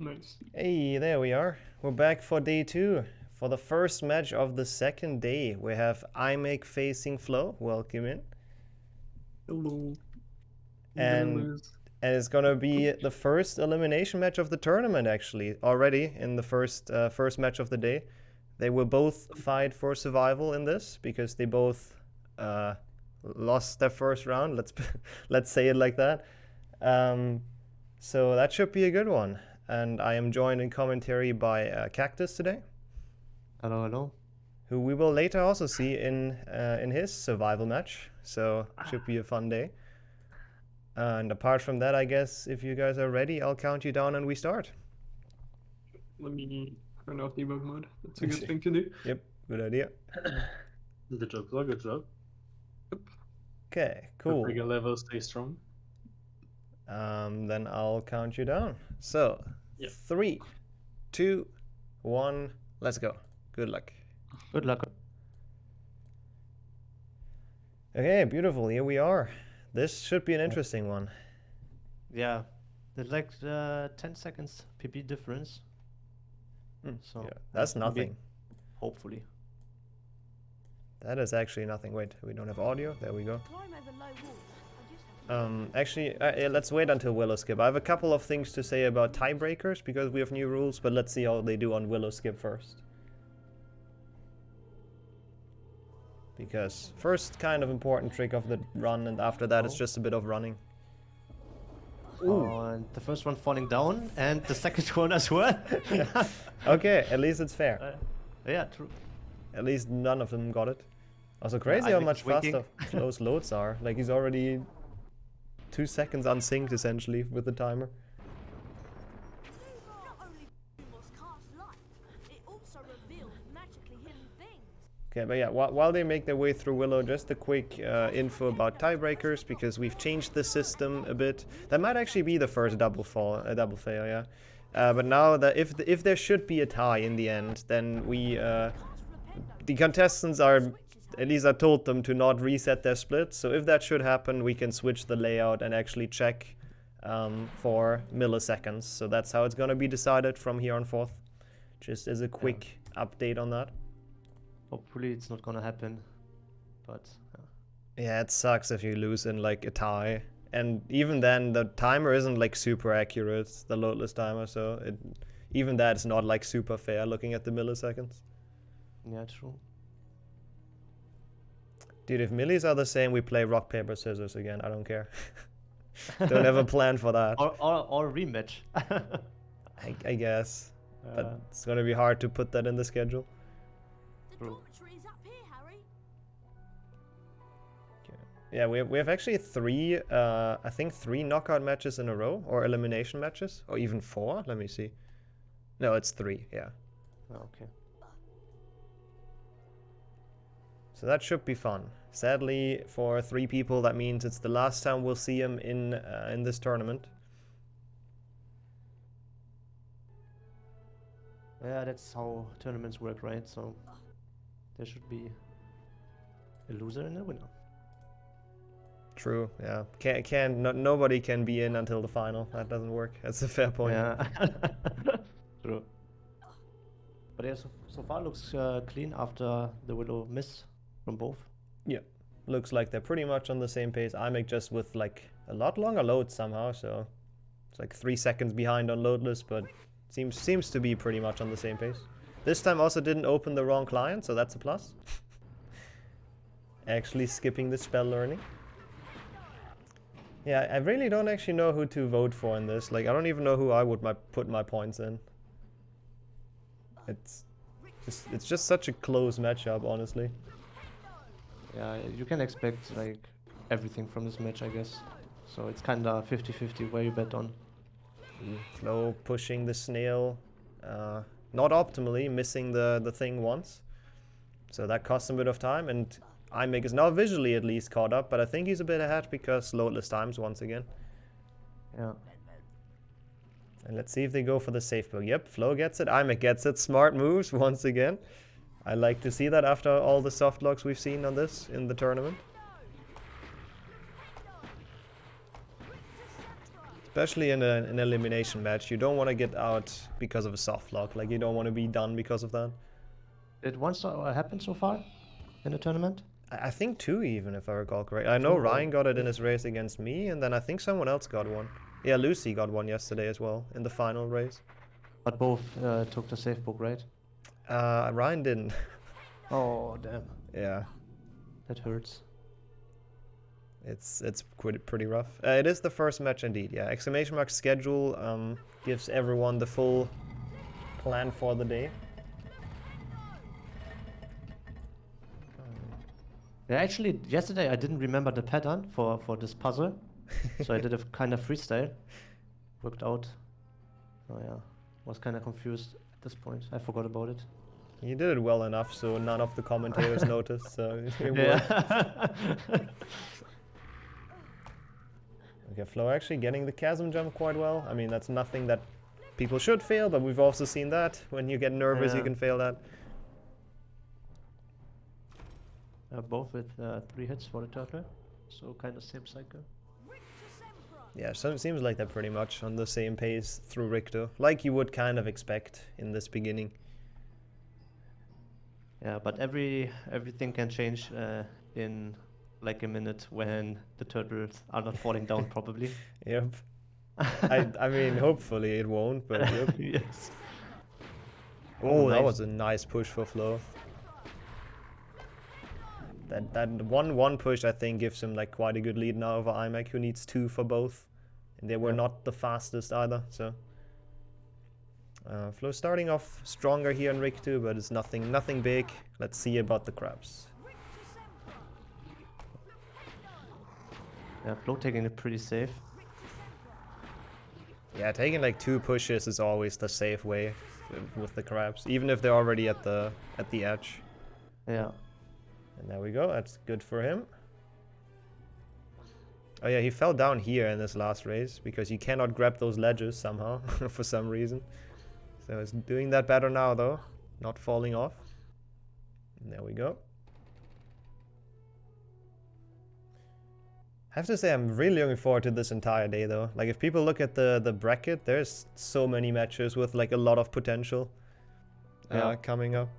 Nice. Hey, there we are. We're back for day 2. For the first match of the second day, we have iMake facing Flo. Welcome in. Hello. I'm gonna And lose. it's gonna be the first elimination match of the tournament, actually. Already in the first match of the day, they will both fight for survival in this because they both lost their first round. Let's say it like that. So that should be a good one. And I am joined in commentary by Cactus today, Hello, hello. who we will later also see in his survival match. So should be a fun day. And apart from that, I guess if you guys are ready, I'll count you down and we start. Let me turn off debug mode. That's a good thing to do. Yep, good idea. Good job, sir. Good job. Okay, cool. Trigger level, stay strong. Then I'll count you down. So, Yep. 3, 2, 1, let's go. Good luck. Good luck. Okay, beautiful. Here we are. This should be an interesting one. Yeah, there's like 10 seconds PP difference. So Yeah, that's maybe- nothing. Hopefully. That is actually nothing. Wait, we don't have audio. There we go. Climb over low walls. I just have to Actually, yeah, let's wait until Willow Skip. I have a couple of things to say about tiebreakers because we have new rules, but let's see how they do on Willow Skip first. Because first kind of important trick of the run, and after that it's just a bit of running. And the first one falling down, and the second one as well. Okay, at least it's fair. Yeah, true. At least none of them got it. Also crazy how Isaac's much winking. faster Flo's loads are. Like he's already 2 seconds unsynced essentially with the timer. not only must cast light, it also reveals magically hidden things. Okay, but yeah, while they make their way through Willow, just a quick info about tiebreakers, because we've changed the system a bit. That might actually be the first double fail, yeah. But now that if there should be a tie in the end, then the contestants are, at least I told them to not reset their splits. So if that should happen, we can switch the layout and actually check for milliseconds. So that's how it's gonna be decided from here on forth. Just as a quick update on that. Hopefully it's not gonna happen. But Yeah, it sucks if you lose in like a tie. And even then, the timer isn't like super accurate, the loadless timer, so even that is not like super fair looking at the milliseconds. yeah, true. Dude, if millis are the same, we play rock, paper, scissors again. I don't care. Don't have a plan for that, Or rematch. I guess. But it's gonna be hard to put that in the schedule. The True. dormitory is up here, Harry. Yeah, we have actually I think three knockout matches in a row, or elimination matches, or even 4. Let me see. No, it's 3. Yeah. Okay. So that should be fun. Sadly, for 3 people, that means it's the last time we'll see him in this tournament. Yeah, that's how tournaments work, right? So there should be a loser and a winner. True. Yeah. Nobody can be in until the final. That doesn't work. That's a fair point. Yeah. True. But yeah, so far looks clean after the Willow miss from both. Yeah. Looks like they're pretty much on the same pace. IMEC just with like a lot longer load somehow, so it's like 3 seconds behind on loadless, but seems to be pretty much on the same pace. This time also didn't open the wrong client, so that's a plus. Actually skipping the spell learning. Yeah, I really don't actually know who to vote for in this. Like, I don't even know who I would put my points in. It's just such a close matchup, honestly. Yeah, you can expect like everything from this match, I guess. So it's kind of 50-50 where you bet on. Flo pushing the snail, not optimally, missing the thing once. So that costs a bit of time, and IMEC is now visually at least caught up, but I think he's a bit ahead because loadless times once again. Yeah. And let's see if they go for the safe bug. Yep, Flo gets it, IMEC gets it. Smart moves once again. I like to see that after all the soft locks we've seen on this in the tournament. Especially in an elimination match, you don't want to get out because of a soft lock. Like, you don't want to be done because of that. Did once happen so far in the tournament? I think 2 even, if I recall correctly. I know 2 or- Ryan got it in his race against me, and then I think someone else got one. Yeah, Lucy got one yesterday as well, in the final race. But both took the safe book, right? Ryan didn't. Oh, damn. Yeah, That hurts. it's pretty rough. It is the first match indeed, yeah. Exclamation mark schedule gives everyone the full plan for the day. Yeah, actually, yesterday I didn't remember the pattern for this puzzle, so I did a kind of freestyle. Worked out. Oh yeah, was kind of confused at this point. I forgot about it. You did it well enough, so none of the commentators noticed, so it worked. Yeah. Okay, Flo actually getting the chasm jump quite well. I mean, that's nothing that people should fail, but we've also seen that. When you get nervous, you Yeah. can fail that. Both with 3 hits for the turtle, so kind of same cycle. Yeah, so it seems like they're pretty much on the same pace through Richter, like you would kind of expect in this beginning. Yeah, but everything can change in like a minute when the turtles are not falling down probably. Yep. I mean, hopefully it won't, but yep. Yes. Oh, that nice. was a nice push for Flo. That one push, I think, gives him like quite a good lead now over IMAC, who needs 2 for both. And they were Yeah. not the fastest either, so. Flo starting off stronger here in Rig 2, but it's nothing big. Let's see about the crabs. Yeah, Flo taking it pretty safe. Yeah, taking like 2 pushes is always the safe way with the crabs, even if they're already at the edge. Yeah. And there we go, that's good for him. Oh yeah, he fell down here in this last race because you cannot grab those ledges somehow for some reason. So he's doing that better now though, not falling off. And there we go. I have to say I'm really looking forward to this entire day though. Like if people look at the bracket, there's so many matches with like a lot of potential coming up.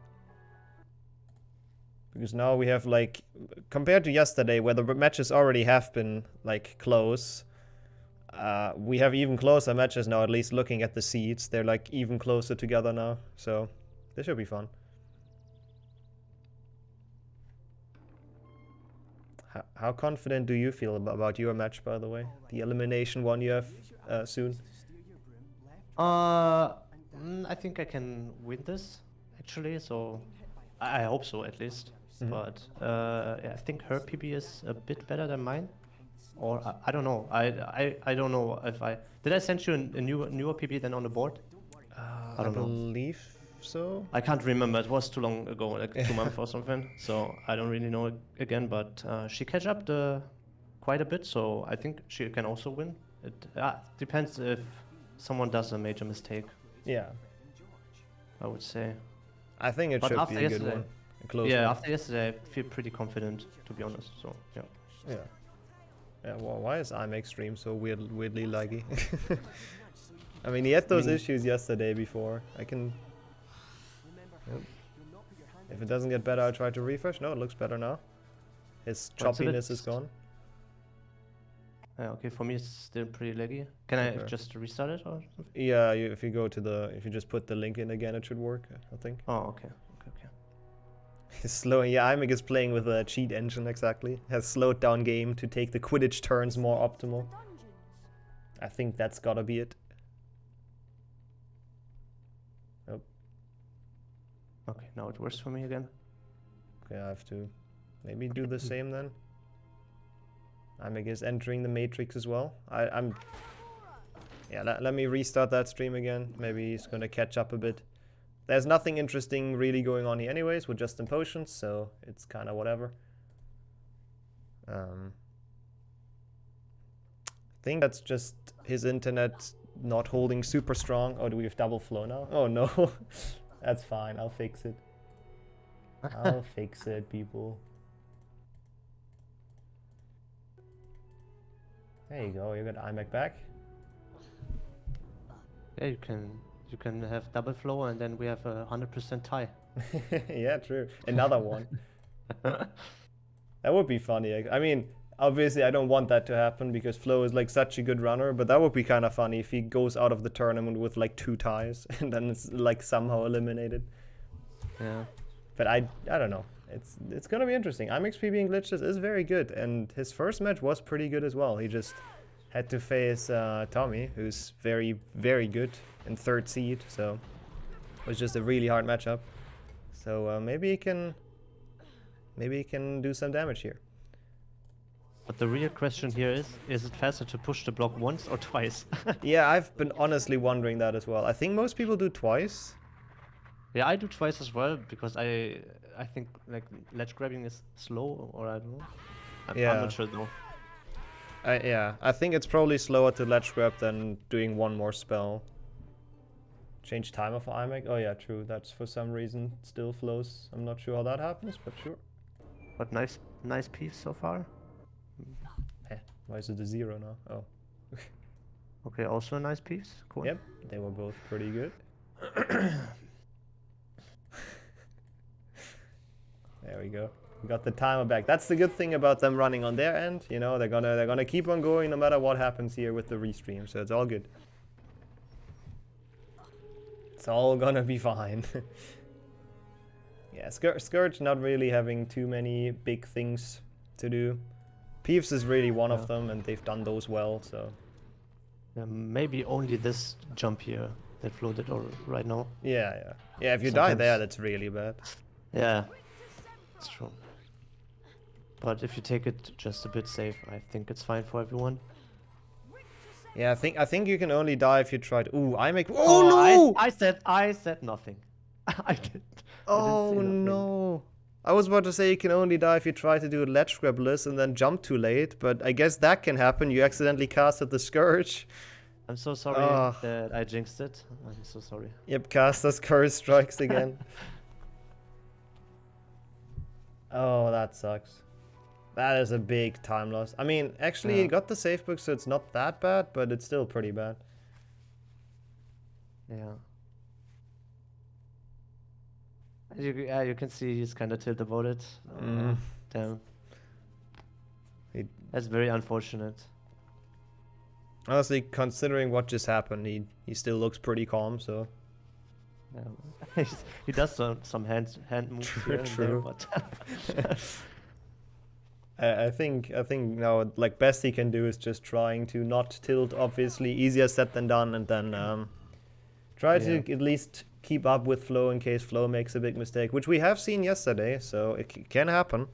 Because now we have like, compared to yesterday where the matches already have been like close, we have even closer matches now, at least looking at the seeds. They're like even closer together now, so this should be fun. How confident do you feel about your match, by the way? The elimination one you have soon? I think I can win this, actually, so I hope so at least. But yeah, I think her PB is a bit better than mine, or I don't know. I don't know if did I send you a newer PB than on the board? I don't know. believe so. I can't remember. It was too long ago, like 2 months or something. So I don't really know again. But she catch up quite a bit, so I think she can also win. It depends if someone does a major mistake. Yeah, I would say. I think it But should after be a good yesterday- one. A close Yeah, one. after yesterday, I feel pretty confident, to be honest. So yeah. Yeah. Yeah, well, why is IMAX stream so weirdly laggy? I mean, he had those issues yesterday before. I can... Yep. If it doesn't get better, I'll try to refresh. No, it looks better now. His Well, it's a bit choppiness is gone. Okay, for me it's still pretty laggy. Can I Okay. just restart it or something? Yeah, if you go to if you just put the link in again, it should work, I think. Oh, okay. He's slowing. Yeah, IMAX is playing with a cheat engine, exactly. Has slowed down game to take the Quidditch turns more optimal. I think that's gotta be it. Oh. Okay, now it works for me again. Okay, I have to maybe do the same then. IMAX is entering the matrix as well. I'm... Yeah, let me restart that stream again. Maybe he's gonna catch up a bit. There's nothing interesting really going on here anyways. We're just in potions, so it's kind of whatever. I think that's just his internet not holding super strong. Oh, do we have double flow now? Oh no. That's fine, I'll fix it. I'll fix it, people. There you go, you got IMAC back. Yeah, you can have double flow and then we have a 100% tie. Yeah, true. Another one. That would be funny. I mean, obviously I don't want that to happen because Flo is like such a good runner, but that would be kind of funny if he goes out of the tournament with like 2 ties and then it's like somehow eliminated. Yeah. But I don't know. It's gonna be interesting. IMXP being Glitchless is very good, and his first match was pretty good as well. He just had to face Tommy, who's very, very good in 3rd seed, so it was just a really hard matchup. So maybe he can do some damage here. But the real question here is it faster to push the block once or twice? Yeah, I've been honestly wondering that as well. I think most people do twice. Yeah, I do twice as well because I think like ledge grabbing is slow, or I don't know. I'm Yeah. not sure though. Yeah, I think it's probably slower to ledge grab than doing one more spell. Change timer for IMAC? Oh yeah, true. That's for some reason still flows. I'm not sure how that happens, but sure. But nice piece so far. Why is it a 0 now? Oh. Okay, also a nice piece. Cool. Yep, they were both pretty good. There we go. We got the timer back. That's the good thing about them running on their end. You know, they're gonna keep on going no matter what happens here with the restream. So it's all good. It's all gonna be fine. Yeah, Scourge not really having too many big things to do. Peeves is really one of them, and they've done those well. So Yeah, maybe only this jump here that floated or right now. yeah. If you die there, Sometimes- that's really bad. Yeah, it's true. But if you take it just a bit safe, I think it's fine for everyone. Yeah, I think you can only die if you try to. Ooh, I make. Oh no! I said nothing. I didn't. Oh say nothing. no! I was about to say you can only die if you try to do a ledge grabless and then jump too late, but I guess that can happen. You accidentally casted the Scourge. I'm so sorry Ah. that I jinxed it. I'm so sorry. Yep, caster's curse strikes again. Oh, that sucks. That is a big time loss. I mean, actually, Yeah. you got the safe book, so it's not that bad, but it's still pretty bad. Yeah. You can see he's kind of tilted about it. Mm. Damn. He- That's very unfortunate. Honestly, considering what just happened, he still looks pretty calm, so. Yeah. He does some hand moves True, here and there, true. but I think now, like, best he can do is just trying to not tilt, obviously. Easier said than done, and then try to at least keep up with Flo in case Flo makes a big mistake, which we have seen yesterday, so it can happen.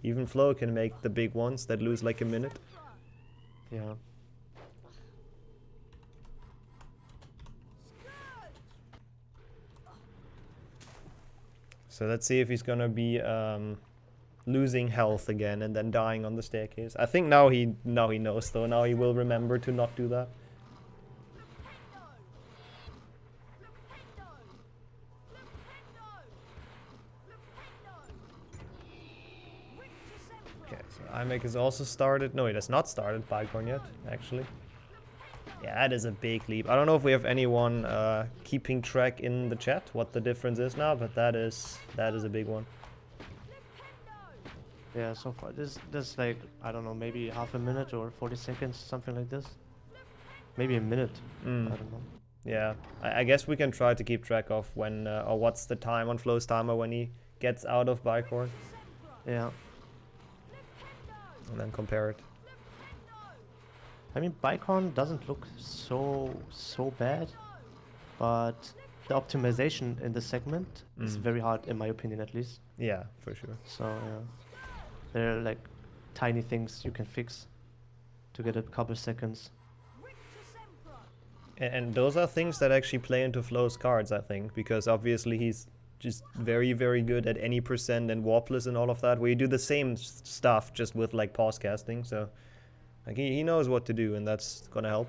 Even Flo can make the big ones that lose like a minute. yeah. So let's see if he's gonna be losing health again and then dying on the staircase. I think now he knows though. Now he will remember to not do that. Okay, so IMAC is also started. No, he has not started Bicorn yet, actually. Yeah, that is a big leap. I don't know if we have anyone keeping track in the chat what the difference is now, but that is a big one. Yeah, so far this like, I don't know, maybe half a minute or 40 seconds, something like this. Maybe a minute. I don't know. Yeah, I guess we can try to keep track of when or what's the time on Flo's timer when he gets out of Bicorn, Yeah. and then compare it. I mean, Bicorn doesn't look so bad, but the optimization in the segment is very hard, in my opinion, at least. Yeah, for sure. So yeah, there are like tiny things you can fix to get a couple seconds. And those are things that actually play into Flo's cards, I think, because obviously he's just very, very good at any percent and warpless and all of that, where you do the same stuff just with like pause casting. So like he knows what to do, and that's gonna help,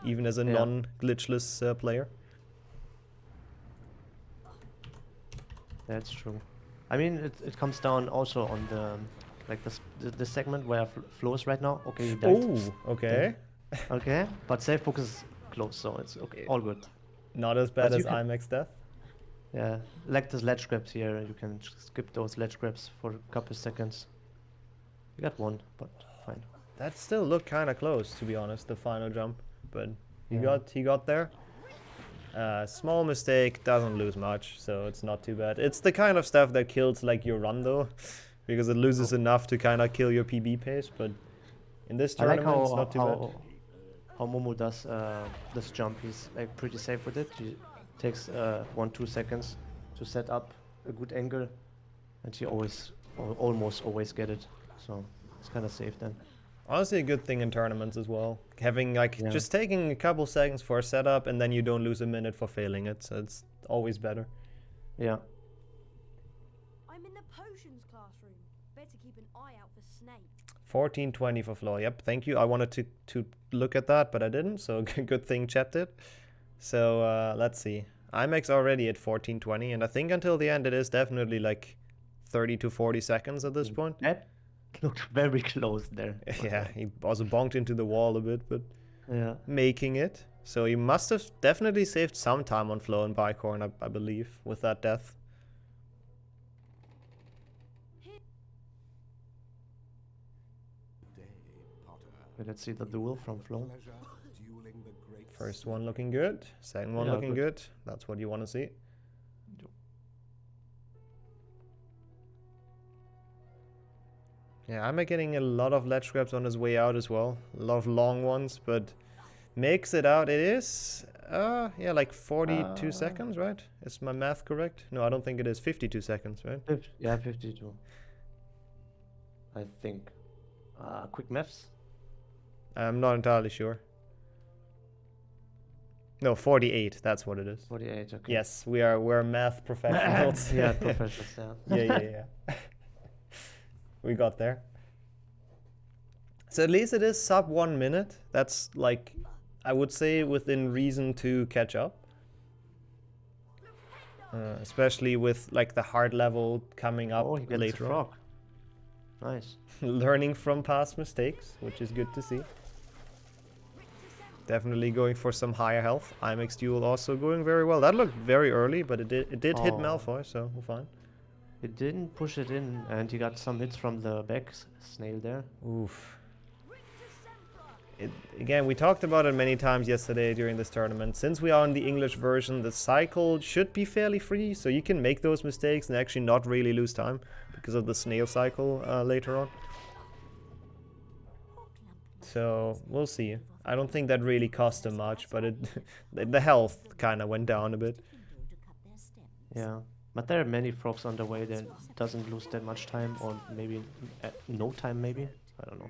even as a non-glitchless player. That's true. I mean, it comes down also on the like the segment where Flo is right now. Okay, he died. Oh, okay. Okay, but safe book is close, so it's okay, all good. Not as bad But you as can- IMAX death. Yeah, like the ledge grabs here, you can skip those ledge grabs for a couple seconds. You got one, but fine. That still looked kind of close, to be honest, the final jump. But Yeah. he got there. Small mistake, doesn't lose much, so it's not too bad. It's the kind of stuff that kills like your run though, because it loses enough to kind of kill your PB pace. But in this I like tournament, it's not too bad. how Momo does this jump. He's like pretty safe with it. He takes 1-2 seconds to set up a good angle, and he almost always get it. So it's kind of safe then. Honestly, a good thing in tournaments as well. Having like Yeah. just taking a couple seconds for a setup, and then you don't lose a minute for failing it. So it's always better. Yeah. I'm in the potions classroom. Better keep an eye out for Snake. 14:20 for floor. Yep, thank you. I wanted to look at that, but I didn't. So good thing chat did. So let's see. IMAX already at 14:20, and I think until the end it is definitely like 30 to 40 seconds at this point. That looked very close there. Yeah, he also bonked into the wall a bit, but Yeah. making it. So he must have definitely saved some time on flow and bicorn, I believe, with that death. Okay, let's see the duel from Flo. First one looking good, second one Yeah, looking good. good. That's what you want to see. Yeah, I'm getting a lot of ledge grabs on his way out as well. A lot of long ones, but makes it out. It is, yeah, like 42 seconds, right? Is my math correct? No, I don't think it is. 52 seconds, right? Yeah, 52. I think. Quick maths. I'm not entirely sure. No, 48. That's what it is. 48. Okay. Yes, we're math professionals. Yeah, professionals. Yeah. yeah. We got there. So at least it is sub 1 minute. That's like, I would say, within reason to catch up. Especially with like the hard level coming up Oh, he gets later a on. frog. Nice. Learning from past mistakes, which is good to see. Definitely going for some higher health. IMAX duel also going very well. That looked very early, but it did hit Oh. Malfoy, so we're fine. He didn't push it in, and he got some hits from the back snail there. Oof. Again, we talked about it many times yesterday during this tournament. Since we are on the English version, the cycle should be fairly free, so you can make those mistakes and actually not really lose time because of the snail cycle later on. So we'll see. I don't think that really cost him much, but the health kind of went down a bit. Yeah. But there are many frogs on the way that doesn't lose that much time, or maybe no time, maybe. I don't know.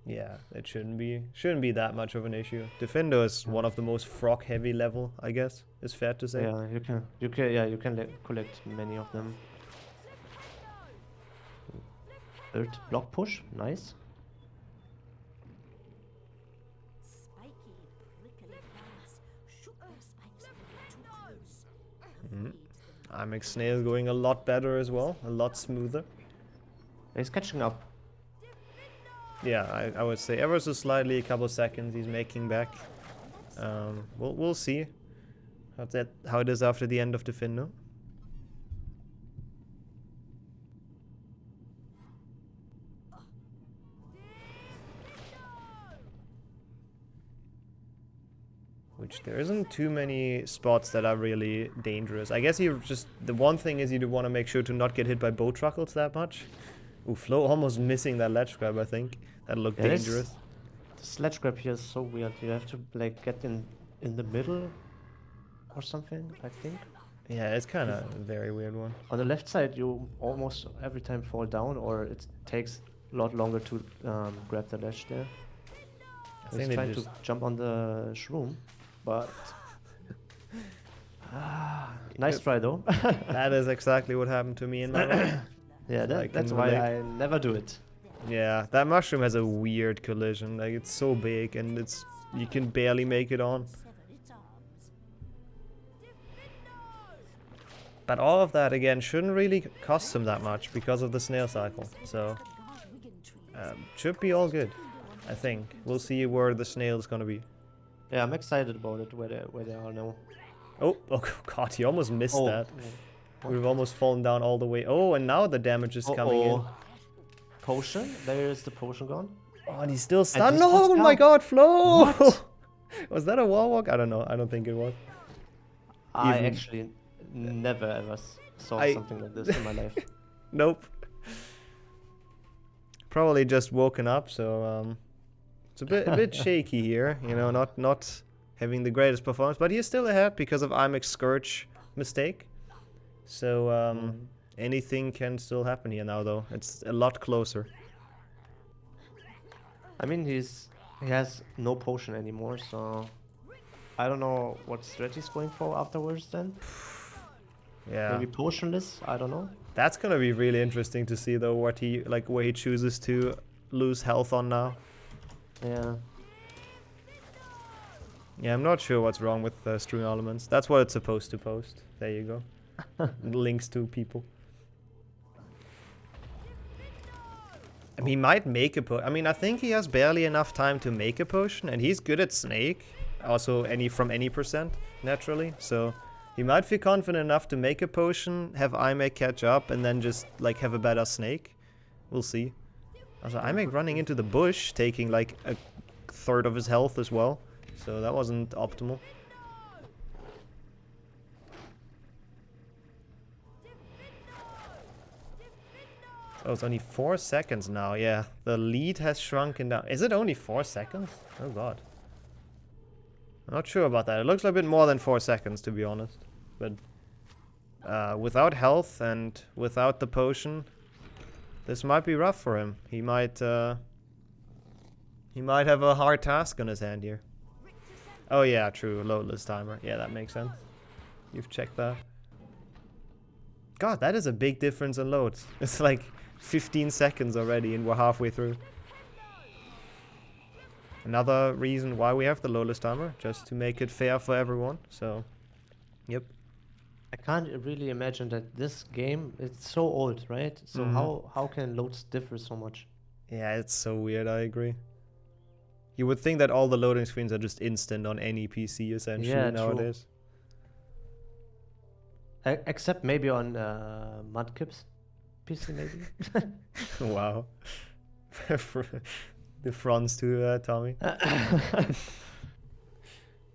Yeah, it shouldn't be that much of an issue. Defendo is one of the most frog heavy level, I guess. Is fair to say. Yeah, you can collect many of them. Third block push, nice. Spiky, prickly plants shook their spikes when they too close. IMAX Snail going a lot better as well, a lot smoother. He's catching up. Yeah, I would say ever so slightly, a couple seconds he's making back. We'll see how it is after the end of Defendo. Which there isn't too many spots that are really dangerous. I guess you just, the one thing is you do want to make sure to not get hit by bow truckles that much. Ooh, Flo almost missing that ledge grab, I think. That looked Yeah, dangerous. This ledge grab here is so weird. You have to like get in the middle or something, I think. Yeah, it's kind of a very weird one. On the left side, you almost every time fall down, or it takes a lot longer to grab the ledge there. I He's think they trying just... to jump on the shroom, but nice try though. That is exactly what happened to me in my life. Yeah, I can that's why relate. I never do it. Yeah, that mushroom has a weird collision. Like, it's so big and it's you can barely make it on. But all of that, again, shouldn't really cost him that much because of the snail cycle. So, should be all good, I think. We'll see where the snail is going to be. Yeah, I'm excited about it. Where they are now. Oh, oh god, he almost missed Oh, that. We've almost fallen down all the way. Oh, and now the damage is coming in. Potion. There is the potion gone. Oh, and he's still stunned. he's No, not oh my down. god, Flo! What? Was that a wall walk? I don't know. I don't think it was. I Even- actually never ever saw I- something like this in my life. Nope. Probably just woken up, so it's a bit shaky here. You know, not having the greatest performance, but he's still ahead because of Imek's Scourge mistake. So anything can still happen here now, though. It's a lot closer. I mean, he has no potion anymore, so I don't know what strategy he's going for afterwards. Then Yeah. maybe potionless. I don't know. That's gonna be really interesting to see, though, where he chooses to lose health on now. Yeah. Yeah, I'm not sure what's wrong with strewn elements. That's what it's supposed to post. There you go. Links to people. I mean, he might make a potion. I mean, I think he has barely enough time to make a potion, and he's good at Snake. Also, from any percent, naturally. So, he might feel confident enough to make a potion, have Imek catch up, and then just, like, have a better Snake. We'll see. Also, Imek running into the bush, taking, like, a third of his health as well. So, that wasn't optimal. Oh, it's only 4 seconds now. Yeah, the lead has shrunken down. Is it only 4 seconds? Oh god. I'm not sure about that. It looks like a bit more than 4 seconds, to be honest. But without health and without the potion, this might be rough for him. He might have a hard task on his hand here. Oh yeah, true. Loadless timer. Yeah, that makes sense. You've checked that. God, that is a big difference in loads. It's like 15 seconds already and we're halfway through. Another reason why we have the loadless timer, just to make it fair for everyone. So, yep. I can't really imagine that this game, it's so old, right? So how can loads differ so much? Yeah, it's so weird, I agree. You would think that all the loading screens are just instant on any PC essentially Yeah, true. nowadays. Except maybe on Mudkip's PC, maybe. Wow. The fronts to Tommy.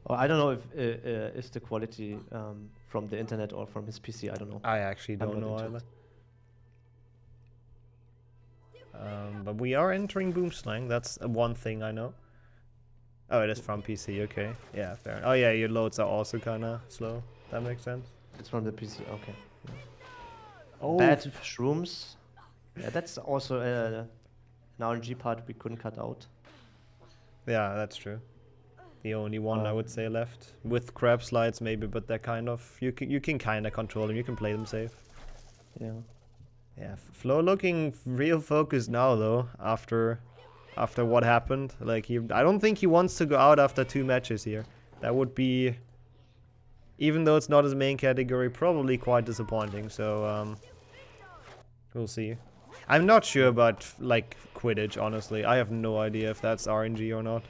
Or I don't know if is the quality from the internet or from his PC. I don't know. I actually I'm don't not know into either. But we are entering boom slang. That's one thing I know. Oh, it is from PC. Okay. Yeah, fair. Oh yeah, your loads are also kind of slow. That makes sense. It's from the PC. Okay. Oh, Bad shrooms. Yeah, that's also an RNG part we couldn't cut out. yeah, that's true. The only one I would say left with crab slides maybe, but they're kind of you can kind of control them. You can play them safe. Yeah. Yeah, Flo looking real focused now though. After what happened, like I don't think he wants to go out after 2 matches here. That would be, even though it's not his main category, probably quite disappointing. So we'll see. I'm not sure about like Quidditch, honestly. I have no idea if that's RNG or not.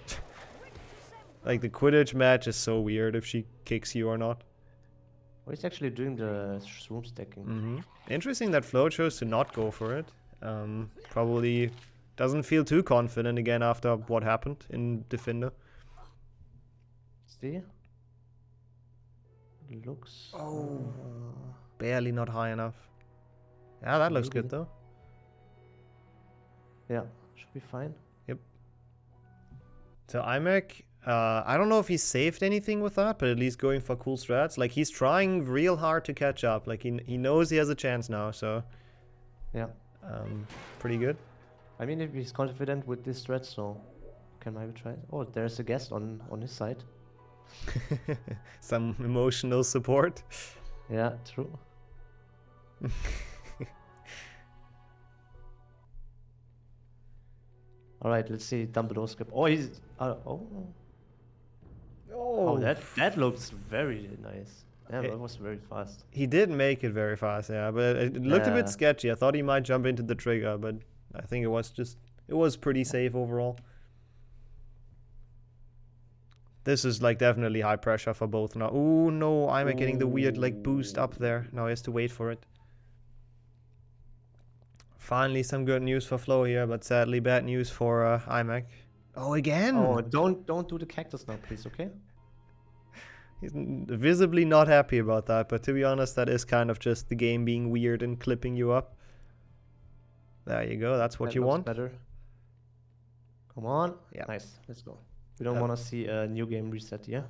Like the Quidditch match is so weird if she kicks you or not. Well, he's actually doing the shroom stacking. Interesting that Flo chose to not go for it. Probably doesn't feel too confident again after what happened in Defender. See? Looks. Barely not high enough. Yeah, that looks Maybe. good though. Yeah, should be fine. So Imek, I don't know if he saved anything with that, but at least going for cool strats. Like he's trying real hard to catch up. Like he knows he has a chance now, so Yeah. pretty good. I mean, if he's confident with this threat, so can maybe try it. Oh, there's a guest on his side. Some emotional support. Yeah, true. All right, let's see Dumbledore script. Oh, he's oh, that looks very nice. Yeah, that was very fast. He did make it very fast, yeah, but it looked a bit Yeah. sketchy. I thought he might jump into the trigger, but I think it was pretty safe overall. This is like definitely high pressure for both now. Oh no, I'm getting the weird like boost up there. Now he has to wait for it. Finally some good news for Flo here, but sadly bad news for iMac. Oh, again! Oh, don't do the cactus now, please, okay? He's visibly not happy about that, but to be honest, that is kind of just the game being weird and clipping you up. There you go, that's what That you looks want. better. Come on. Yeah. Nice. Let's go. We don't want to see a new game reset, yeah?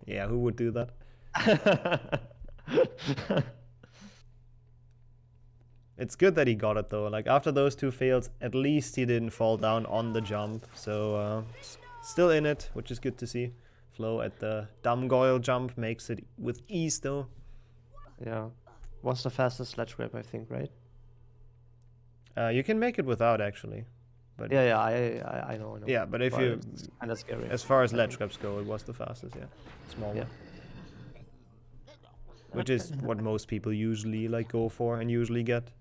Yeah, who would do that? It's good that he got it though. Like after those two fails, at least he didn't fall down on the jump. So still in it, which is good to see. Flo at the dumb goyle jump makes it with ease though. Yeah. Was the fastest sledge grab, I think, right? You can make it without actually. But Yeah, I know. yeah, but if you, it's kind of scary. as far as ledge grabs go, it was the fastest, yeah. Small Yeah. one. Which is what most people usually like go for and usually get,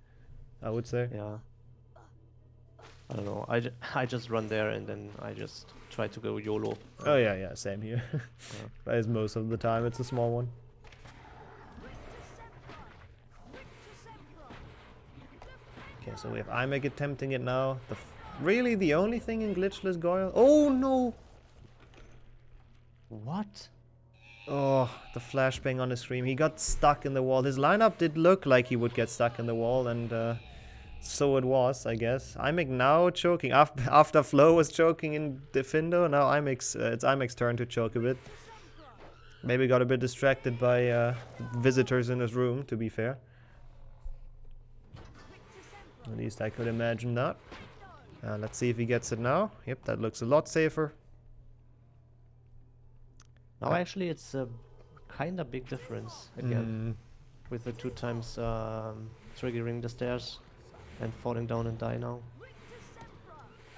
I would say. Yeah. I don't know. I just run there and then I just try to go YOLO. Oh yeah, same here. As most of the time it's a small one. Okay, so we have iMac attempting it now. Really the only thing in Glitchless Goyle? Oh no! What? Oh, the flashbang on the stream. He got stuck in the wall. His lineup did look like he would get stuck in the wall, and so it was, I guess. iMac now choking. After Flo was choking in Defindo, now it's iMac's turn to choke a bit. Maybe got a bit distracted by visitors in his room, to be fair. At least I could imagine that. Let's see if he gets it now. Yep, that looks a lot safer. Now actually it's a kind of big difference again. With the 2 times triggering the stairs and falling down and die now.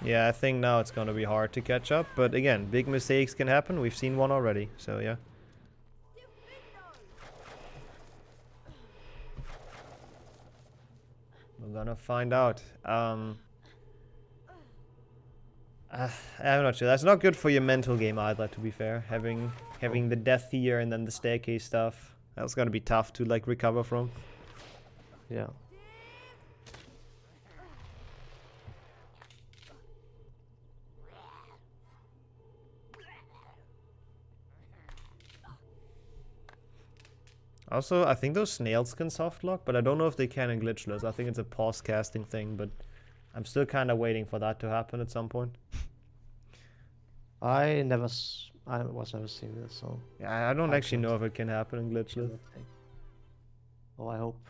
Yeah, I think now it's gonna be hard to catch up, but again, big mistakes can happen. We've seen one already, so yeah. We're gonna find out. I'm not sure. That's not good for your mental game either, to be fair. Having the death here and then the staircase stuff. That's gonna be tough to like recover from. Yeah. Also, I think those snails can soft lock, but I don't know if they can in Glitchless. I think it's a pause casting thing, but I'm still kind of waiting for that to happen at some point. I was never seeing this, so. Yeah, I don't actually know if it can happen in Glitchless. Oh, I hope.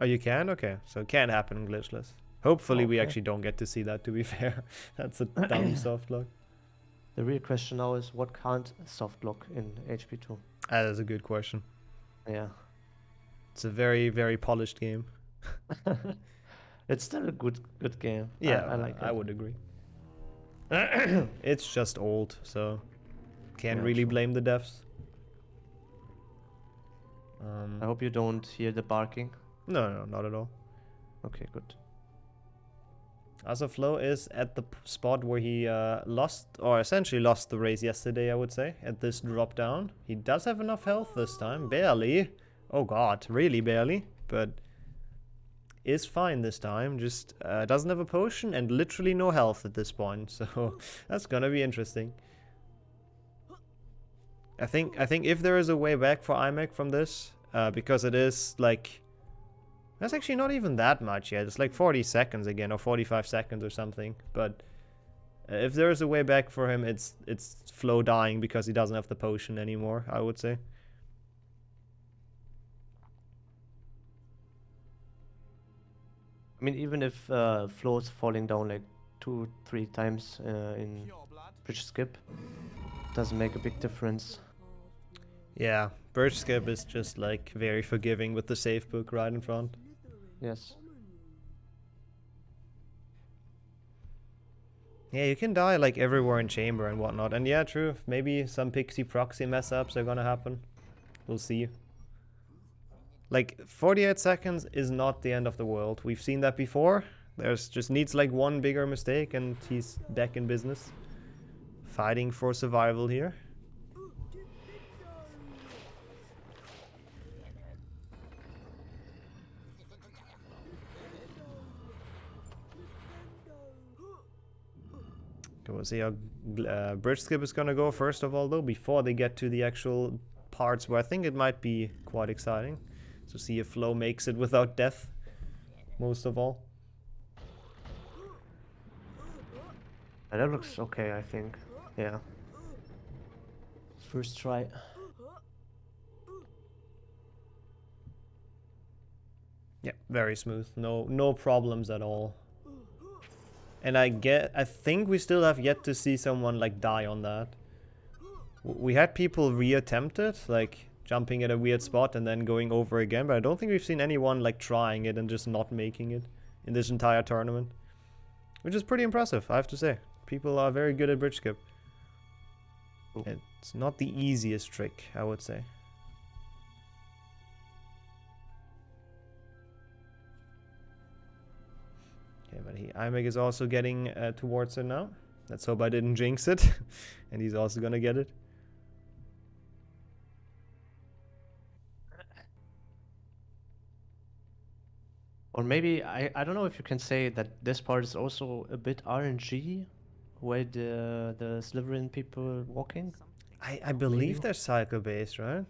Oh, you can? Okay, so it can happen in Glitchless. Hopefully we Okay. actually don't get to see that, to be fair. That's a dumb soft lock. The real question now is what can't soft lock in HP2? That is a good question. Yeah. It's a very, very polished game. It's still a good game. Yeah, I like it. I would agree. It's just old, so can't Yeah, really true. blame the devs. I hope you don't hear the barking. No, not at all. Okay, good. Also, Flo is at the spot where he lost, or essentially lost the race yesterday, I would say, at this drop down. He does have enough health this time, barely. Oh god, really barely, but is fine this time. Just doesn't have a potion and literally no health at this point, so that's gonna be interesting. I think if there is a way back for iMac from this, because it is like, that's actually not even that much yet. It's like 40 seconds again, or 45 seconds or something. But if there is a way back for him, it's Flo dying because he doesn't have the potion anymore, I would say. I mean, even if Flo's falling down like 2-3 times in bridge skip, doesn't make a big difference. Yeah, Birch Skip is just like very forgiving with the safe book right in front. Yes. Yeah, you can die like everywhere in chamber and whatnot. And yeah, true, maybe some pixie proxy mess ups are gonna happen. We'll see. Like 48 seconds is not the end of the world. We've seen that before. There's just needs like one bigger mistake and he's back in business. Fighting for survival here. Okay, we'll see how bridge skip is gonna go first of all, though, before they get to the actual parts where I think it might be quite exciting. So see if Flo makes it without death, most of all. That looks okay, I think. Yeah. First try. Yeah, very smooth. No problems at all. And I think we still have yet to see someone like die on that. We had people reattempt it, like jumping at a weird spot and then going over again, but I don't think we've seen anyone like trying it and just not making it in this entire tournament. Which is pretty impressive, I have to say. People are very good at bridge skip. It's not the easiest trick, I would say. Okay, but Imek is also getting towards it now. Let's hope I didn't jinx it. And he's also gonna get it. Or maybe, I don't know if you can say that this part is also a bit RNG, where the Slytherin people walking. I believe they're cycle based, right?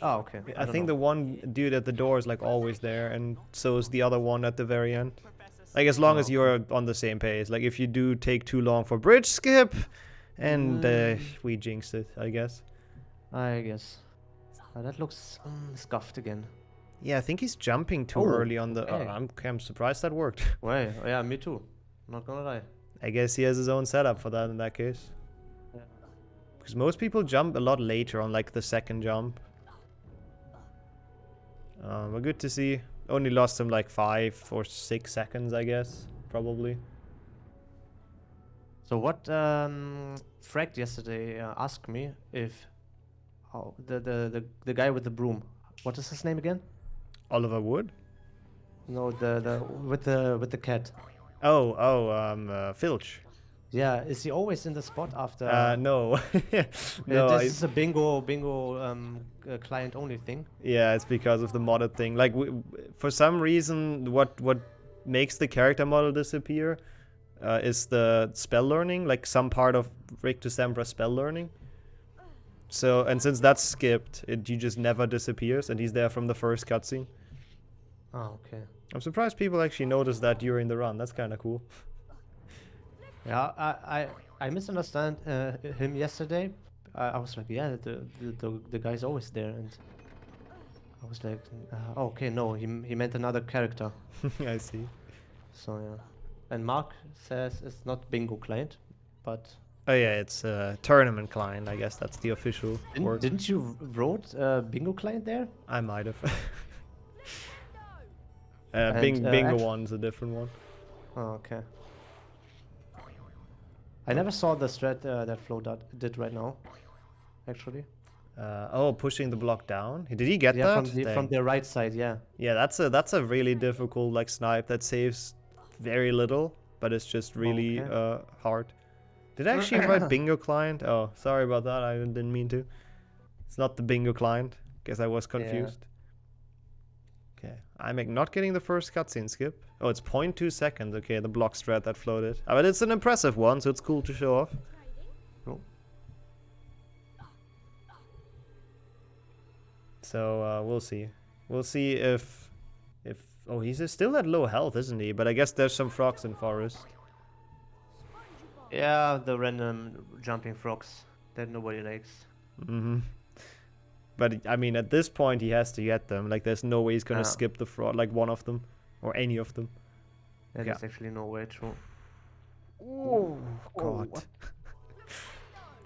Oh, okay. I think the one dude at the door is like always there, and so is the other one at the very end. Like as long as you're on the same pace. Like if you do take too long for bridge skip, and we jinxed it, I guess. That looks scuffed again. Yeah, I think he's jumping too early on the... okay. I'm surprised that worked. Wait, yeah, me too. Not gonna lie. I guess he has his own setup for that in that case. Yeah. Because most people jump a lot later on like the second jump. But good to see. Only lost him like 5 or 6 seconds, I guess. Probably. So what Fragged yesterday asked me if the guy with the broom, what is his name again? Oliver Wood? No, the with the cat. Filch. Yeah, is he always in the spot after? No. No, this is a bingo client only thing. Yeah, it's because of the modded thing. Like, for some reason, what makes the character model disappear is the spell learning, like some part of Rick to Sembra spell learning. So, and since that's skipped, he just never disappears, and he's there from the first cutscene. Oh, okay. I'm surprised people actually noticed that during the run. That's kind of cool. Yeah, I misunderstand him yesterday. I was like, yeah, the guy's always there, and I was like, okay, no, he meant another character. I see. So yeah, and Mark says it's not bingo client, but Oh yeah, it's a tournament client. I guess that's the official word. didn't you wrote bingo client there? I might have. And, bingo actu- one's a different one. Oh, okay. I never saw the strat that Flo did right now, actually. Pushing the block down. Did he get Yeah, that? from the right side, yeah. Yeah, that's a really difficult like snipe that saves very little, but it's just really hard. Did I actually write bingo client? Oh, sorry about that. I didn't mean to. It's not the bingo client. Guess I was confused. Okay, I'm not getting the first cutscene skip. Oh, it's 0.2 seconds. Okay, the block strat that floated. But it's an impressive one, so it's cool to show off. Cool. So we'll see. We'll see if oh, he's still at low health, isn't he? But I guess there's some frogs in forest. Yeah, the random jumping frogs that nobody likes. But I mean, at this point, he has to get them. Like, there's no way he's gonna skip the frog, like one of them, or any of them. Yeah, there's actually no way to. Oh God.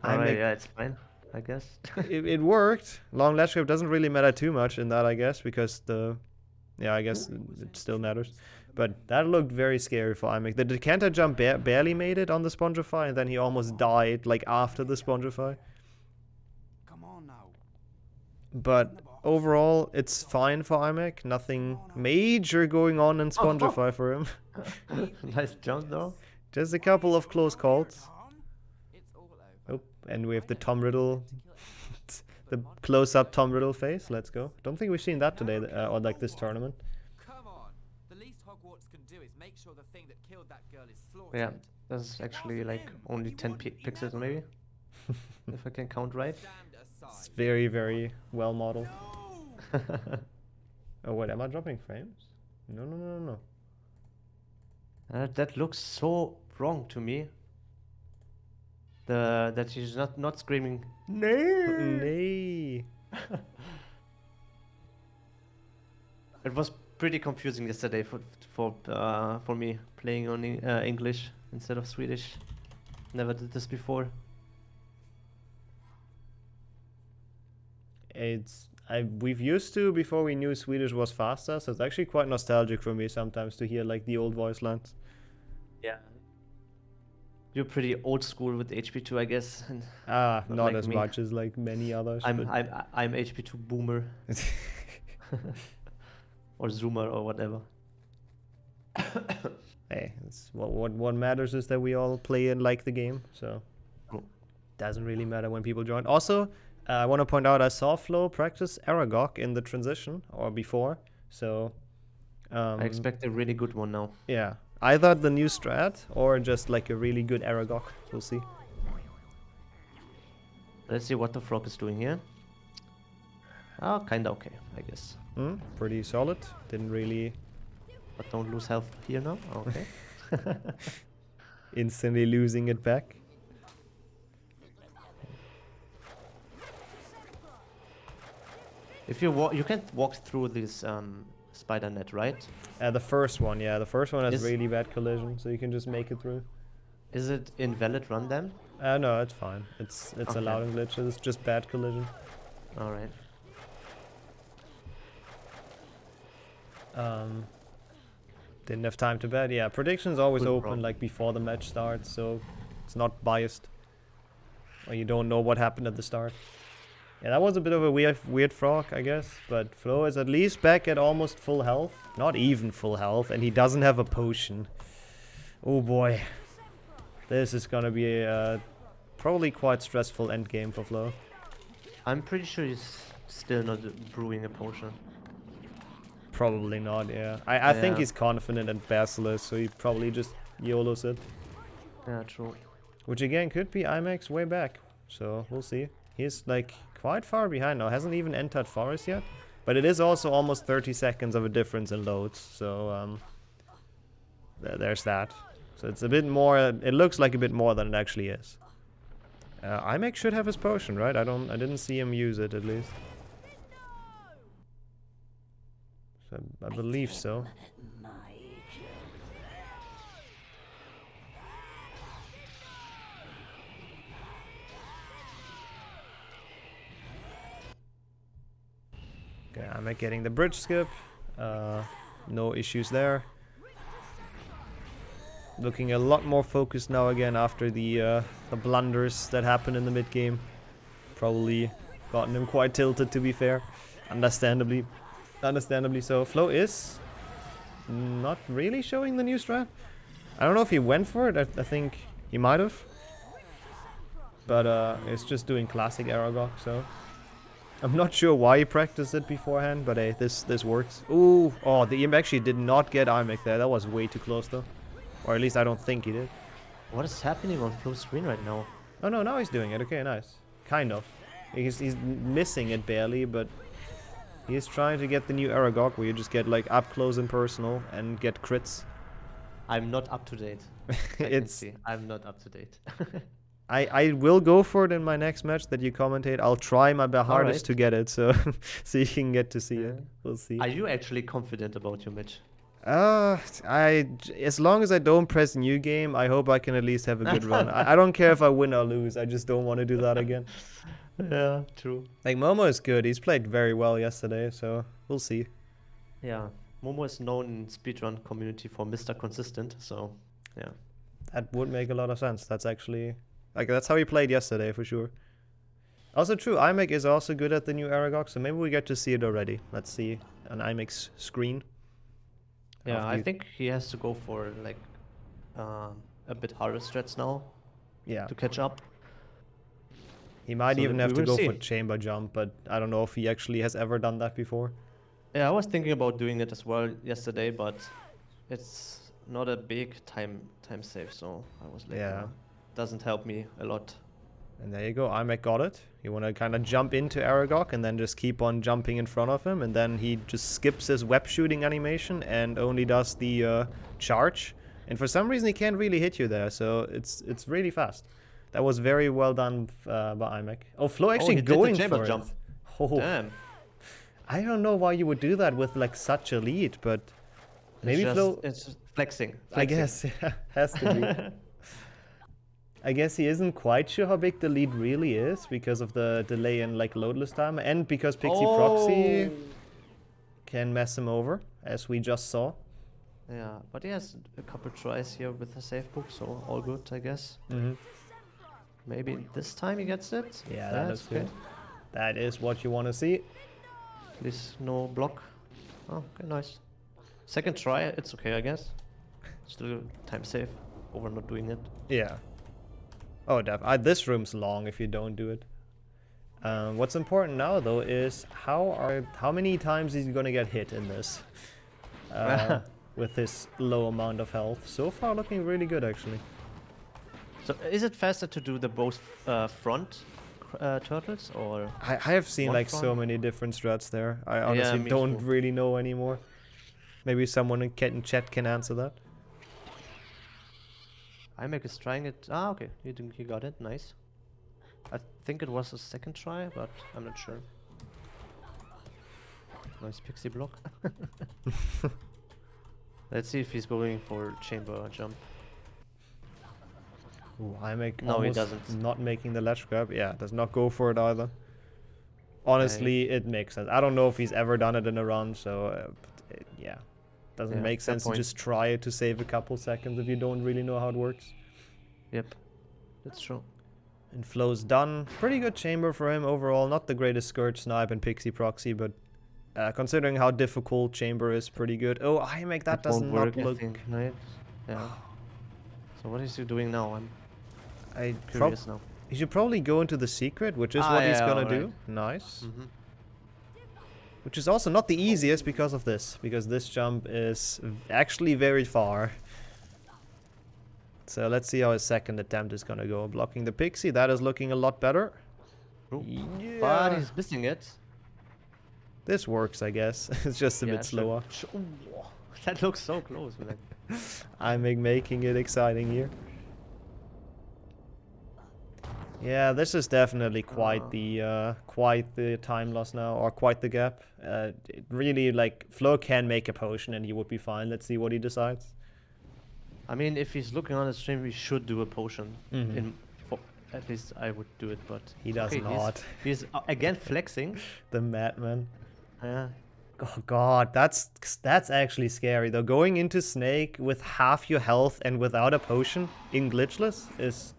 Alright, yeah, it's fine, I guess. it worked. Long ledge grip doesn't really matter too much in that, I guess, because I guess it still matters. But that looked very scary for Imek. The decanter jump barely made it on the Spongify, and then he almost died, like, after the Spongify. But overall, it's fine for Imek. Nothing major going on in Spongify for him. Nice jump, though. Just a couple of close calls. And we have the Tom Riddle, the close-up Tom Riddle face. Let's go. Don't think we've seen that today, or like this tournament. Come on. The least Hogwarts can do is make sure the thing that killed that girl is slaughtered. Yeah, that's actually like only 10 pixels maybe, if I can count right. Stand It's aside. very, very well modeled. Oh wait, am I dropping frames? No, no, no, no, no. That looks so wrong to me. That he's not screaming nay. Nay. It was pretty confusing yesterday for me playing on English instead of Swedish. Never did this before. We've used to before we knew Swedish was faster, so it's actually quite nostalgic for me sometimes to hear like the old voice lines. Yeah. You're pretty old school with HP2, I guess. And Not like as me. much as like many others. I'm but- I'm HP2 boomer or zoomer or whatever. Hey, it's what matters is that we all play and like the game, so Cool. doesn't really matter when people join. Also, I want to point out I saw Flo practice Aragog in the transition or before, so I expect a really good one now. yeah, either the new strat or just like a really good Aragog. We'll see. Let's see what the frog is doing here. Oh, kinda okay, I guess. Pretty solid. Didn't really But don't lose health here now. Okay. instantly losing it back. If you you can't walk through this spider net, right? The first one, yeah, the first one has Is- really bad collision, so you can just make it through. Is it invalid run then? No, it's fine. It's Okay. allowed in glitches. It's just bad collision. All right. Didn't have time to bet. Yeah, predictions always Good open problem. like before the match starts, so it's not biased. Or you don't know what happened at the start. Yeah, that was a bit of a weird frog, I guess. But Flo is at least back at almost full health. Not even full health, and he doesn't have a potion. Oh boy. This is gonna be a probably quite stressful end game for Flo. I'm pretty sure he's still not brewing a potion. Probably not, yeah. I think Yeah. he's confident at Basilisk, so he probably just YOLOs it. Yeah, true. Which again could be IMAX way back. So we'll see. He's like quite far behind now. Hasn't even entered Forest yet. But it is also almost 30 seconds of a difference in loads. So there's that. So it's a bit more. It looks like a bit more than it actually is. IMAX should have his potion, right? I didn't see him use it at least. So I believe so. Okay, I'm getting the bridge skip. No issues there. Looking a lot more focused now again after the blunders that happened in the mid game. Probably gotten him quite tilted, to be fair. Understandably so. Flo is not really showing the new strat. I don't know if he went for it. I think he might have. But it's just doing classic Aragog, so I'm not sure why he practiced it beforehand, but hey, this works. Ooh, oh, the imp actually did not get Armic there. That was way too close though. Or at least I don't think he did. What is happening on Flo's screen right now? Oh no, now he's doing it. Okay, nice. Kind of. He's missing it barely, but he's trying to get the new Aragog where you just get like up close and personal and get crits. I'm not up to date. I'm not up to date. I will go for it in my next match that you commentate. I'll try my hardest Alright. to get it, so so you can get to see it. Yeah. We'll see. Are you actually confident about your match? As long as I don't press new game, I hope I can at least have a good run. I don't care if I win or lose. I just don't want to do that again. Yeah, true. Like Momo is good. He's played very well yesterday, so we'll see. Yeah, Momo is known in speedrun community for Mr. Consistent, so yeah. That would make a lot of sense. That's actually like that's how he played yesterday for sure. Also true, IMAX is also good at the new Aragog, so maybe we get to see it already. Let's see an IMAX screen. Yeah, After I you- think he has to go for like a bit harder strats now Yeah. to catch up. He might So even we have to will go for see. chamber jump, but I don't know if he actually has ever done that before. Yeah, I was thinking about doing it as well yesterday, but it's not a big time save, so I was like, Yeah. doesn't help me a lot. And there you go, Imek got it. You want to kind of jump into Aragog and then just keep on jumping in front of him, and then he just skips his web shooting animation and only does the charge. And for some reason he can't really hit you there, so it's really fast. That was very well done by Imek. Oh, Flo actually he did the going chamber for jump. it. Oh, Damn. I don't know why you would do that with like such a lead, but maybe Flo. It's just flexing. I guess, yeah, has to be. I guess he isn't quite sure how big the lead really is because of the delay in like loadless time, and because Pixie Proxy can mess him over, as we just saw. Yeah, but he has a couple tries here with the safe book, so all good, I guess. Maybe this time he gets it. Yeah, that That's looks good. That is what you want to see. At least no block. Oh, okay, nice. Second try, it's okay, I guess. Still time save over not doing it. Yeah. Oh, this room's long if you don't do it. What's important now though is how many times is he gonna get hit in this with his low amount of health. So far, looking really good actually. So is it faster to do the both front turtles or? I have seen one like so front? many different strats there. I honestly me don't too. really know anymore. Maybe someone in chat can answer that. Imek is trying it. Ah, okay. He got it. Nice. I think it was a second try, but I'm not sure. Nice pixie block. Let's see if he's going for chamber jump. Ooh, Imek No, he almost doesn't. not making the ledge grab. Yeah, does not go for it either. Honestly, it makes sense. I don't know if he's ever done it in a run, so yeah. Doesn't Yeah, make fair sense to point. just try it to save a couple seconds if you don't really know how it works. Yep, that's true. And Flo's done. Pretty good chamber for him overall. Not the greatest Scourge Snipe and Pixie Proxy, but considering how difficult chamber is, pretty good. Oh, Imek, that does won't not work, I look... think, right? Yeah. So what is he doing now? I'm I curious now. He should probably go into the secret, which is what he's yeah, gonna alright. do. Nice. Mhm. Which is also not the easiest because of this. Because this jump is actually very far. So let's see how his second attempt is gonna go. Blocking the Pixie, that is looking a lot better. Ooh. Yeah. But he's missing it. This works, I guess. It's just a Yeah, bit sure. slower. Ooh, that looks so close, man. I'm making it exciting here. Yeah, this is definitely quite the time loss now, or quite the gap. It really, like, Flo can make a potion and he would be fine. Let's see what he decides. I mean, if he's looking on the stream, we should do a potion. Mhm. At least I would do it, but He does okay, not. He's again flexing. The madman. Yeah. Oh god, that's actually scary though. Going into Snake with half your health and without a potion in Glitchless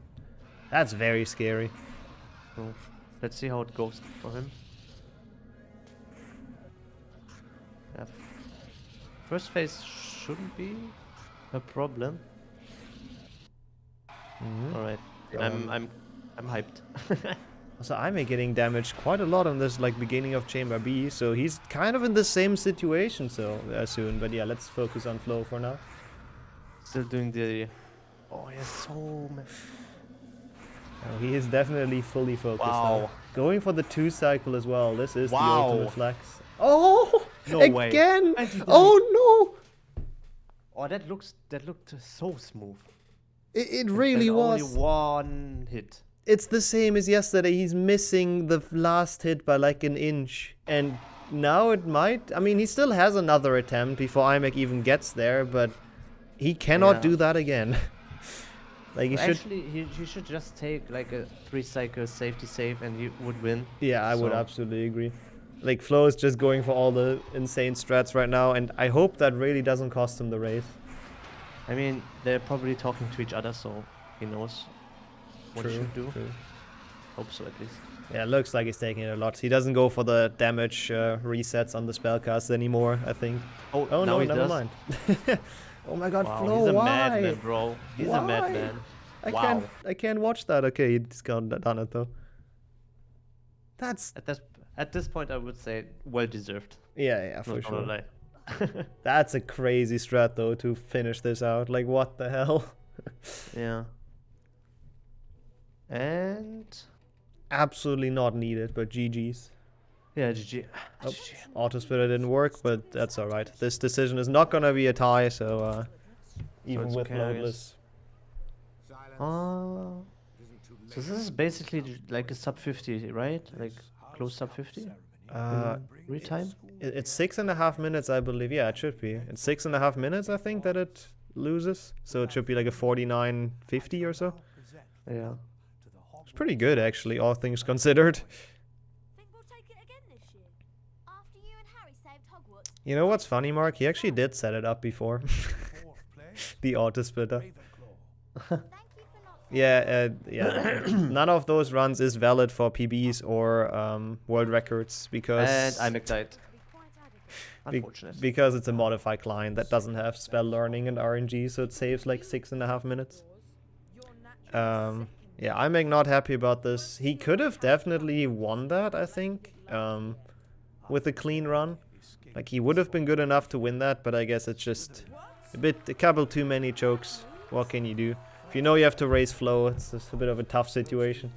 that's very scary. So let's see how it goes for him. Yeah, first phase shouldn't be a problem. All right, I'm hyped. Also, I'm getting damaged quite a lot on this like beginning of Chamber B, so he's kind of in the same situation soon. But yeah, let's focus on Flo for now. Still doing the. Oh, he's so. Oh, he is definitely fully focused Wow. now. Going for the 2 cycle as well. This is the Wow. ultimate flex. Oh! No way. Again! And he died. Oh no! Oh, that looked so smooth. It really was. Only one hit. It's the same as yesterday. He's missing the last hit by like an inch. And now it might... I mean, he still has another attempt before Imek even gets there, but he cannot Yeah. do that again. Like, he should... Actually, he should just take like a 3 cycle safety save and he would win. Yeah, I would So- absolutely agree. Like, Flo is just going for all the insane strats right now, and I hope that really doesn't cost him the race. I mean, they're probably talking to each other, so he knows what he should do. True. Hope so, at least. Yeah, it looks like he's taking it a lot. He doesn't go for the damage resets on the spellcast anymore, I think. Oh, Oh now no, he never does. mind. Oh my god, Wow, Flo, he's a why? madman, bro. He's Why? a madman. I Wow. can't watch that. Okay, he's done it though. That's At this point, I would say well deserved. yeah, for Not sure. gonna lie. That's a crazy strat though to finish this out. Like what the hell? Yeah. And Absolutely not needed, but GG's. yeah, GG. Oh, GG. auto spitter didn't work, but that's all right. This decision is not gonna be a tie, so even it's with okay, I guess. loadless. So this is basically like a sub 50, right? Like close sub 50 Uh, in real time. It's 6.5 minutes, I believe. Yeah, it should be. It's 6.5 minutes, I think, that it loses. So it should be like a 49.50 or so. Yeah. It's pretty good, actually, all things considered. Think we'll take it again this year? After you and Harry saved Hogwarts. You know what's funny, Mark? He actually did set it up before. The auto splitter. Thank you for not Yeah, none of those runs is valid for PBs or world records because And I'm died. be quite adequate. Unfortunate. because it's a modified client that doesn't have spell learning and RNG, so it saves like 6.5 minutes. Yeah, I'm not happy about this. He could have definitely won that, I think, with a clean run. Like he would have been good enough to win that, but I guess it's just a couple too many chokes. What can you do? If you know you have to raise flow, it's just a bit of a tough situation.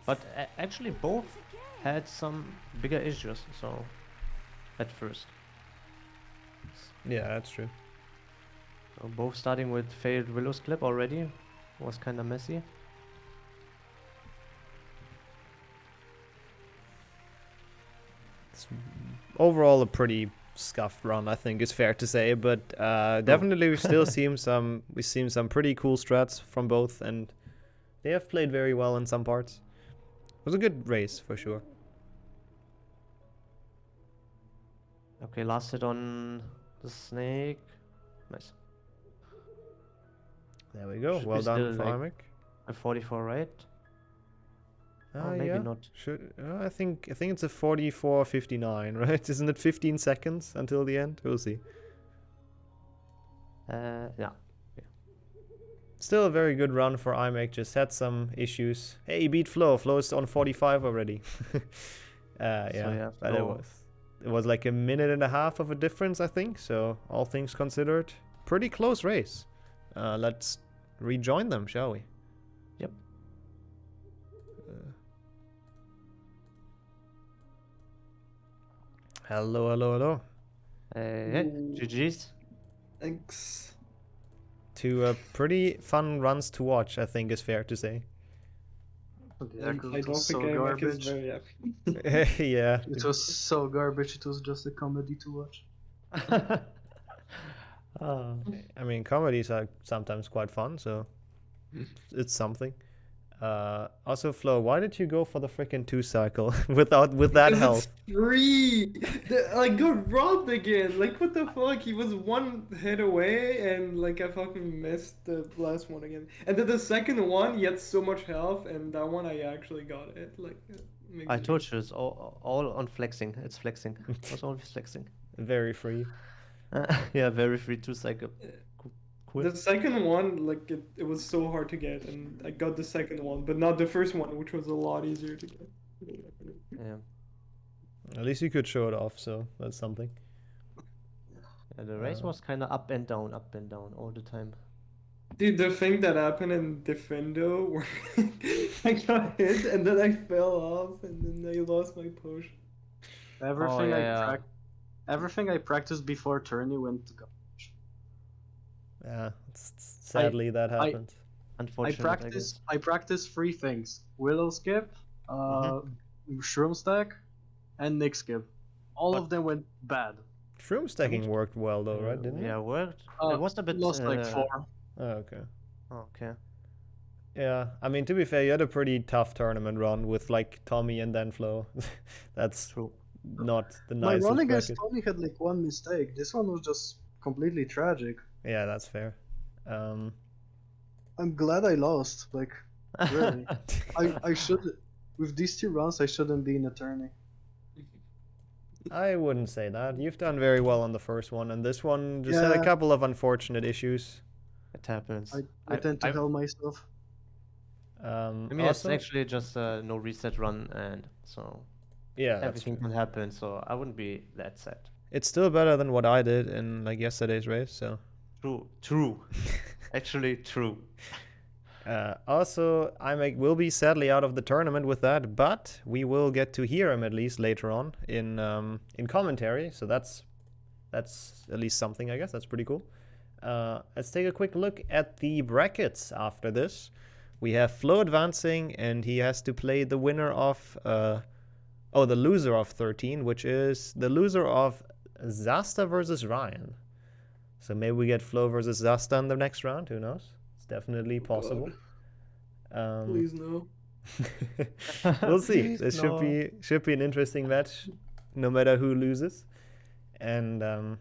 But actually, both had some bigger issues. So at first, Yeah, that's true. so both starting with failed Willow's clip already was kind of messy. It's overall a pretty scuffed run, I think is fair to say, but definitely we've seen some pretty cool strats from both, and they have played very well in some parts. It was a good race for sure. Okay, last hit on the snake. Nice. There we go. Should Well be done, still, like, Farmic. A 44, right? Or maybe Yeah. not. I think it's a 44.59, right? Isn't it 15 seconds until the end? We'll see. Yeah. Still a very good run for iMac, just had some issues. Hey, he beat Flo. Flo is on 45 already. Yeah, but Flo- it was like a minute and a half of a difference, I think. So all things considered, pretty close race. Let's rejoin them, shall we? Yep. Hello, hello, hello. Hey, GG's. Thanks. Two pretty fun runs to watch, I think is fair to say. The I Echo don't was so think iMac is garbage. very happy. Yeah. It was so garbage. It was just a comedy to watch. I mean, comedies are sometimes quite fun, so it's something. Also, Flo, why did you go for the freaking 2 cycle with that Because health? it's free. I got robbed again. Like what the fuck? He was one hit away, and like I fucking missed the last one again. And then the second one, he had so much health, and that one I actually got it. Like it makes I it- told you it's all on flexing. It's flexing. It's always flexing. Very free. Yeah, very free 2 cycle. Cool. The second one, like it was so hard to get, and I got the second one, but not the first one, which was a lot easier to get. Yeah. At least you could show it off, so that's something. Yeah, the race was kind of up and down all the time. Dude, the thing that happened in Defendo, where I got hit and then I fell off, and then I lost my push. Everything yeah. Everything I practiced before tourney went to go. Yeah, sadly that happened. Unfortunately, I practiced 3 things: Willow skip, Shroom stack, and Nick skip. All of them went bad. Shroom stacking worked well though, right? Didn't it? Yeah, worked. It was a bit. Lost like 4. Oh, okay. Okay. Yeah, I mean, to be fair, you had a pretty tough tournament run with like Tommy and then Flo. That's True. not the My nicest run against bracket. Tony had like 1 mistake. This one was just completely tragic. Yeah, that's fair. I'm glad I lost. Like, really. I should. With these 2 runs, I shouldn't be in a tourney. I wouldn't say that. You've done very well on the first one, and this one just had a Yeah. couple of unfortunate issues. It happens. I tend to I've- tell myself. I mean, it's Also, actually just a no reset run, and so yeah, that's everything true. can happen. So I wouldn't be that sad. It's still better than what I did in like yesterday's race. So True. Actually, true. also, will be sadly out of the tournament with that, but we will get to hear him at least later on in commentary. So that's at least something, I guess. That's pretty cool. Let's take a quick look at the brackets after this. We have Flo advancing, and he has to play the winner of the loser of 13, which is the loser of Zasta versus Ryan. So maybe we get Flo versus Zasta in the next round. Who knows? It's definitely possible. Please no. We'll see. Please, This no. should be an interesting match, no matter who loses. And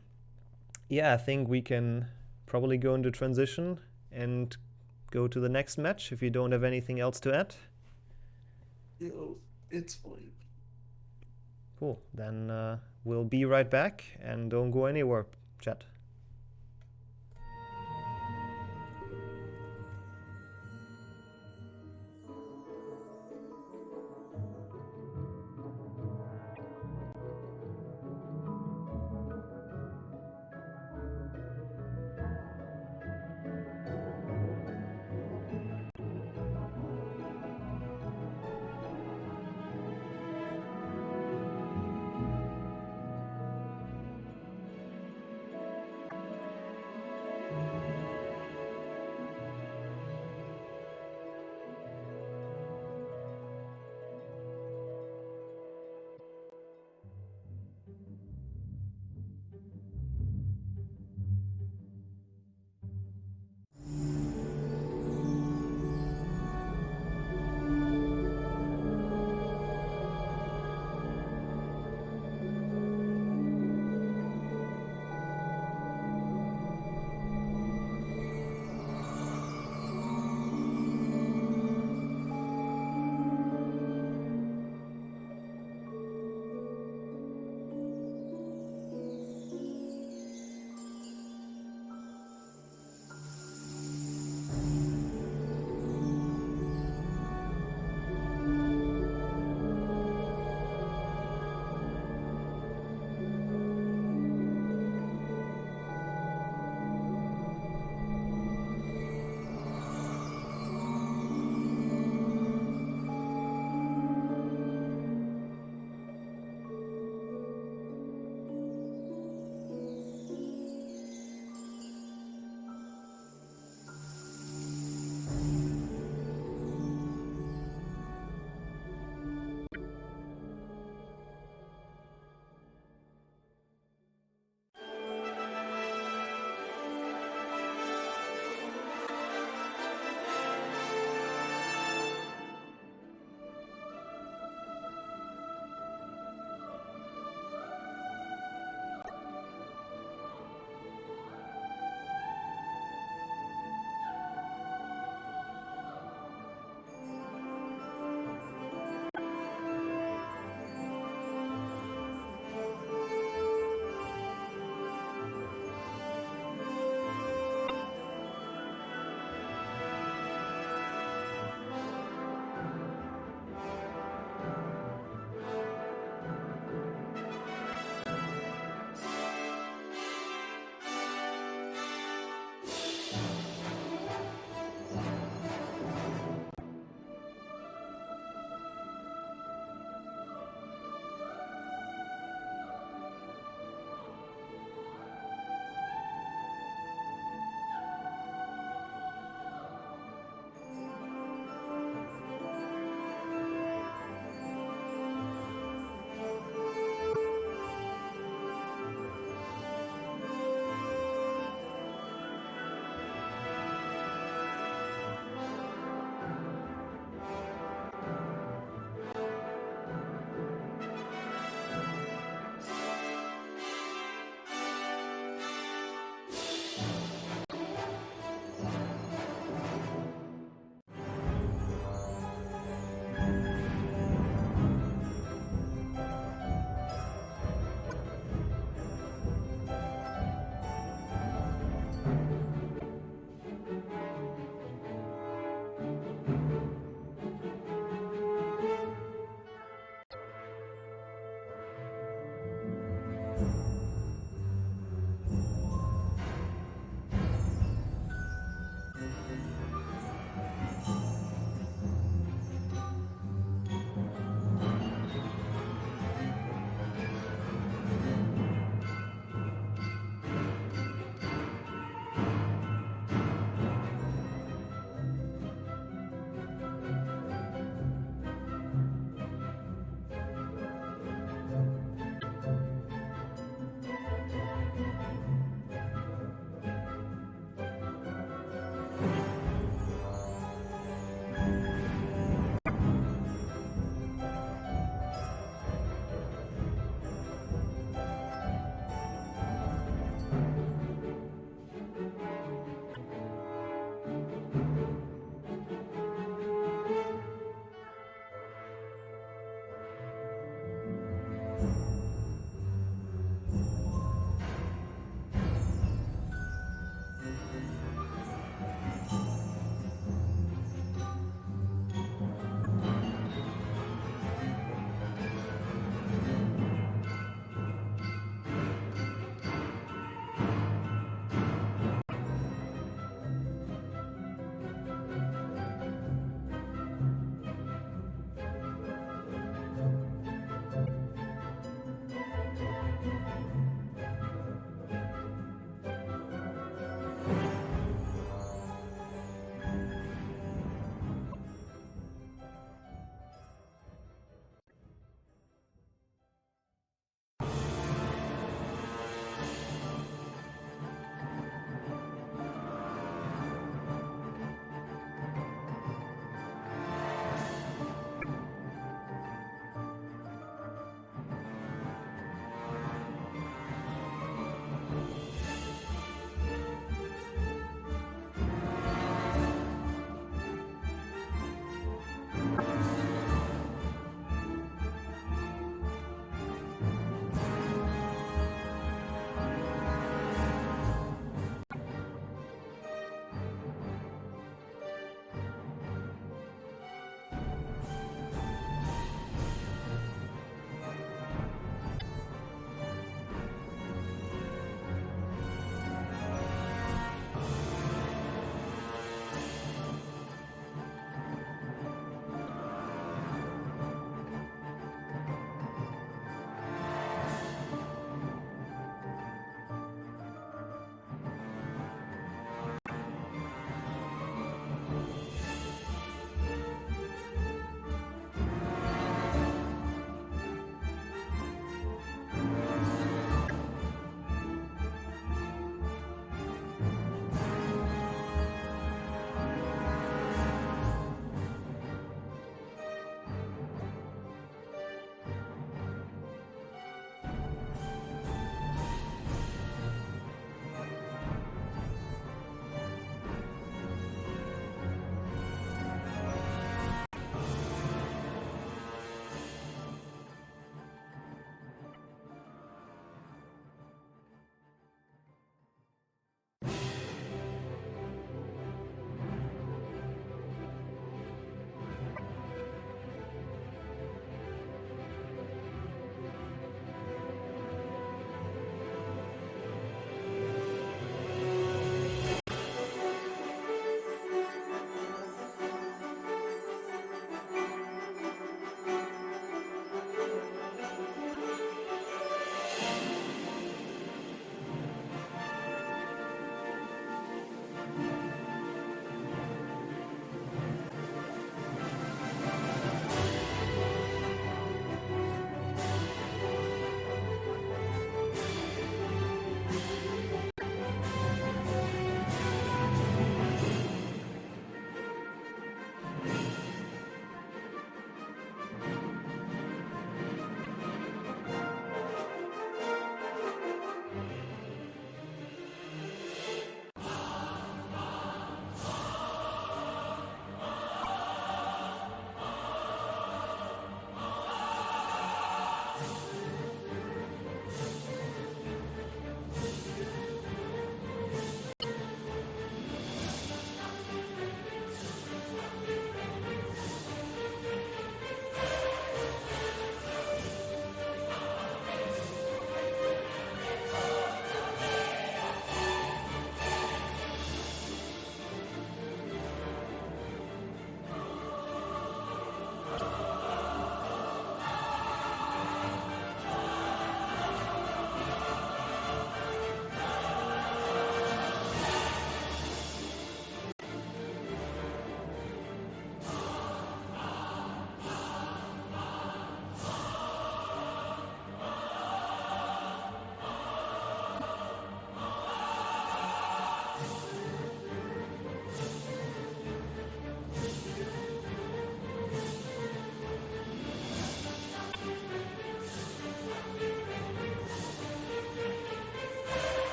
yeah, I think we can probably go into transition and go to the next match if you don't have anything else to add. No, it's fine. Cool. Then we'll be right back, and don't go anywhere, chat.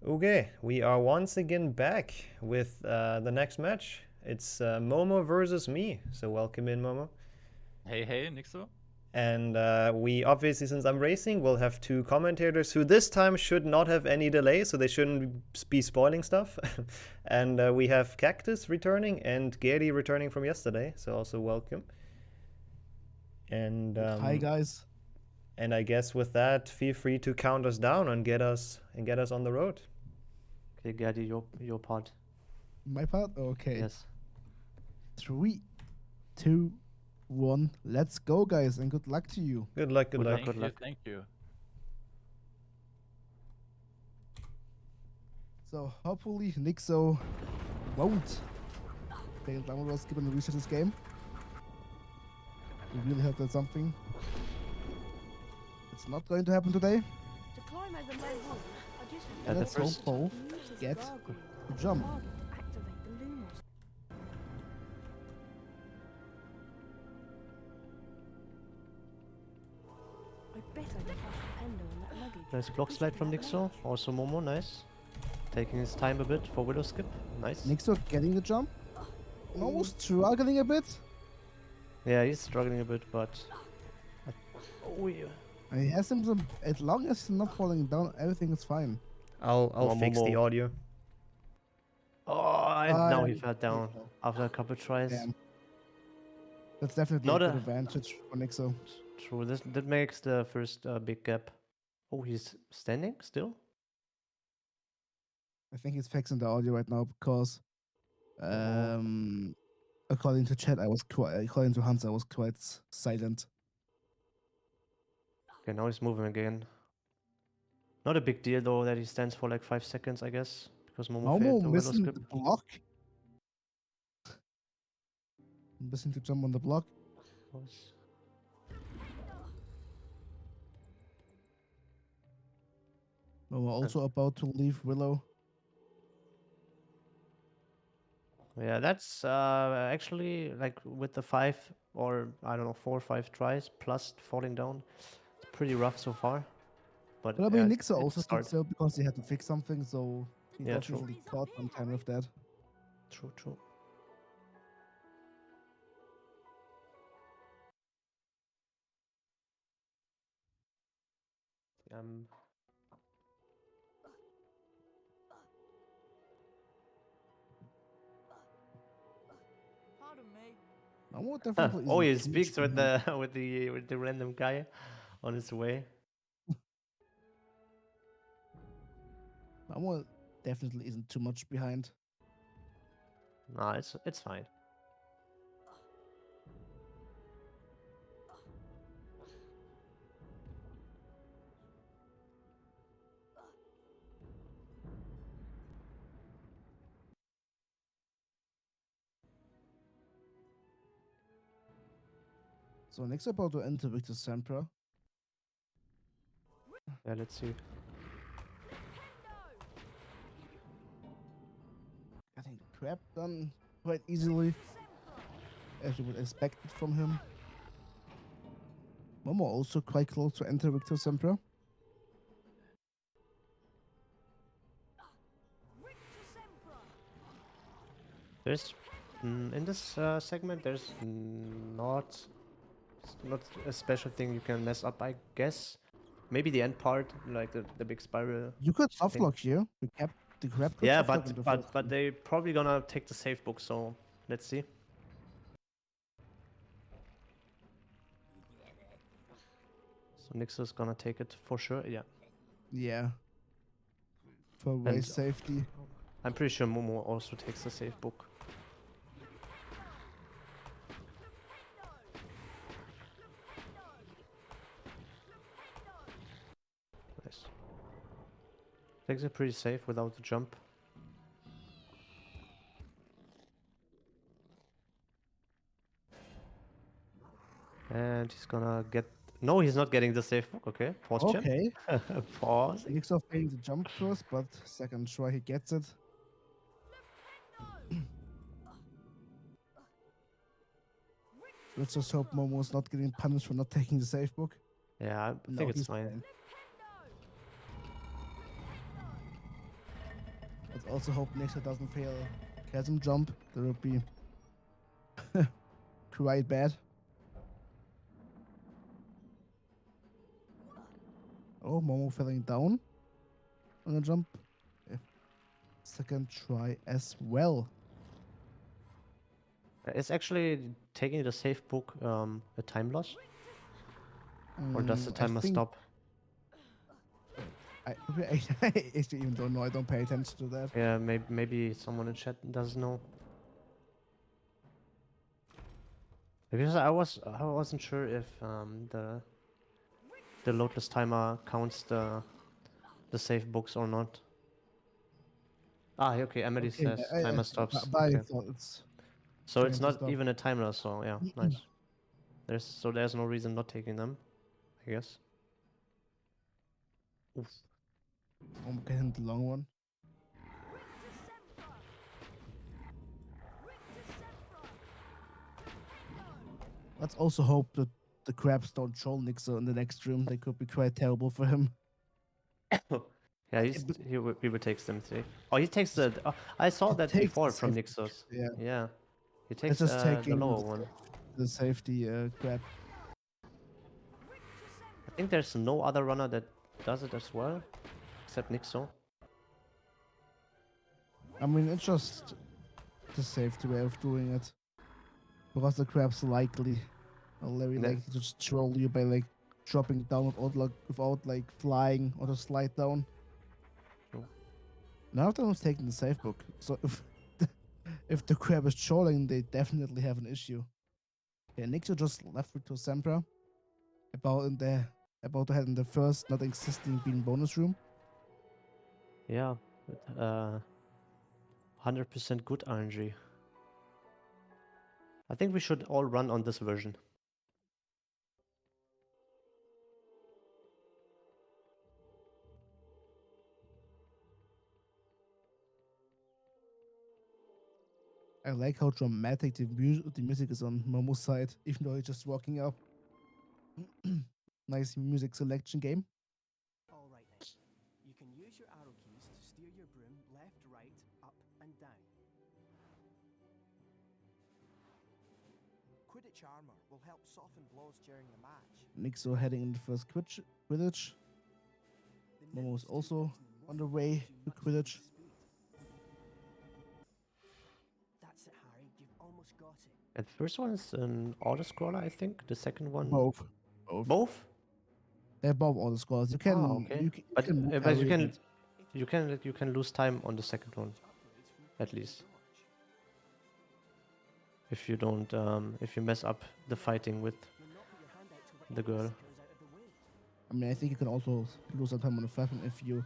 Okay, we are once again back with the next match. It's Momo versus me. So welcome in, Momo. Hey, hey, Nixo. And we obviously, since I'm racing, will have two commentators who this time should not have any delay, so they shouldn't be spoiling stuff. And we have Cactus returning and Gary returning from yesterday, so also welcome. And Hi guys. And I guess with that, feel free to count us down and get us on the road. Okay, Gadi, your part. My part? Okay. Yes. 3, 2, 1. Let's go, guys, and good luck to you. Good luck, good luck. Good luck. Thank you. So hopefully Nixo won't fail download skip and reset this game. We really hope that's something. It's not going to happen today. To climb over main hole, I just Yeah, the Let's hope first- both use this get gargoyle the jump. target to activate the lumos. I bet I can pass the pendo on that luggage. Nice block slide from Nixo. Also Momo, nice. Taking his time a bit for Willow skip. Nice. Nixo getting the jump. Almost struggling a bit. Yeah, he's struggling a bit, but. Oh, yeah. And he has him some, as long as he's not falling down, everything is fine. I'll Momo. fix the audio. Oh, and now he I- fell down after a couple tries. Damn. That's definitely Not a a- good advantage for Nixo. True, that makes the first big gap. Oh, he's standing still? I think he's fixing the audio right now because, according to chat, according to Hans, I was quite silent. Okay, now he's moving again. Not a big deal though that he stands for like 5 seconds, I guess, because Momo failed Momo the Willow missing skip. the block. Missing to jump on the block. Momo also about to leave Willow. Yeah, that's actually like with the 5 or I don't know 4 or 5 tries plus falling down. It's pretty rough so far. But But I mean, yeah, Nixo also it's a did start. so because he had to fix something, so he Yeah, true. definitely caught some time with that. True, true. Um, Pardon me. Momo definitely oh, he isn't huge speaks with behind. the with the random guy on his way. Momo definitely isn't too much behind. Nah, it's fine. So next about to enter Victor Sempra. Yeah, let's see. Getting the crap done quite easily, as you would expect it from him. Momo also quite close to enter Victor Sempra. There's in this segment there's not a special thing you can mess up, I guess. Maybe the end part, like the big spiral. You could soft Think- lock here. You kept the crap. Could Yeah, soft lock in the but first but one. they probably gonna take the safe book, so let's see. So Nix's gonna take it for sure, yeah. Yeah. For race safety. I'm pretty sure Momo also takes the safe book. Nice. Takes it pretty safe without the jump. And he's gonna get... No, he's not getting the safe book, okay. Pause, champ. Okay. Pause. Nixo failing the jump first, but second try he gets it. Let's just hope Momo's not getting punished for not taking the safe book. Yeah, I No, think it's he's fine. Also hope Nixo doesn't fail chasm jump. That would be quite bad. Oh, Momo falling down on a jump. Yeah. Second try as well. Is actually taking the safe book a time loss? Or does the I timer think stop? I actually even don't know. I don't pay attention to that. Yeah, maybe someone in chat does know. Because I wasn't sure if the loadless timer counts the save books or not. Ah, okay. Emily Okay, says timer stops. but I Okay, thought it's so it's trying to not stop. even a timer. So yeah, nice. There's no reason not taking them, I guess. Oof. I'm getting the long one. Let's also hope that the crabs don't troll Nixo in the next room. They could be quite terrible for him. Yeah, But he would take them safe. Oh, he takes the. Oh, I saw it that takes the before from safe. Nixos. Yeah, Yeah, he it's takes just the taking lower one. the safety crab. I think there's no other runner that does it as well, except Nixo. I mean, it's just the safety way of doing it. Because the crabs likely are very Ne- likely to just troll you by like dropping down without like flying or just slide down. True. None of them was taking the safe book. So if the crab is trolling, they definitely have an issue. Yeah, Nixo just left with to Sempra about to head in the first not existing bean bonus room. Yeah, 100% good RNG. I think we should all run on this version. I like how dramatic the music is on Momo's side, even though he's just walking up. Nice music selection game. All right then. You can use your arrow keys to steer your broom left, right, up, and down. Quidditch armor will help soften blows during the match. Nixo heading in the first Quidditch. The Momo is nymphs do also things in on more the way ways you to much more Quidditch. speed. That's it, Harry. You've almost got it. And the first one is an auto-scroller, I think. The second one... Both. Both. Both? They're both all the scores. You can Oh, okay. you But, can move but Harry and you can lose time on the second one, at least. If you don't, if you mess up the fighting with You'll not put your hand out till the girl. goes out of the way. I mean I think you can also lose some time on the first one if you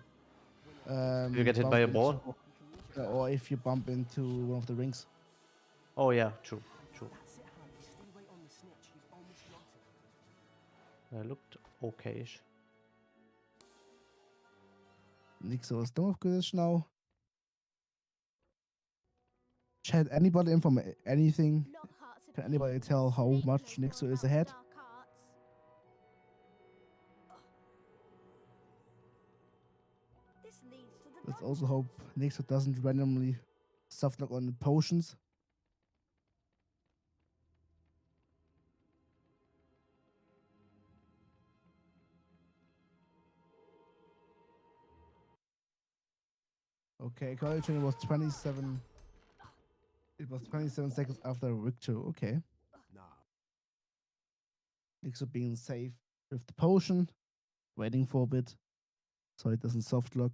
If you get hit by bump a ball. into or if you bump into one of the rings. Oh yeah, true, true. That's it, Harry. Stay right on the snitch. You've almost got it. Looked okayish. Nixo is done with Quidditch now. Chat, anybody inform anything? Lockhart's Can anybody opinions tell how snake much know Nixo is about ahead? dark arts. This leads to the Let's dungeon. also hope Nixo doesn't randomly softlock on the potions. Okay, college training was 27. It was 27 seconds after victory. Okay. Nixo being safe with the potion, waiting for a bit so it doesn't softlock.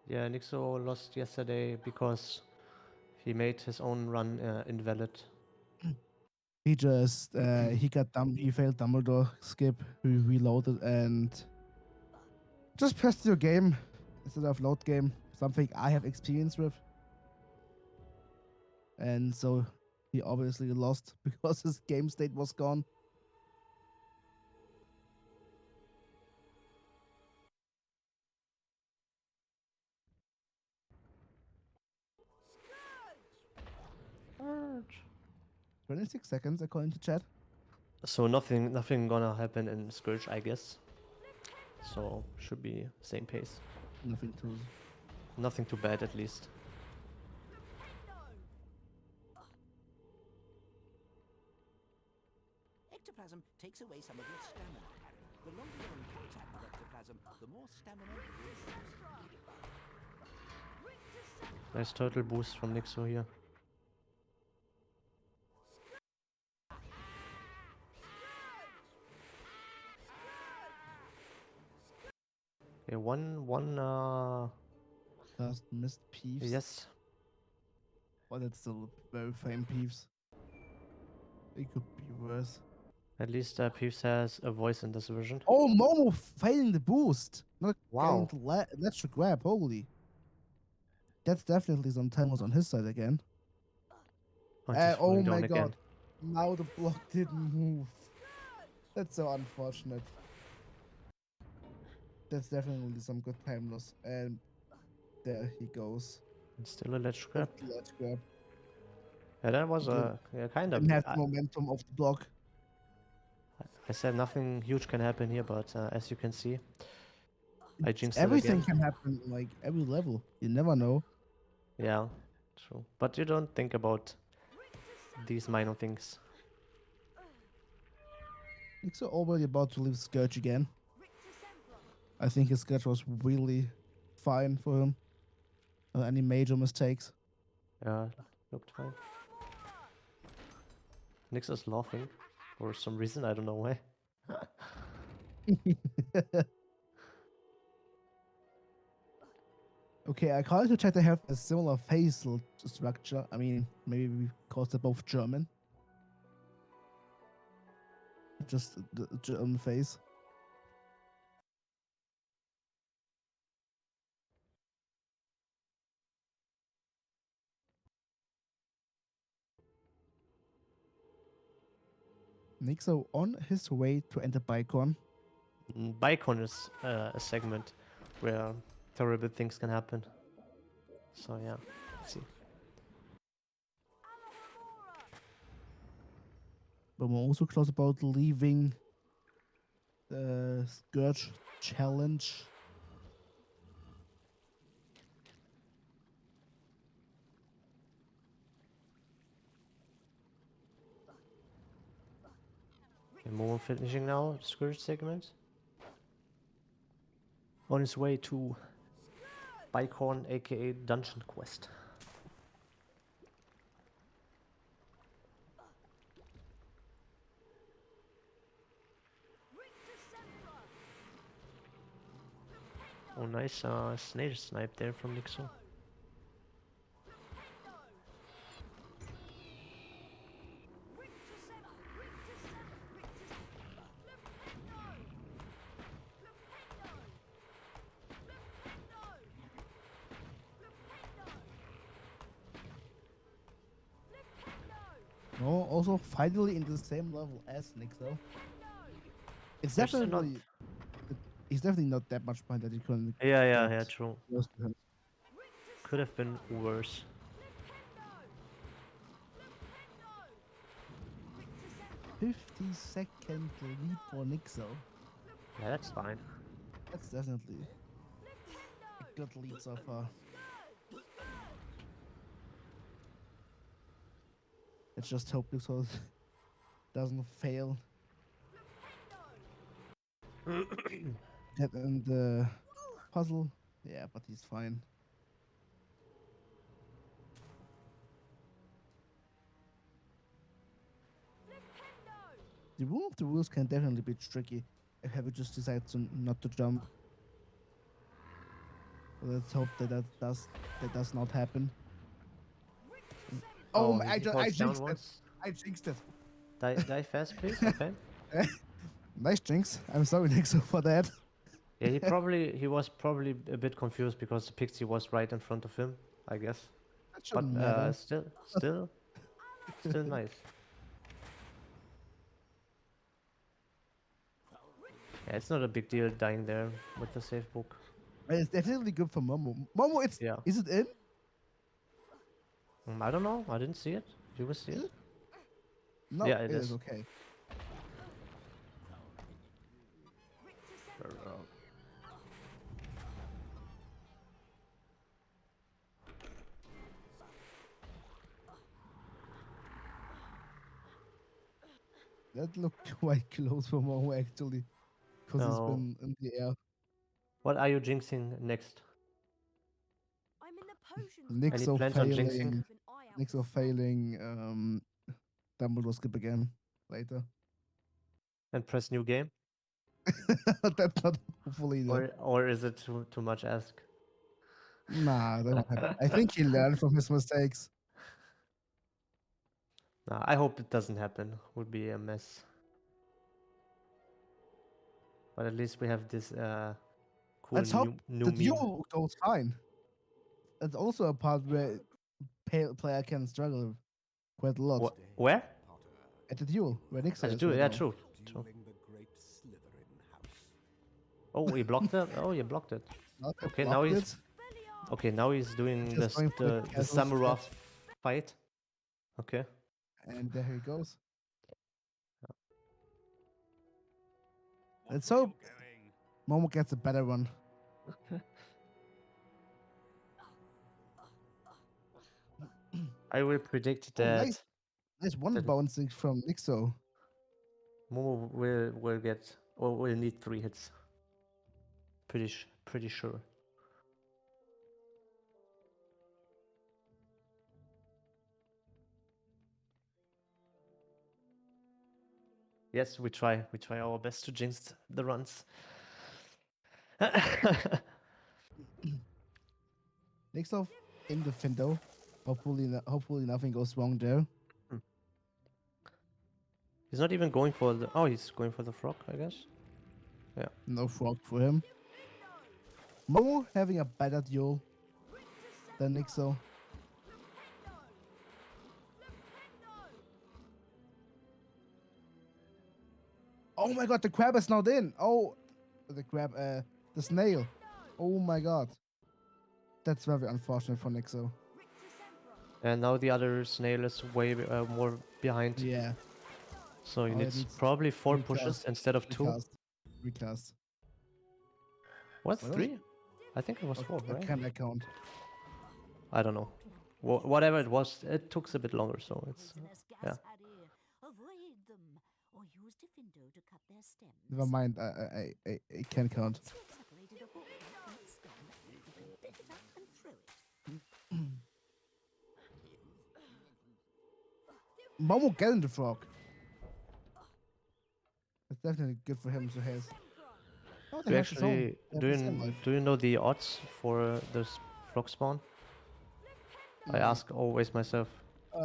Yeah, Nixo lost yesterday because he made his own run invalid. He just he failed Dumbledore skip, he reloaded and just pressed your game instead of load game, something I have experience with. And so he obviously lost because his game state was gone. Scourge. 26 seconds according to chat. So nothing gonna happen in Scourge, I guess. so should be same pace. Nothing Nothing too bad at least. Ectoplasm takes away some of your stamina, Harry. The longer you're in contact with ectoplasm, the more stamina you lose. Nice turtle boost from Nixo here. Okay, one Just missed Peeves. yes. But it's still very faint Peeves. It could be worse. At least Peeves has a voice in this version. Oh, Momo failing the boost. Not Wow. getting the electric grab. Holy. That's definitely some timers on his side again. Oh, just Oh falling my down again. god. Now the block didn't move. That's so unfortunate. That's definitely some good time loss. And there he goes. And still a ledge grab. Good ledge grab. Yeah, that was Didn't kind of. didn't have the momentum of the block. I said nothing huge can happen here, but as you can see, I jinxed it Everything again. can happen, like every level. You never know. Yeah, true. But you don't think about these minor things. Nick's already about to leave Scourge again. I think his Scourge was really fine for him. Not any major mistakes. Yeah, looked fine. Nix is laughing for some reason, I don't know why. Okay, I call it to check they have a similar facial structure. I mean, maybe because they're both German. Just the German face. Nixo on his way to enter Bicon. Bicon is a segment where terrible things can happen. So yeah, let's see. But we're also close about leaving the Scourge challenge. Okay, Momo finishing now, Scourge segment. On his way to Bicon, aka Dungeon Quest. Oh, nice snare snipe there from Nixo. No, also finally in the same level as Nixo. It's They're still definitely he's definitely not that much behind that he couldn't Yeah, get true. close to him. Could have been worse. 50-second lead for Nixo. Yeah, that's fine. That's definitely a good lead so far. Let's just hope Nixo doesn't fail. Get in the puzzle. Yeah, but he's fine. The rule of the rules can definitely be tricky if Heavy just decides to not to jump. So let's hope that does not happen. Oh, I he holds down jinxed it. once. I jinxed it. Die fast, please. Okay. Nice jinx. I'm sorry, Nixo, for that. Yeah, he was probably a bit confused because the pixie was right in front of him, I guess. That But shouldn't matter. still nice. Yeah, it's not a big deal dying there with the safe book. It's definitely good for Momo. Momo, Yeah. is it in? I don't know. I didn't see it. You will see Is it. it? No, Yeah, it it is is. okay. That looked quite close for Momo actually, because he's Oh. been in the air. What are you jinxing next? I'm in the potions. Any Nixo plans on jinxing? failing. Keep an eye out Nixo for failing. Dumbledore skip again later. And press new game? That's not hopefully though. Or is it too much ask? Nah, that won't happen. I think he learned from his mistakes. Nah, I hope it doesn't happen. Would be a mess. But at least we have this cool Let's hope new the meme. duel goes fine. It's also a part where player can struggle quite a lot. Where? At the duel, where Nixo At the is duel, right yeah, now. true. Oh, he blocked it. Oh, he blocked it. Okay, Okay, now blocked he's it. okay. Now he's doing Just going for the the casual samurai stretch. fight. Okay. And there he goes. Let's hope Momo gets a better one. I will predict Oh, that nice. Nice one that bouncing from Nixo. Momo will get or will need 3 hits. Pretty sure. Yes, we try our best to jinx the runs. Nixo in the Findo. Hopefully nothing goes wrong there. He's not even going for the. Oh, he's going for the frog, I guess. Yeah. No frog for him. Momo having a better duel than Nixo. Oh my god, the crab is not in. Oh, the crab, the snail. Oh my god. That's very unfortunate for Nixo. And now the other snail is way more behind. Yeah. So he Oh, it needs needs probably 4 recast, pushes instead of 2. Recast. What's What 3? I think it was 4, I right? can't account. I don't know. Whatever it was, it took a bit longer, so it's yeah. Avoid them or use Diffindo to cut their stems. Never mind. I can count. Separated a hawk from its stem. You can pick it up and throw it. Momo getting the frog. It's definitely good for him to have. Oh, they Do you have his own. actually They have his own life. do you know the odds for this frog spawn? I ask always myself. I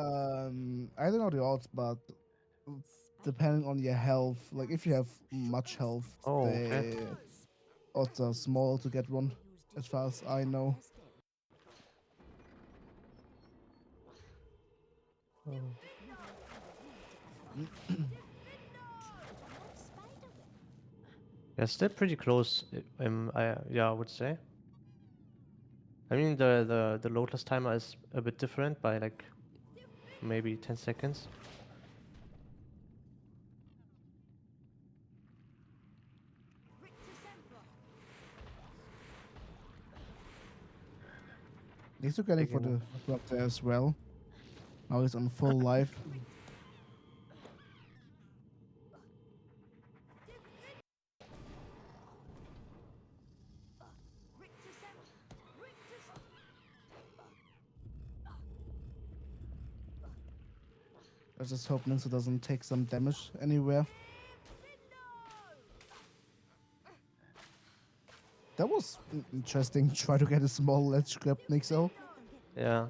don't know the odds, but depending on your health, like if you have much health, Oh, okay. the odds are small to get one, as far as I know. Yeah, still pretty close. Yeah, I would say. I mean, the loadless timer is a bit different by like maybe 10 seconds. He's still getting for the drop there as well. Now he's on full life. I just hope Nixo doesn't take some damage anywhere. That was interesting. Try to get a small ledge grab, Nixo. Yeah,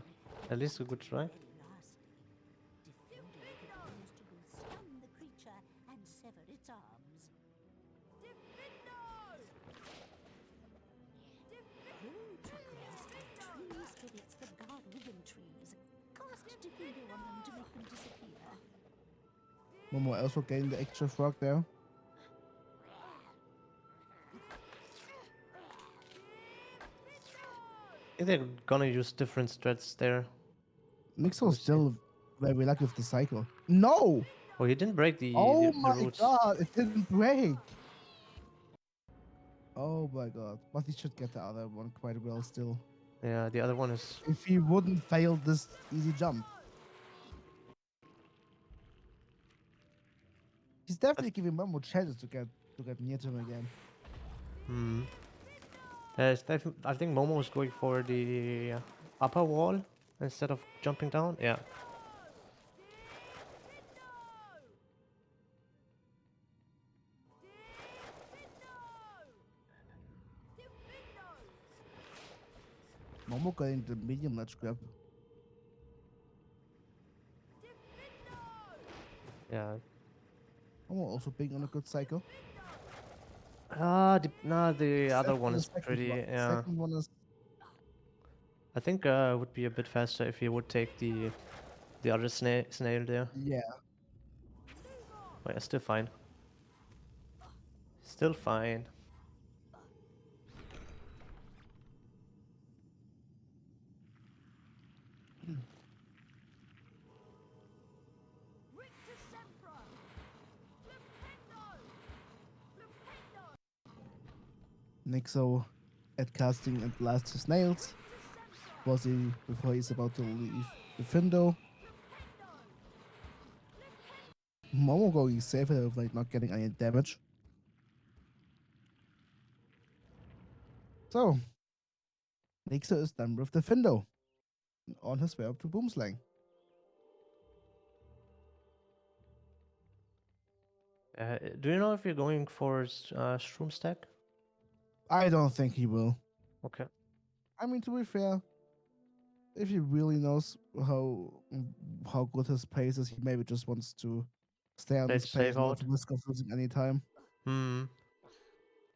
at least a good try. Stun the creature and sever its arms. Tree spirits that guard within trees. Cast Diffindo on them to make them disappear. Momo also gained the extra frog there. I think they're gonna use different strats there. Nixo is still very lucky with the cycle. No! Oh, he didn't break the My roots. god, it didn't break! Oh my god. But he should get the other one quite well still. Yeah, the other one is. If he wouldn't fail this easy jump. He's definitely giving Momo chances to get near to him again. Hmm. I think Momo is going for the upper wall instead of jumping down. Yeah. Momo getting the medium ledge grab. Yeah. Momo also being on a good cycle. The other Except for one the is second pretty. one. Yeah. Second one is I think it would be a bit faster if he would take the other snail there. yeah. But yeah, still fine. Still fine. Nixo at casting and blast his nails. Before he's about to leave the Findo. Momo going safe of like not getting any damage. So Nixo is done with the Findo. On his way up to Boomslang. Do you know if you're going for Shroom stack? I don't think he will. Okay. I mean, to be fair, if he really knows how good his pace is, he maybe just wants to stay on Play his it pace, safe not out. risk of losing any time. Hmm.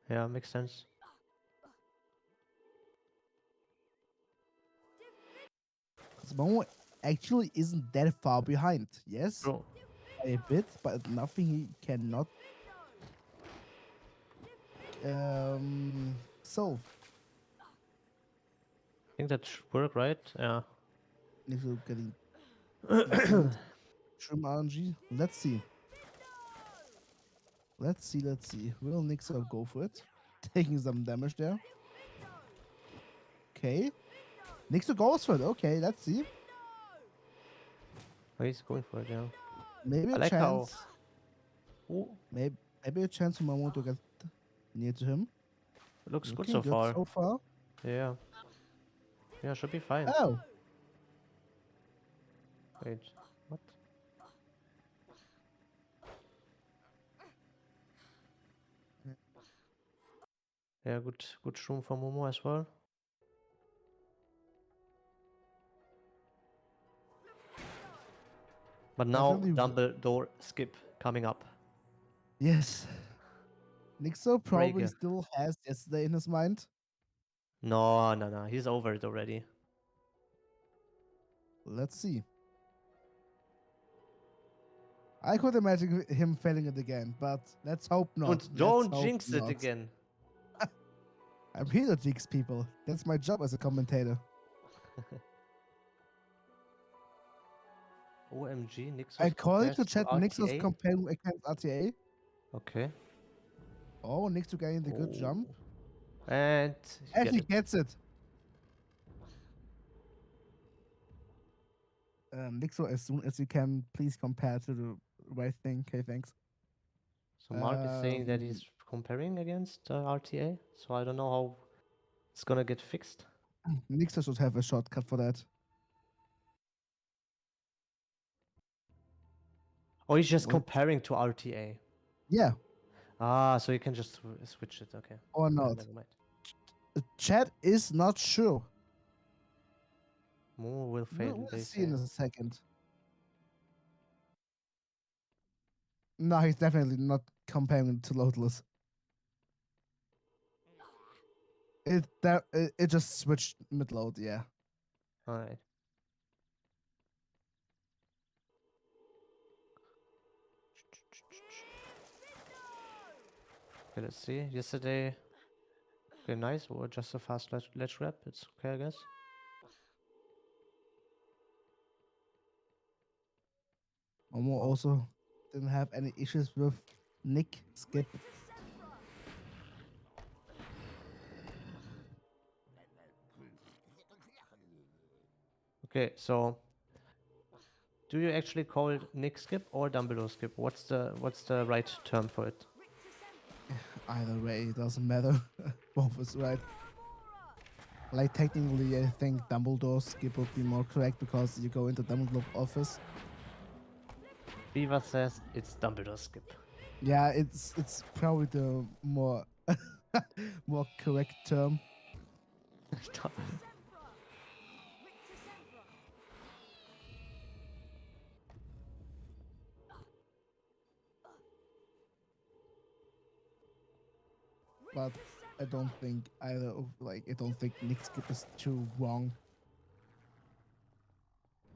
Yeah, makes sense. Because Momo actually isn't that far behind. Yes, True. by a bit, but nothing he cannot solve. I think that should work, right? Yeah. Nixo getting decent trim RNG. Let's see. Let's see. Will Nixo go for it? Taking some damage there. Okay. Nixo goes for it. Okay, let's see. Oh, he's going for it, yeah. Maybe I a like how. chance. Ooh, Maybe a chance for Momo to get near to him. it looks good Looking so good far. so far. Yeah. Yeah, should be fine. Oh, Wait, what? Yeah, good shroom for Momo as well. But now definitely. Dumbledore skip coming up. Yes. Nixo probably Breaker. still has yesterday in his mind. No. He's over it already. Let's see. I could imagine him failing it again, but let's hope not. Let's Don't hope jinx it not. again. I'm here to jinx people. That's my job as a commentator. OMG, Nixos According to compares to chat, Nixo's RTA. comparing against RTA. Okay. Oh, Nixo getting the good jump. And you And get he it. gets it. Nixo, as soon as you can, please compare to the right thing. Okay, thanks. So Mark is saying that he's comparing against RTA. So I don't know how it's gonna get fixed. Nixo should have a shortcut for that. Oh, he's just What? comparing to RTA. Yeah, Ah, so you can just switch it. Okay. or not. Never mind. Chat is not sure. More will fail, We'll they see in say. a second. No, he's definitely not comparing to Loadless. It just switched mid load. Yeah. All right. Okay, let's see. Yesterday, okay, nice. Or just a fast ledge grab. It's okay, I guess. Momo also didn't have any issues with Nick skip. Okay, so do you actually call it Nick skip or Dumbledore skip? What's the right term for it? Either way, it doesn't matter. Both is right. Like technically, I think Dumbledore skip would be more correct because you go into Dumbledore's office. Beaver says it's Dumbledore skip. Yeah, it's probably the more more correct term. But I don't think either of I don't think Nick skip is too wrong.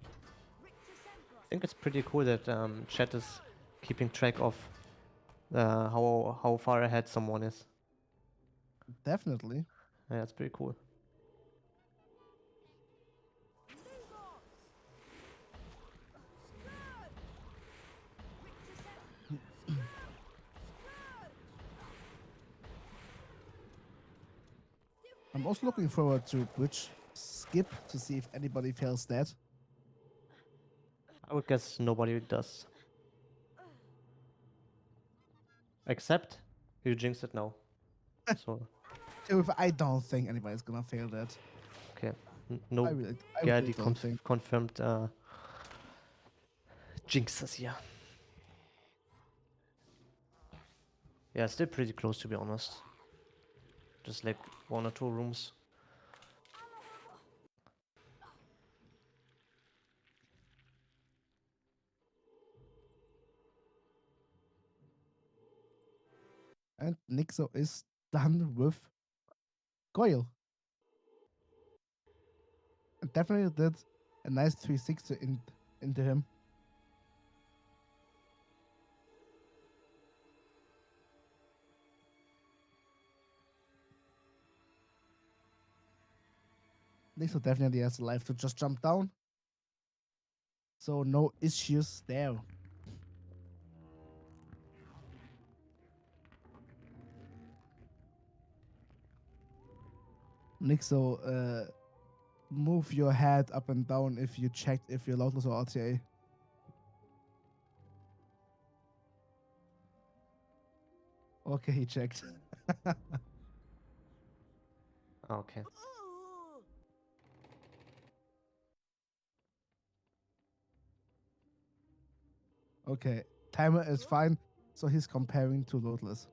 I think it's pretty cool that chat is keeping track of how far ahead someone is. Definitely. Yeah, it's pretty cool. I'm also looking forward to Bridge skip to see if anybody fails that. I would guess nobody does. Except you jinxed it now. So I don't think anybody's gonna fail that. okay. No I really Gerdi don't think. confirmed jinxes here. Yeah, still pretty close to be honest. Just like 1 or 2 rooms. And Nixo is done with Goyle. And definitely did a nice 360 into him. Nixo definitely has the life to just jump down. So no issues there. Nixo, move your head up and down if you checked if you're loudness or RTA. Okay, he checked. Okay. Okay, timer is fine. So he's comparing to loadless.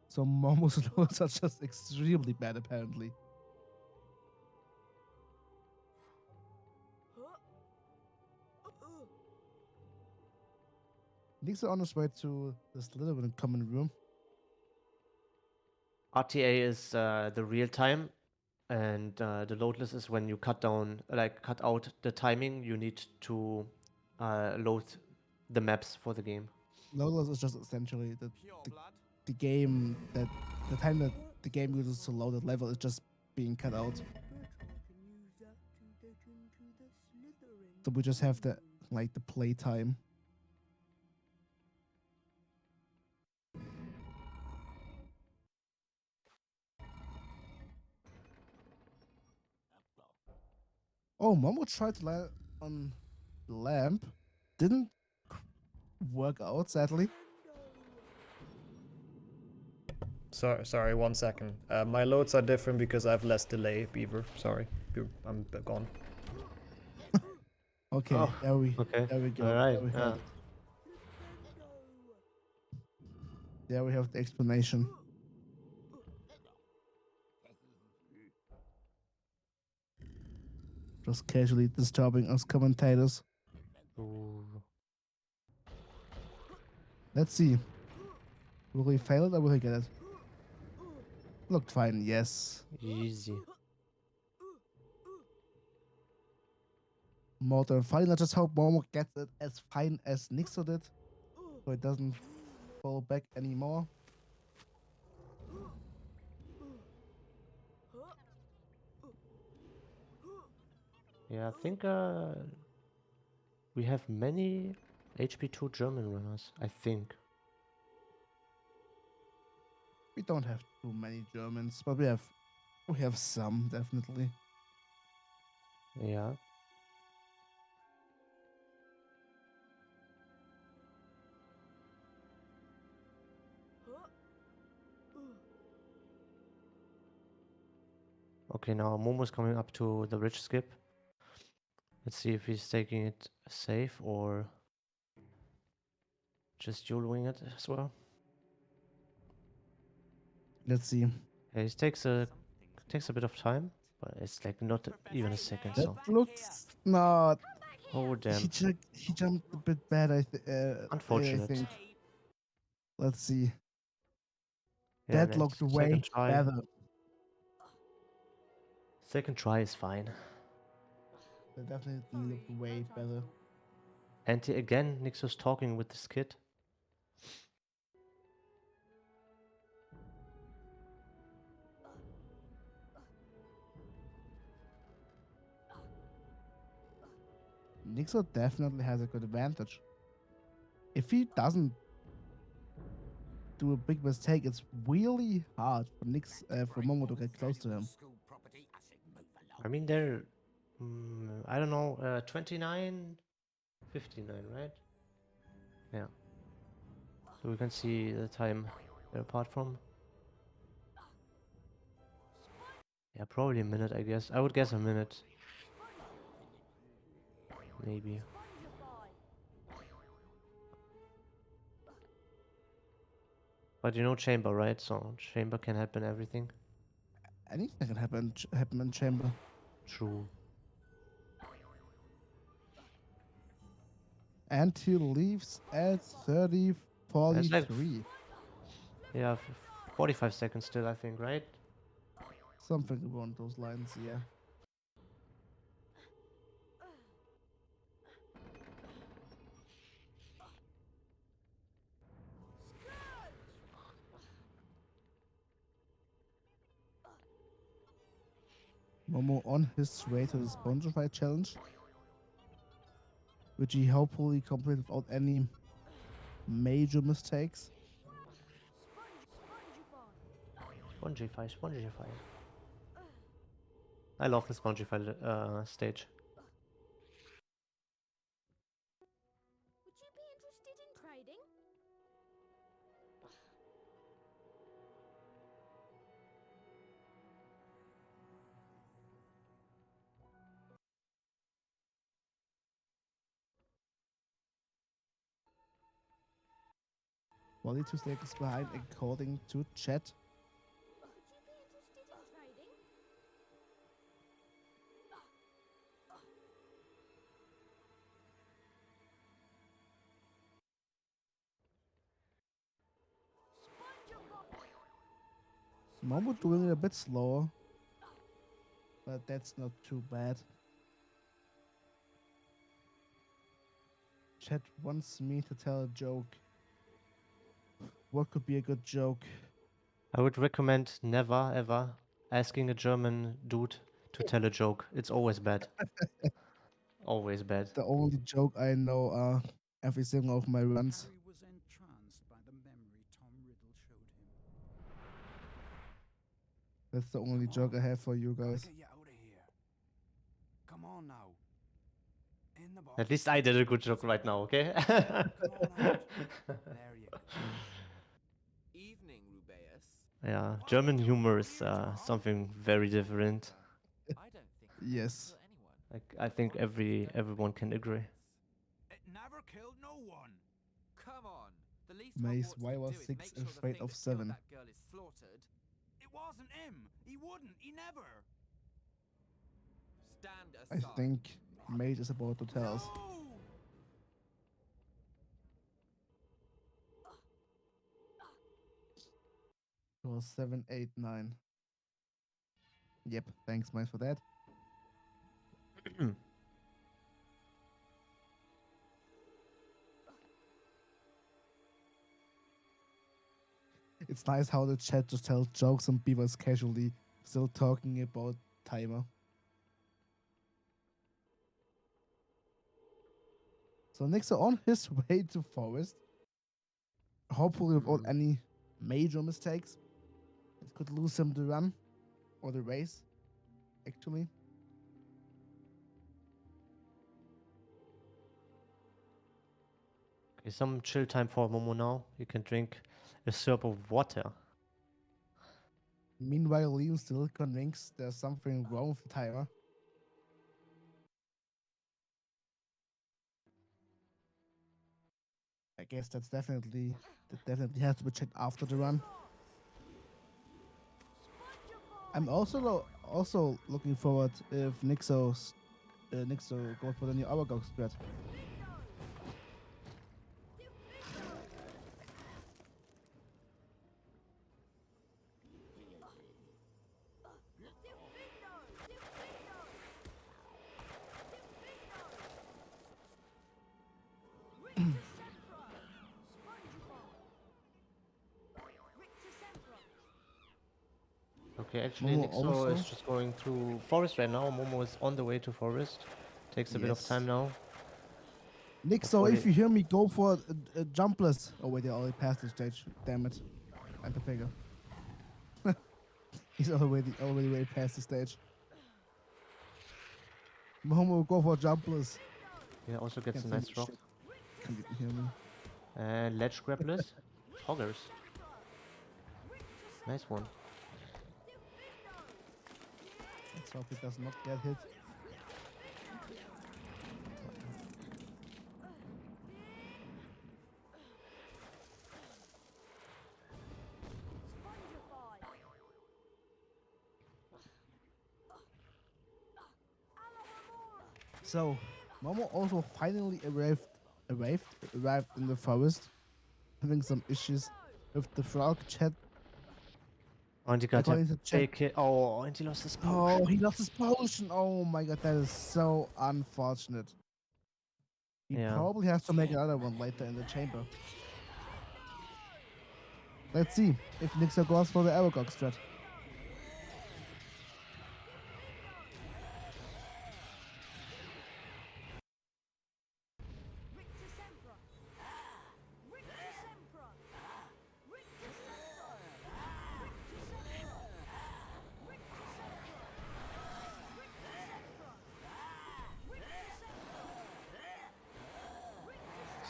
So Momo's loads are just extremely bad apparently. Nixo on his way to this little common room. RTA is the real time, and the loadless is when you cut out the timing you need to load the maps for the game. Loadless is just essentially Pure blood. the game that the time that the game uses to load the level is just being cut out. So we just have the play time. Oh, Momo tried to land on the lamp. Didn't work out, sadly. Sorry, 1 second. My loads are different because I have less delay, Beaver. Sorry. I'm gone. Okay, Oh, there we okay. go. All right. There we Yeah. have it. There we have the explanation. Just casually disturbing us commentators. Ooh. Let's see. Will he fail it or will he get it? Looked fine, yes. Easy. More than fine. Let's just hope Momo gets it as fine as Nixo did. So it doesn't fall back anymore. Yeah, I think we have many HP2 German runners, I think. We don't have too many Germans, but we have some, definitely. Yeah. Okay, now Momo's coming up to the ridge skip. Let's see if he's taking it safe or just YOLOing it as well. Let's see. Yeah, he takes a bit of time, but it's like not even a second. That So looks not. oh damn, He jumped a bit bad. I unfortunate. think. Let's see. Yeah, That then looked way second try. better. Second try is fine. That definitely looked way better. And again, Nixos talking with this kid. Nixo definitely has a good advantage. If he doesn't do a big mistake, it's really hard for Momo to get close to him. I mean, they're, I don't know, 29, 59, right? Yeah. So we can see the time they're apart from. Yeah, probably a minute, I guess. I would guess a minute. Maybe. But you know Chamber, right? So Chamber can happen everything. Anything can happen in Chamber. True. And he leaves at 30, It's like 43. yeah, 45 seconds still, I think, right? Something along those lines, yeah. Momo on his way to the Spongify challenge, which he hopefully completed without any major mistakes. Spongify, Spongify. I love the Spongify stage. Would you be interested in trading? Wally 2 seconds behind according to chat. Would you be interested in trading? Momo doing it a bit slower, but that's not too bad. Chat wants me to tell a joke. What could be a good joke? I would recommend never ever asking a German dude to tell a joke. It's always bad. Always bad. The only joke I know are every single of my runs. Harry was entranced by the memory Tom Riddle showed him. That's the only joke I have for you guys. Get you out of here. Come on now. In the box. At least I did a good joke right now, okay? Come on out. There you go. Evening, Rubeus. Yeah, German humor is something very different. I don't think Yes. kill anyone. Like I think everyone can agree. It never killed no one. Come on. The least Mace, Hogwarts why can was do is 6 make sure the afraid thing of that 7? killed that girl is slaughtered. It wasn't him. He wouldn't. He never. Stand I aside. think Mage is about to tell us. No. It was 7, 8, 9. Yep, thanks, Mage, for that. It's nice how the chat just tells jokes and beavers casually, still talking about timer. So Nixon on his way to Forest, hopefully without any major mistakes. It could lose him the run or the race, actually. Okay, some chill time for Momo now. You can drink a sip of water. Meanwhile, Leon's still convinced there's something wrong with the timer. I guess that definitely has to be checked after the run. I'm also looking forward if Nixo goes for the new Hourglass strat. Okay, actually, Momo Nixo also. is just going through forest right now. Momo is on the way to forest. Takes a bit of Yes. time now. Nixo, if you hear me, go for a jumpless. Oh wait, they already passed the stage. Damn it. I'm Pepega. He's already way past the stage. Momo, go for jumpless. Yeah, also gets Can't a hear me. nice rock. Shit. Can't even hear me. And ledge grapplers. Hoggers. Nice one. Let's hope he does not get hit. So, Momo also finally arrived in the forest, having some issues with the frog chat. Oh, and he got a According to chat, big hit. Oh, and he lost his potion. oh, he lost his potion. Oh my god, that is so unfortunate. He Yeah. probably has to make another one later in the chamber. Let's see if Nixo goes for the Aragog strat.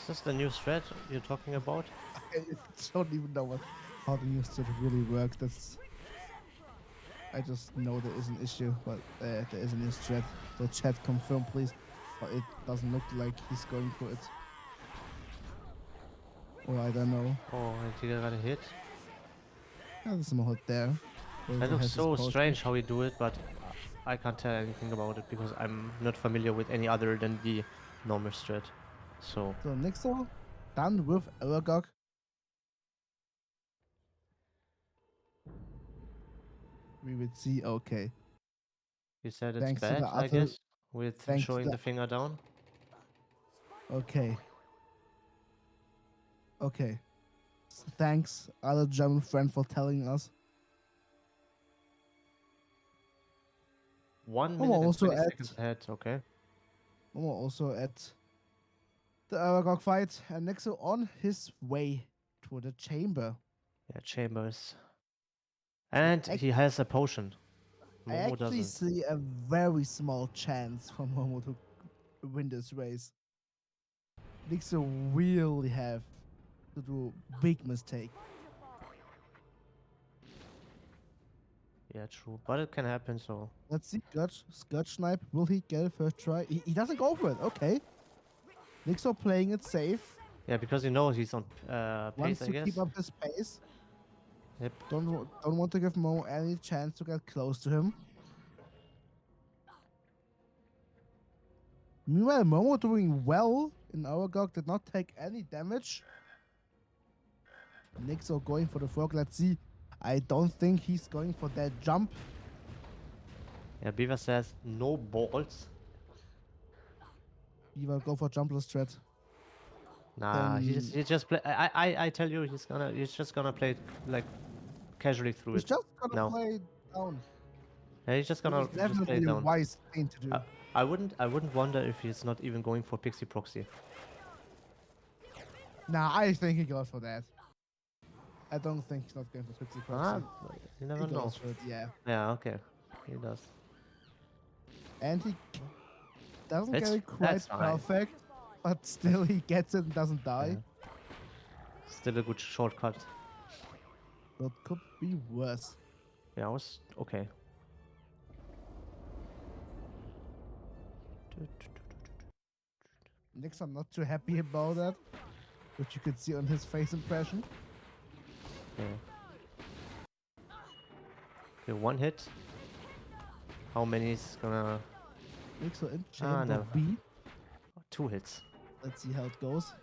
Is this the new strat you're talking about? I don't even know how the new strat really works. I just know there is an issue, but there is a new strat. So chat confirm, please. But it doesn't look like he's going for it. Or I don't know. Oh, and he got a hit. Yeah, there's some hold there. That Also looks has his so potion. strange how he do it, but I can't tell anything about it because I'm not familiar with any other than the normal strat. So So Nixo done with Aragog. We would see. Okay. you said it's Thanks to bad, the I other. guess, with Thanks to showing the. the finger down. Okay. Okay. Thanks, other German friend, for telling us. 1 Momo minute and also 20 at seconds ahead, okay. Momo also at the Aragog fight, and Nixo on his way to the chamber. Yeah, Chambers. And he has a potion. I Momo actually doesn't. see a very small chance for Momo to win this race. Nixo really have to do a big mistake. Yeah, true. But it can happen, so. Let's see, Scourge Snipe, will he get it first try? He doesn't go for it, okay. Nixo playing it safe. Yeah, because he knows he's on pace, Wants I to keep guess. up his pace. Yep. Don't want to give Momo any chance to get close to him. Meanwhile, Momo doing well in Aragog, did not take any damage. Nixo going for the frog, let's see. I don't think he's going for that jump. Yeah, Beaver says no balls. He will go for jumpless threat. Nah, Then he just play. I tell you, he's just gonna play like casually through he's it. just gonna No. play down. Yeah, he's just Which gonna is just play it definitely a down. wise thing to do. I wouldn't wonder if he's not even going for Pixie Proxy. Nah, I think he goes for that. I don't think he's not going for Pixie Proxy. You never He know. goes for it, yeah. Yeah, okay. He does. And he doesn't get it That's quite fine. perfect, but still he gets it and doesn't die. Yeah. Still a good shortcut. But could be worse. Yeah, I was okay. Nixon not too happy about that, which you could see on his face impression. Okay. Okay, one hit. How many is gonna? Nixon in Ah, chamber no. B. 2 hits. Let's see how it goes.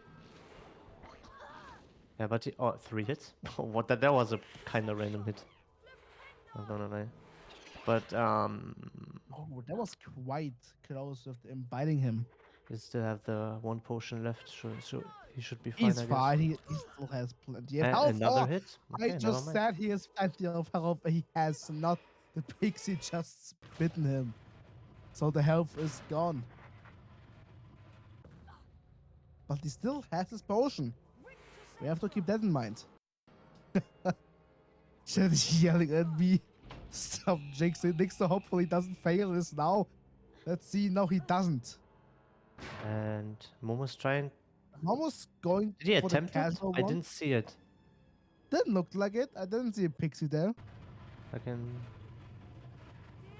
Yeah, but oh, 3 hits. What? That was a kind of random hit. I'm gonna lie. But Oh, that was quite close with him biting him. he still have the 1 potion left. So he should be fine, He's I guess. fine. He still has plenty of And health. another Oh, hit. I Okay, never just mind. said he has plenty of health. He has not. The pixie just bitten him. So the health is gone. But he still has his potion. We have to keep that in mind. Just yelling at me. Stop jinxing Nixon. Hopefully he doesn't fail this now. Let's see. No, he doesn't. And Momo's trying. I'm almost going Did he for the attempt it? casual I one. didn't see it. Didn't look like it. I didn't see a pixie there. I can.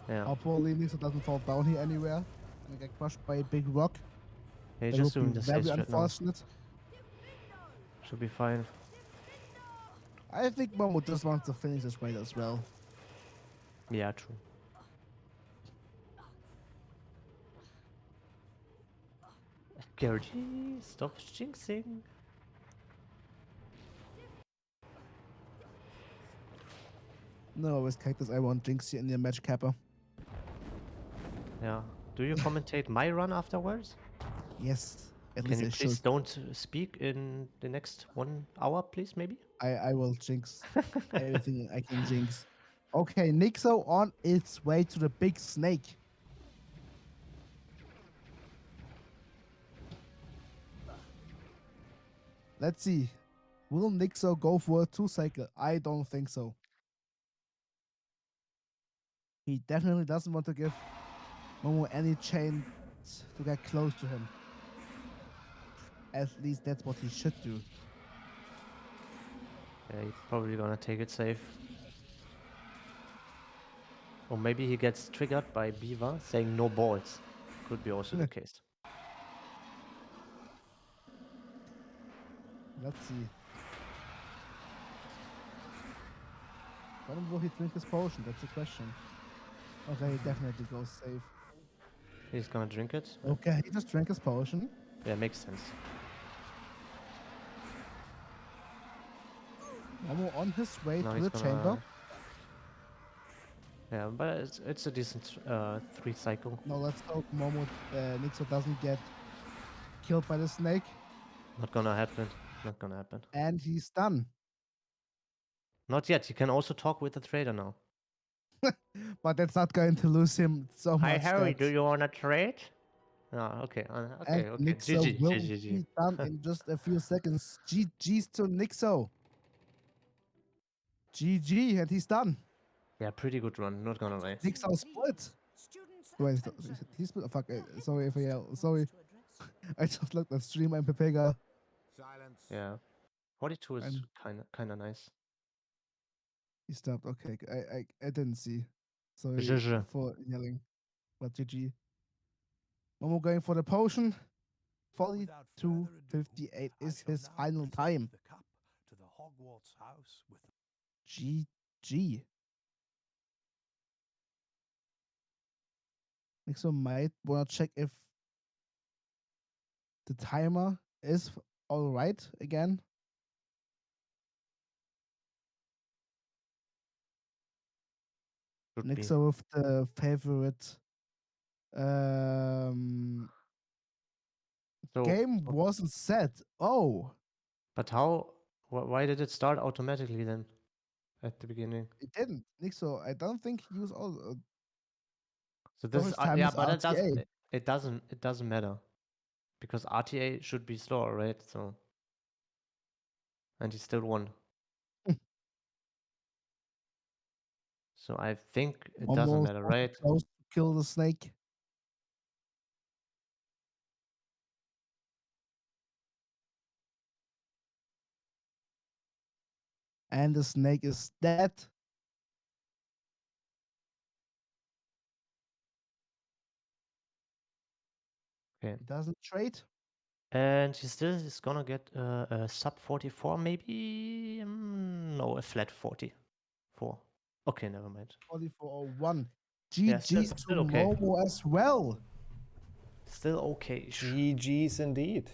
Yeah. Hopefully Nixon doesn't fall down here anywhere and get crushed by a big rock. He's That just would be doing the very safe strat now. unfortunate. Should be fine. I think Momo just wants to finish this raid as well. Yeah, true. Gertie, stop jinxing. No, with Cactus, I won't jinx you in your match, Kappa. Yeah. Do you commentate my run afterwards? Yes, at Can least you I please should. don't speak in the next 1 hour, please, maybe? I will jinx everything I can jinx. Okay, Nixo on its way to the big snake. Let's see. Will Nixo go for a 2-cycle? I don't think so. He definitely doesn't want to give Momo any chance to get close to him. At least that's what he should do. Yeah, he's probably gonna take it safe. Or maybe he gets triggered by Beaver saying no balls. Could be also the case. Let's see. When will he drink his potion? That's the question. Okay, he definitely goes safe. He's gonna drink it. Okay, he just drank his potion. Yeah, makes sense. Momo on his way Now to he's the chamber. gonna. Yeah, but it's a decent 3 cycle. Now let's hope Nixo doesn't get killed by the snake. Not gonna happen. Not gonna happen. And he's done. Not yet. You can also talk with the trader now. But that's not going to lose him so Hi much. Harry, do That you wanna trade? Oh, okay. and Okay. Nixo GG. will GG. be done in just a few seconds. GG's to Nixo. GG, and he's done. Yeah, pretty good run. Not gonna lie. Nixo split. Wait, he split. Oh, fuck. Sorry if I yell. Sorry. I just looked at stream and Pepega. Silence. Yeah. 42 is And kinda nice. he stopped. Okay, I didn't see. Sorry GG. for yelling. But GG. Momo going for the potion. 42.58 is his final time. GG. Nixo might wanna check if the timer is all right again. Should be. Nixo with the favorite um So, game wasn't set. Oh, but how? Why did it start automatically then? At the beginning. it didn't. Nixo, I don't think he used all. So this is his time yeah, is but RTA. it doesn't matter because RTA should be slower, right? So and he still won. So I think it doesn't Almost matter, right? close to kill the snake. And the snake is dead. Okay. He doesn't trade. And he still is gonna get a sub 44, maybe? No, a flat 44. Okay, never mind. 4401. Yeah, still, GG's to still okay. Momo as well. Still okay. GG's indeed.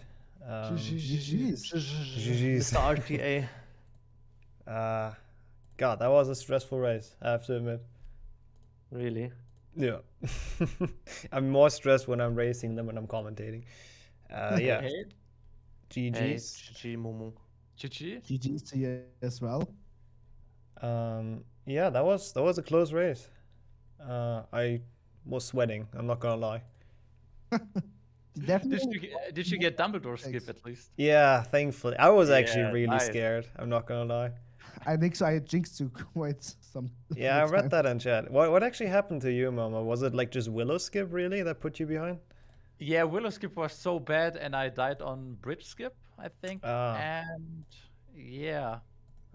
GG's. GG's. Mr. RTA. God, that was a stressful race, I have to admit. Really? Yeah. I'm more stressed when I'm racing than when I'm commentating. Yeah. Hey, Hey, GG's. GG Momo. GG. GG's to you as well. Yeah, that was a close race. I was sweating, I'm not gonna lie. Definitely. Did you get Dumbledore skip Thanks. at least? Yeah, thankfully. I was actually Yeah, really nice. scared, I'm not gonna lie. I think so. I jinxed you quite some. Yeah, I few read that times. in chat. What actually happened to you, Mama? Was it like just Willow skip really that put you behind? Yeah, Willow skip was so bad, and I died on bridge skip, I think. Ah. And yeah,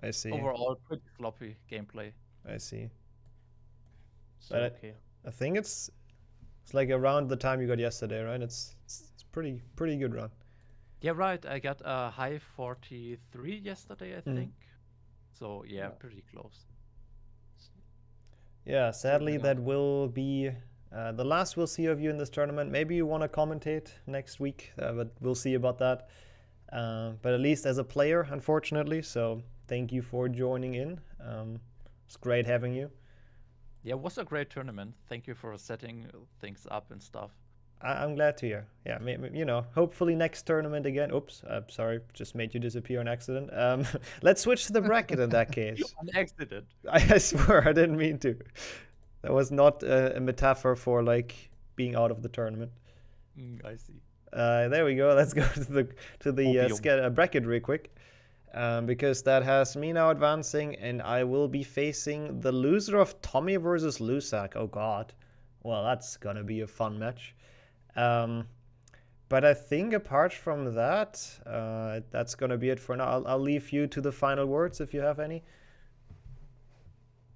I see. overall pretty floppy gameplay. I see. Still But okay. I think it's like around the time you got yesterday, right? It's pretty good run. Yeah, right. I got a high 43 yesterday, I think. So yeah, pretty close. Yeah, sadly enough. that will be the last we'll see of you in this tournament. Maybe you want to commentate next week, but we'll see about that. But at least as a player, unfortunately. So thank you for joining in. It's great having you. Yeah, it was a great tournament. Thank you for setting things up and stuff. I'm glad to hear. Yeah, you know, hopefully next tournament again. Oops, sorry, just made you disappear on accident. Let's switch to the bracket in that case. On accident. I swear I didn't mean to. That was not a metaphor for like being out of the tournament. I see. There we go. Let's go to the bracket real quick. Because that has me now advancing, and I will be facing the loser of Tommy versus Lusak. Oh god. Well, that's gonna be a fun match. But I think apart from that, that's gonna be it for now. I'll leave you to the final words if you have any.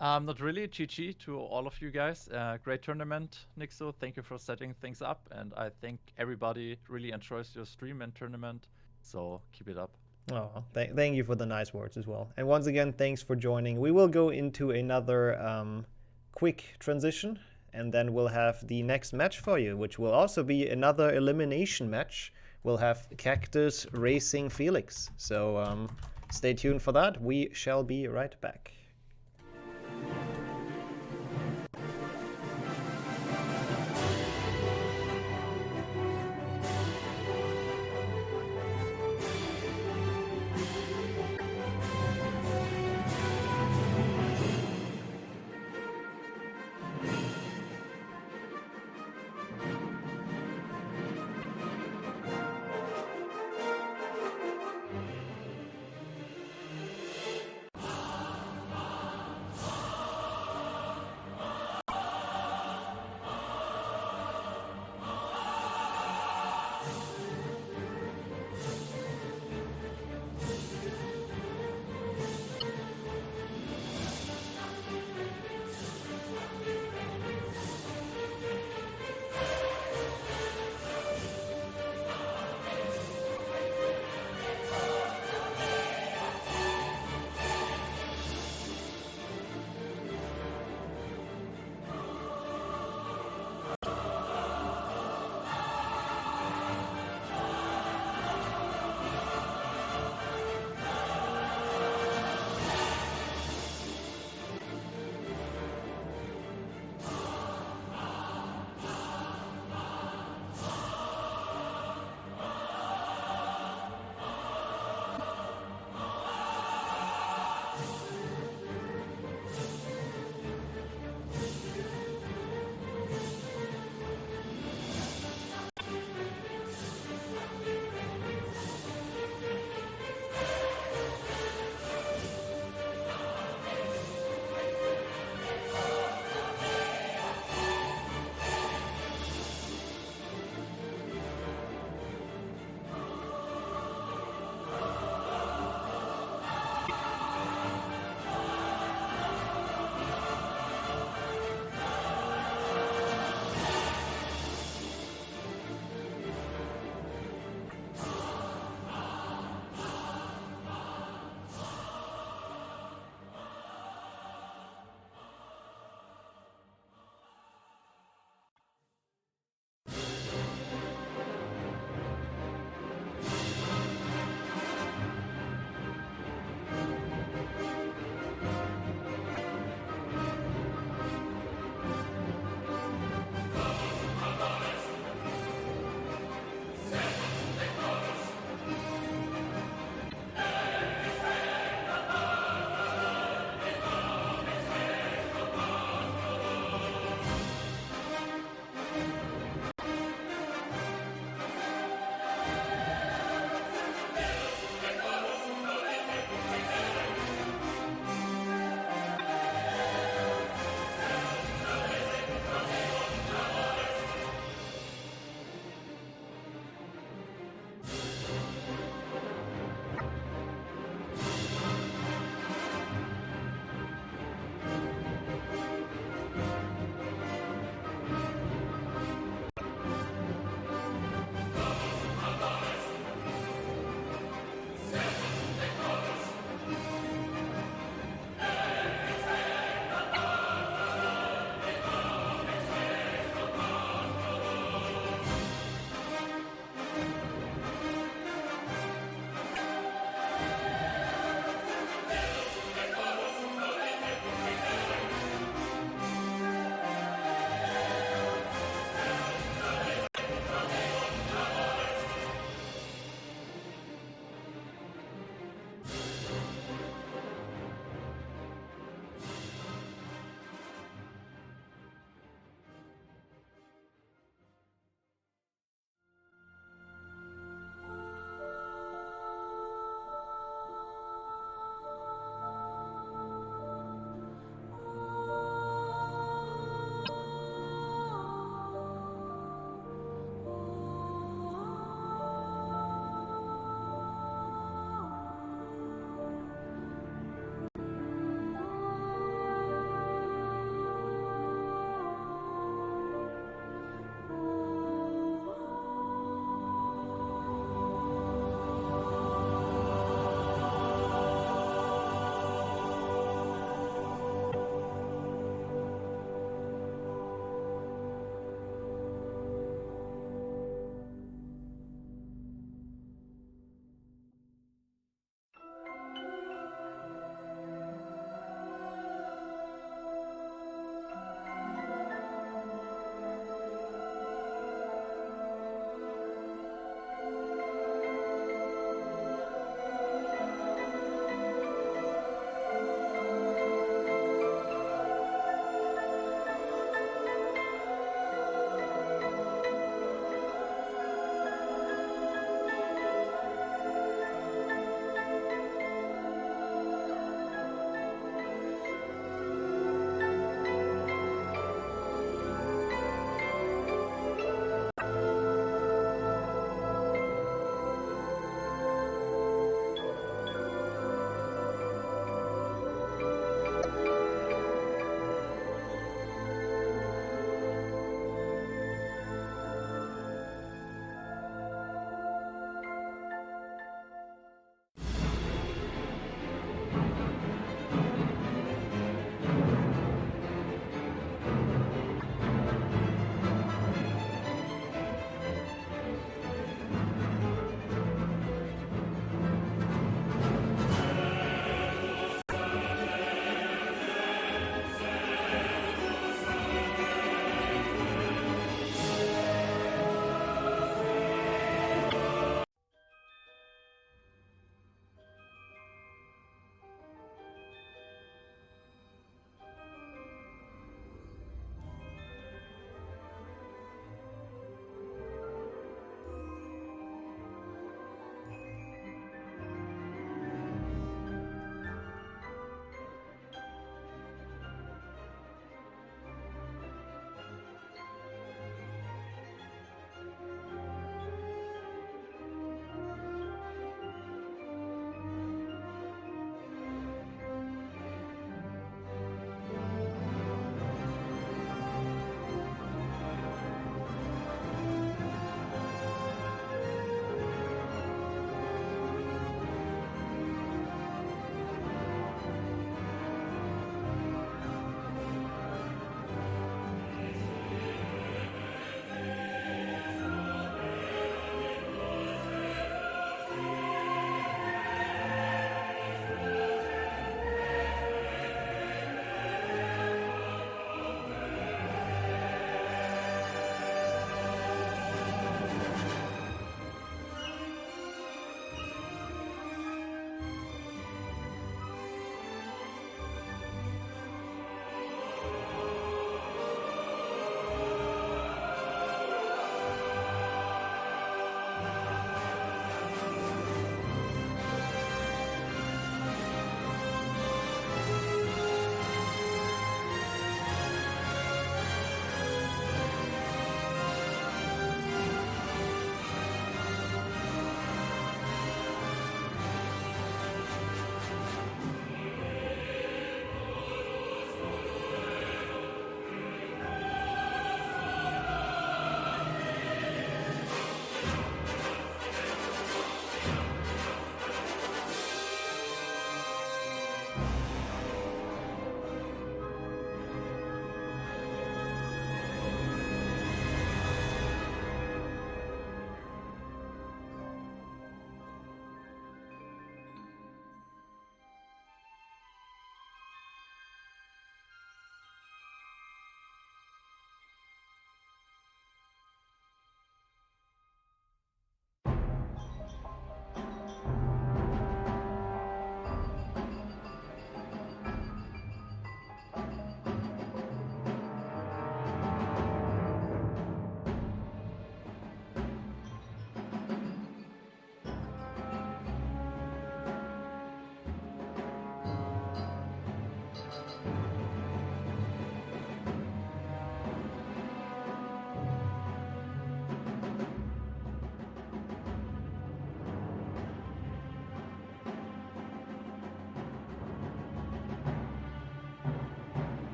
Not really. GG to all of you guys. Great tournament, Nixo. Thank you for setting things up, and I think everybody really enjoys your stream and tournament. So keep it up. Oh, thank you for the nice words as well. And once again, thanks for joining. We will go into another quick transition, and then we'll have the next match for you, which will also be another elimination match. We'll have Cactus racing Felix. So stay tuned for that. We shall be right back.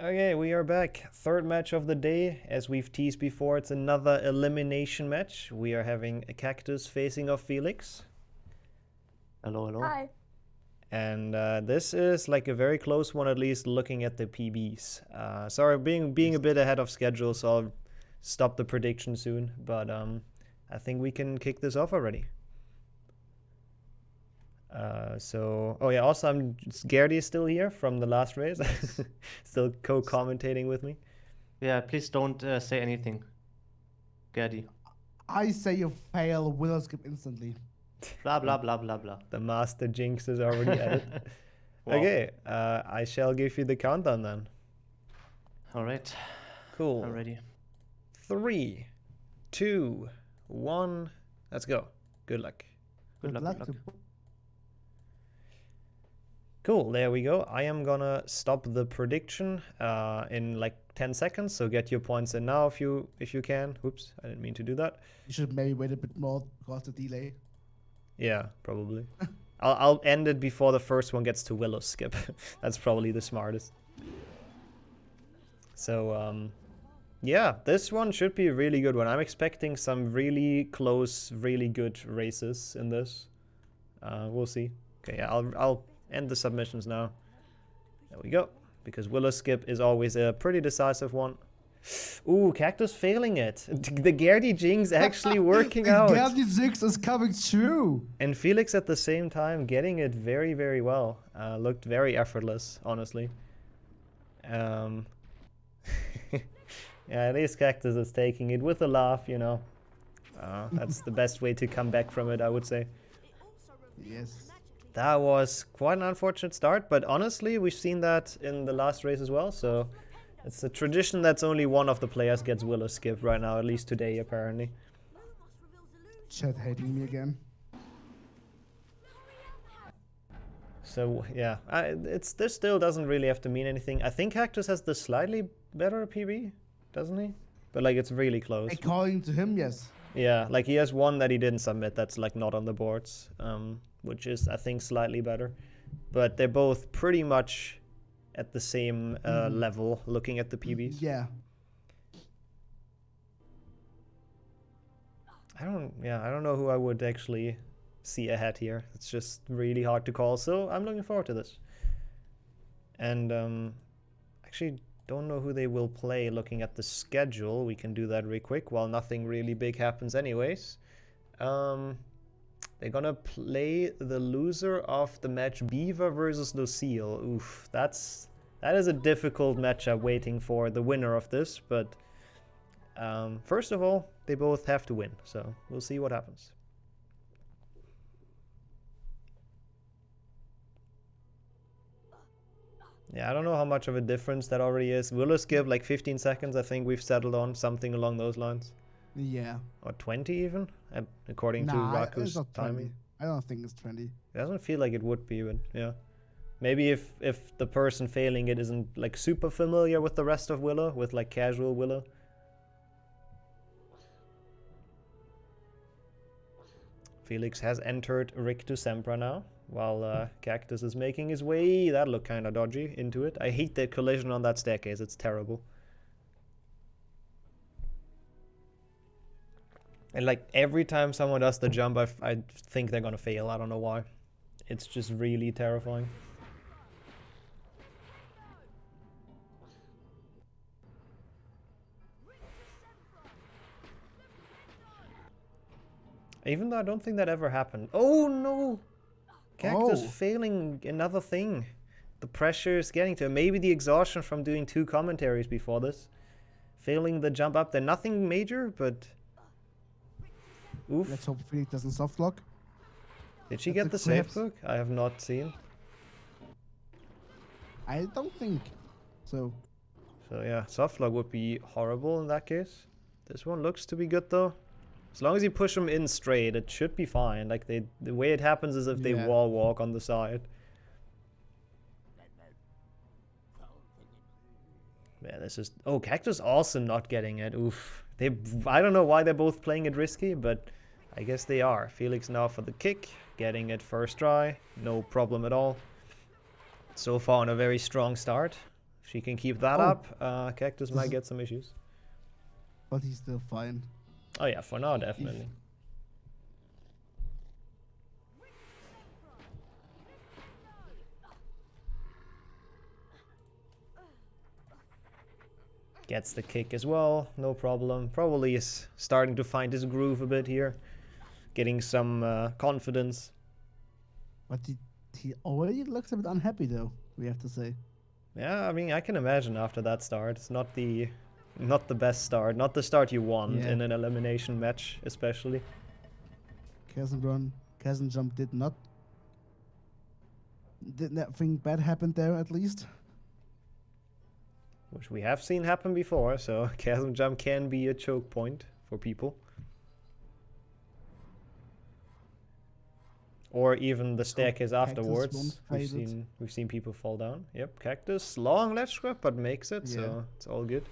Okay, we are back. Third match of the day. As we've teased before, it's another elimination match. We are having a Cactus facing off Felix. Hello, hello. Hi. And this is like a very close one, at least looking at the PBs. Sorry, being a bit ahead of schedule, so I'll stop the prediction soon. But I think we can kick this off already. Oh yeah, also Gertie is still here from the last race, still co-commentating with me. Yeah, please don't say anything, Gertie. I say you fail Willow skip instantly. Blah, blah, blah, blah, blah. The master jinx is already at it. Wow. Okay, I shall give you the countdown then. All right. Cool. I'm ready. 3, 2, 1, let's go. Good luck. Good luck. to- Cool, there we go. I am gonna stop the prediction in like 10 seconds, so get your points in now if you can. Oops, I didn't mean to do that. You should maybe wait a bit more because the delay. Yeah, probably. I'll end it before the first one gets to Willow skip. That's probably the smartest. So yeah, this one should be a really good one. I'm expecting some really close, really good races in this. We'll see. Okay, yeah, I'll end the submissions now. There we go. Because Willow skip is always a pretty decisive one. Ooh, Cactus failing it. The Gertie Jinx actually working out. Gertie Jinx is coming true. And Felix at the same time getting it very, very well. Looked very effortless, honestly. Yeah, at least Cactus is taking it with a laugh, you know. That's the best way to come back from it, I would say. Yes. That was quite an unfortunate start, but honestly, we've seen that in the last race as well, so it's a tradition that's only one of the players gets Willow skip right now, at least today, apparently. Chat hating me again. So, yeah, this still doesn't really have to mean anything. I think Cactus has the slightly better PB, doesn't he? But, like, it's really close. According to him, yes. Yeah, like, he has one that he didn't submit that's, like, not on the boards, which is, I think, slightly better. But they're both pretty much at the same level, looking at the PBs. Yeah. I don't know who I would actually see ahead here. It's just really hard to call, so I'm looking forward to this. And actually don't know who they will play looking at the schedule. We can do that real quick while nothing really big happens anyways. They're gonna play the loser of the match Beaver versus Lucille. Oof, that is a difficult matchup waiting for the winner of this, but first of all, they both have to win, so we'll see what happens. Yeah, I don't know how much of a difference that already is. Willow skip like 15 seconds, I think we've settled on something along those lines. Yeah. Or 20 even, according to Nah, Raku's it's not 20. timing. I don't think it's 20. It doesn't feel like it would be, but yeah. Maybe if the person failing it isn't like super familiar with the rest of Willow, with like casual Willow. Felix has entered Rick to Sempra now, while Cactus is making his way, that looked kind of dodgy, into it. I hate the collision on that staircase, it's terrible. And like every time someone does the jump, I think they're gonna fail, I don't know why. It's just really terrifying. Even though I don't think that ever happened. Oh no! Cactus failing another thing. The pressure is getting to him. Maybe the exhaustion from doing 2 commentaries before this. Failing the jump up there. Nothing major, but... Oof. Let's hope Felix doesn't soft lock. Did she get the safe book? I have not seen. I don't think so. So yeah, soft lock would be horrible in that case. This one looks to be good though. As long as you push them in straight, it should be fine. Like the way it happens is if they wall walk on the side. Yeah, this is... Oh, Cactus also not getting it. Oof. I don't know why they're both playing it risky, but I guess they are. Felix now for the kick. Getting it first try. No problem at all. So far on a very strong start. If she can keep that Oh. up, Cactus This might is- get some issues. But he's still fine. Oh yeah, for now, definitely. Gets the kick as well, no problem. Probably is starting to find his groove a bit here. Getting some confidence. But he already looks a bit unhappy though, we have to say. Yeah, I mean, I can imagine after that start. It's not the best start. Not the start you want Yeah. in an elimination match, especially. Chasm Jump did nothing bad happen there at least. Which we have seen happen before, so Chasm Jump can be a choke point for people. Or even the staircase Cactus afterwards. won't We've fade it. seen people fall down. Yep, Cactus, long ledge grab, but makes it, Yeah. so it's all good.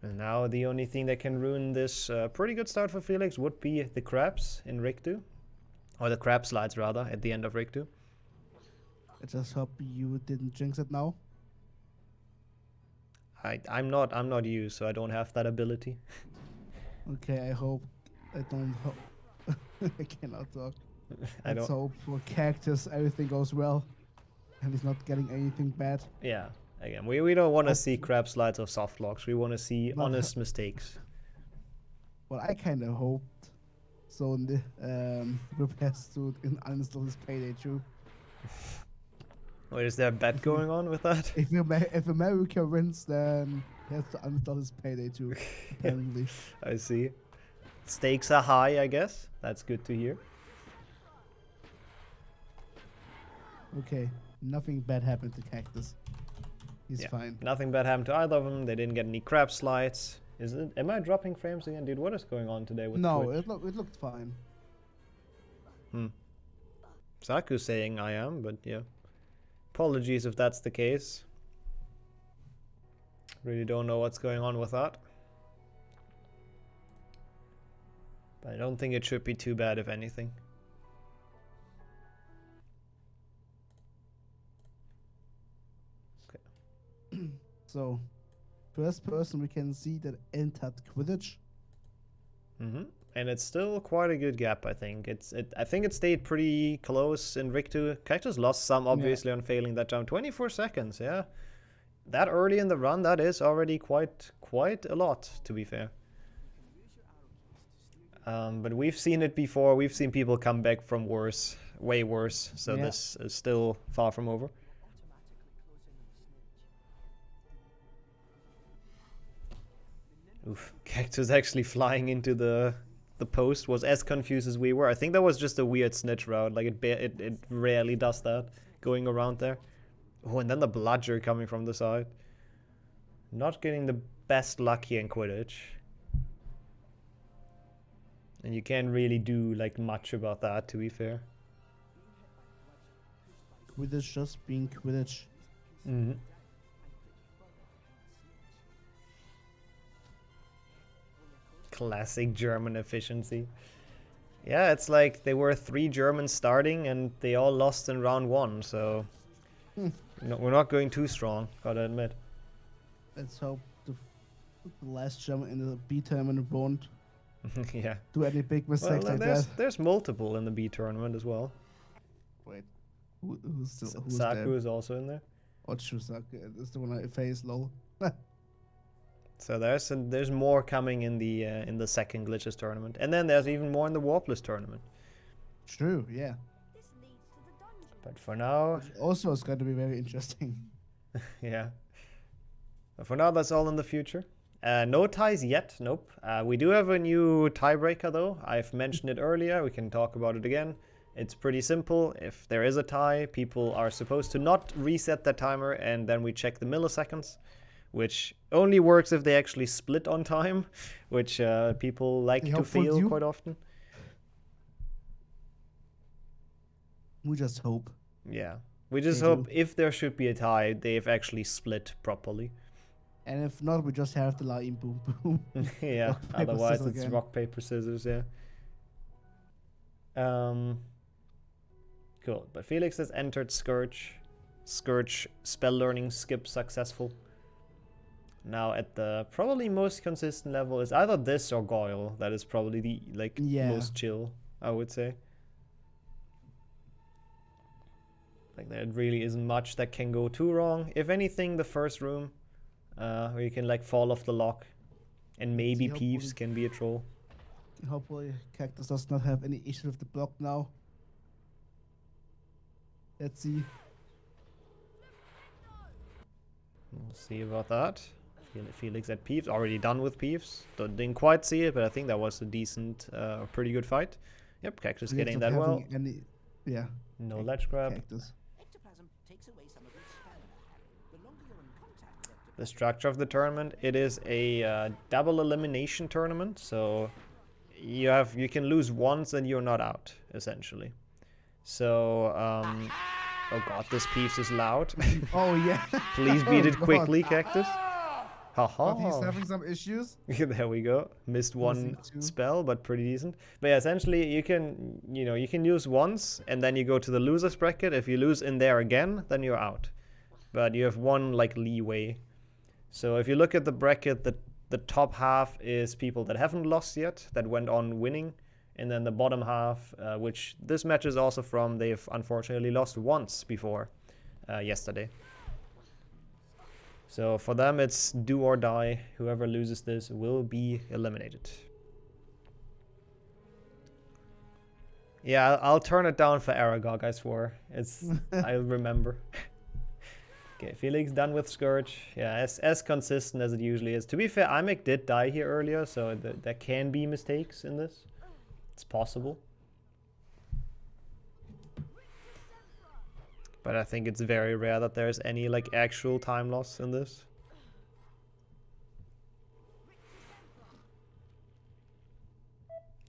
And now the only thing that can ruin this pretty good start for Felix would be the crabs in Rig 2. Or the crab slides, rather, at the end of Rig 2. I just hope you didn't jinx it now. I'm not you, so I don't have that ability. Okay, I hope I don't hope I cannot talk. I Let's don't. hope for Cactus everything goes well and he's not getting anything bad. Yeah. Again, we don't want to Hope- see crab slides or soft locks. We want to see Well, honest mistakes. Well, I kind of hoped so. Rip has to uninstall his Payday 2. Wait, is there a bet going on with that? If America wins, then he has to uninstall his Payday 2. Apparently. I see. Stakes are high, I guess. That's good to hear. Okay, nothing bad happened to Cactus. He's Yeah, fine. nothing bad happened to either of them. They didn't get any crab slides. Is it? Am I dropping frames again, dude? What is going on today with No, Twitch? it looked fine. Saku's saying I am, but yeah. Apologies if that's the case. Really don't know what's going on with that. But I don't think it should be too bad, if anything. So, first person we can see that entered Quidditch. And it's still quite a good gap, I think. I think it stayed pretty close in Rig 2. Cactus lost some, obviously, on failing that jump. 24 seconds, yeah. That early in the run, that is already quite a lot, to be fair. But we've seen it before. We've seen people come back from worse, way worse. So Yeah. this is still far from over. Oof, Cactus actually flying into the post was as confused as we were. I think that was just a weird snitch route. Like it rarely does that, going around there. Oh, and then the bludger coming from the side. Not getting the best luck here in Quidditch. And you can't really do like much about that, to be fair. Quidditch just being Quidditch. Classic German efficiency. Yeah, it's like they were 3 Germans starting and they all lost in round 1, so no, we're not going too strong, gotta admit. Let's hope the last German in the B tournament won't Yeah. do any big mistakes Well, like there's that. there's multiple in the B tournament as well. Wait, who's Saku there? is also in there. Oh, Saku is the one I face. Lol. So there's more coming in the second Glitchless tournament, and then there's even more in the Warpless tournament. True, yeah. This leads to the dungeon. But for now, Which also is going to be very interesting. yeah. But for now, that's all in the future. No ties yet, nope. We do have a new tiebreaker though. I've mentioned it earlier. We can talk about it again. It's pretty simple. If there is a tie, people are supposed to not reset their timer, and then we check the milliseconds, which only works if they actually split on time, which people like They to hopeful feel you? quite often. We just hope. Yeah. We just They hope do. if there should be a tie, they've actually split properly. And if not, we just have the line boom boom. Yeah, Rock, paper, otherwise scissors it's again. rock, paper, scissors, yeah. Cool, but Felix has entered Scourge. Scourge spell learning skip successful. Now at the probably most consistent level is either this or Goyle. That is probably the most chill, I would say. Like there really isn't much that can go too wrong. If anything, the first room, where you can like fall off the lock, and maybe Peeves can be a troll. Hopefully, Cactus does not have any issue with the block now. Let's see. We'll see about that. Felix at Peeves, already done with Peeves. Didn't quite see it, but I think that was a decent, pretty good fight. Yep, Cactus getting that well. No ledge grab. Cactus. Ectoplasm takes away some of your stamina, Harry. The longer you're in contact with ectoplasm, The structure of the tournament, it is a double elimination tournament, so you can lose once and you're not out, essentially. So, oh god, this piece is loud. Oh yeah. Please beat it God. quickly, Cactus. Haha. But he's having some issues. There we go. Missed one spell, but pretty decent. But yeah, essentially you can use once and then you go to the losers bracket. If you lose in there again, then you're out. But you have one like leeway. So if you look at the bracket, the top half is people that haven't lost yet, that went on winning. And then the bottom half, which this match is also from, they've unfortunately lost once before yesterday. So for them, it's do or die. Whoever loses this will be eliminated. Yeah, I'll turn it down for Aragog, I swear. I'll remember. Okay, Felix done with Scourge. Yeah, as consistent as it usually is. To be fair, Imek did die here earlier, so there can be mistakes in this. It's possible. But I think it's very rare that there's any like actual time loss in this.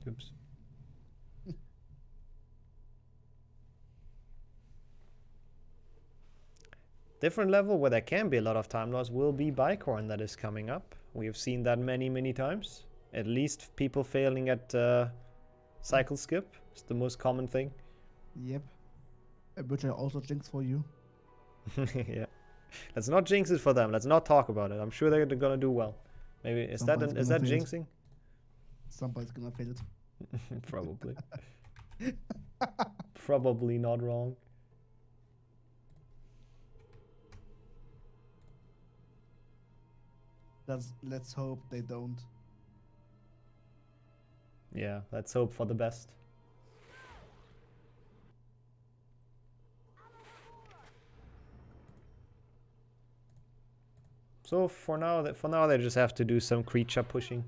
Oops. Different level where there can be a lot of time loss will be Bicorn that is coming up. We've seen that many times. At least people failing at cycle skip is the most common thing. Yep. Which I also jinx for you. Yeah. Let's not jinx it for them. Let's not talk about it. I'm sure they're gonna do well. Maybe is that jinxing? Somebody's gonna fail it. Probably. Probably not wrong. Let's hope they don't. Yeah, let's hope for the best. So for now they just have to do some creature pushing.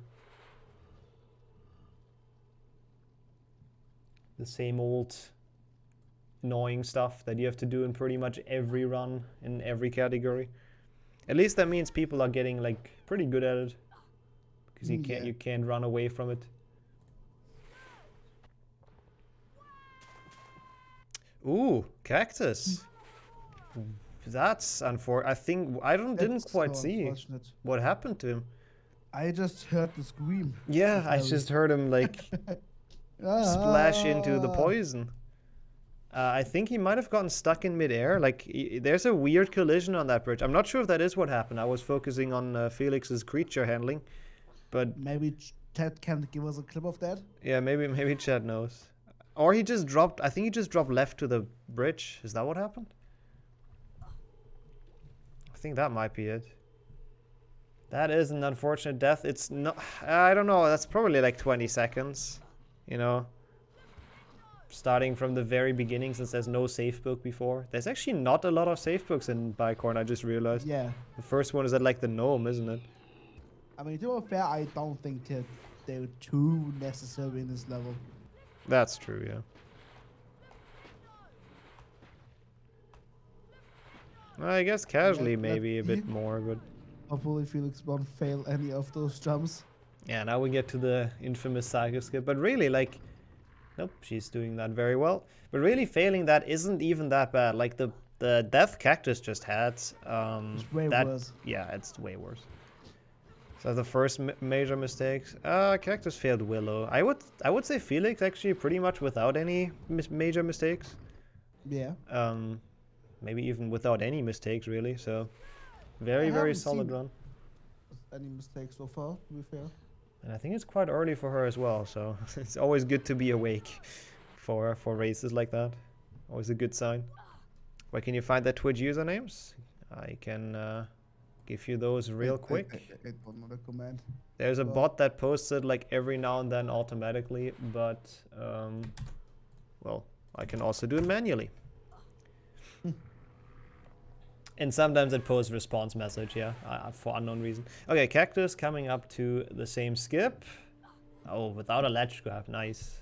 The same old annoying stuff that you have to do in pretty much every run in every category. At least that means people are getting like pretty good at it, because you can't run away from it. Ooh, Cactus. That's unfortunate. I think I didn't quite see what happened to him. I just heard the scream. Yeah, I just heard him like splash into the poison. I think he might have gotten stuck in midair. Like, there's a weird collision on that bridge. I'm not sure if that is what happened. I was focusing on Felix's creature handling, but maybe Chad can give us a clip of that. Yeah, maybe Chad knows, or he just dropped. I think he just dropped left to the bridge. Is that what happened? I think that might be it. That is an unfortunate death. It's not. I don't know. That's probably like 20 seconds. You know. Starting from the very beginning, since there's no safe book before. There's actually not a lot of safe books in Bicorn, I just realized. Yeah. The first one is at like the gnome, isn't it? I mean, to be fair, I don't think that they're too necessary in this level. That's true, yeah. I guess casually maybe a bit more, but... Hopefully Felix won't fail any of those jumps. Yeah, now we get to the infamous cycle skip, but really, like... Nope, she's doing that very well. But really failing that isn't even that bad. Like, the The Death Cactus just had, It's way that, worse. yeah, it's way worse. So the first major mistakes, Cactus failed Willow. I would say Felix actually pretty much without any major mistakes. Yeah. Maybe even without any mistakes really. So I very haven't solid seen run. any mistakes so far, to be fair. And I think it's quite early for her as well. So it's always good to be awake for races like that. Always a good sign. Where can you find the Twitch usernames? I can give you those real quick. I don't know the command. There's a Well- bot that posts it like every now and then automatically, but well, I can also do it manually. And sometimes it posts response message, yeah, for unknown reason. Okay, Cactus coming up to the same skip. Oh, without a ledge grab, nice.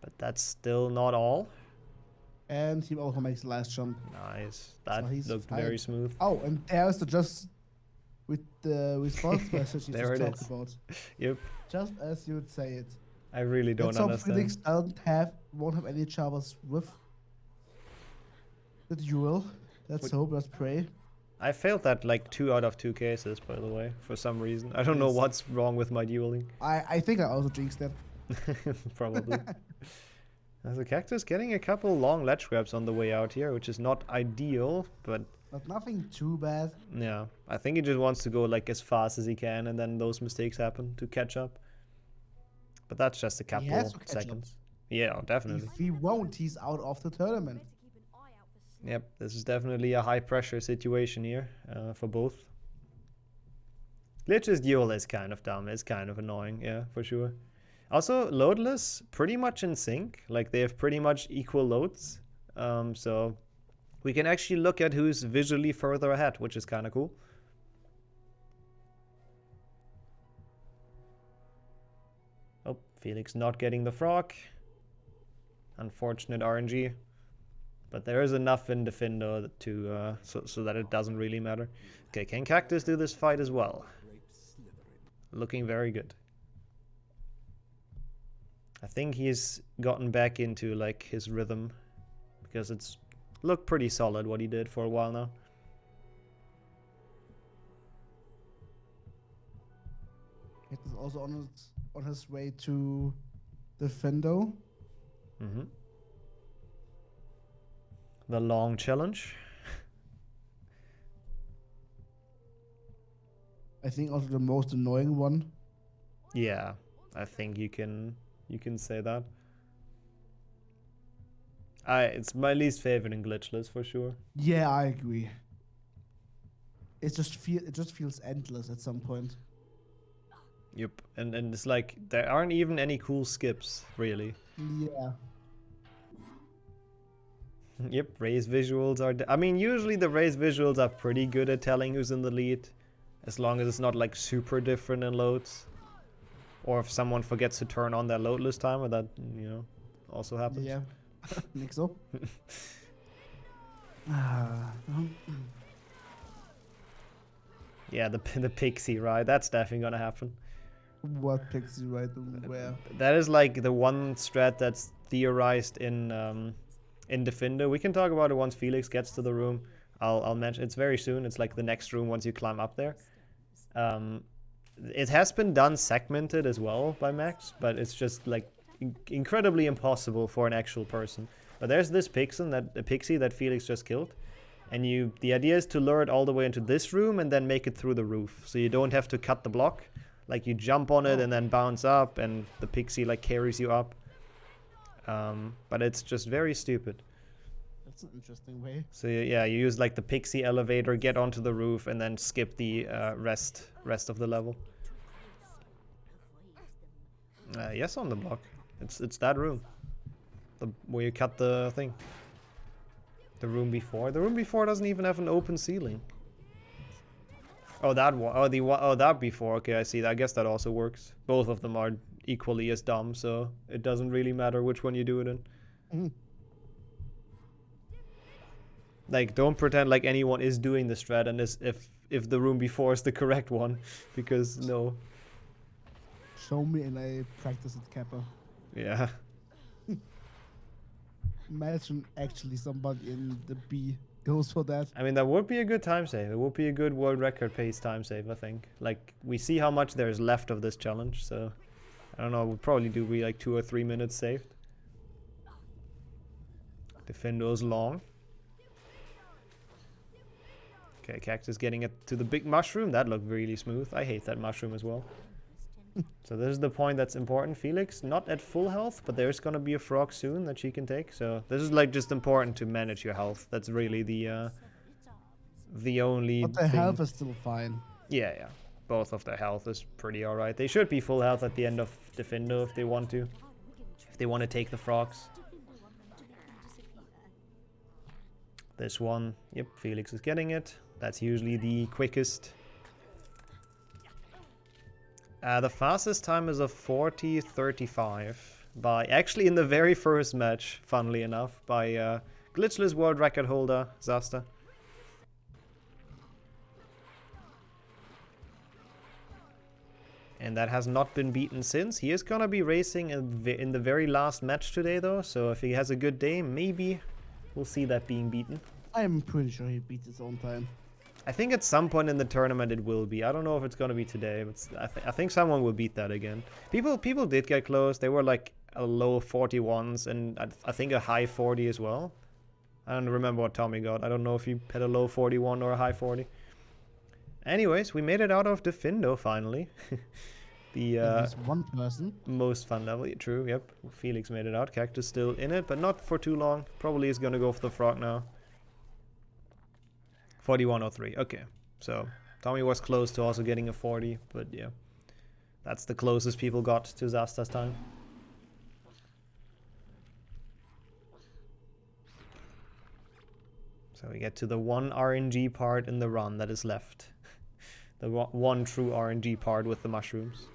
But that's still not all. And he also makes the last jump. Nice. That he's looked fine. very smooth. Oh, and there's the just with the response message you There just it talked is. about. Yep. Just as you would say it. I really don't Let's hope understand. Felix won't have any troubles with the duel. Let's hope, let's pray. I failed that like 2 out of 2 cases, by the way, for some reason. I don't know Yes. what's wrong with my dueling. I think I also jinxed that. Probably. There's a Cactus getting a couple long ledge grabs on the way out here, which is not ideal, but But nothing too bad. yeah. I think he just wants to go like as fast as he can, and then those mistakes happen to catch up. But that's just a couple has to catch up. seconds. Yeah, definitely. If he won't, he's out of the tournament. Yep, this is definitely a high pressure situation here for both. Glitch's duel is kind of dumb, it's kind of annoying, yeah, for sure. Also, loadless, pretty much in sync, like they have pretty much equal loads. So we can actually look at who's visually further ahead, which is kind of cool. Oh, Felix not getting the frog. Unfortunate RNG. But there is enough in Defendo to so that it doesn't really matter. Okay, can Cactus do this fight as well? Looking very good. I think he's gotten back into like his rhythm because it's looked pretty solid what he did for a while now. It is also on his way to Defendo. Mm-hmm. The long challenge. I think also the most annoying one. Yeah, I think you can say that. It's my least favorite in Glitchless for sure. Yeah, I agree. It just feels endless at some point. Yep, and it's like there aren't even any cool skips really. Yeah. Yep, race visuals are... I mean, usually the race visuals are pretty good at telling who's in the lead. As long as it's not like super different in loads. Or if someone forgets to turn on their loadless timer, that, you know, also happens. Yeah. Think so. Yeah, the pixie ride, that's definitely gonna happen. What pixie right where? That is like the one strat that's theorized in Defender. We can talk about it once Felix gets to the room. I'll mention it's very soon. It's like the next room once you climb up there. It has been done segmented as well by Max, but it's just like incredibly impossible for an actual person. But there's this pixie that Felix just killed, and the idea is to lure it all the way into this room and then make it through the roof, so you don't have to cut the block. Like you jump on it and then bounce up, and the pixie like carries you up. But it's just very stupid. That's an interesting way. So yeah, you use like the pixie elevator, get onto the roof, and then skip the rest of the level. Yes, on the block. It's that room, where you cut the thing. The room before. The room before doesn't even have an open ceiling. Oh, that one. Oh, that before. Okay, I see that. I guess that also works. Both of them are equally as dumb, so it doesn't really matter which one you do it in. Mm. Like, don't pretend like anyone is doing the strat and if the room before is the correct one, because no. Show me and I practice it, Kappa. Yeah. Imagine actually somebody in the B goes for that. I mean, that would be a good time save. It would be a good world record pace time save, I think. Like, we see how much there's left of this challenge, so... I don't know, we'll probably do be like 2 or 3 minutes saved. Defendo's long. Okay, Cactus getting it to the big mushroom. That looked really smooth. I hate that mushroom as well. So this is the point that's important. Felix, not at full health, but there's gonna be a frog soon that she can take. So this is like just important to manage your health. That's really the only But the thing. health is still fine. Yeah, yeah. Both of their health is pretty alright. They should be full health at the end of Defendo if they want to. If they want to take the frogs. This one, yep, Felix is getting it. That's usually the quickest. The fastest time is a 40:35 by, actually in the very first match, funnily enough, by Glitchless world record holder, Zasta. And that has not been beaten since. He is gonna be racing in the very last match today though, so if he has a good day, maybe we'll see that being beaten. I'm pretty sure he beat his own time. I think at some point in the tournament it will be. I don't know if it's gonna be today, but I think someone will beat that again. People did get close. They were like a low 41s and I think a high 40 as well. I don't remember what Tommy got. I don't know if he had a low 41 or a high 40. Anyways, we made it out of Defendo finally. There's one person. Most fun level. True, yep. Felix made it out. Cactus still in it, but not for too long. Probably is gonna go for the frog now. 41:03. Okay, so Tommy was close to also getting a 40, but yeah, that's the closest people got to Zasta's time. So we get to the one RNG part in the run that is left. The one true RNG part with the mushrooms.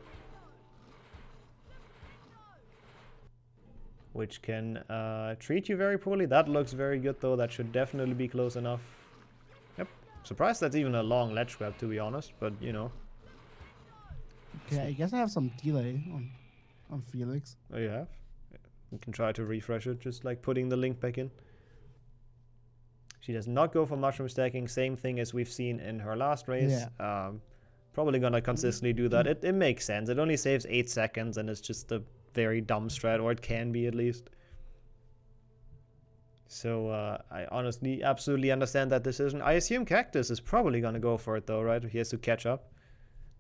Which can treat you very poorly. That looks very good though. That should definitely be close enough. Yep. Surprised that's even a long ledge grab, to be honest, but you know. Okay, I guess I have some delay on Felix. Oh, you have? You can try to refresh it, just like putting the link back in. She does not go for mushroom stacking, same thing as we've seen in her last race. Yeah. Probably gonna consistently do that. It makes sense. It only saves 8 seconds and it's just a very dumb strat, or it can be at least. So I honestly absolutely understand that decision. I assume Cactus is probably gonna go for it though, right? He has to catch up.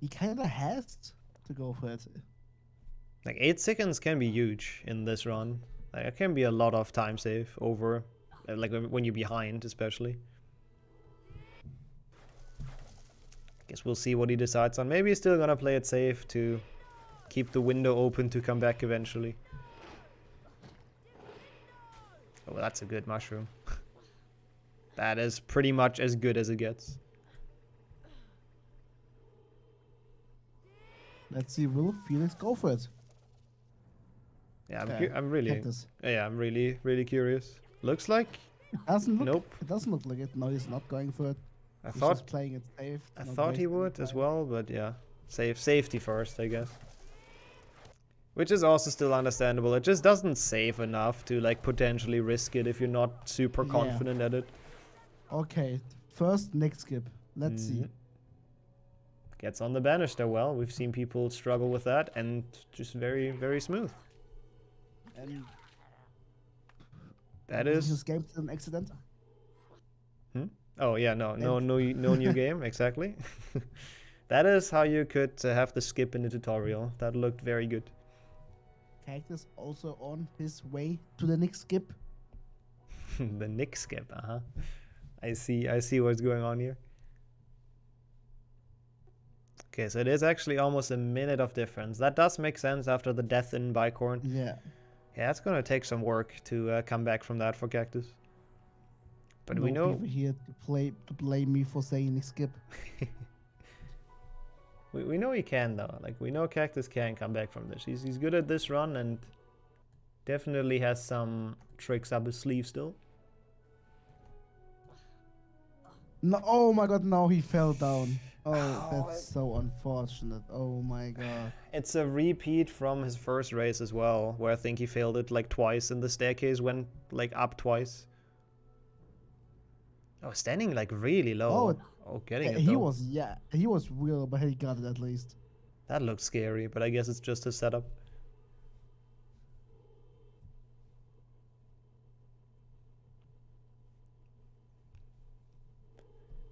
He kinda has to go for it. Like 8 seconds can be huge in this run. Like, it can be a lot of time save over, like when you're behind especially. Guess we'll see what he decides on. Maybe he's still gonna play it safe to keep the window open to come back eventually. Oh, well, that's a good mushroom. That is pretty much as good as it gets. Let's see, will Felix go for it? Yeah, I'm really, Cactus. yeah, I'm really curious. Looks like It doesn't look. Nope. It doesn't look like it. No, he's not going for it. I He's thought just playing it safe. I not thought he wasting would as time. well, but yeah, safety first, I guess. Which is also still understandable. It just doesn't save enough to like potentially risk it if you're not super Yeah. confident at it. Okay, first next skip. Let's see. Mhm. Gets on the banister well. We've seen people struggle with that, and just very smooth. And That his is. game an accident. Oh yeah, no new game exactly. That is how you could have the skip in the tutorial. That looked very good. Cactus also on his way to the next skip. The Nick skip, I see what's going on here. Okay, so it is actually almost a minute of difference. That does make sense after the death in Bicorn. Yeah. Yeah, it's gonna take some work to come back from that for Cactus. But No we know people here to blame me for saying next skip. we know he can though. Like we know Cactus can come back from this. He's good at this run and definitely has some tricks up his sleeve still. No, oh my god! Now he fell down. Oh, that's so unfortunate. Oh my god. It's a repeat from his first race as well, where I think he failed it like twice and the staircase went like up twice. Oh, standing like really low. Oh, getting it he though. he was real, but he got it at least. That looks scary, but I guess it's just a setup.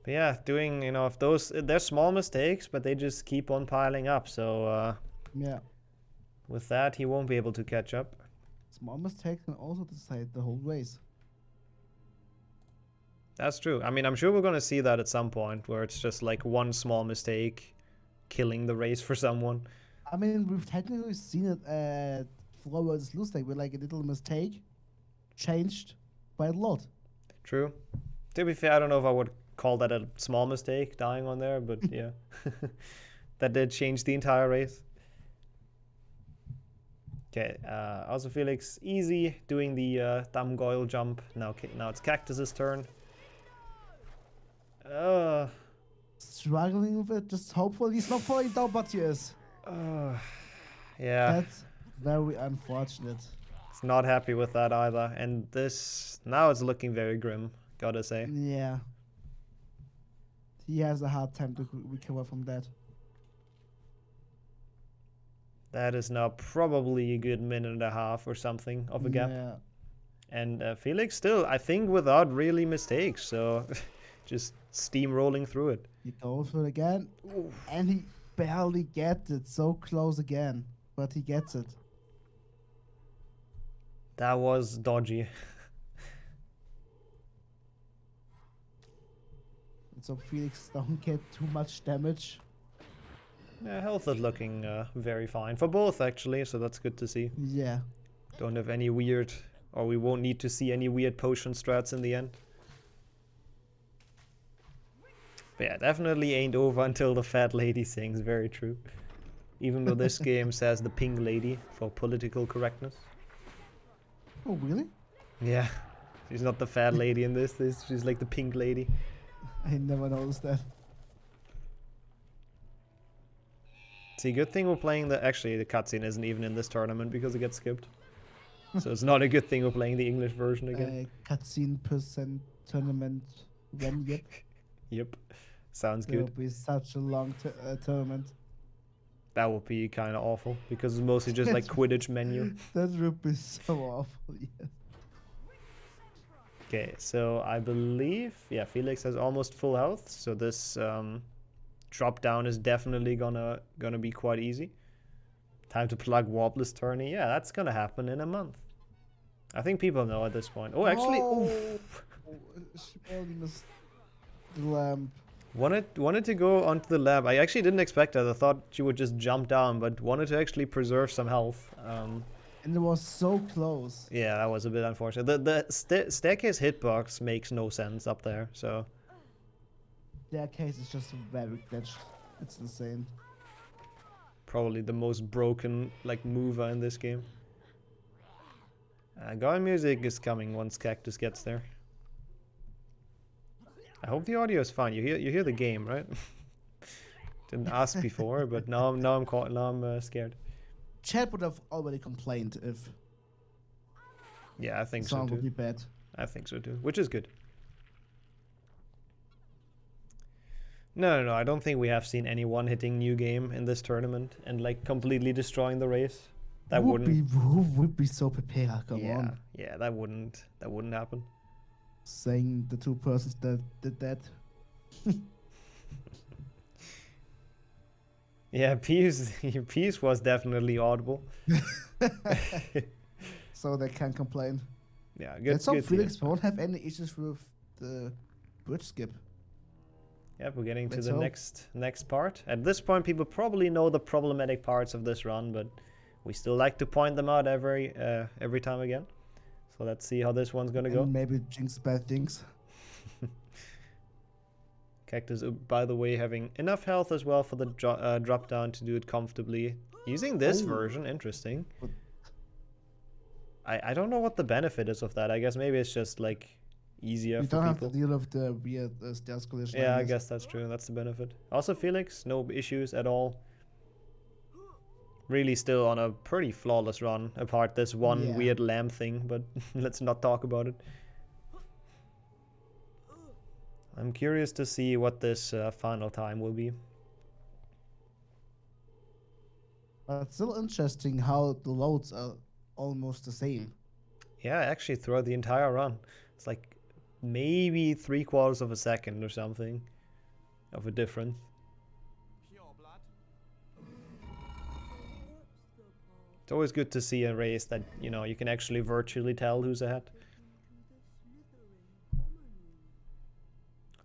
But yeah, doing, if they're small mistakes, but they just keep on piling up. So Yeah. with that, he won't be able to catch up. Small mistakes can also decide the whole race. That's true. I mean, I'm sure we're going to see that at some point, where it's just like one small mistake killing the race for someone. I mean, we've technically seen it at Floor vs. Lustig, where like a little mistake changed by a lot. True. To be fair, I don't know if I would call that a small mistake, dying on there, but yeah. That did change the entire race. Okay, also Felix, easy doing the Dam Goyle jump. Now it's Cactus's turn. Struggling with it, just hopefully he's not falling down, but he is. Yeah. That's very unfortunate. It's not happy with that either. And now it's looking very grim, gotta say. Yeah. He has a hard time to recover from that. That is now probably a good minute and a half or something of a gap. Yeah. And Felix still, I think, without really mistakes. So just steamrolling through it. He goes for it again. Oof. And he barely gets it. So close again. But he gets it. That was dodgy. So Felix don't get too much damage. Yeah, health is looking very fine for both, actually, so that's good to see. Yeah. Don't have any weird, or we won't need to see any weird potion strats in the end. But yeah, definitely ain't over until the fat lady sings, very true. Even though this game says the pink lady for political correctness. Oh, really? Yeah, she's not the fat lady in this, she's like the pink lady. I never noticed that. See, good thing we're playing actually the cutscene isn't even in this tournament because it gets skipped. So it's not a good thing we're playing the English version again. Cutscene percent tournament when yep. Yep, sounds It will good. be such a long tournament. That would be kind of awful because it's mostly just like Quidditch menu. That would be so awful, yes. Okay, so I believe, yeah, Felix has almost full health, so this drop down is definitely gonna be quite easy. Time to plug Warbless tourney. Yeah, that's gonna happen in a month. I think people know at this point. Oh, actually, She barely missed the lamp. wanted to go onto the lab. I actually didn't expect that. I thought she would just jump down, but wanted to actually preserve some health. And it was so close. Yeah, that was a bit unfortunate. The staircase hitbox makes no sense up there, so... Staircase is just very glitched. It's insane. Probably the most broken, like, mover in this game. Goyle music is coming once Cactus gets there. I hope the audio is fine. You hear the game, right? Didn't ask before, but now I'm scared. Chad would have already complained if Yeah, I think the so sound too. would be bad. I think so too, which is good. No, I don't think we have seen anyone hitting new game in this tournament and like completely destroying the race. That Who wouldn't. would be so prepared? Come on. Yeah, that wouldn't happen. Saying the two persons that did that. Yeah, Peace was definitely audible. So they can't complain. Yeah, good. Let's hope good. Felix won't have any issues with the bridge skip. Yeah, we're getting to Let's the hope. next part. At this point, people probably know the problematic parts of this run, but we still like to point them out every time again. So let's see how this one's gonna go. And maybe jinx bad things. Cactus, by the way, having enough health as well for the drop down to do it comfortably. Using this version, interesting. I don't know what the benefit is of that. I guess maybe it's just like easier You for don't have to people. deal with the weird stairs collision. Yeah, I guess that's true. That's the benefit. Also, Felix, no issues at all. Really still on a pretty flawless run, apart this one Yeah. weird lamb thing, but let's not talk about it. I'm curious to see what this final time will be. But it's still interesting how the loads are almost the same. Yeah, actually throughout the entire run. It's like maybe 3/4 of a second or something of a difference. Pure blood. It's always good to see a race that, you know, you can actually virtually tell who's ahead.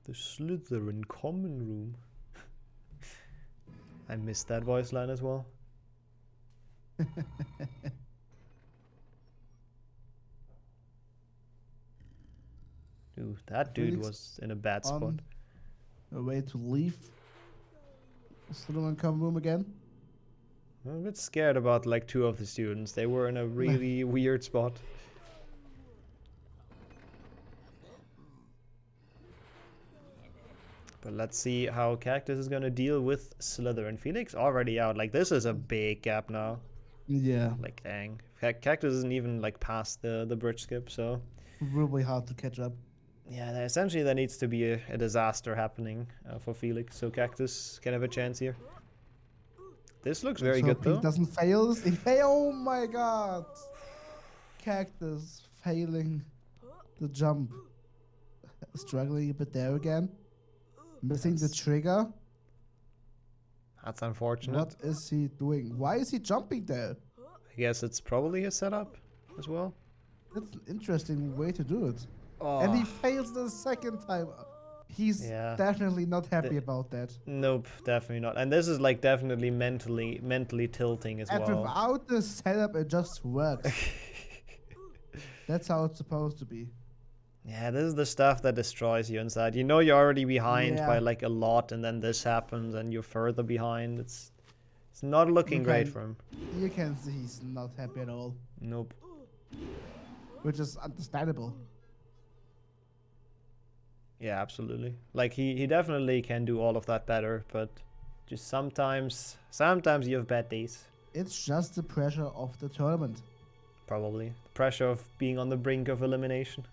The Slytherin common room. I missed that voice line as well. Ooh, that dude Felix was in a bad spot. On a way to leave the Slytherin common room again. I'm a bit scared about like 2 of the students. They were in a really weird spot. But let's see how Cactus is gonna deal with Slytherin. Felix already out. Like, this is a big gap now. Yeah. Like, dang. Cactus isn't even like past the bridge skip, so Really hard to catch up. yeah, essentially there needs to be a disaster happening for Felix, so Cactus can have a chance here. This looks very So good he though. doesn't fail. Oh my god! Cactus failing the jump. Struggling a bit there again. Missing the trigger. That's unfortunate. What is he doing? Why is he jumping there? I guess it's probably a setup as well. That's an interesting way to do it. Oh, And he fails the second time. He's Yeah. definitely not happy about that. nope, definitely not. And this is like definitely mentally tilting as And well. without the setup, it just works. That's how it's supposed to be. Yeah, this is the stuff that destroys you inside. You know you're already behind by Yeah. like a lot, and then this happens, and you're further behind. It's not looking great can- for him. You can see he's not happy at all, Nope. which is understandable. Yeah, absolutely. Like he definitely can do all of that better, but just sometimes you have bad days. It's just the pressure of the tournament. Probably the pressure of being on the brink of elimination.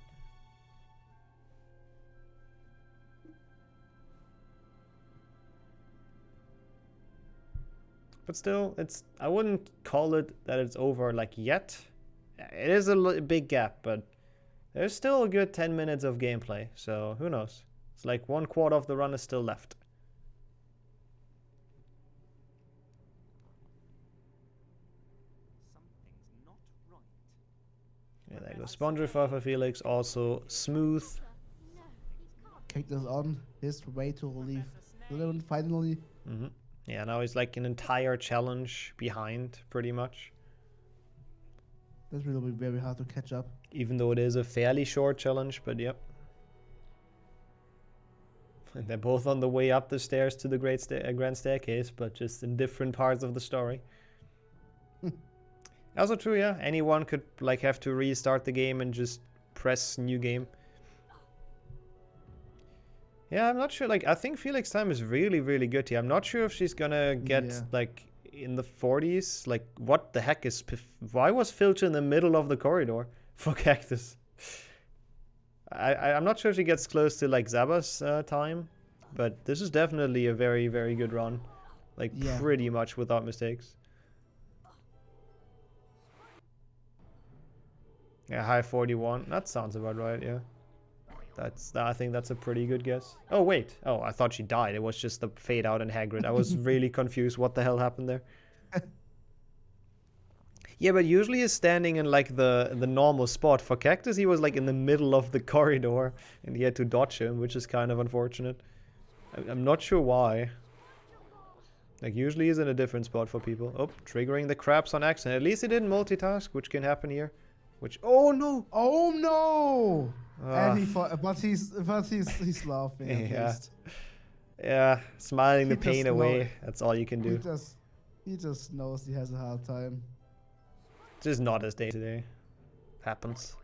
But still, I wouldn't call it that it's over like yet. It is a big gap, but there's still a good 10 minutes of gameplay, so who knows? It's like 1/4 of the run is still left. Something's not right. Yeah, there goes Spongify for Felix, also smooth. Cactus on his way to leave Slytherin finally. Yeah, now he's like an entire challenge behind, pretty much. That will be very hard to catch up. Even though it is a fairly short challenge, but yep. And they're both on the way up the stairs to the grand staircase, but just in different parts of the story. Also true, yeah. Anyone could like have to restart the game and just press new game. Yeah, I'm not sure. Like, I think Felix time is really, really good here. I'm not sure if she's gonna get Yeah. like in the 40s. Like, what the heck is? Why was Filch in the middle of the corridor for Cactus? I'm not sure if she gets close to like Zaba's time, but this is definitely a very, very good run. Like, Yeah. pretty much without mistakes. Yeah, high 41. That sounds about right. Yeah. I think that's a pretty good guess. Oh, wait. Oh, I thought she died. It was just the fade out in Hagrid. I was really confused what the hell happened there. Yeah, but usually he's standing in like the normal spot. For Cactus, he was like in the middle of the corridor and he had to dodge him, which is kind of unfortunate. I'm not sure why. Like, usually he's in a different spot for people. Oh, triggering the crabs on accident. At least he didn't multitask, which can happen here. Which, oh no! Oh no! Ah. And he's laughing at Yeah. least. Yeah, smiling the He pain just away. That's all you can He do. just knows he has a hard time. Just not his day today. Happens.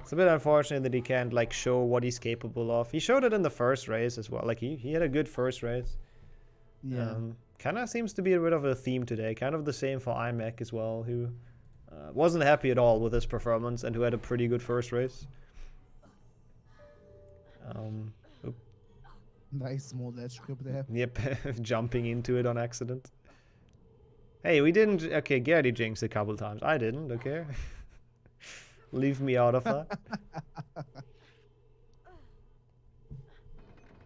It's a bit unfortunate that he can't like show what he's capable of. He showed it in the first race as well. Like he had a good first race. Yeah. Kind of seems to be a bit of a theme today. Kind of the same for iMac as well, who wasn't happy at all with his performance and who had a pretty good first race. Oop. Nice small ledge grip there. Yep, jumping into it on accident. Hey, we didn't. Okay, Gertie jinxed a couple times. I didn't. Okay, leave me out of that.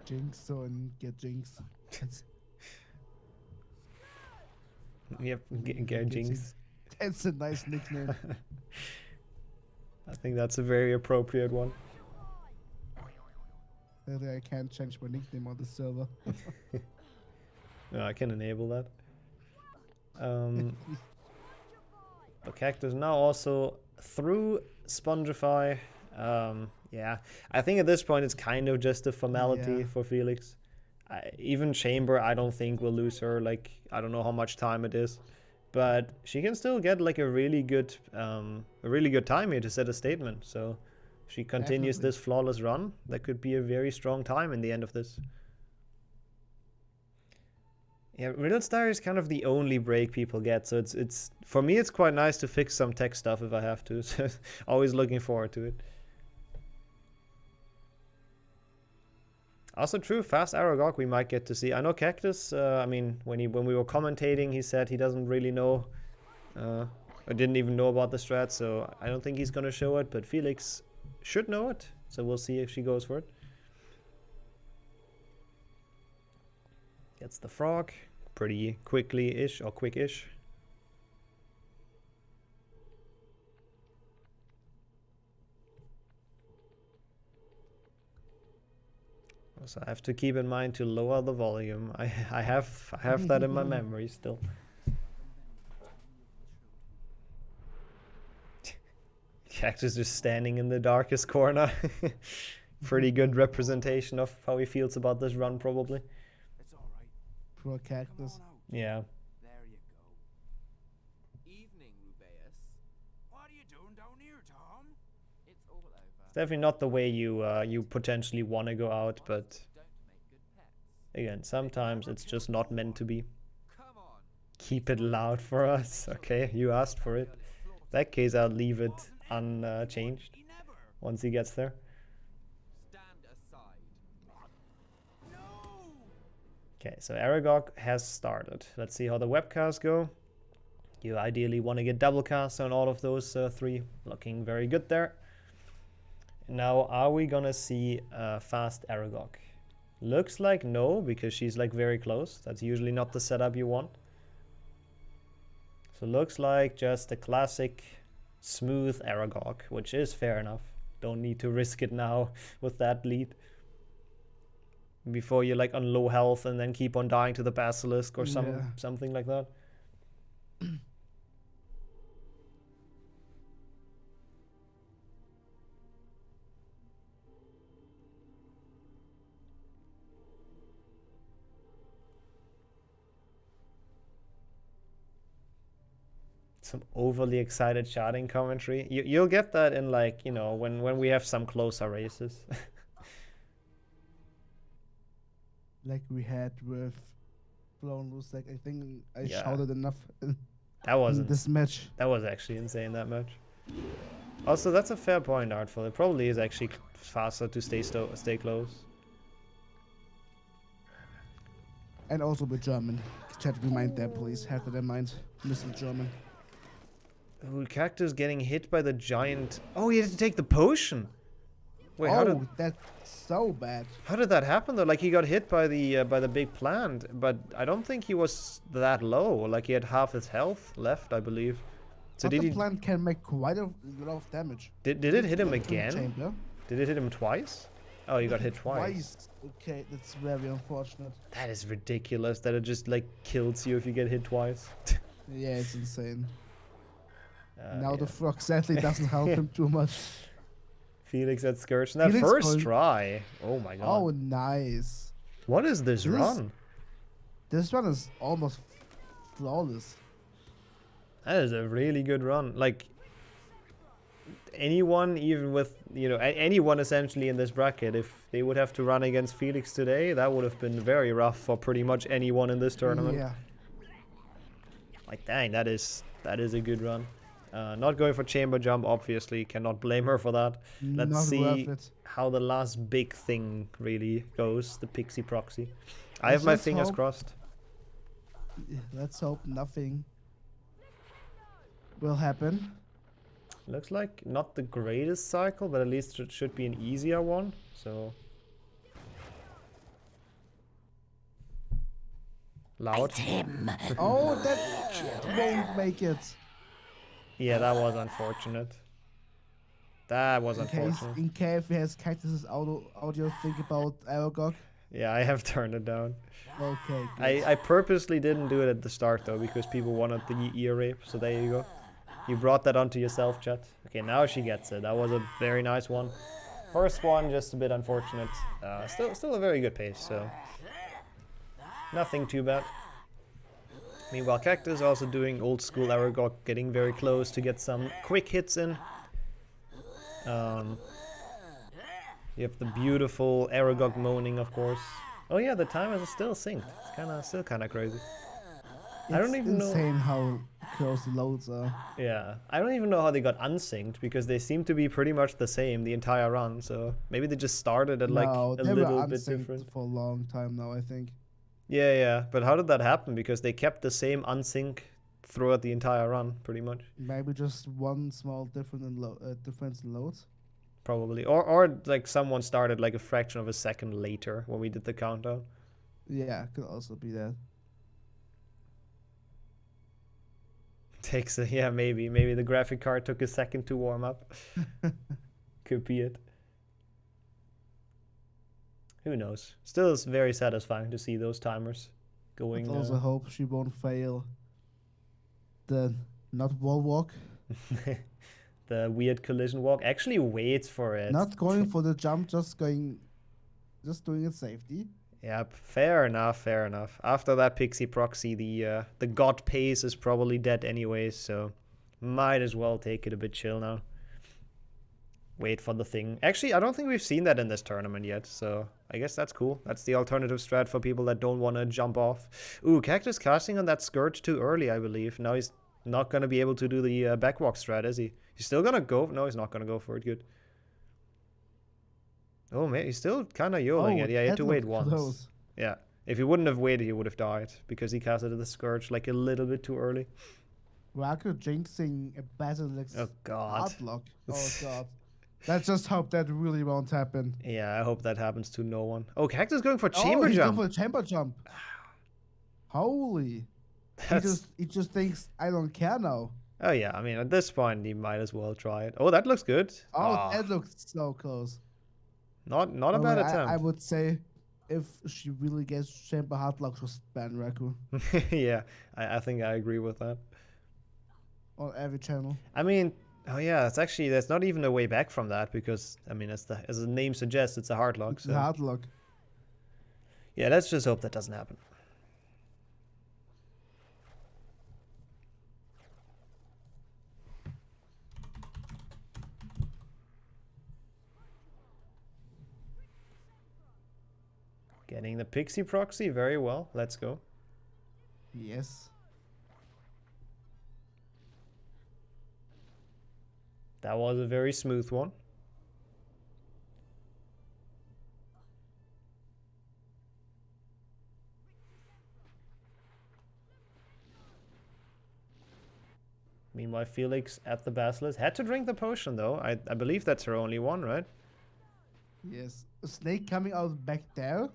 Jinx so and get jinx. Yep, Gare jinx. That's a nice nickname. I think that's a very appropriate one. I can't change my nickname on the server. No, I can enable that. The Cactus now also through Spongify. Yeah, I think at this point it's kind of just a formality for Felix. Even Chamber, I don't think will lose her. Like, I don't know how much time it is, but she can still get like a really good time here to set a statement. So if she continues this flawless run, that could be a very strong time in the end of this. Yeah, Riddlestar is kind of the only break people get, so it's for me it's quite nice to fix some tech stuff if I have to. So always looking forward to it. Also true, fast Aragog we might get to see. I know Cactus, I mean, when we were commentating, he said he doesn't really know, or didn't even know about the strat, so I don't think he's gonna show it, but Felix should know it, so we'll see if she goes for it. Gets the frog, pretty quickly-ish, or quick-ish. So I have to keep in mind to lower the volume. I have that in my memory still. Cactus just standing in the darkest corner. Pretty good representation of how he feels about this run, probably. It's all right. Poor Cactus. Yeah. There you go. Evening, Rubeus. What are you doing down here, Tom? It's all over. It's definitely not the way you potentially want to go out, but Don't make good pets. again, sometimes it's just not meant to be. Come on. Keep it loud for us. Okay, you asked for it. In that case, I'll leave it unchanged once he gets there. Stand aside. Okay, so Aragog has started. Let's see how the webcasts go. You ideally want to get double cast on all of those three. Looking very good there. Now, are we gonna see fast Aragog? Looks like no, because she's like very close. That's usually not the setup you want. So looks like just a classic smooth Aragog, which is fair enough. Don't need to risk it now with that lead. Before you're like on low health and then keep on dying to the Basilisk or something like that. Some overly excited shouting commentary. You'll get that in like, you know, when we have some closer races. Like we had with Blown Loose. Like I think I Yeah. shouted enough in That wasn't this match. That was actually insane, that match. Also, that's a fair point, Artful. It probably is actually faster to stay close. And also with German. Chat, remind them, please. Have that in mind. Mr. German. Ooh, Cactus getting hit by the giant. Oh, he had to take the potion. Wait, oh, that's so bad. how did that happen though? Like he got hit by the big plant, but I don't think he was that low. Like he had half his health left, I believe. So But did the he? plant can make quite a lot of damage. Did it hit him Like in again? Chamber. Did it hit him twice? Oh, you got hit twice. Okay, that's very unfortunate. That is ridiculous. That it just like kills you if you get hit twice. Yeah, it's insane. Now Yeah. the frog sadly doesn't help him too much. Felix at Scourge. That Felix first going- try. Oh my god. Oh, nice. What is this This- run? This one is almost flawless. That is a really good run. Like, anyone, even with, you know, anyone essentially in this bracket, if they would have to run against Felix today, that would have been very rough for pretty much anyone in this tournament. Yeah. Like, dang, that is a good run. Not going for chamber jump, obviously, cannot blame her for that. Let's Not see worth it. how the last big thing really goes, the Pixie Proxy. I have my just fingers hope- crossed. Let's hope nothing will happen. Looks like not the greatest cycle, but at least it should be an easier one, so... Loud. Oh, that won't make it. Yeah, that was unfortunate. That was In case unfortunate. KF has Cactus's audio, think about Aragog. Yeah, I have turned it down. Okay, good. I purposely didn't do it at the start though, because people wanted the ear rape, so there you go. You brought that onto yourself, chat. Okay, now she gets it. That was a very nice one. First one, just a bit unfortunate. Still a very good pace, so... Nothing too bad. Meanwhile, Cactus also doing old school Aragog, getting very close to get some quick hits in. You have the beautiful Aragog moaning, of course. Oh yeah, the timers are still synced. It's still kind of crazy. I don't even know. It's insane how close the loads are. Yeah, I don't even know how they got unsynced, because they seem to be pretty much the same the entire run. So maybe they just started at like No, a they little were bit unsynced different. for a long time now, I think. Yeah, but how did that happen? Because they kept the same unsync throughout the entire run, pretty much. Maybe just one small difference in loads. Probably. Or like someone started like a fraction of a second later when we did the countdown. Yeah, could also be that. Takes a, yeah, maybe the graphic card took a second to warm up. Could be it. Who knows? Still is very satisfying to see those timers going. Let's also hope she won't fail the not wall walk. The weird collision walk. Actually waits for it. Not going for the jump, just doing it safety. Yep, fair enough. After that Pixie Proxy, the god pace is probably dead anyways, so might as well take it a bit chill now. Wait for the thing. Actually, I don't think we've seen that in this tournament yet, so I guess that's cool. That's the alternative strat for people that don't want to jump off. Ooh, Cactus casting on that Scourge too early, I believe. Now he's not going to be able to do the backwalk strat, is he? He's still going to go? No, he's not going to go for it. Good. Oh, man, he's still kind of yoling it. Yeah, he had to wait once. Close. Yeah. If he wouldn't have waited, he would have died, because he casted the Scourge like a little bit too early. Raku jinxing a Basilic's Oh, God. hardlock. Oh, God. Let's just hope that really won't happen. Yeah, I hope that happens to no one. Oh, Cactus going for chamber he's jump. going for chamber jump. Holy. He just thinks, I don't care now. Oh yeah, I mean at this point he might as well try it. Oh, that looks good. Oh, that looks so close. Not a bad attempt. I would say if she really gets chamber hardlock, just ban Raku Yeah, I think I agree with that. on every channel. I mean, oh yeah, it's actually there's not even a way back from that, because I mean as the name suggests, it's a hardlock. It's a hardlock. Yeah, let's just hope that doesn't happen. Getting the Pixie Proxy very well. Let's go. Yes. That was a very smooth one. Meanwhile, Felix at the Basilisk had to drink the potion though. I believe that's her only one, right? Yes. A snake coming out back there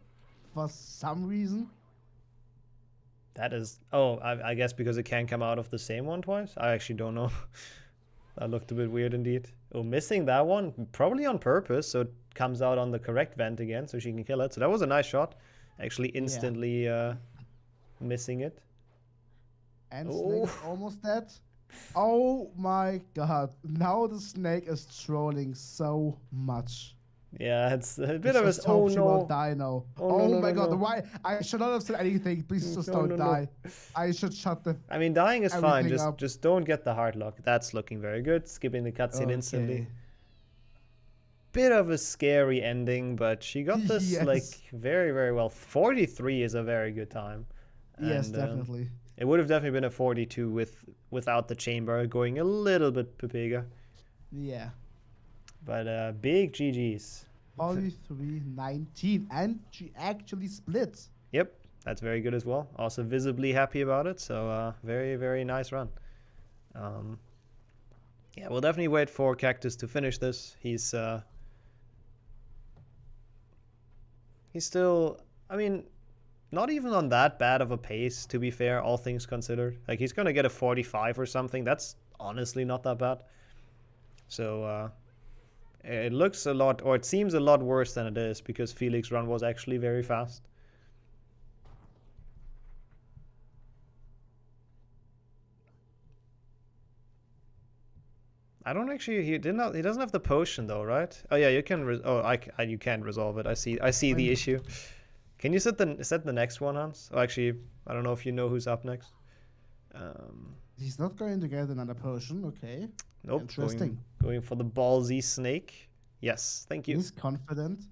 for some reason. That is... Oh, I guess because it can't come out of the same one twice? I actually don't know. That looked a bit weird indeed. Oh, missing that one? Probably on purpose, so it comes out on the correct vent again, so she can kill it. So that was a nice shot. Actually instantly missing it. And snake is almost dead. Oh my god. Now the snake is trolling so much. Yeah, it's a bit Let's of a... just Oh hope she won't no. die now. Oh, Oh, no, no, my no, god, no. why? I should not have said anything. Please just No, don't no, no. die. I should shut the I mean, dying is fine. everything up. Just don't get the hard lock. That's looking very good. Skipping the cutscene instantly. Okay. Bit of a scary ending, but she got this like Yes. very, very well. 43 is a very good time. Yes, And, definitely. it would have definitely been a 42 without the chamber going a little bit Pepega. Yeah. But big GG's. 43-19, and she actually split. Yep, that's very good as well. Also visibly happy about it, so very, very nice run. Yeah, we'll definitely wait for Cactus to finish this. He's still, I mean, not even on that bad of a pace, to be fair, all things considered. Like, he's gonna get a 45 or something. That's honestly not that bad. So, it looks a lot, or it seems a lot worse than it is, because Felix's run was actually very fast. I don't actually. He doesn't have the potion though, right? Oh yeah, you can. You can't resolve it. I see the issue. Can you set the next one, Hans? Oh, actually, I don't know if you know who's up next. He's not going to get another potion, okay. Nope. Interesting. Going for the ballsy snake. Yes, thank you. He's confident.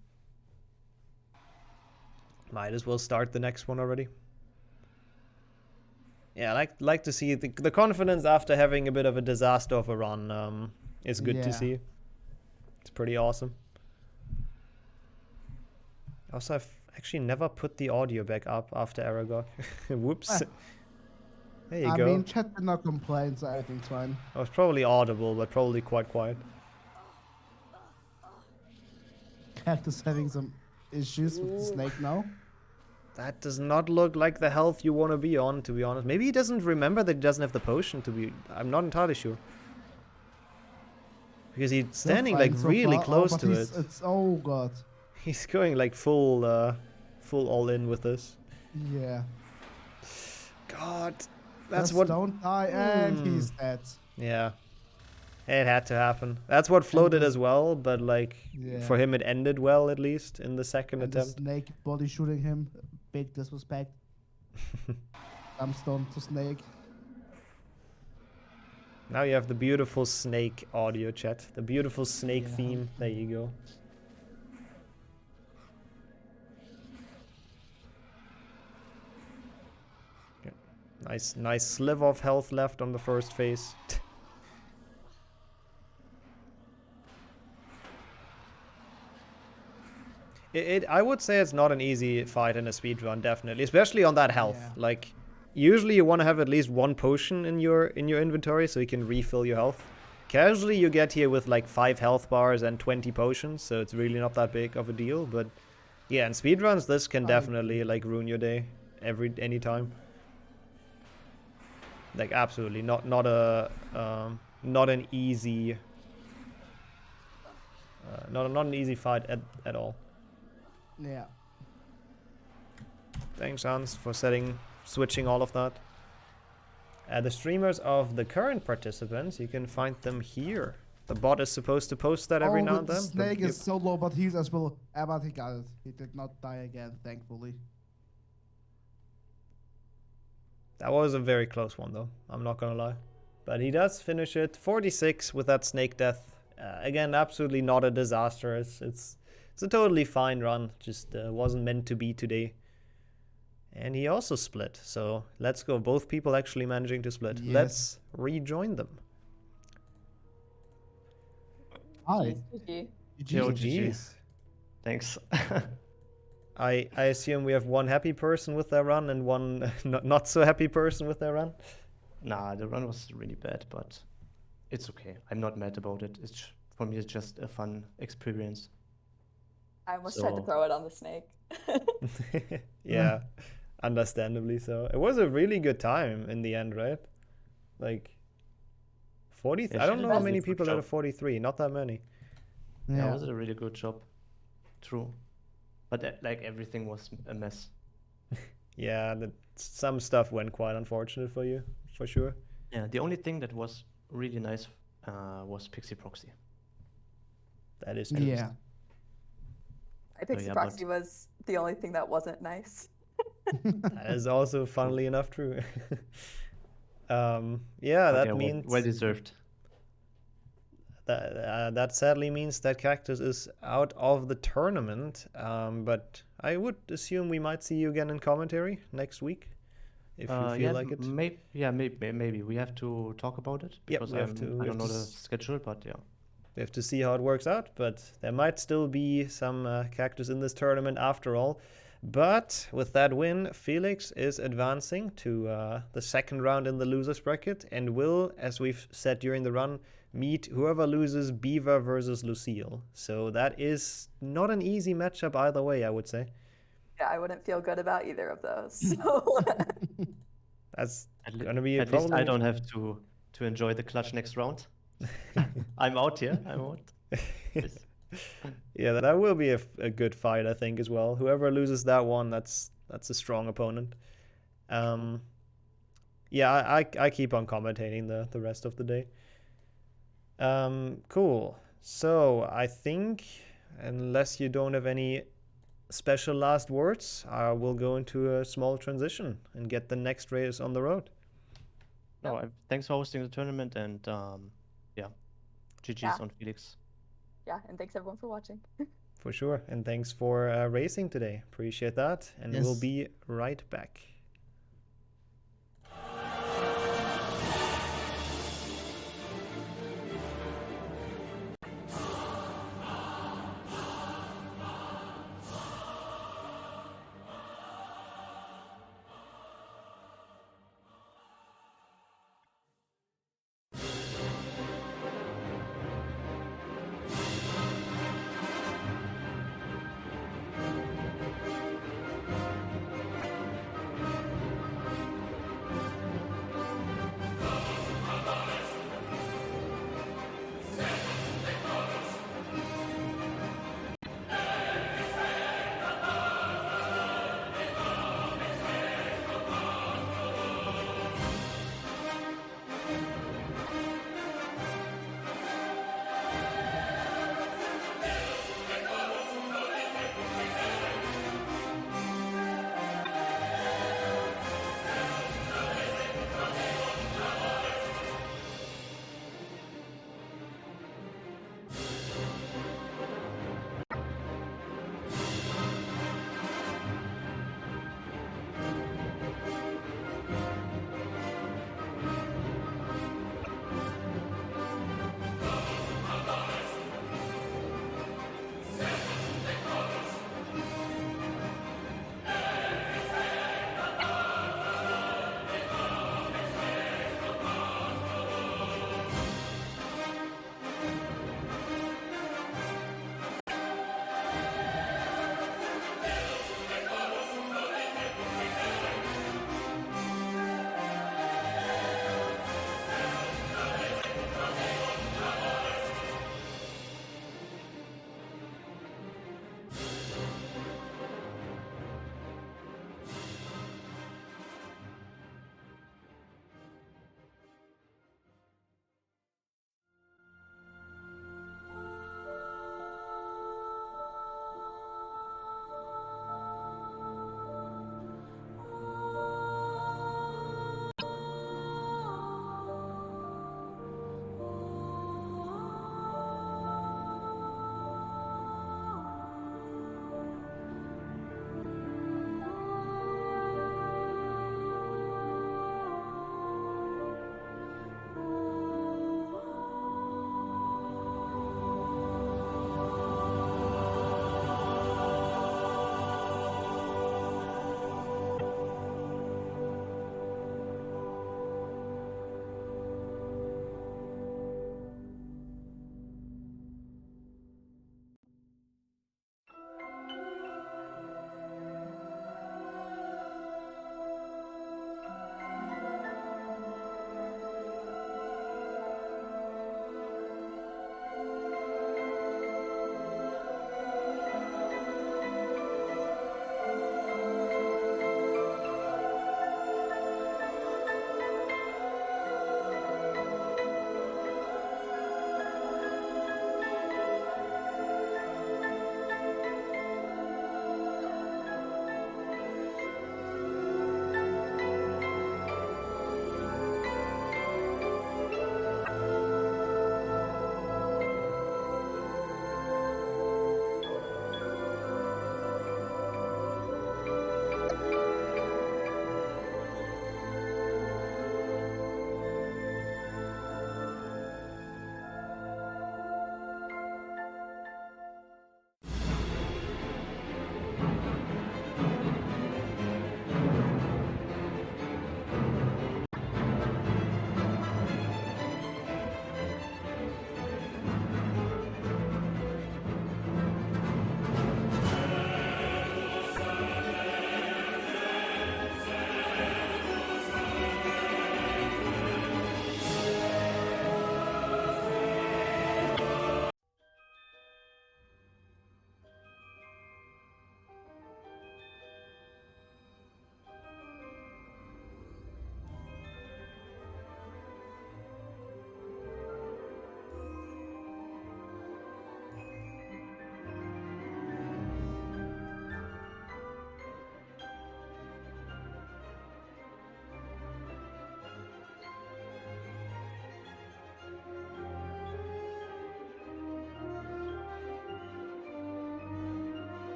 Might as well start the next one already. Yeah, I like to see the confidence after having a bit of a disaster of a run. Is good to Yeah. see. It's pretty awesome. Also, I've actually never put the audio back up after Aragog. Whoops. There you I go. mean, chat did not complain, so everything's fine. I was probably audible, but probably quite quiet. Cactus having some issues with the snake now. That does not look like the health you want to be on, to be honest. Maybe he doesn't remember that he doesn't have the potion to be... I'm not entirely sure. Because he's standing like So really far. close but to it. It's oh god. He's going like full all in with this. Yeah. God, that's Just what... don't die, and he's dead. Yeah. It had to happen. That's what floated this- as well, but like Yeah. for him it ended well at least in the second And the attempt. snake body shooting him. Big disrespect. Dumbstone to snake. Now you have the beautiful snake audio chat. The beautiful snake Yeah. theme. There you go. Yeah. Nice sliver of health left on the first phase. I would say it's not an easy fight in a speedrun, definitely, especially on that health. Yeah. Like, usually you want to have at least one potion in your inventory so you can refill your health. Casually, you get here with like 5 health bars and 20 potions, so it's really not that big of a deal. But yeah, in speedruns, this can definitely like ruin your day any time. Like, absolutely not an easy not an easy fight at all. Yeah. Thanks, Hans, for switching all of that. The streamers of the current participants, you can find them here. The bot is supposed to post that every now and The then. but snake yep. is so low, but he's as well. But he got it. He did not die again, thankfully. That was a very close one, though. I'm not gonna lie. But he does finish it. 46 with that snake death. Again, absolutely not a disaster. It's a totally fine run. Just wasn't meant to be today. And he also split. So let's go. Both people actually managing to split. Yes. Let's rejoin them. Hi. Yo, GG. GG. Thanks. I assume we have one happy person with their run and one not so happy person with their run. Nah, the run was really bad, but it's okay. I'm not mad about it. For me, it's just a fun experience. I almost tried to So- throw it on the snake. Yeah, understandably so. It was a really good time in the end, right? Like 40. Yeah, I don't she know did how a many good people job. out of 43. Not that many. Yeah, Yeah. was it a really good job? True. But like everything was a mess. Yeah, some stuff went quite unfortunate for you, for sure. Yeah, the only thing that was really nice was Pixie Proxy. That is true. Yeah. Pixie yeah, Proxy was the only thing that wasn't nice. That is also funnily enough true. Yeah, but that yeah, means well deserved. that sadly means that Cactus is out of the tournament. But I would assume we might see you again in commentary next week, if you feel Yeah, like it. maybe we have to talk about it Yep, because we have to. I We have don't know to. the schedule, but yeah. We have to see how it works out, but there might still be some Cactus in this tournament after all. But with that win, Felix is advancing to the second round in the losers bracket and will, as we've said during the run, meet whoever loses Beaver versus Lucille. So that is not an easy matchup either way, I would say. Yeah, I wouldn't feel good about either of those. So That's At, gonna be a at least I problem. don't have to enjoy the clutch next round. I'm out here. I'm out. Yes. Yeah, that will be a good fight, I think, as well. Whoever loses that one, that's a strong opponent. Yeah, I keep on commentating the rest of the day. Cool. So I think, unless you don't have any special last words, we'll go into a small transition and get the next race on the road. No, thanks for hosting the tournament, and yeah, GG's Yeah. on Felix. yeah, and thanks everyone for watching. For sure. And thanks for racing today. Appreciate that. And we'll Yes. be right back.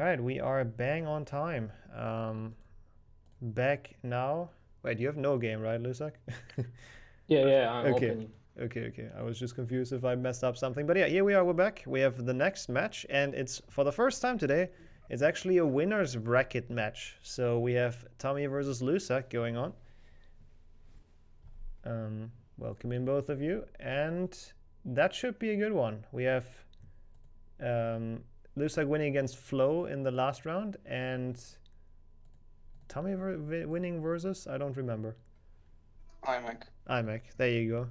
Alright, we are bang on time. Back now. Wait, you have no game, right, Lusak? Yeah, I'm Okay. opening. Okay. I was just confused if I messed up something. But yeah, here we are, we're back. We have the next match, and it's, for the first time today, it's actually a winner's bracket match. So we have Tommy versus Lusak going on. Welcome in, both of you. And that should be a good one. We have Lusak winning against Flo in the last round, and Tommy winning versus, I don't remember. IMAC, there you go.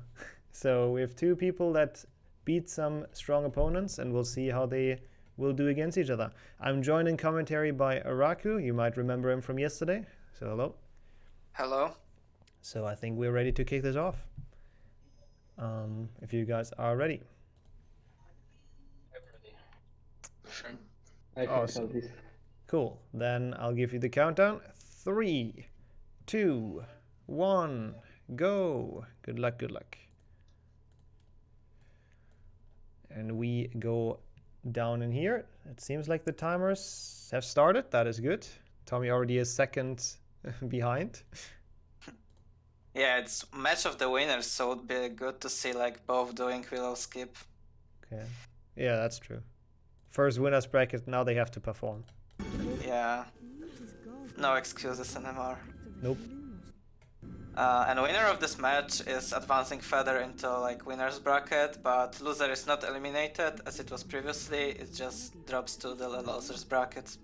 So we have two people that beat some strong opponents, and we'll see how they will do against each other. I'm joined in commentary by Araku. You might remember him from yesterday. So hello. Hello. So I think we're ready to kick this off. If you guys are ready. Sure. I Awesome. this. Cool. Then I'll give you the countdown. 3, 2, 1, go. Good luck, good luck. And we go down in here. It seems like the timers have started. That is good. Tommy already is second behind. Yeah, it's match of the winners, so it'd be good to see like both doing willow skip. Okay. Yeah, that's true. First winners bracket, now they have to perform. Yeah. No excuses anymore. Nope. And winner of this match is advancing further into like winner's bracket, but loser is not eliminated as it was previously. It just drops to the loser's bracket.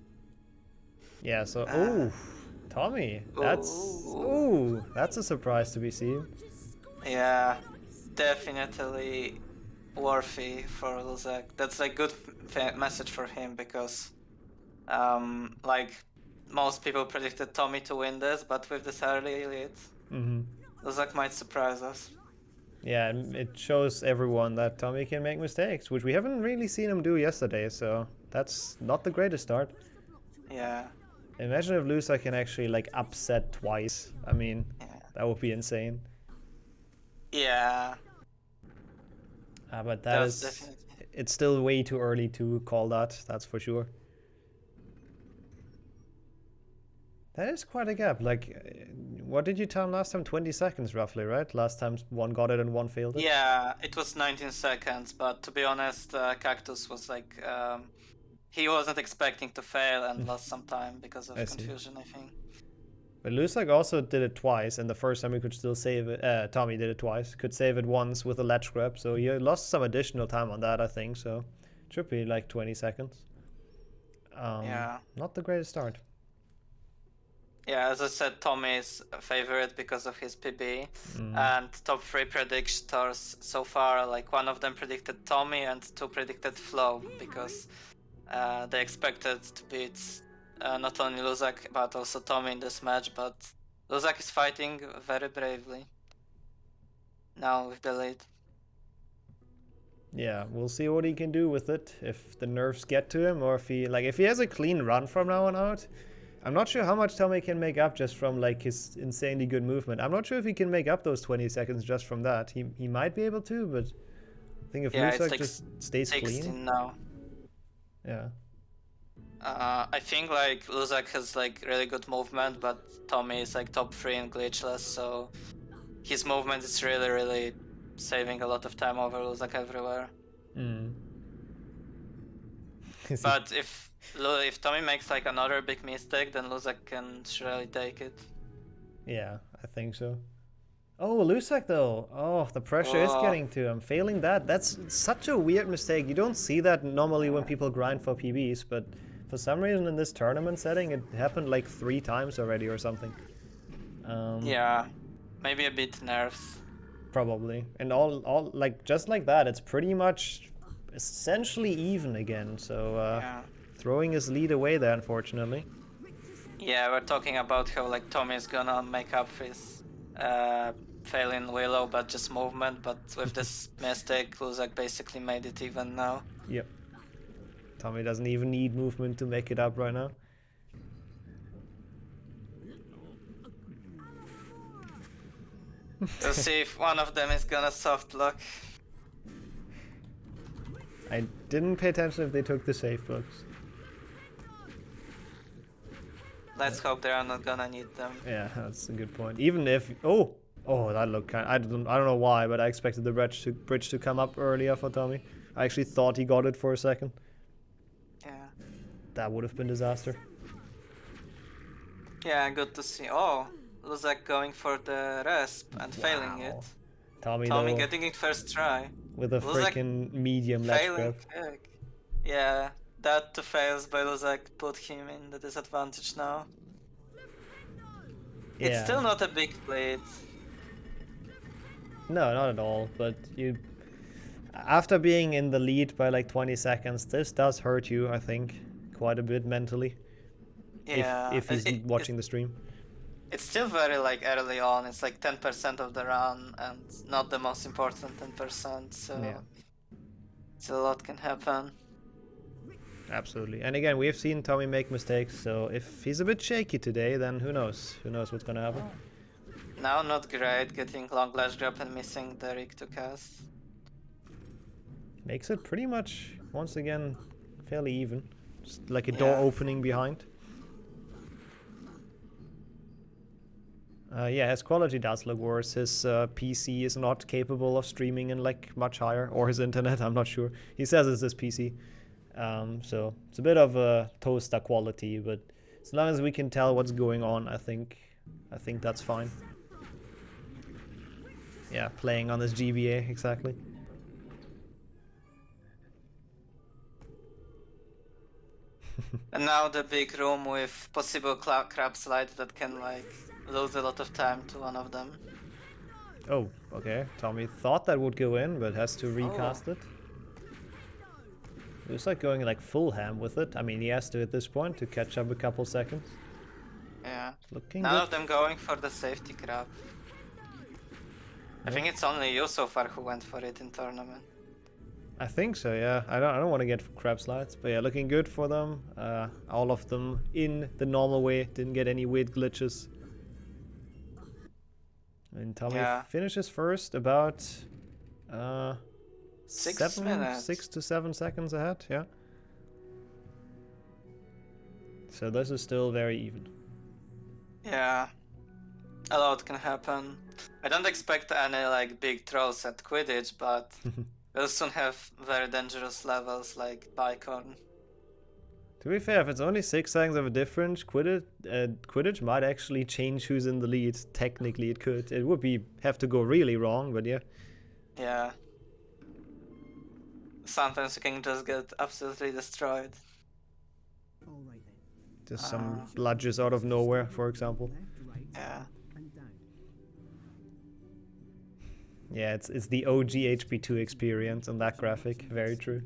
Yeah, so ooh, Tommy, that's a surprise to be seen. Yeah, definitely worthy for Luzak. That's like good message for him because like most people predicted Tommy to win this, but with this early lead, Luzak might surprise us. Yeah, it shows everyone that Tommy can make mistakes, which we haven't really seen him do yesterday, so that's not the greatest start. Yeah. Imagine if Lusa can actually like upset twice. I mean, that would be insane. Yeah. But it's still way too early to call that, that's for sure. That is quite a gap. Like, what did you tell him last time? 20 seconds roughly, right? Last time one got it and one failed it? Yeah, it was 19 seconds, but to be honest, Cactus was like, he wasn't expecting to fail and lost some time because of confusion, I think. But Lusak also did it twice, and the first time he could still save it. Tommy did it twice, could save it once with a ledge grab, so he lost some additional time on that, I think, so it should be like 20 seconds. Yeah. Not the greatest start. Yeah, as I said, Tommy is a favorite because of his PB, and top 3 predictors so far, like one of them predicted Tommy and 2 predicted Flo, because they expected to beat not only Luzak but also Tommy in this match, but Luzak is fighting very bravely now with the lead. Yeah, we'll see what he can do with it, if the nerfs get to him, or if he has a clean run from now on out. I'm not sure how much Tommy can make up just from like his insanely good movement. I'm not sure if he can make up those 20 seconds just from that. He might be able to, but I think if Lusak like just stays 16 clean. now. Yeah. I think like Luzak has like really good movement, but Tommy is like top 3 in Glitchless, so his movement is really saving a lot of time over Luzak everywhere. But if Tommy makes like another big mistake, then Luzak can surely take it. Yeah, I think so. Oh, Lusak though. Oh, the pressure is getting to him. Failing that's such a weird mistake. You don't see that normally when people grind for PBs, but for some reason in this tournament setting it happened like 3 times already or something. Yeah, maybe a bit nerfs. Probably. And all like just like that, it's pretty much essentially even again. So throwing his lead away there, unfortunately. Yeah, we're talking about how like Tommy is gonna make up his fail in Willow, but just movement. But with this mistake, Luzak basically made it even now. Yep. Tommy doesn't even need movement to make it up right now. To see if one of them is gonna soft lock. I didn't pay attention if they took the safe blocks. Let's hope they are not gonna need them. Yeah, that's a good point. Even if that looked kind. I don't know why, but I expected the bridge to come up earlier for Tommy. I actually thought he got it for a second. Yeah. That would have been disaster. Yeah, good to see. Oh, Luzak going for the resp and failing it. Tommy Tommy though, getting it first try. with a Luzak freaking medium ledge failing grab. kick. Yeah, that 2 fails by Luzak put him in the disadvantage now. Yeah. It's still not a big lead. No, not at all. But after being in the lead by like 20 seconds, this does hurt you, I think, quite a bit mentally. Yeah. If he's watching the stream. It's still very like early on. It's like 10% of the run and not the most important 10%. So Yeah. still a lot can happen. Absolutely. And again, we've seen Tommy make mistakes, so if he's a bit shaky today, then who knows? Who knows what's gonna happen? Now not great, getting long ledge grab and missing the rig to cast. Makes it pretty much, once again, fairly even. Just like a door opening behind. Yeah, his quality does look worse. His PC is not capable of streaming in like much higher, or his internet, I'm not sure. He says it's his PC. So it's a bit of a toaster quality, but as long as we can tell what's going on, I think that's fine. Yeah, playing on this GBA, exactly. And now the big room with possible crab slide that can like lose a lot of time to one of them. Oh, okay. Tommy thought that would go in, but has to recast it. It was like going like full ham with it. I mean, he has to at this point to catch up a couple seconds. Yeah. Looking None good. of them going for the safety crab. I think it's only you so far who went for it in tournament. I think so, yeah. I don't want to get crab slides, but yeah, looking good for them. All of them in the normal way. Didn't get any weird glitches. And Tommy finishes first about 6 minutes. 6 to 7 seconds ahead, yeah. So this is still very even. Yeah. A lot can happen. I don't expect any like big trolls at Quidditch, but we'll soon have very dangerous levels like Bicorn. To be fair, if it's only 6 seconds of a difference, Quidditch might actually change who's in the lead. Technically it could. It would have to go really wrong, but yeah. Yeah. Sometimes you can just get absolutely destroyed. Just some bludges out of nowhere, for example. Yeah. Yeah, it's the OG HP2 experience on that graphic. Very true.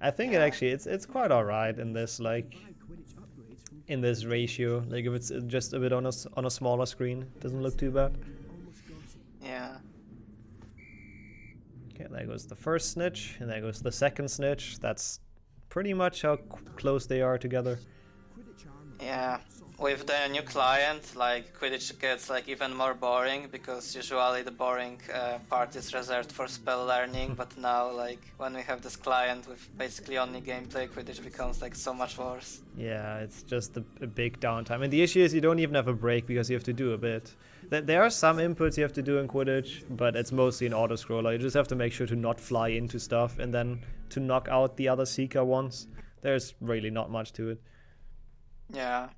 I think it's quite alright in this in this ratio. Like if it's just a bit on a smaller screen, doesn't look too bad. Yeah. Okay, there goes the first snitch, and there goes the second snitch. That's pretty much how close they are together. Yeah. With the new client, like Quidditch gets like even more boring because usually the boring part is reserved for spell learning, but now like when we have this client with basically only gameplay, Quidditch becomes like so much worse. Yeah, it's just a big downtime. And the issue is you don't even have a break because you have to do a bit. There are some inputs you have to do in Quidditch, but it's mostly an auto-scroller. You just have to make sure to not fly into stuff and then to knock out the other Seeker once. There's really not much to it. Yeah.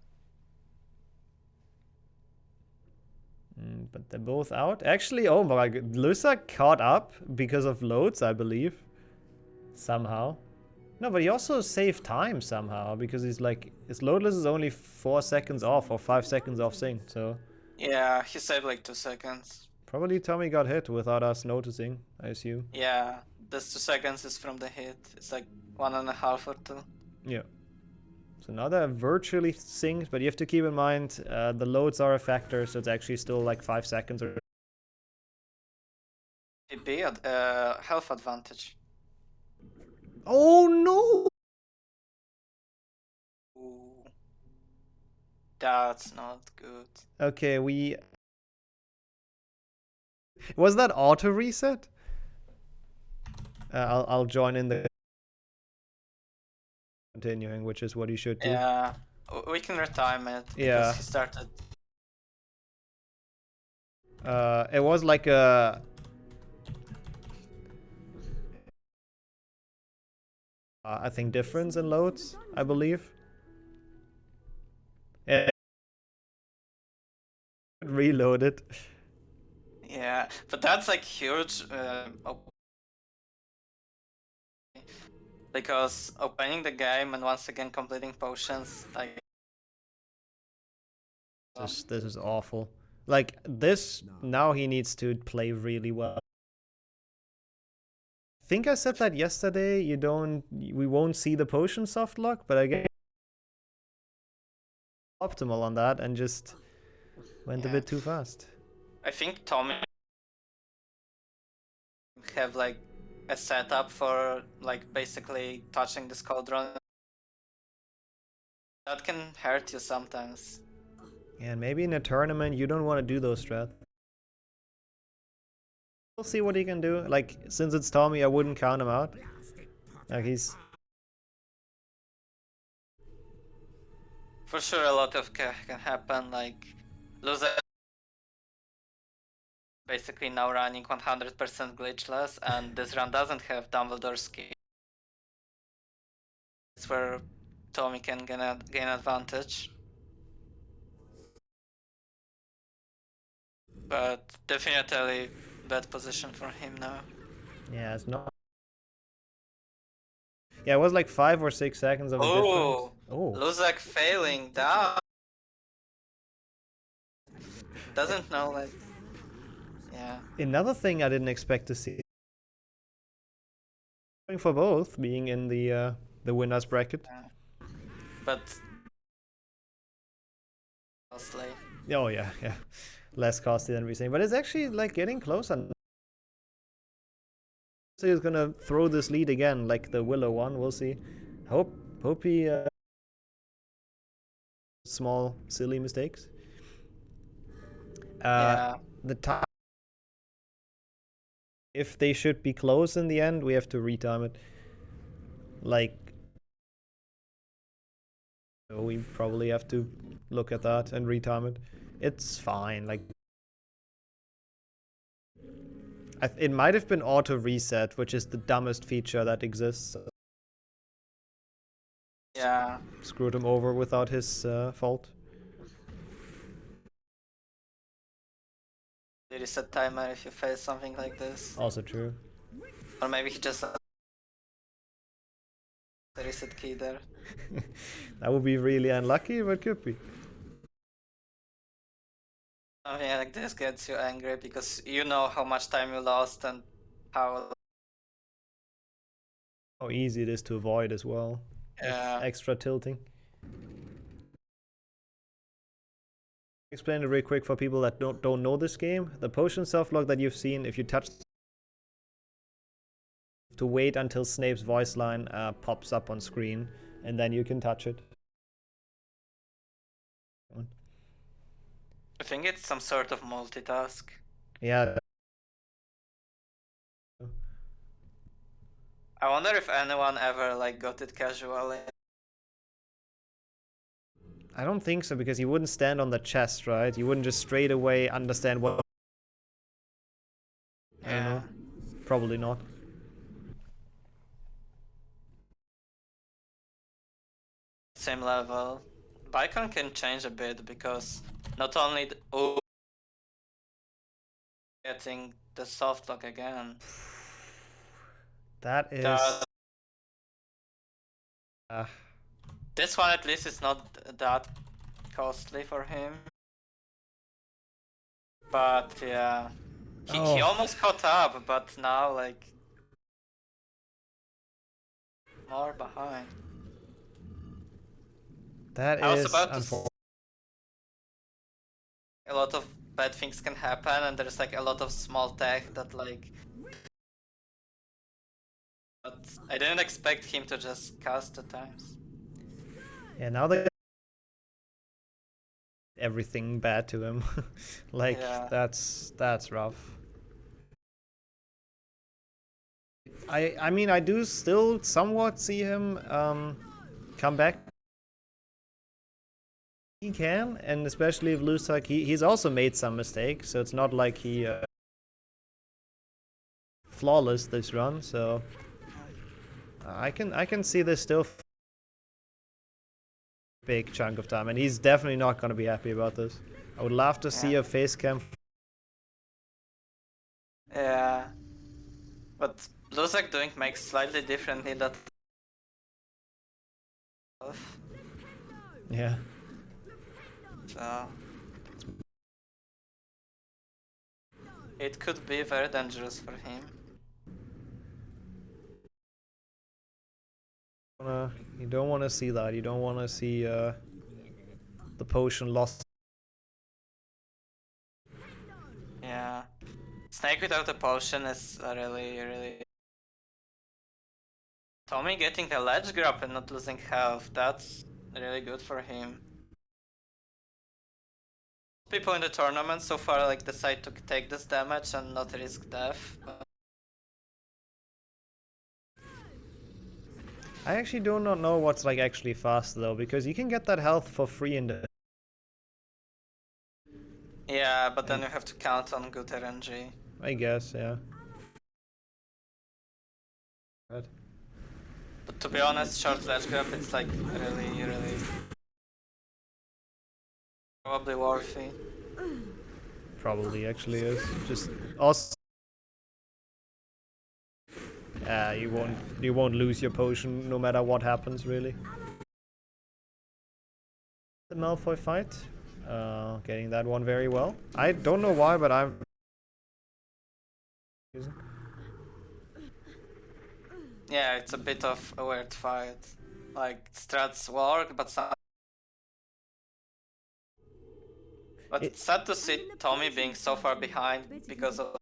But they're both out. Actually, oh my god, Lusa caught up because of loads, I believe. Somehow. No, but he also saved time somehow because he's like, his loadless is only 4 seconds off or 5 seconds off sync, so. Yeah, he saved like 2 seconds. Probably Tommy got hit without us noticing, I assume. Yeah, this 2 seconds is from the hit. It's like 1.5 or 2. Yeah. So now they're virtually synced, but you have to keep in mind the loads are a factor, so it's actually still like 5 seconds or. Health advantage. Oh no! Ooh. That's not good. Okay, was that auto reset? I'll join in the continuing, which is what you should do. Yeah. we can retime it because Yeah. he started. It was like a... I think difference in loads, I believe. Yeah. Reload it. Yeah, but that's like huge. Because opening the game and once again completing potions, like This is awful. Like this, now he needs to play really well. I think I said that yesterday. We won't see the potion soft lock, but I guess optimal on that and just went a bit too fast. I think Tommy have like a setup for like basically touching this cauldron. That can hurt you sometimes. Yeah, and maybe in a tournament you don't want to do those strats. We'll see what he can do. Like, since it's Tommy, I wouldn't count him out. Like, he's... For sure, a lot of can happen. Like, loser basically now running 100% glitchless, and this run doesn't have Dumbledore's skill. It's where Tommy can gain advantage. But definitely bad position for him now. Yeah, it's not... Yeah, it was like 5 or 6 seconds of a difference. Oh, Luzak failing down. Doesn't know, like, yeah. Another thing I didn't expect to see. Going for both, being in the winners bracket. Yeah. But costly. Oh yeah, yeah, less costly than we say, but it's actually like getting closer. So he's gonna throw this lead again, like the Willow one. We'll see. Hope he small silly mistakes. Yeah. The time. If they should be close in the end, we have to retime it. Like, so we probably have to look at that and retime it. It's fine. Like, it might have been auto reset, which is the dumbest feature that exists. Yeah. Screwed him over without his fault. You reset timer if you face something like this. Also true. Or maybe he just the reset key there. That would be really unlucky, but could be. Oh yeah, like this gets you angry because you know how much time you lost and how Easy it is to avoid as well. Yeah. With extra tilting. Explain it real quick for people that don't know this game. The potion self-lock that you've seen, if you touch to wait until Snape's voice line pops up on screen, and then you can touch it. I think it's some sort of multitask. Yeah. I wonder if anyone ever like got it casually. I don't think so, because you wouldn't stand on the chest, right? You wouldn't just straight away understand what... I don't know. Probably not. Same level. Bicon can change a bit because not only getting the soft lock again. That is... This one at least is not that costly for him. But yeah, he almost caught up, but now like more behind. That I was is about to unfortunate. A lot of bad things can happen, and there's like a lot of small tech that like. But I didn't expect him to just cast 2 times. Yeah, now they... everything bad to him. Like, Yeah. that's rough. I mean, I do still somewhat see him come back. he can, and especially if Lusak, he's also made some mistakes, so it's not like he flawless this run. So I can see this still big chunk of time, and he's definitely not gonna be happy about this. I would love to see a face cam. Yeah. But Lusak doing makes slightly differently that. Yeah. So it could be very dangerous for him. You don't want to see that. You don't want to see the potion lost. Yeah. Snake without a potion is really... Tommy getting the ledge grab and not losing health, that's really good for him. People in the tournament so far like decide to take this damage and not risk death. But... I actually do not know what's like actually fast though, because you can get that health for free in the... Yeah, but then you have to count on good RNG. I guess, yeah. But to be honest, short ledge grab it's like really probably worthy. Probably actually is. Just also you won't lose your potion no matter what happens really. The Malfoy fight. Getting that one very well. I don't know why, but I'm Yeah, it's a bit of a weird fight. Like strats work, but some... But it's sad to see Tommy being so far behind because of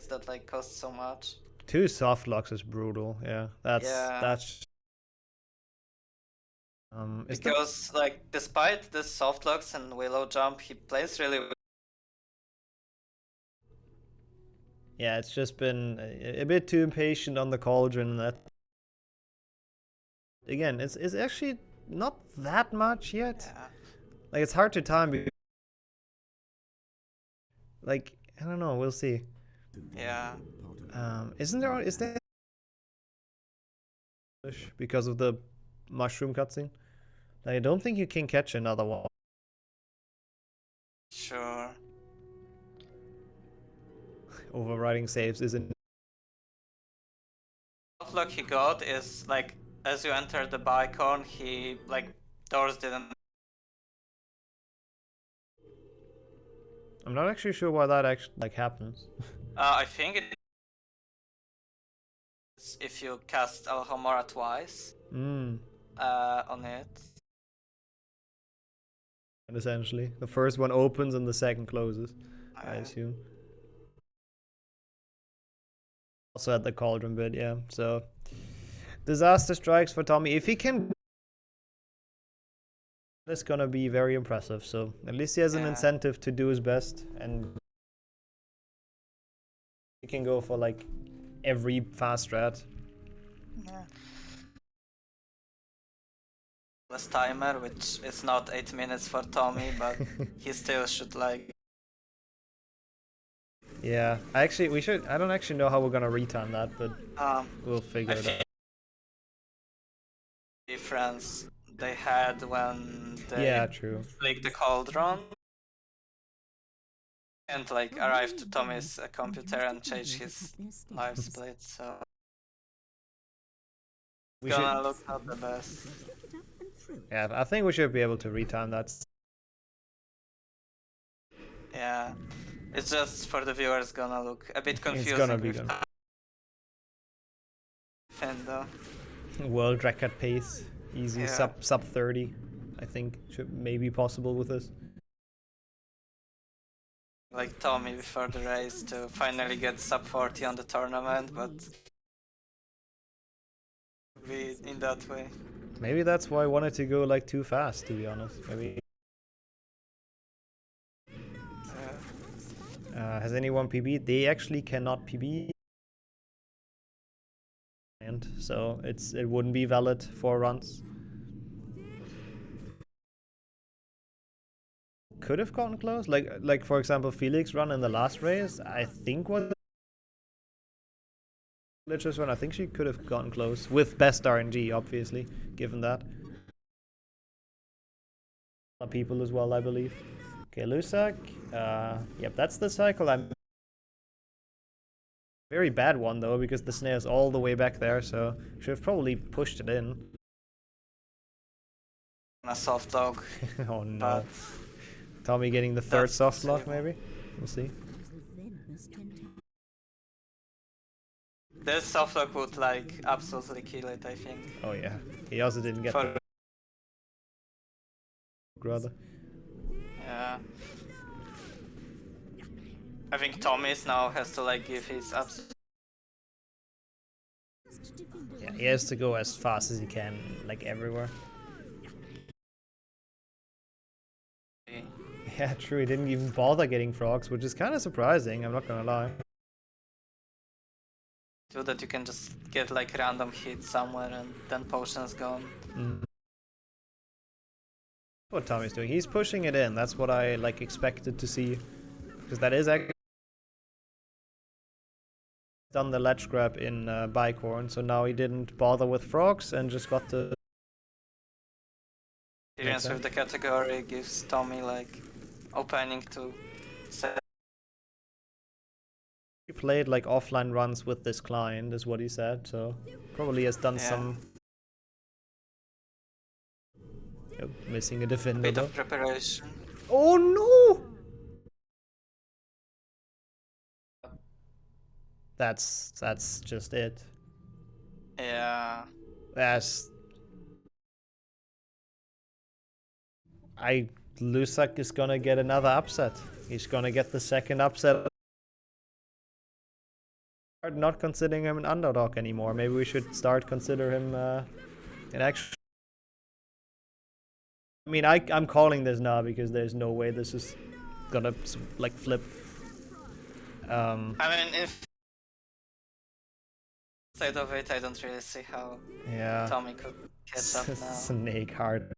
that like cost so much. 2 soft locks is brutal. Yeah, that's. Because like despite the soft locks and willow jump, he plays really well. Yeah, it's just been a bit too impatient on the cauldron. That again, it's actually not that much yet. Yeah. Like it's hard to time. Like I don't know. We'll see. Yeah. Is there because of the mushroom cutscene? Like, I don't think you can catch another one. Sure. Overriding saves isn't. What luck he got is like as you enter the bicorn, he like doors didn't. I'm not actually sure why that actually like happens. I think it's if you cast Alhambra twice on it. And essentially, the first one opens and the second closes. I assume. Also at the cauldron bit, yeah. So, disaster strikes for Tommy. If he can, that's gonna be very impressive. So at least he has an incentive to do his best, and he can go for like every fast strat. Yeah. Less timer, which is not 8 minutes for Tommy, but he still should like. Yeah, I don't actually know how we're gonna retime that, but we'll figure it out. Difference they had when they clicked the cauldron and like arrived to Tommy's computer and changed his life split, so it's gonna look not the best. Yeah, I think we should be able to retime that. Yeah, it's just for the viewers gonna look a bit confusing. It's gonna be good. Fendo. World record pace, easy sub 30. I think should maybe possible with this. Like Tommy before the race to finally get sub 40 on the tournament, but be in that way. Maybe that's why I wanted to go like too fast, to be honest. Maybe. Has anyone PB'd? They actually cannot PB. And so it wouldn't be valid for runs. could have gotten close. Like for example, Felix run in the last race, I think was Glitchless run. I think she could have gotten close with best RNG, obviously, given that. People as well, I believe. Okay, Lusak. Yep, that's the cycle. I'm very bad one though, because the snare's all the way back there, so should have probably pushed it in. A soft dog. Oh no. Tommy getting the third soft lock, maybe? We'll see. This soft lock would like absolutely kill it, I think. Oh yeah. He also didn't get the rather. Yeah. I think Tommy's now has to like give his absolute. Yeah, he has to go as fast as he can, like everywhere. Yeah, true, he didn't even bother getting frogs, which is kind of surprising, I'm not gonna lie. So that you can just get like random hit somewhere and then potion's gone. What Tommy's doing, he's pushing it in, that's what I like expected to see. Because that is actually done the ledge grab in Bicorn, so now he didn't bother with frogs and just got the Experience with the category gives Tommy like opening to set. He played like offline runs with this client, is what he said, so probably has done some. Oh, missing a defender. Bit of preparation. Oh no! That's just it. Yeah. Lusak is gonna get another upset. He's gonna get the second upset. Not considering him an underdog anymore. Maybe we should start consider him an actual. I mean, I'm calling this now because there's no way this is gonna like flip. I mean, if side of it, I don't really see how Tommy could catch up now. Snake heart.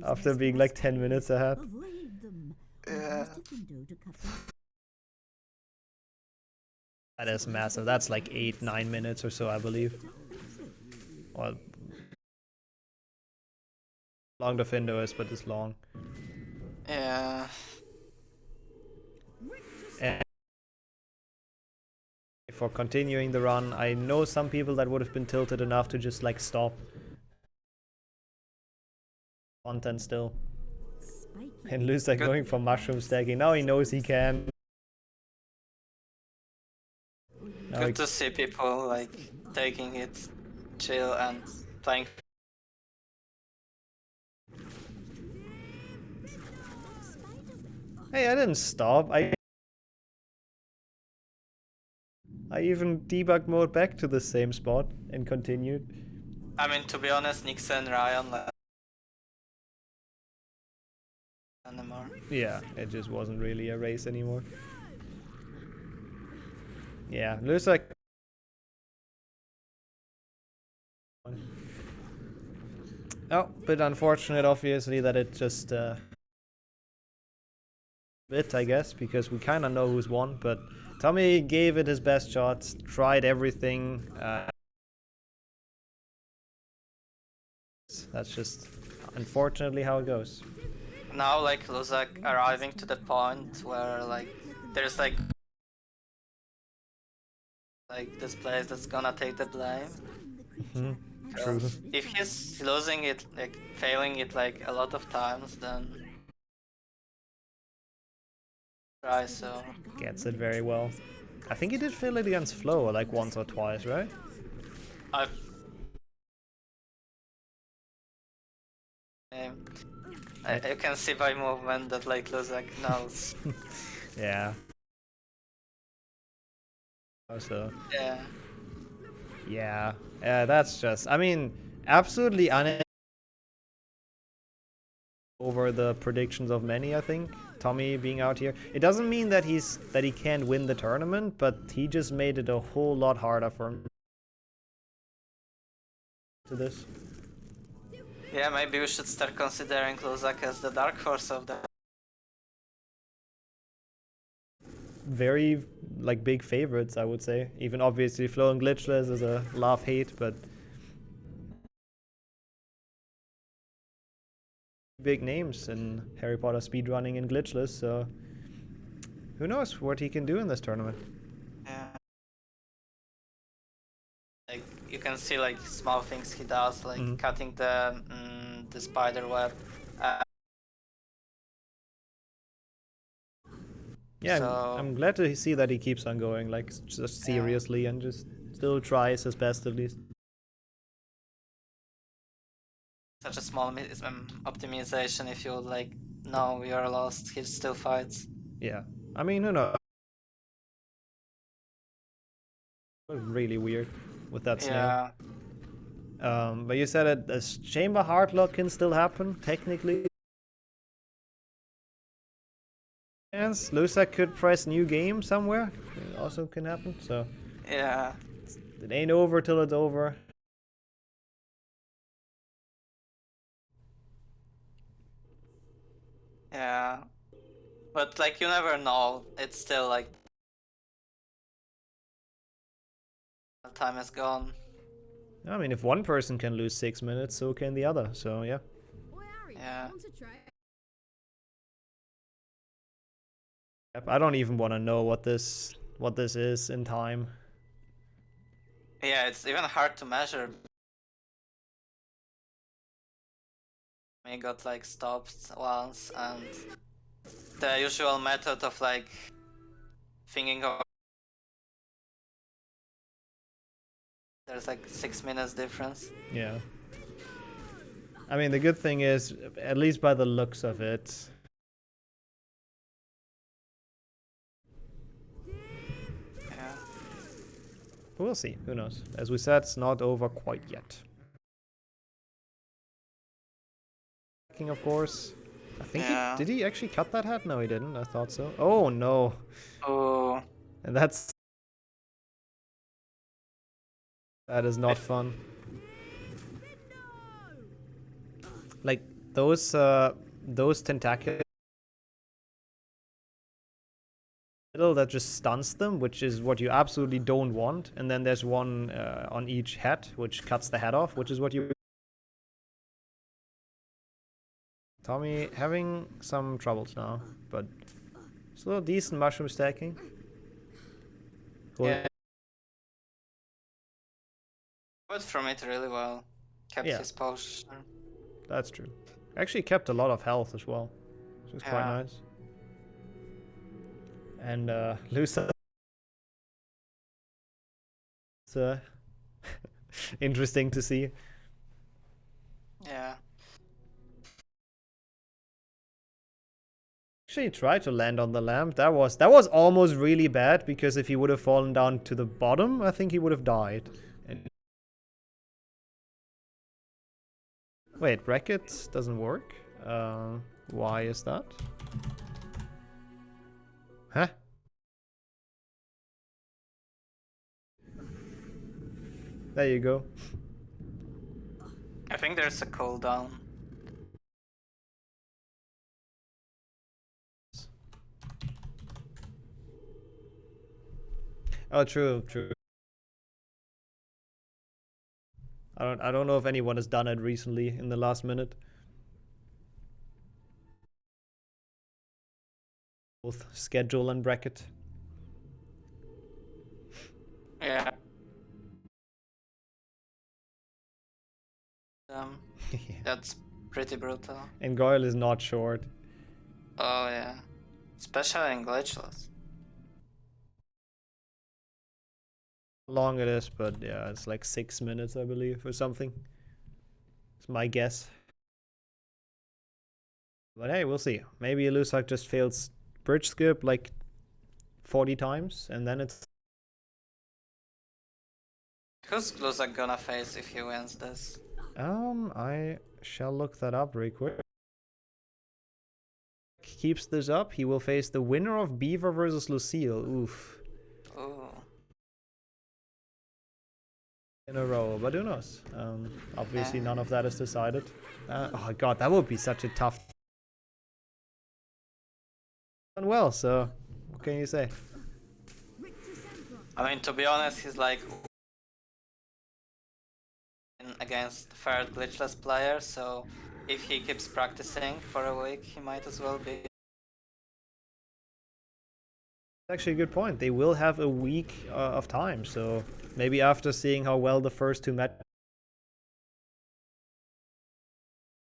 After being like 10 minutes ahead. Yeah. That is massive. That's like 8-9 minutes or so, I believe. Well, long the window is, but it's long. Yeah. And for continuing the run, I know some people that would have been tilted enough to just like stop. Content still. And Lusak going for mushroom stacking. Now he knows he can. Good to see people like taking it chill and playing. Hey, I didn't stop. I even debug mode back to the same spot and continued. I mean, to be honest, Nixon and Ryan like anymore. Yeah, it just wasn't really a race anymore. Yeah, Lusak. Oh, bit unfortunate, obviously, that it just bit, I guess, because we kind of know who's won, but Tommy gave it his best shot, tried everything. That's just unfortunately how it goes. Now, like, Lusak arriving to the point where, like, there's like this place that's gonna take the blame. True. If he's losing it, like, failing it, like, a lot of times, then try so. Gets it very well. I think he did fail it against Flo, like, once or twice, right? You can see by movement that like Lusak knows. Yeah. Also. Yeah. Yeah. Yeah, that's just, I mean, absolutely over the predictions of many, I think. Tommy being out here. It doesn't mean that he can't win the tournament, but he just made it a whole lot harder for him to this. Yeah, maybe we should start considering Luzak as the dark horse of the. Very like big favorites, I would say. Even obviously Flo and Glitchless is a love-hate, but big names in Harry Potter speedrunning and Glitchless, so who knows what he can do in this tournament. Yeah. Like you can see like small things he does, like cutting the spider web. Yeah, So, I'm glad to see that he keeps on going, like just seriously, and just still tries his best at least. such a small optimization. If you like, no, we are lost. He still fights. Yeah, I mean, who knows? Really weird with that snail. Yeah. But you said that this chamber hardlock can still happen, technically. Yes, Lusak could press new game somewhere. It also can happen, so. Yeah. It ain't over till it's over. Yeah. But like you never know. It's still like time is gone. I mean, if one person can lose 6 minutes, so can the other. So yeah. Yeah. I don't even want to know what this is in time. Yeah, it's even hard to measure. We got like stopped once, and the usual method of like thinking of there's like 6 minutes difference. Yeah. I mean, the good thing is, at least by the looks of it, yeah. We'll see. Who knows? As we said, it's not over quite yet. Of course. I think did he actually cut that head? No, he didn't. I thought so. Oh no. Oh. And that is not fun. Like those tentacles that just stuns them, which is what you absolutely don't want. And then there's one on each head, which cuts the head off, which is what you. Tommy having some troubles now, but still decent mushroom stacking. Cool. Yeah. Went from it really well. Kept his posture. That's true. Actually kept a lot of health as well, which is quite nice. And Lusa. It's interesting to see. Yeah. Actually tried to land on the lamp. That was almost really bad, because if he would have fallen down to the bottom, I think he would have died. And wait, bracket doesn't work? Why is that? Huh? There you go. I think there's a cooldown. Oh, true. I don't know if anyone has done it recently in the last minute. Both schedule and bracket. Yeah. That's pretty brutal. And Goyle is not short. Oh yeah. Especially in Glitchless. Long it is, but yeah, it's like 6 minutes, I believe, or something. It's my guess. But hey, we'll see. Maybe Lusak just fails bridge skip like 40 times, and then it's... Who's Luzak gonna face if he wins this? I shall look that up real quick. Keeps this up, he will face the winner of Beaver versus Lucille. Oof. Ooh. in a row, but who knows? Obviously, none of that is decided. Oh god, that would be such a tough. Done well, so what can you say? I mean, to be honest, he's like against third glitchless player, so if he keeps practicing for a week, he might as well be. Actually a good point. They will have a week of time, so maybe after seeing how well the first two met,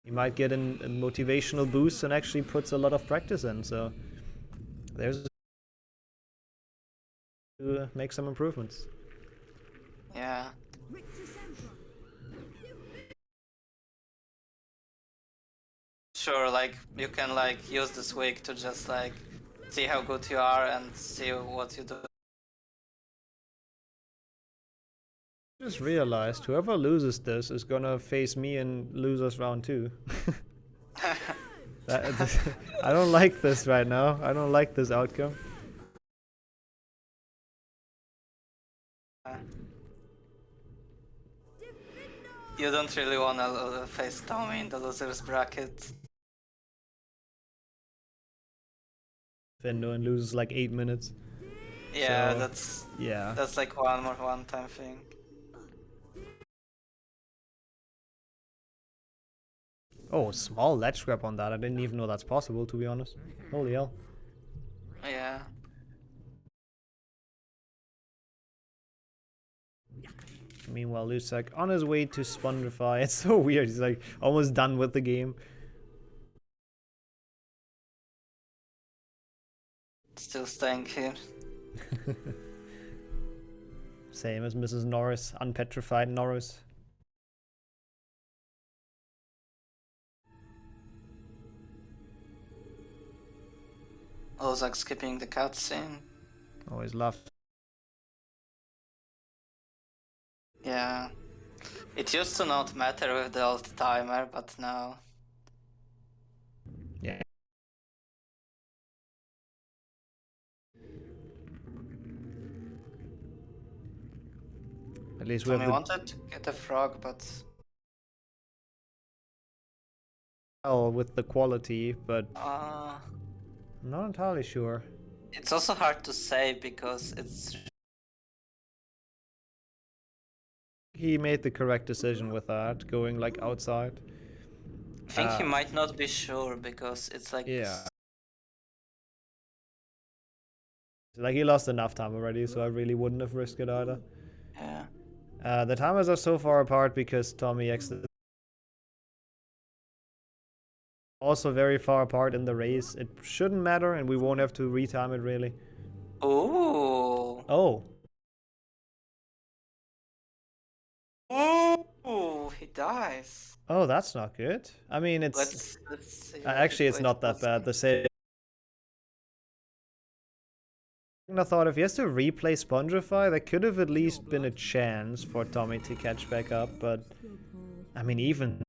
he might get a motivational boost and actually puts a lot of practice in, so there's to make some improvements. Yeah. Sure, like you can like use this week to just like see how good you are and see what you do. Just realized whoever loses this is gonna face me in losers round 2. I don't like this right now. I don't like this outcome. You don't really wanna face Tommy in the losers bracket. Fendo and loses like 8 minutes. Yeah, So, that's like one time thing. Oh, small ledge grab on that. I didn't even know that's possible, to be honest. Holy hell. Yeah. Meanwhile, Lusak on his way to Spongify. It's so weird. He's like almost done with the game. Still staying here. Same as Mrs. Norris, unpetrified Norris. Ozak skipping the cutscene. Always love. Yeah. It used to not matter with the old timer, but now. Yeah. At least we Tommy have the... wanted to get a frog, but... Well, with the quality, but... I'm not entirely sure. It's also hard to say because it's... He made the correct decision with that, going like outside. I think he might not be sure because it's like... Yeah. Like he lost enough time already, so I really wouldn't have risked it either. Yeah. The timers are so far apart because Tommy exited. Also very far apart in the race. It shouldn't matter and we won't have to retime it really. Ooh. Oh. Ooh, he dies. Oh, that's not good. I mean, it's... Let's see actually, it's not that bad. The same... I thought if he has to replay Spongify, there could have at least been a chance for Tommy to catch back up, but... I mean, even...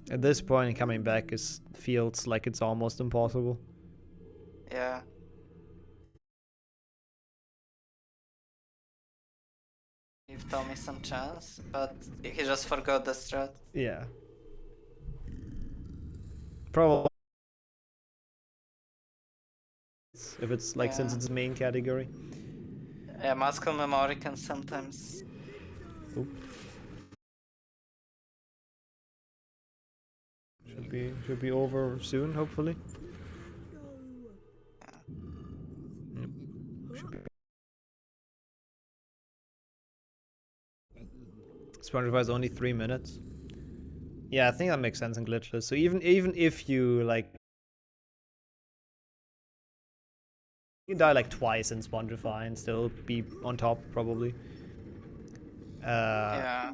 At this point, coming back feels like it's almost impossible. Yeah. Give Tommy some chance, but he just forgot the strat. Yeah. Probably. If it's like, since it's main category. Yeah, muscle memory can sometimes... Oop. Should be over soon, hopefully. Yep. Should be. Spongify is only 3 minutes. Yeah, I think that makes sense in Glitchless. So even if you like, you can die like twice in Spongify and still be on top probably. Yeah.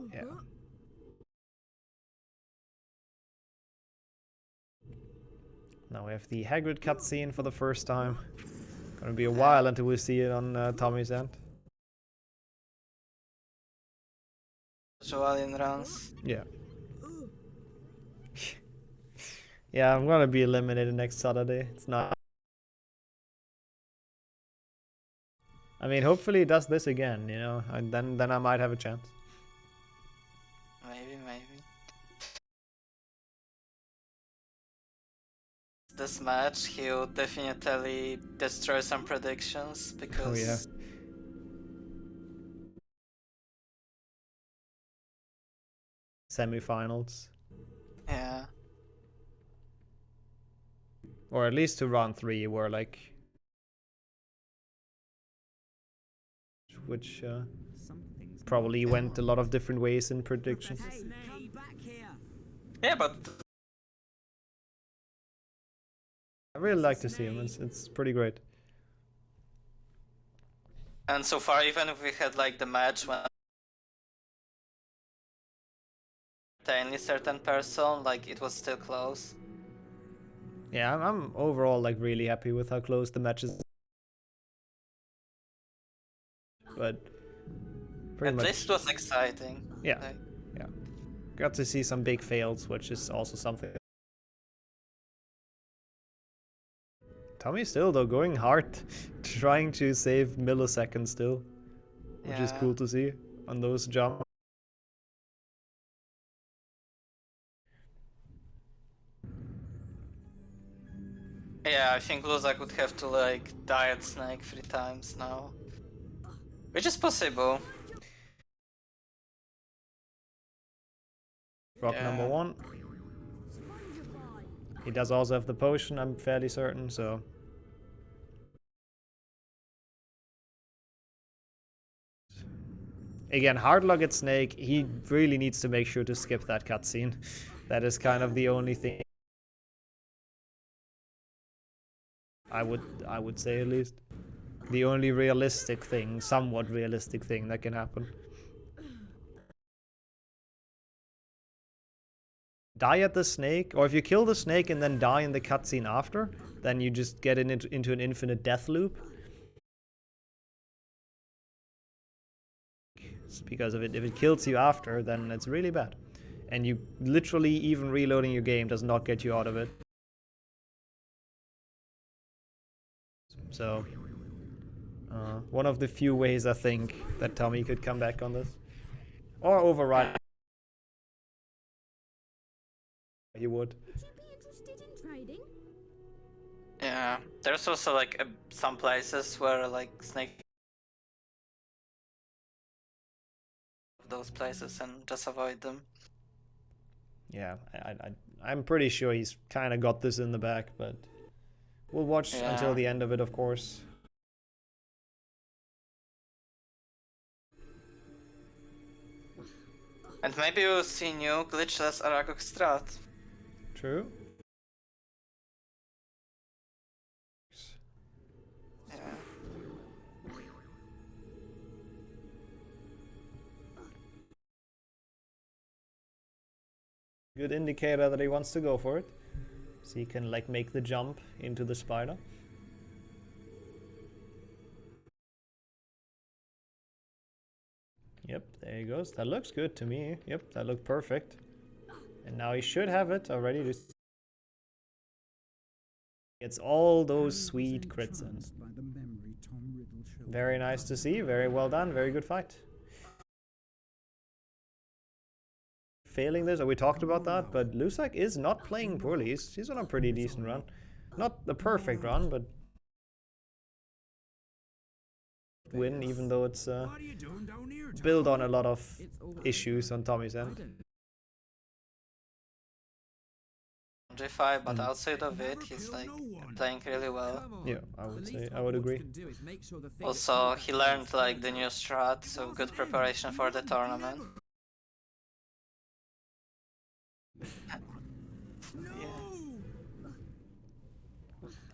Now we have the Hagrid cutscene for the first time. Gonna be a while until we see it on Tommy's end. Usually in rounds. Yeah. Yeah, I'm gonna be eliminated next Saturday. It's not. I mean, hopefully he does this again, you know, and then I might have a chance. Maybe. This match, he'll definitely destroy some predictions because. Oh yeah. Semifinals. Yeah. Or at least to round 3, where like. Which probably went a lot of different ways in predictions. Yeah, but I really like to see him. It's pretty great. and so far, even if we had like the match when any certain person, like it was still close. Yeah, I'm overall like really happy with how close the match is. But pretty At much. least it was exciting. Yeah, Like, yeah. Got to see some big fails, which is also something. Tommy still though going hard, trying to save milliseconds still, which is cool to see on those jumps. Yeah, I think Luzak would have to like die at Snake 3 times now. Which is possible. Rock Yeah. number 1. He does also have the potion, I'm fairly certain, so. Again, hard luck at Snake, he really needs to make sure to skip that cutscene. That is kind of the only thing I would say, at least. The only realistic thing, somewhat realistic thing that can happen. Die at the snake, or if you kill the snake and then die in the cutscene after, then you just get into an infinite death loop. Because if it kills you after, then it's really bad. And you literally, even reloading your game does not get you out of it. So, one of the few ways I think that Tommy could come back on this. Or override. He would. Would you be interested in trading? Yeah, there's also like some places where like Snake those places and just avoid them. Yeah, I'm pretty sure he's kind of got this in the back, but we'll watch until the end of it, of course. And maybe we'll see new Glitchless Aragog strat. True. Good indicator that he wants to go for it. So he can like make the jump into the spider. Yep, there he goes. That looks good to me. Yep, that looked perfect. And now he should have it already. Just gets all those sweet crits in. Very nice to see. Very well done. Very good fight. Failing this, we talked about that, but Lusak is not playing poorly. He's on a pretty decent run. Not the perfect run, but win, even though it's built on a lot of issues on Tommy's end. G5, but outside of it, he's like playing really well. Yeah, I would agree. Also, he learned like the new strat, so good preparation for the tournament.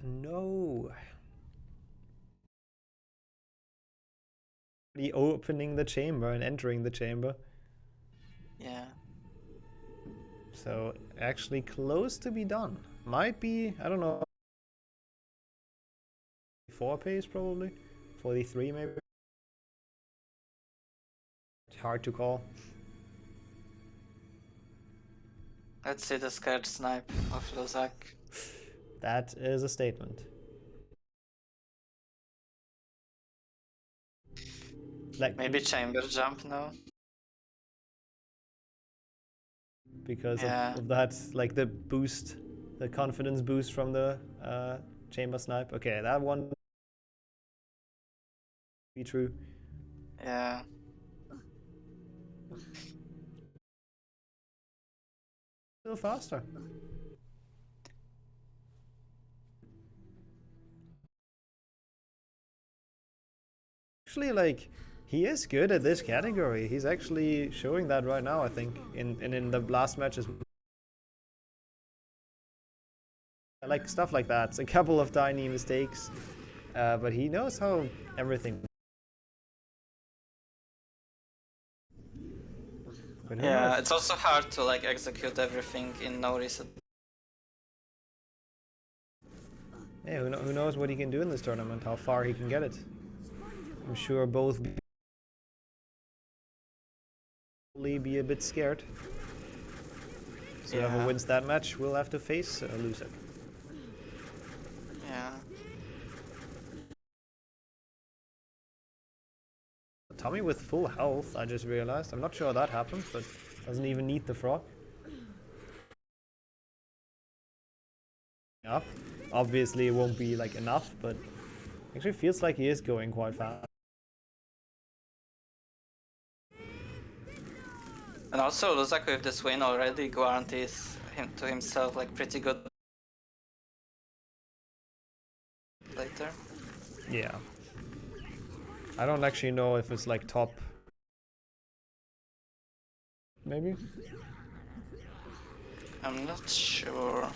No. Opening the chamber and entering the chamber. Yeah. So actually close to be done. Might be, I don't know, 4 pace probably, 43 maybe. It's hard to call. Let's see the scared snipe of Luzak. That is a statement. Like Maybe chamber jump now. because Yeah. of that, like the boost, the confidence boost from the chamber snipe. Okay, that one be true. Yeah. Still faster. Actually, like, he is good at this category. He's actually showing that right now, I think, in the last matches. Like stuff like that. It's a couple of tiny mistakes, but he knows how everything. But who Yeah, knows? it's also hard to like execute everything in no reset. Yeah, who knows what he can do in this tournament? How far he can get it? I'm sure both be a bit scared. So whoever wins that match will have to face Lusek. Yeah. Tommy with full health, I just realized. I'm not sure how that happened, but doesn't even need the frog. Up. Obviously it won't be like enough, but actually feels like he is going quite fast. And also Luzak with this win already guarantees him to himself like pretty good later. Yeah. I don't actually know if it's like top. Maybe? I'm not sure.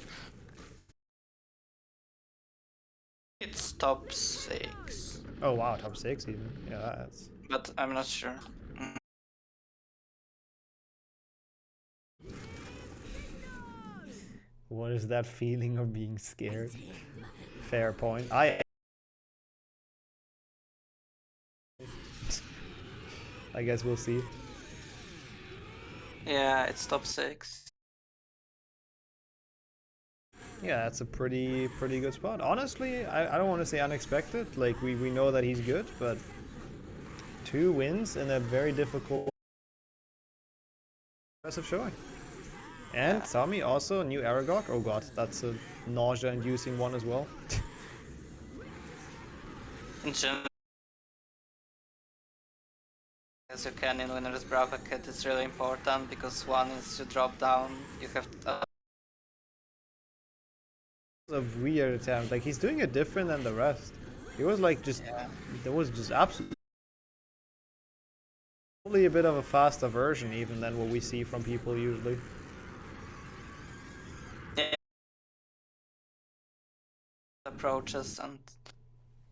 It's top 6. Oh wow, top 6 even. Yeah, that's... But I'm not sure. What is that feeling of being scared? Fair point. I guess we'll see. Yeah, it's top 6. Yeah, that's a pretty good spot. Honestly, I don't want to say unexpected. Like, we know that he's good, but 2 wins in a very difficult... impressive showing. And Tommy also, new Aragog. Oh god, that's a nausea-inducing one as well. In general, as you can in winner's bracket, it's really important because one is to drop down. You have A weird attempt. Like, he's doing it different than the rest. He was like just... There was just absolutely... Probably a bit of a faster version even than what we see from people usually. approaches and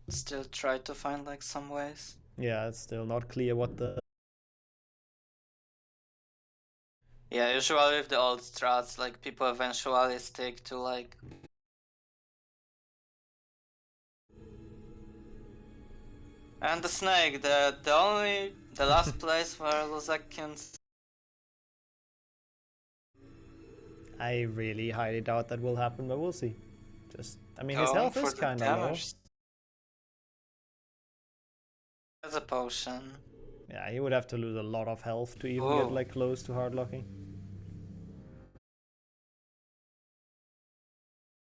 still try to find like some ways. Yeah, it's still not clear what the... Yeah, usually with the old strats, like people eventually stick to like and the snake, the last place where Luzak can. I really highly doubt that will happen, but we'll see. Just, I mean, his Going health for is the kind of low. damage. As a potion. Yeah, he would have to lose a lot of health to even get like close to hard locking.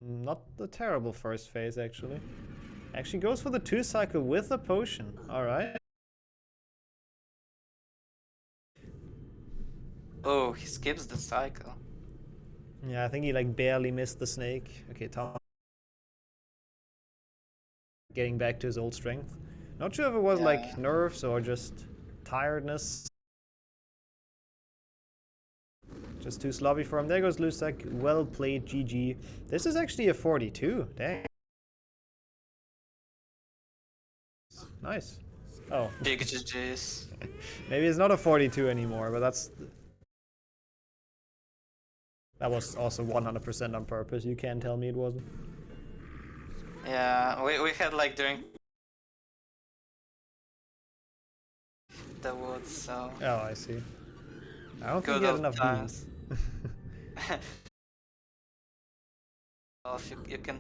Not the terrible first phase actually. Actually goes for the 2 cycle with a potion. Alright. Oh, he skips the cycle. Yeah, I think he like barely missed the snake. Okay, Tom. Getting back to his old strength. Not sure if it was like nerves or just tiredness. Just too sloppy for him. There goes Lusek. Well played, GG. This is actually a 42. Dang. Nice. Oh. Big GG's. Maybe it's not a 42 anymore, but that's... That was also 100% on purpose. You can't tell me it wasn't. Yeah, we had like during the woods, so... Oh, I see. I don't think he had enough beans. Well, you can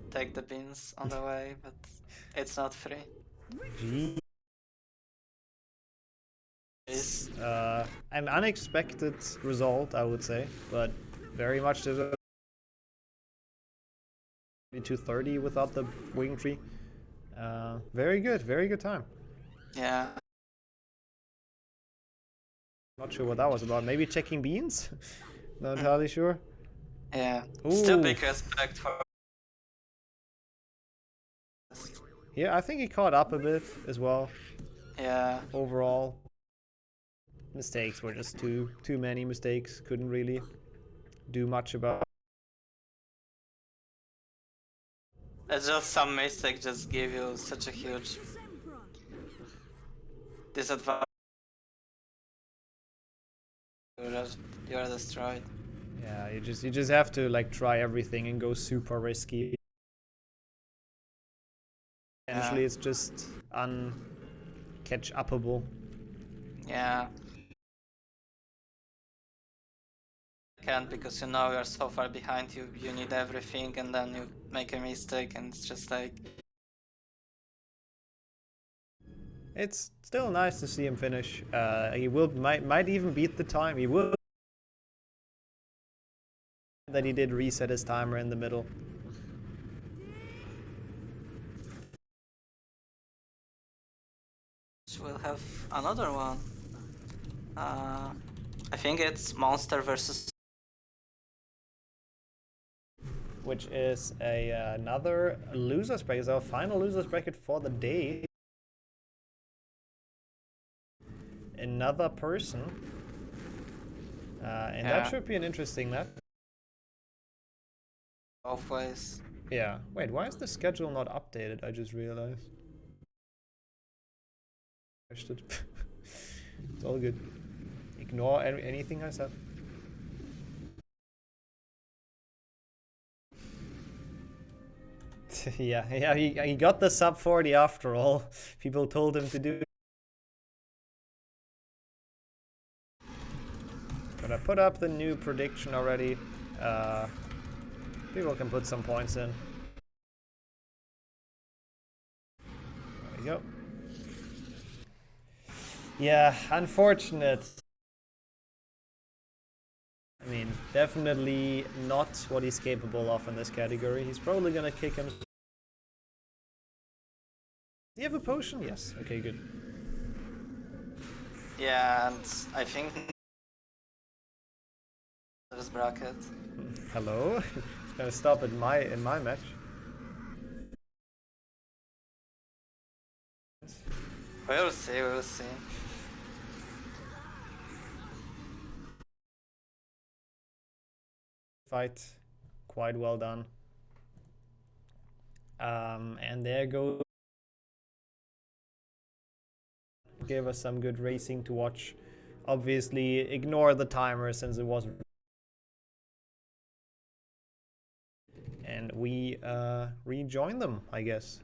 take the beans on the way, but it's not free. Gee. An unexpected result, I would say, but very much deserved. 230 without the wing tree. Very good time. Yeah. Not sure what that was about. Maybe checking beans? Not entirely sure. Yeah. Ooh. Still big respect for. Yeah, I think he caught up a bit as well. Yeah. Overall, mistakes were just too many mistakes. Couldn't really do much about. It's just some mistake just give you such a huge disadvantage. You're destroyed. Yeah, you just have to like try everything and go super risky. Eventually, it's just uncatch-upable. Yeah. Can't, because you know you're so far behind, you need everything, and then you make a mistake and it's just like. It's still nice to see him finish. He might even beat the time. He will. That he did reset his timer in the middle. We'll have another one. I think it's Monster versus. Which is another losers bracket. Our final losers bracket for the day. Another person. And that should be an interesting match. Both ways. Yeah. Wait, why is the schedule not updated? I just realized. It's all good. Ignore anything I said. yeah, he got the sub 40 after all. People told him to do it. But I put up the new prediction already. People can put some points in. There we go. Yeah, unfortunate. I mean, definitely not what he's capable of in this category. He's probably gonna kick him. Do you have a potion? Yes. Okay, good. Yeah, and I think this bracket. Hello? It's gonna stop in my match. We'll see, we'll see. Fight, quite well done. And there goes. Give us some good racing to watch. Obviously, ignore the timer since it was. And we rejoin them, I guess.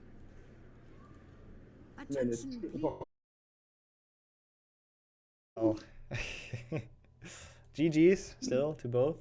Oh. GG's still to both.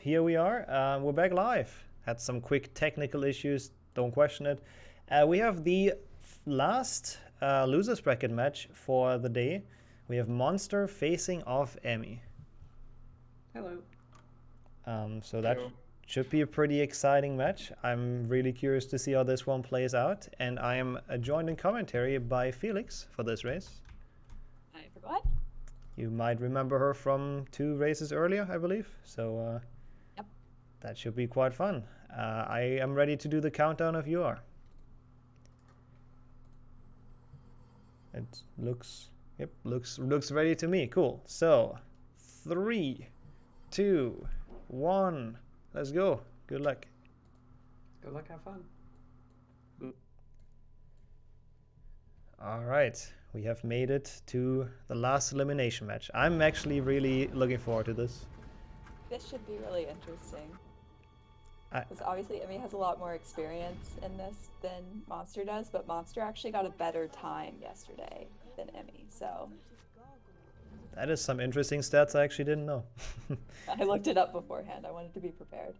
here we are. We're back live. Had some quick technical issues, don't question it. We have the last losers bracket match for the day. We have Monster facing off Emmy. Hello. So that should be a pretty exciting match. I'm really curious to see how this one plays out. And I am joined in commentary by Felix for this race. I forgot. You might remember her from 2 races earlier, I believe. So Yep. That should be quite fun. I am ready to do the countdown if you are. It looks ready to me. Cool. So 3, 2, 1. Let's go. Good luck. Good luck, have fun. All right. We have made it to the last elimination match. I'm actually really looking forward to this. This should be really interesting. Because obviously Emmy has a lot more experience in this than Monster does, but Monster actually got a better time yesterday than Emmy, so... That is some interesting stats I actually didn't know. I looked it up beforehand. I wanted to be prepared.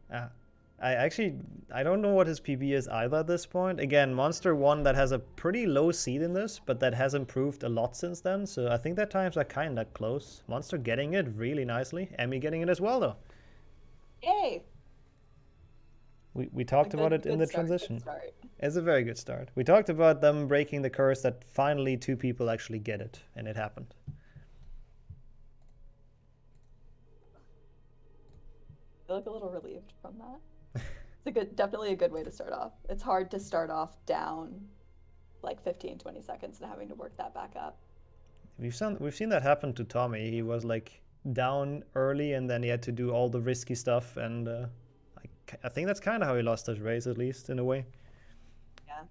I don't know what his PB is either at this point. Again, Monster one that has a pretty low seed in this, but that has improved a lot since then. So I think their times are kind of close. Monster getting it really nicely. Emmy getting it as well, though. Yay! We talked about it in the transition. It's a very good start. We talked about them breaking the curse that finally 2 people actually get it, and it happened. I look a little relieved from that. It's definitely a good way to start off. It's hard to start off down like 15-20 seconds and having to work that back up. We've seen that happen to Tommy. He was like down early and then he had to do all the risky stuff, and I think that's kind of how he lost his race, at least in a way. Yeah.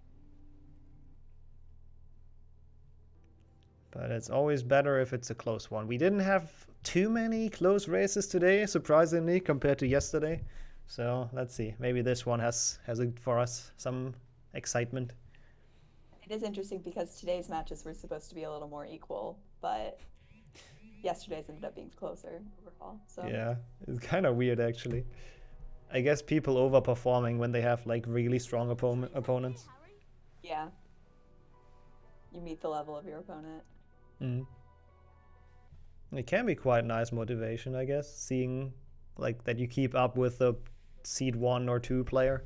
But it's always better if it's a close one. We didn't have too many close races today, surprisingly, compared to yesterday. So let's see. Maybe this one has for us some excitement. It is interesting because today's matches were supposed to be a little more equal, but yesterday's ended up being closer overall. So yeah, it's kind of weird actually. I guess people overperforming when they have like really strong opponents. Yeah. You meet the level of your opponent. It can be quite nice motivation, I guess, seeing like that you keep up with the seed 1 or 2 player.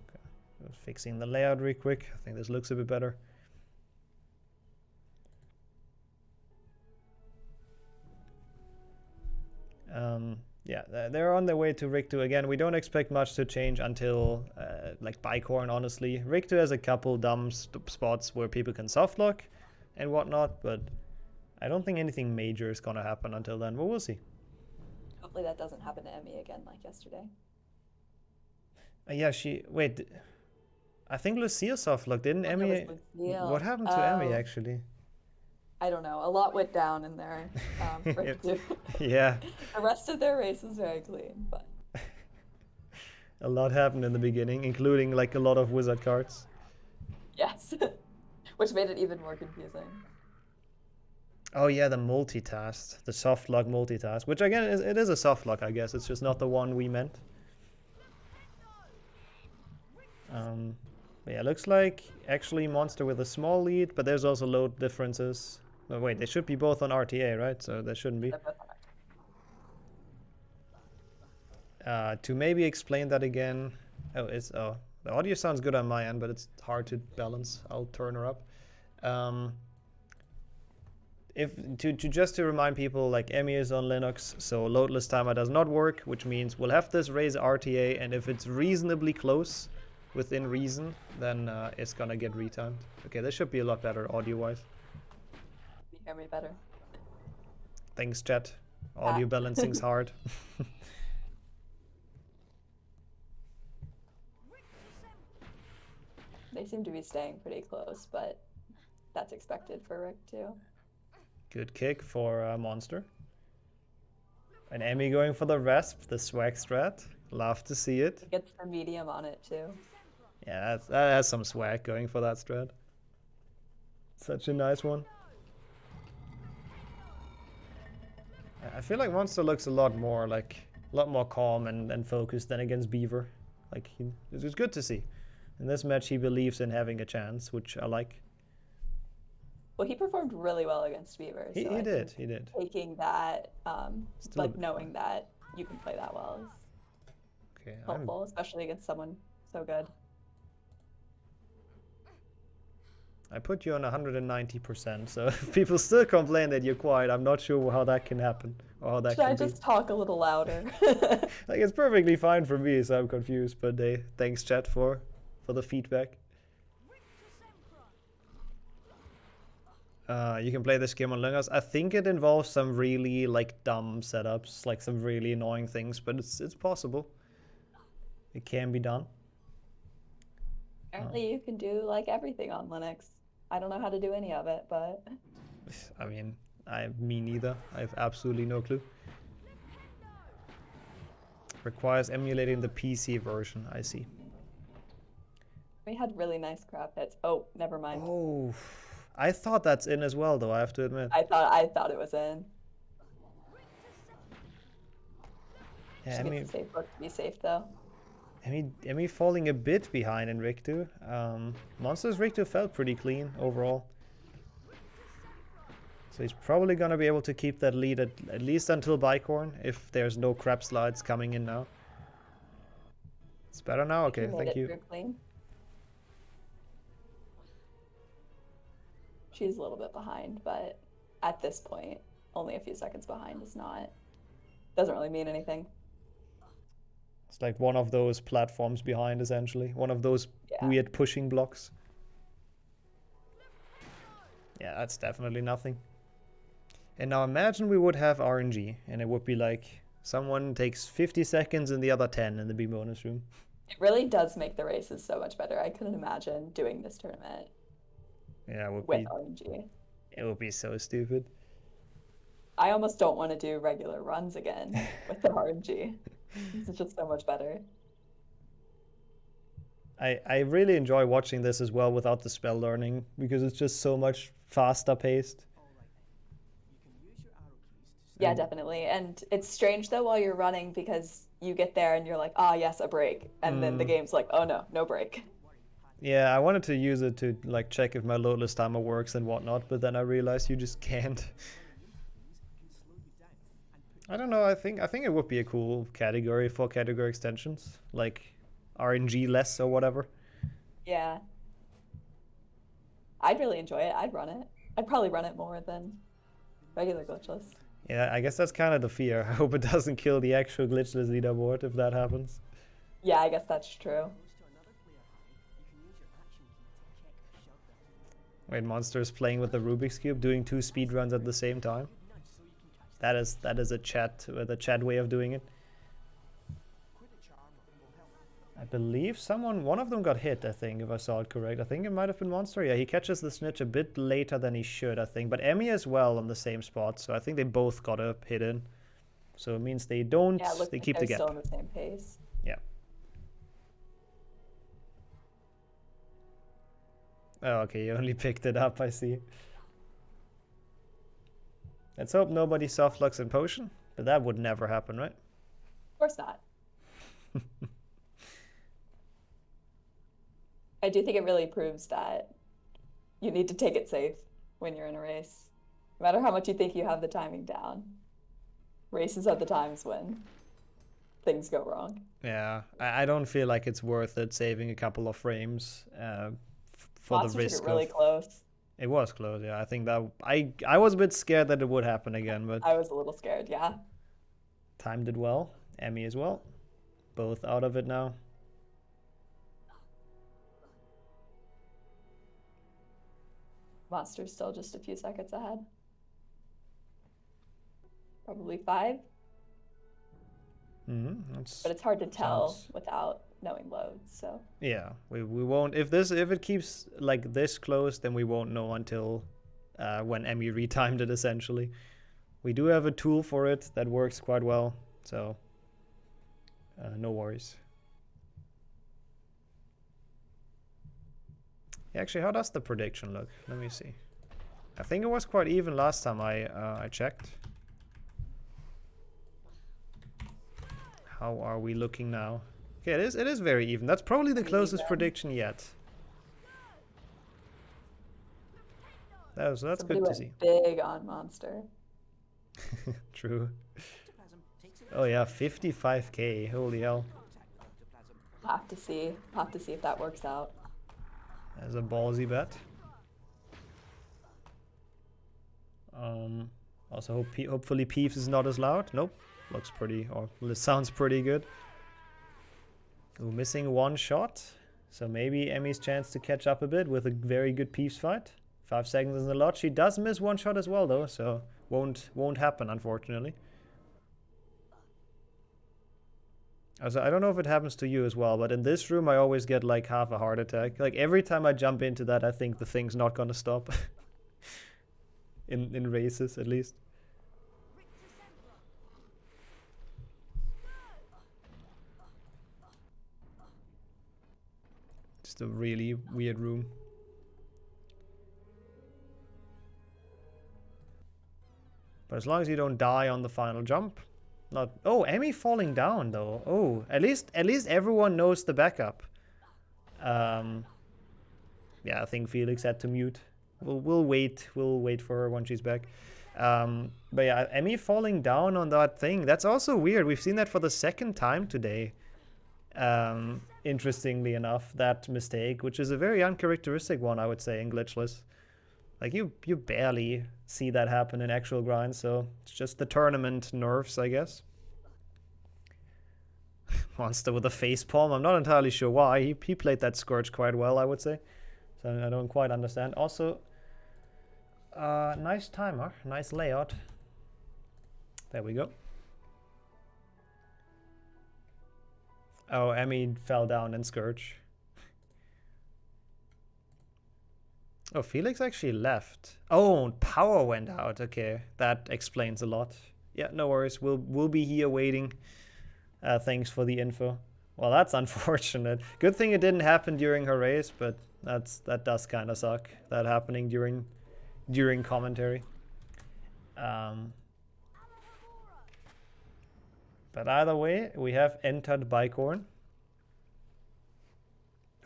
Okay. Fixing the layout real quick. I think this looks a bit better. Yeah, they're on their way to Rick 2. Again, we don't expect much to change until like Bicorn, honestly. Rick 2 has a couple dumb spots where people can softlock and whatnot, but I don't think anything major is gonna happen until then, but we'll see. Hopefully that doesn't happen to Emmy again like yesterday. Yeah, wait, I think Lucia softlocked, didn't Emmy? What happened to Emmy, actually? I don't know. A lot went down in there. Yeah. The rest of their race was very clean, but a lot happened in the beginning, including like a lot of wizard cards. Yes, which made it even more confusing. Oh yeah, the multitask, the soft lock multitask, which again it is a soft lock, I guess. It's just not the one we meant. But yeah, looks like actually Monster with a small lead, but there's also load differences. Oh wait, they should be both on RTA, right? So there shouldn't be. To maybe explain that again. The audio sounds good on my end, but it's hard to balance. I'll turn her up. Just to remind people, like Emmy is on Linux, so loadless timer does not work, which means we'll have this raise RTA, and if it's reasonably close, within reason, then it's gonna get retimed. Okay, this should be a lot better audio-wise. You hear me better? Thanks, chat. Audio balancing's hard. They seem to be staying pretty close, but that's expected for Rick too. Good kick for Monster. And Emmy going for the Rasp, the swag strat. Love to see it. It gets the medium on it too. Yeah, that has some swag going for that strat. Such a nice one. I feel like Monster looks a lot more calm and focused than against Beaver. Like it was good to see. In this match, he believes in having a chance, which I like. Well, he performed really well against Beaver. He did. Taking that, like knowing that you can play that well is helpful, especially against someone so good. I put you on 190%, so if people still complain that you're quiet, I'm not sure how that can happen or how that Should can I be. just talk a little louder? Like it's perfectly fine for me, so I'm confused. But thanks chat for the feedback. You can play this game on Lingers. I think it involves some really like dumb setups, like some really annoying things, but it's possible. It can be done. Apparently, you can do like everything on Linux. I don't know how to do any of it, but I mean, me neither. I have absolutely no clue. Requires emulating the PC version. I see. we had really nice crab hits. Oh, never mind. Oh, I thought that's in as well, though. I have to admit. I thought it was in. Yeah, She gets the safe book to be safe though. Emmy falling a bit behind in Rig 2. Monsters Rig 2 felt pretty clean overall. So he's probably going to be able to keep that lead at least until Bicorn, if there's no crab slides coming in now. It's better now? Okay, thank you. Clean. She's a little bit behind, but at this point, only a few seconds behind is not... doesn't really mean anything. It's like one of those platforms behind, essentially. One of those weird pushing blocks. Yeah, that's definitely nothing. And now imagine we would have RNG, and it would be like someone takes 50 seconds and the other 10 in the B bonus room. It really does make the races so much better. I couldn't imagine doing this tournament yeah, with RNG. It would be so stupid. I almost don't want to do regular runs again with the RNG. It's just so much better. I really enjoy watching this as well without the spell learning, because it's just so much faster paced. Yeah, definitely. And it's strange though while you're running, because you get there and you're like, ah, yes, a break. And then the game's like, oh no, no break. Yeah, I wanted to use it to like check if my loadless timer works and whatnot, but then I realized you just can't. I don't know, I think it would be a cool category for category extensions, like RNG less or whatever. Yeah. I'd really enjoy it. I'd run it. I'd probably run it more than regular glitchless. Yeah, I guess that's kind of the fear. I hope it doesn't kill the actual glitchless leaderboard if that happens. Yeah, I guess that's true. Wait, Monster's playing with the Rubik's Cube, doing 2 speedruns at the same time? That is a chat way of doing it. I believe one of them got hit, I think, if I saw it correct. I think it might have been Monster. Yeah, he catches the snitch a bit later than he should, I think. But Emmy as well on the same spot, so I think they both got a hit in. So it means they don't, yeah, they keep the gap. Still on the same pace. Yeah. Oh, okay, you only picked it up, I see. Let's hope nobody softlocks in potion, but that would never happen, right? Of course not. I do think it really proves that you need to take it safe when you're in a race. No matter how much you think you have the timing down, races are the times when things go wrong. Yeah, I don't feel like it's worth it saving a couple of frames for Monster the risk. Took it really close. It was close, yeah. I think that I was a bit scared that it would happen again, but I was a little scared, yeah. Timed it well. Emmy as well. Both out of it now. Monster's still just a few seconds ahead. Probably 5. But it's hard to tell without knowing loads, so. Yeah, we won't. If it keeps like this close, then we won't know until when Emmy retimed it, essentially. We do have a tool for it that works quite well, so no worries. Actually, how does the prediction look? Let me see. I think it was quite even last time I checked. How are we looking now? Okay, it is very even. That's probably the closest prediction yet. That's Somebody good to went see. big on Monster. True. Oh yeah, 55k. Holy hell. Have to see if that works out. That's a ballsy bet. Also, hopefully Peeves is not as loud. Nope. Looks pretty, or sounds pretty good. Ooh, missing one shot. So maybe Emmy's chance to catch up a bit with a very good Peeves fight. 5 seconds is a lot. She does miss one shot as well though, so won't happen unfortunately. Also, I don't know if it happens to you as well, but in this room I always get like half a heart attack. Like every time I jump into that, I think the thing's not gonna stop. in races at least. Just a really weird room. But as long as you don't die on the final jump. Not. Oh, Emmy falling down though. Oh, at least everyone knows the backup. Yeah, I think Felix had to mute. We'll wait for her when she's back. But yeah, Emmy falling down on that thing. That's also weird. We've seen that for the second time today. Interestingly enough, that mistake, which is a very uncharacteristic one, I would say, in Glitchless. Like you barely see that happen in actual grind, so it's just the tournament nerfs, I guess. Monster with a facepalm. I'm not entirely sure why. He played that Scourge quite well, I would say. So I don't quite understand. Also, nice timer, nice layout. There we go. Oh, Emmy fell down in Scourge. Oh, Felix actually left. Oh, power went out. Okay, that explains a lot. Yeah, no worries. We'll be here waiting. Thanks for the info. Well, that's unfortunate. Good thing it didn't happen during her race, but that does kind of suck. That happening during commentary. But either way, we have entered Bicorn.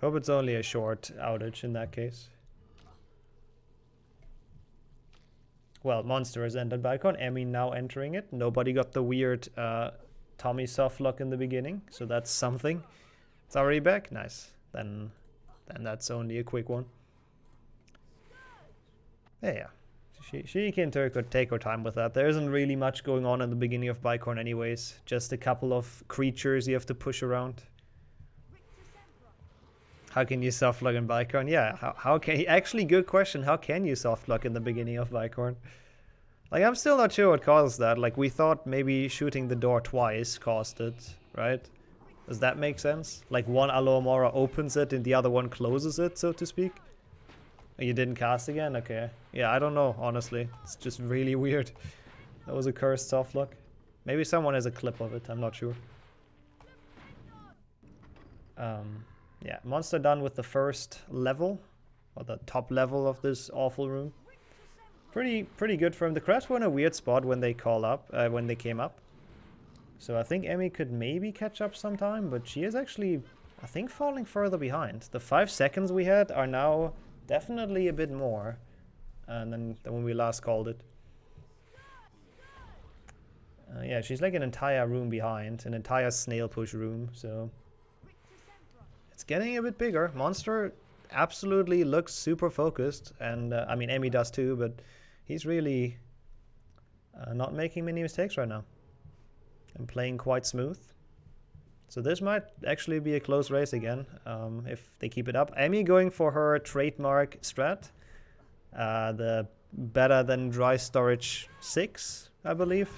Hope it's only a short outage in that case. Well, Monster has entered Bicorn. Emmy now entering it. Nobody got the weird Tommy softlock in the beginning, so that's something. It's already back. Nice. Then that's only a quick one. Yeah. She can take her time with that. There isn't really much going on in the beginning of Bicorn anyways. Just a couple of creatures you have to push around. How can you softlock in Bicorn? Yeah, how can... Actually, good question. How can you softlock in the beginning of Bicorn? Like, I'm still not sure what causes that. Like, we thought maybe shooting the door twice caused it, right? Does that make sense? Like, one Alohomora opens it and the other one closes it, so to speak? Oh, you didn't cast again? Okay. Yeah, I don't know, honestly. It's just really weird. That was a cursed softlock. Maybe someone has a clip of it, I'm not sure. Yeah, Monster done with the first level, or the top level of this awful room. Pretty good for him. The crabs were in a weird spot when they came up. So I think Emmy could maybe catch up sometime, but she is actually, I think, falling further behind. The 5 seconds we had are now definitely a bit more than when we last called it. Yeah, she's like an entire room behind, an entire snail push room, so... It's getting a bit bigger. Monster absolutely looks super focused, and I mean Emmy does too, but he's really not making many mistakes right now and playing quite smooth. So this might actually be a close race again if they keep it up. Emmy going for her trademark strat, the better than dry storage 6, I believe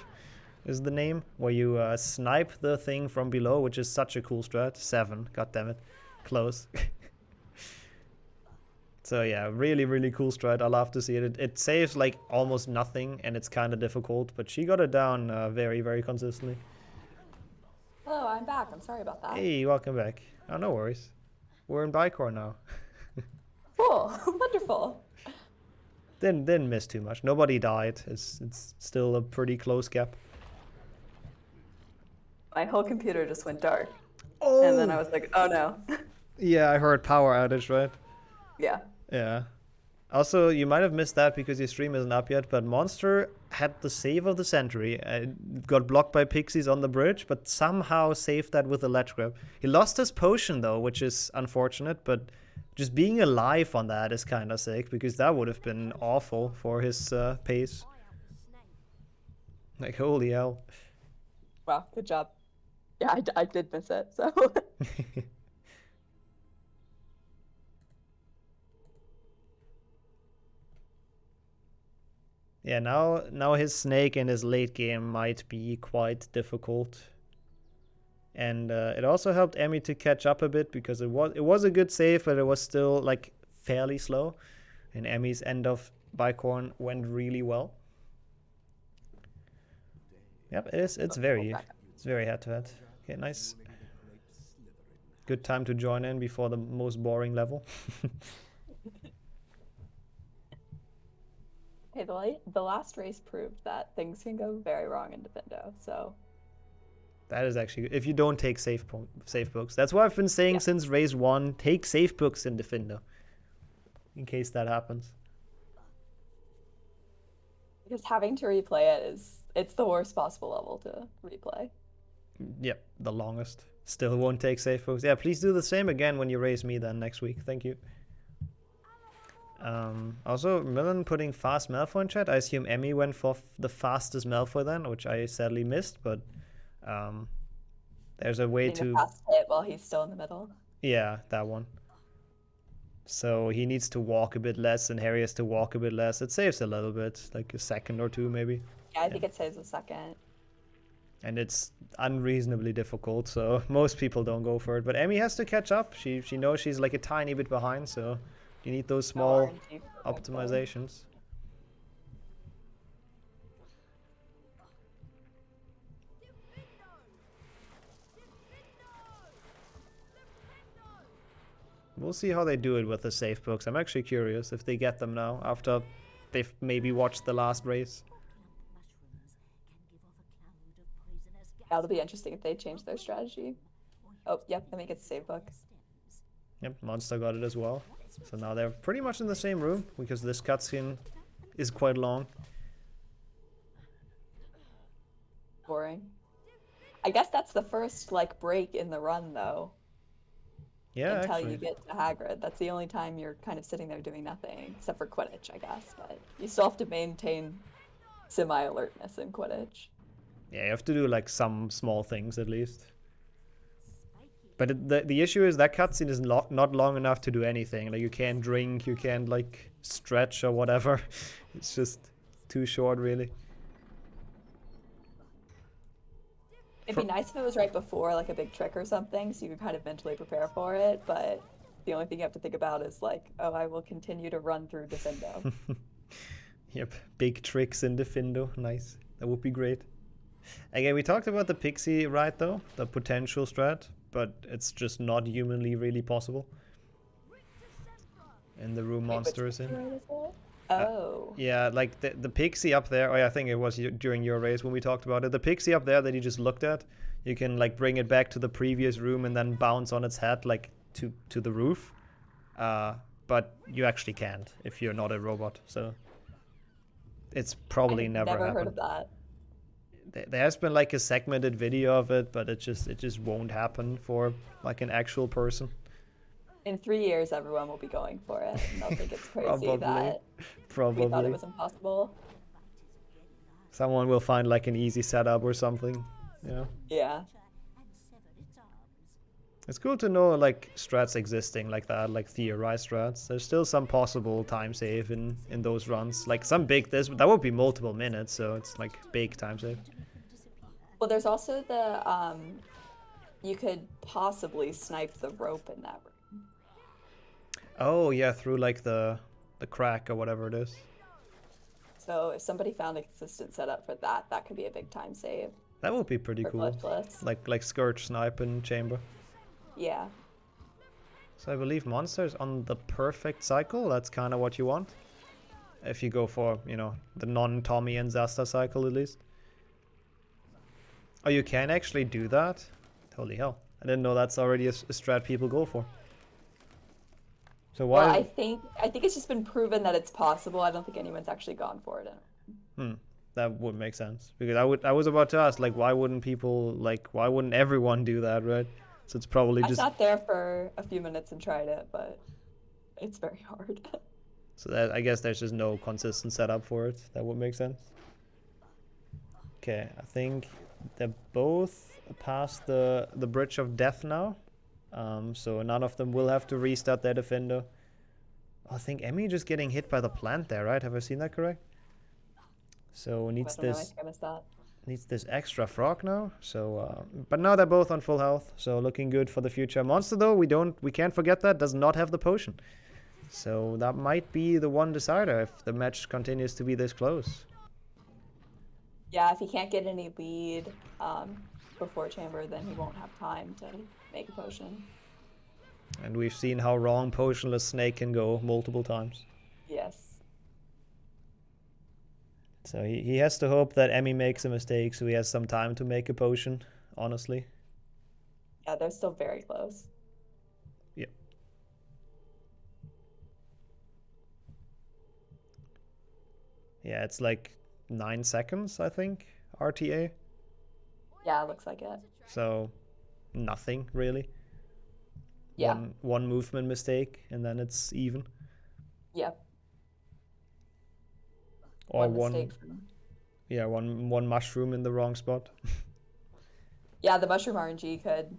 is the name, where you snipe the thing from below, which is such a cool strat. 7, goddammit. Close. So yeah, really cool strat. I love to see it. It saves like almost nothing and it's kind of difficult, but she got it down very consistently. Hello, I'm back. I'm sorry about that. Hey, welcome back. Oh, no worries. We're in Bicorn now. Cool. Wonderful. Didn't miss too much. Nobody died. It's still a pretty close gap. My whole computer just went dark. Oh! And then I was like, oh no. Yeah, I heard power outage, right? Yeah. Yeah. Also, you might have missed that because your stream isn't up yet, but Monster had the save of the century. Got blocked by pixies on the bridge, but somehow saved that with a ledge grab. He lost his potion though, which is unfortunate, but just being alive on that is kind of sick, because that would have been awful for his pace. Like, holy hell. Wow, good job. Yeah, I did miss it, so. Yeah, now his snake in his late game might be quite difficult. And it also helped Emmy to catch up a bit, because it was a good save, but it was still like fairly slow. And Emmy's end of Bicorn went really well. Yep, it's very head to head. Okay, nice. Good time to join in before the most boring level. Hey, the last race proved that things can go very wrong in Defendo, so. That is actually good. If you don't take safe books. That's what I've been saying since race 1. Take safe books in Defendo. In case that happens. Because having to replay it's the worst possible level to replay. Yep, the longest. Still won't take safe books. Yeah, please do the same again when you race me then next week. Thank you. Also, Millen putting fast Malfoy in chat. I assume Emmy went for the fastest Malfoy then, which I sadly missed, but there's a way to... fast hit while he's still in the middle. Yeah, that one. So he needs to walk a bit less, and Harry has to walk a bit less. It saves a little bit, like a second or two maybe. Yeah, I think it saves a second. And it's unreasonably difficult, so most people don't go for it. But Emmy has to catch up. She knows she's like a tiny bit behind, so you need those small optimizations. We'll see how they do it with the safe books. I'm actually curious if they get them now, after they've maybe watched the last race. That'll be interesting if they change their strategy. Oh, yep, let me get the save book. Yep, Monster got it as well. So now they're pretty much in the same room, because this cutscene is quite long. Boring. I guess that's the first, like, break in the run, though. Yeah, until actually. you get to Hagrid. That's the only time you're kind of sitting there doing nothing, except for Quidditch, I guess. But you still have to maintain semi-alertness in Quidditch. Yeah, you have to do like some small things at least. But the issue is that cutscene is not long enough to do anything. Like, you can't drink, you can't like stretch or whatever. It's just too short, really. It'd be nice if it was right before, like, a big trick or something, so you could kind of mentally prepare for it, but the only thing you have to think about is, like, oh, I will continue to run through Defendo. Yep, big tricks in Defendo. Nice. That would be great. Again, we talked about the Pixie ride, though, the potential strat, but it's just not humanly really possible. In the room Monster is in. Oh. Yeah, like the Pixie up there, oh yeah, I think it was during your race when we talked about it. The Pixie up there that you just looked at, you can like bring it back to the previous room and then bounce on its head like to the roof. But you actually can't if you're not a robot, so it's probably never happened. Heard of that. There has been like a segmented video of it, but it just won't happen for like an actual person. In 3 years, everyone will be going for it, and they'll think it's crazy Probably. that we thought it was impossible. Someone will find like an easy setup or something. Yeah. Yeah. It's cool to know like strats existing like that, like theorized strats. There's still some possible time save in those runs. Like some big, that would be multiple minutes, so it's like big time save. Well, there's also the you could possibly snipe the rope in that room. Oh yeah, through like the crack or whatever it is. So if somebody found a consistent setup for that, that could be a big time save. That would be pretty cool. Glitchless. Like Scourge Snipe in Chamber. Yeah. So I believe Monster's on the perfect cycle. That's kind of what you want. If you go for, you know, the non-Tommy and Zasta cycle at least. Oh, you can actually do that? Holy hell. I didn't know that's already a strat people go for. So why... Well, I think it's just been proven that it's possible. I don't think anyone's actually gone for it. That would make sense. Because I was about to ask, like, why wouldn't people, like, why wouldn't everyone do that, right? So it's probably I just... sat there for a few minutes and tried it, but it's very hard. So that, I guess there's just no consistent setup for it. That would make sense. Okay, I think they're both past the bridge of death now. So none of them will have to restart their defender. I think Emmy just getting hit by the plant there, right? Have I seen that correct? So needs this extra frog now. So but now they're both on full health, so looking good for the future. Monster though, we can't forget that does not have the potion. So that might be the one decider if the match continues to be this close. Yeah, if he can't get any lead before chamber, then he won't have time to make a potion. And we've seen how wrong potionless snake can go multiple times. Yes. So he has to hope that Emmy makes a mistake so he has some time to make a potion, honestly. Yeah, they're still very close. Yeah. Yeah, it's like 9 seconds, I think, RTA. Yeah, it looks like it. So nothing really. Yeah. One movement mistake and then it's even. Yep. Or one mushroom in the wrong spot. Yeah, the mushroom RNG could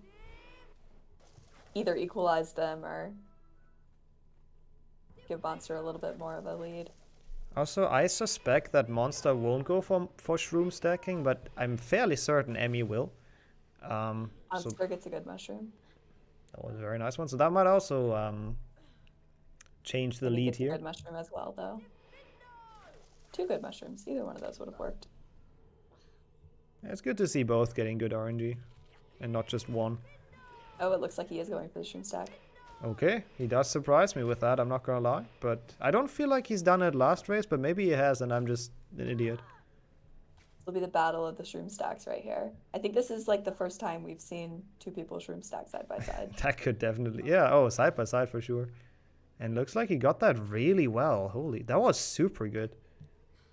either equalize them or give Monster a little bit more of a lead. Also, I suspect that Monster won't go for shroom stacking, but I'm fairly certain Emmy will. Monster gets a good mushroom. That was a very nice one. So that might also change the lead here. Good mushroom as well, though. 2 good mushrooms. Either one of those would have worked. Yeah, it's good to see both getting good RNG, and not just one. Oh, it looks like he is going for the shroom stack. Okay, he does surprise me with that, I'm not gonna lie. But I don't feel like he's done it last race, but maybe he has, and I'm just an idiot. This will be the battle of the shroom stacks right here. I think this is like the first time we've seen 2 people shroom stack side by side. That could definitely... Yeah, oh, side by side for sure. And looks like he got that really well. Holy, that was super good.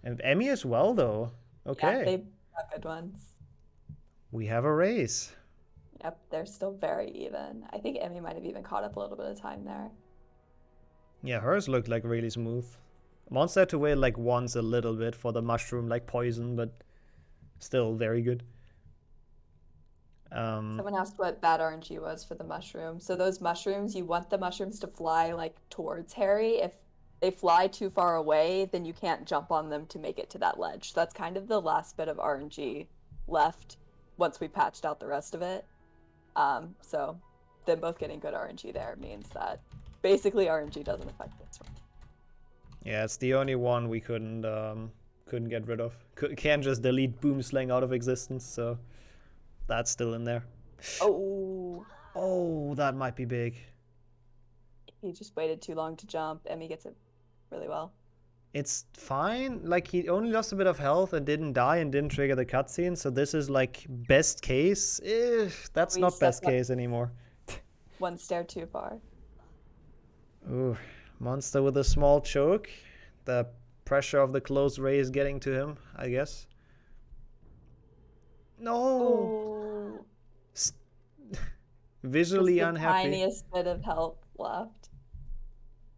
And Emmy as well, though. Okay. Yeah, they got good ones. We have a race. Yep, they're still very even. I think Emmy might have even caught up a little bit of time there. Yeah, hers looked like really smooth. Monster had to wait like once a little bit for the mushroom like poison, but still very good. Someone asked what bad RNG was for the mushroom. So those mushrooms, you want the mushrooms to fly like towards Harry. If they fly too far away, then you can't jump on them to make it to that ledge. So that's kind of the last bit of RNG left once we patched out the rest of it. So them both getting good RNG there means that basically RNG doesn't affect this one. Yeah, it's the only one we couldn't get rid of. Can't just delete Boomslang out of existence, so that's still in there. Oh, that might be big. He just waited too long to jump. Emmy gets it really well. It's fine. Like, he only lost a bit of health and didn't die and didn't trigger the cutscene, so this is like best case. That's not best case anymore. One stair too far. Ooh, Monster with a small choke. The pressure of the close race getting to him, I guess. No! Visually just the unhappy. Tiniest bit of help left.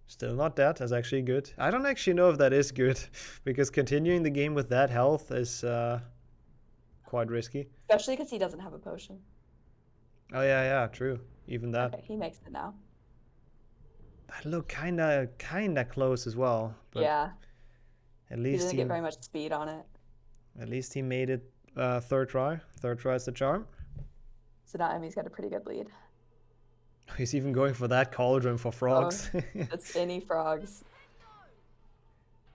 Still not dead. That's actually good. I don't actually know if that is good, because continuing the game with that health is quite risky. Especially because he doesn't have a potion. Oh yeah, true. Even that. Okay, he makes it now. That looked kinda close as well. But yeah. At least he didn't get very much speed on it. At least he made it third try. Third try is the charm. So now Emmy's got a pretty good lead. He's even going for that cauldron for frogs. Oh, it's any frogs.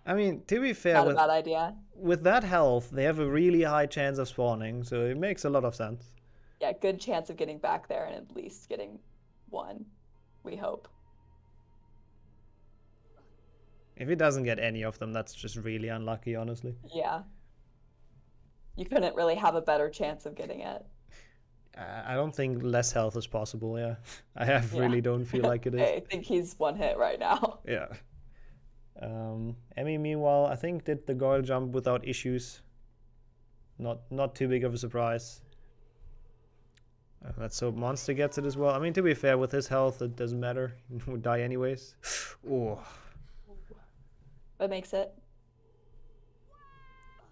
I mean, to be fair, Not a bad idea. With that health, they have a really high chance of spawning, so it makes a lot of sense. Yeah, good chance of getting back there and at least getting one, we hope. If he doesn't get any of them, that's just really unlucky, honestly. Yeah. You couldn't really have a better chance of getting it. I don't think less health is possible, yeah. Really don't feel like it is. I think he's one hit right now. Yeah. Emmy, meanwhile, I think did the goal jump without issues. Not too big of a surprise. Let's hope Monster gets it as well. I mean, to be fair, with his health, it doesn't matter. He would die anyways. Oh. What makes it?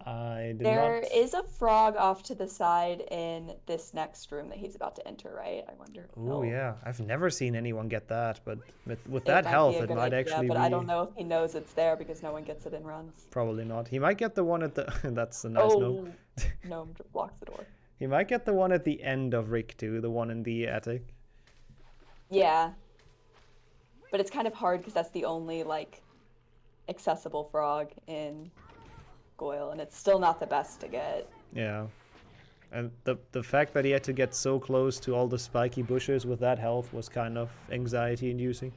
There is a frog off to the side in this next room that he's about to enter, right? I wonder. Oh yeah, I've never seen anyone get that, but with It that might health, be a it good might idea, actually but be. I don't know if he knows it's there because no one gets it in runs. Probably not. He might get the one at the. That's a nice gnome. Gnome blocks the door. He might get the one at the end of Rick too, the one in the attic. Yeah, but it's kind of hard because that's the only like accessible frog in Goyle, and it's still not the best to get. Yeah. And the fact that he had to get so close to all the spiky bushes with that health was kind of anxiety inducing.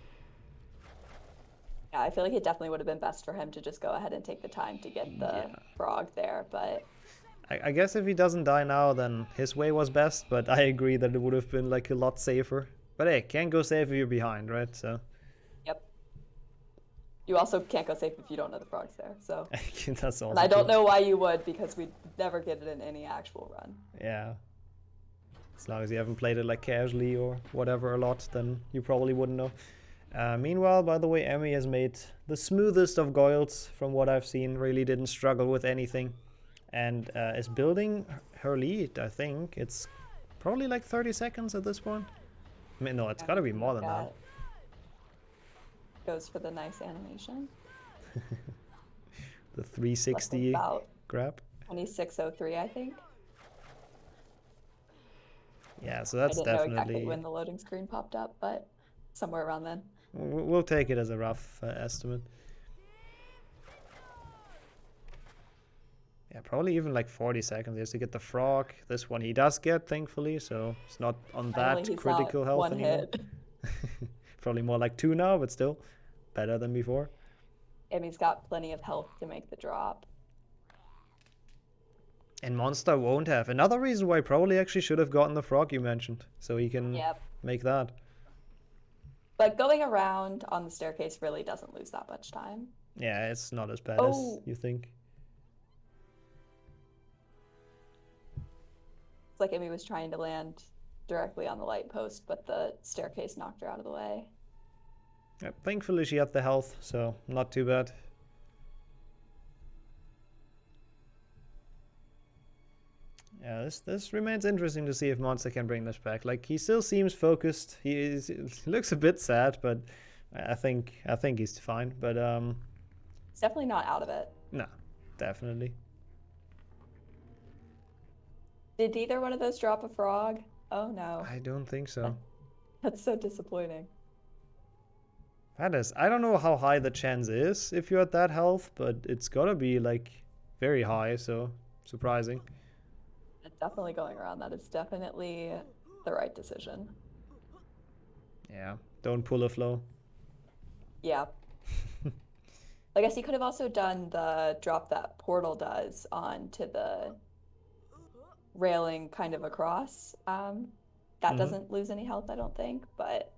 Yeah, I feel like it definitely would have been best for him to just go ahead and take the time to get the frog there, but I guess if he doesn't die now, then his way was best, but I agree that it would have been like a lot safer. But hey, can't go safe if you're behind, right? So. Yep. You also can't go safe if you don't know the frog's there, so. That's also and I don't true. know why you would, because we'd never get it in any actual run. Yeah. As long as you haven't played it like casually or whatever a lot, then you probably wouldn't know. Meanwhile, by the way, Emmy has made the smoothest of Goyles from what I've seen. Really didn't struggle with anything. And is building her lead, I think. It's probably like 30 seconds at this point. I mean, no, it's gotta be more than that. Goes for the nice animation. The 360 grab. 2603, I think. Yeah, so that's I didn't definitely know exactly when the loading screen popped up, but somewhere around then. We'll take it as a rough estimate. Yeah, probably even like 40 seconds. He has to get the frog. This one he does get, thankfully, so it's not on that critical health one anymore. hit. Probably more like 2 now, but still better than before. And he's got plenty of health to make the drop. And Monster won't have. Another reason why probably actually should have gotten the frog you mentioned, so he can make that. But going around on the staircase really doesn't lose that much time. Yeah, it's not as bad as you think. It's like Amy was trying to land directly on the light post, but the staircase knocked her out of the way. Yeah, thankfully she had the health, so not too bad. Yeah, this remains interesting to see if Monster can bring this back. Like, he still seems focused. He looks a bit sad, but I think he's fine. But He's definitely not out of it. no, definitely. Did either one of those drop a frog? Oh no. I don't think so. That's so disappointing. That is. I don't know how high the chance is if you're at that health, but it's gotta be like very high. So surprising. Definitely going around. That is definitely the right decision. Yeah. Don't pull a flow. Yeah. I guess he could have also done the drop that Portal does onto the railing kind of across. That doesn't lose any health, I don't think, but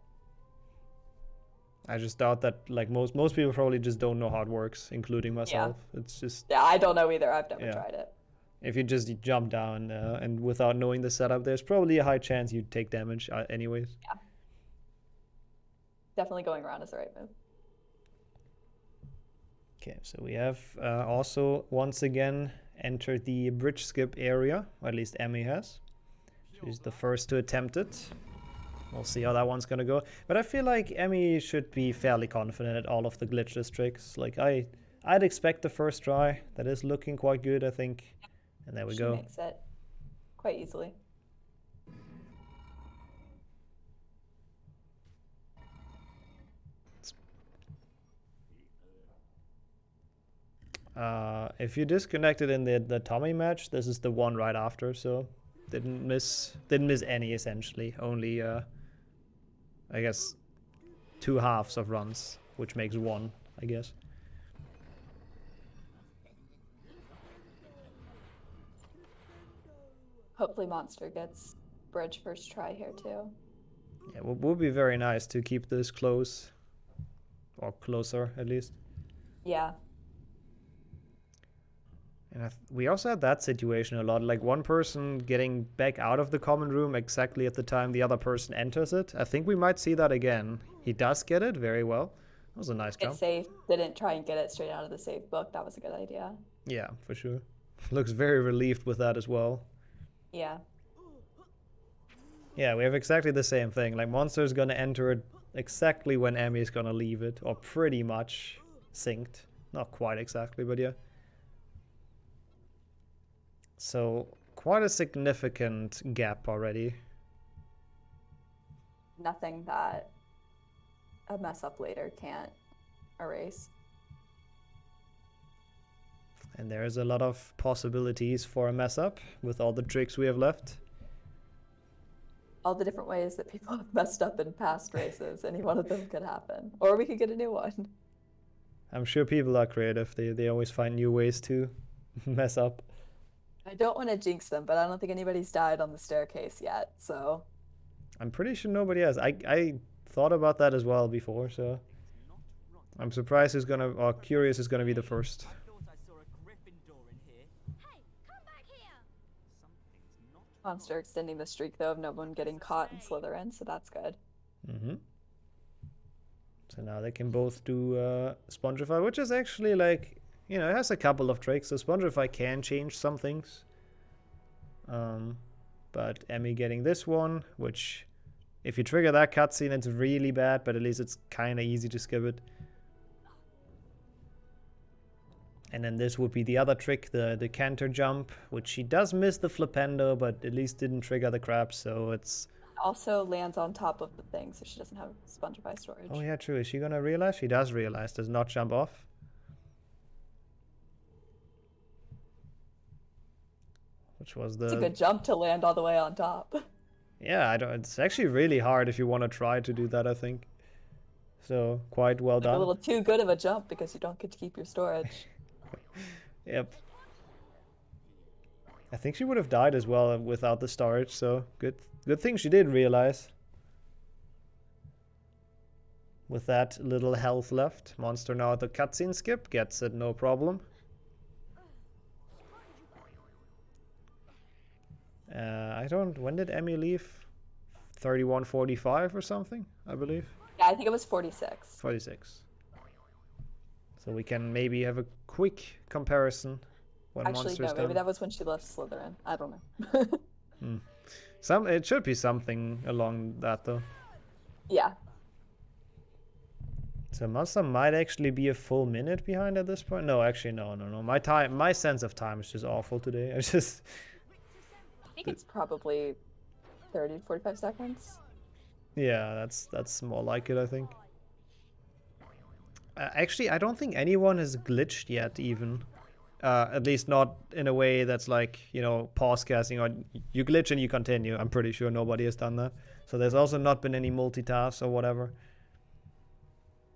I just doubt that like most people probably just don't know how it works, including myself. It's just I don't know either. I've never tried it. If you just jump down and without knowing the setup, there's probably a high chance you'd take damage anyways. Yeah. Definitely going around is the right move. Okay, so we have also once again entered the bridge skip area, or at least Emmy has. She's the first to attempt it. We'll see how that one's gonna go. But I feel like Emmy should be fairly confident at all of the glitchless tricks. Like I'd expect the first try. That is looking quite good, I think. And there we go. She makes it quite easily. If you disconnected in the Tommy match, this is the one right after, so didn't miss any essentially. Only I guess 2 halves of runs, which makes 1, I guess. Hopefully Monster gets bridge first try here too. Yeah, it would be very nice to keep this close. Or closer, at least. Yeah. And we also had that situation a lot, like one person getting back out of the common room exactly at the time the other person enters it. I think we might see that again. He does get it very well. That was a nice jump. It's safe. Didn't try and get it straight out of the save book. That was a good idea. Yeah, for sure. Looks very relieved with that as well. Yeah. Yeah, we have exactly the same thing. Like, Monster's gonna enter it exactly when Emmy's gonna leave it, or pretty much synced. Not quite exactly, but yeah. So, quite a significant gap already. Nothing that a mess up later can't erase. And there's a lot of possibilities for a mess up with all the tricks we have left. All the different ways that people have messed up in past races, any one of them could happen. Or we could get a new one. I'm sure people are creative. They always find new ways to mess up. I don't want to jinx them, but I don't think anybody's died on the staircase yet, so... I'm pretty sure nobody has. I thought about that as well before, so... I'm surprised who's gonna... or curious who's gonna be the first. Monster extending the streak, though, of no one getting caught in Slytherin, so that's good. Mm-hmm. So now they can both do Spongify, which is actually like... You know, it has a couple of tricks, so Spongify can change some things. But Emmy getting this one, which... If you trigger that cutscene, it's really bad, but at least it's kind of easy to skip it. And then this would be the other trick, the canter jump, which she does miss the flipendo, but at least didn't trigger the crab, so it's... Also lands on top of the thing, so she doesn't have Spongify storage. Oh yeah, true. Is she gonna realize? She does realize. Does not jump off. Which was the... It's a good jump to land all the way on top. Yeah, it's actually really hard if you want to try to do that, I think. So, quite well done. A little too good of a jump because you don't get to keep your storage. Yep. I think she would have died as well without the storage, so good thing she did realize. With that little health left, Monster now at the cutscene skip, gets it no problem. When did Emmy leave? 31:45 or something, I believe. Yeah, I think it was 46. 46. So we can maybe have a quick comparison when Actually, Monster's no, done. maybe that was when she left Slytherin. I don't know. It should be something along that though. Yeah. So Monster might actually be a full minute behind at this point. No, actually, no. My sense of time is just awful today. I think it's probably 30 to 45 seconds. Yeah, that's more like it, I think. Actually, I don't think anyone has glitched yet, even. At least not in a way that's like, you know, pause casting or you glitch and you continue. I'm pretty sure nobody has done that. So there's also not been any multitasks or whatever.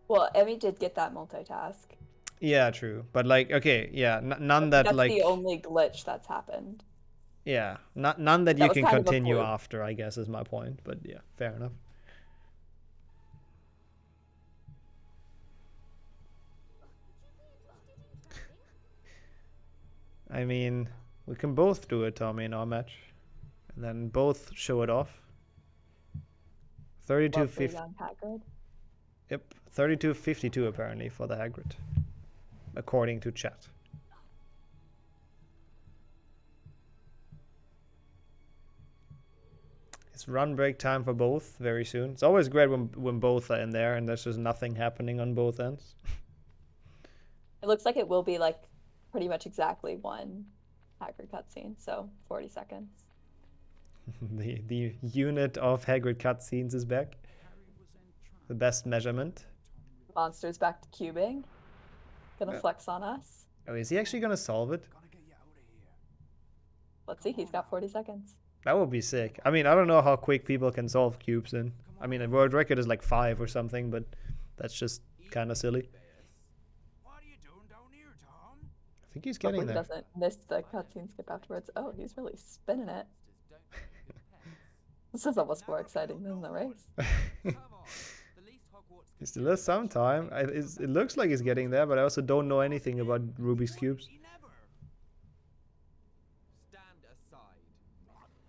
Well, Emmy did get that multitask. Yeah, true. But like, okay, yeah, none that that's like... That's the only glitch that's happened. Yeah, none that you can kind of continue after, I guess, is my point. But yeah, fair enough. I mean, we can both do it, Tommy, in our match. And then both show it off. 32-50. Yep, 32-52 apparently for the Hagrid. According to chat. It's run break time for both very soon. It's always great when both are in there and there's just nothing happening on both ends. It looks like it will be like pretty much exactly one Hagrid cutscene, so 40 seconds. the unit of Hagrid cutscenes is back. The best measurement. Monster's back to cubing. Gonna flex on us. Oh, is he actually gonna solve it? Let's see, he's got 40 seconds. That would be sick. I mean, I don't know how quick people can solve cubes in. I mean, a world record is like 5 or something, but that's just kind of silly. I think he's getting there. He doesn't miss the cutscene skip afterwards. Oh, he's really spinning it. This is almost more exciting than the race. He still has some time. It looks like he's getting there, but I also don't know anything about Rubik's Cubes.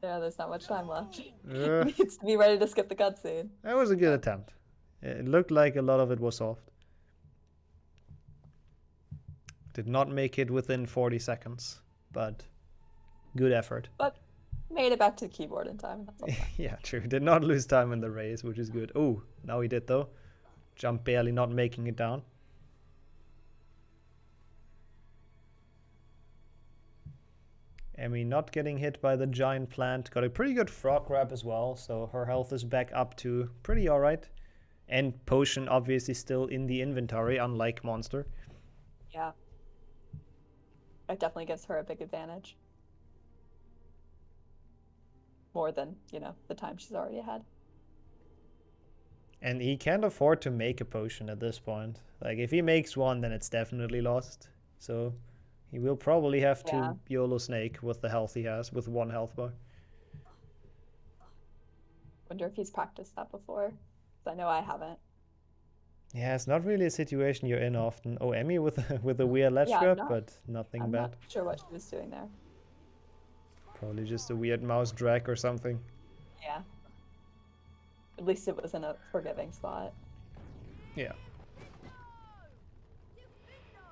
Yeah, there's not much time left. He needs to be ready to skip the cutscene. That was a good attempt. It looked like a lot of it was soft. Did not make it within 40 seconds, but good effort. But made it back to the keyboard in time. That's all. Yeah, true. Did not lose time in the race, which is good. Oh, now he did though. Jump barely not making it down. Emmy not getting hit by the giant plant. Got a pretty good frog grab as well, so her health is back up to pretty alright. And potion obviously still in the inventory, unlike Monster. Yeah. It definitely gives her a big advantage. More than, you know, the time she's already had. And he can't afford to make a potion at this point. Like, if he makes one, then it's definitely lost. So he will probably have to YOLO Snake with the health he has, with 1 health bar. Wonder if he's practiced that before. 'Cause I know I haven't. Yeah, it's not really a situation you're in often. Oh, Emmy with a weird ledge grab, but nothing I'm bad. not sure what she was doing there. Probably just a weird mouse drag or something. Yeah. At least it was in a forgiving spot. Yeah.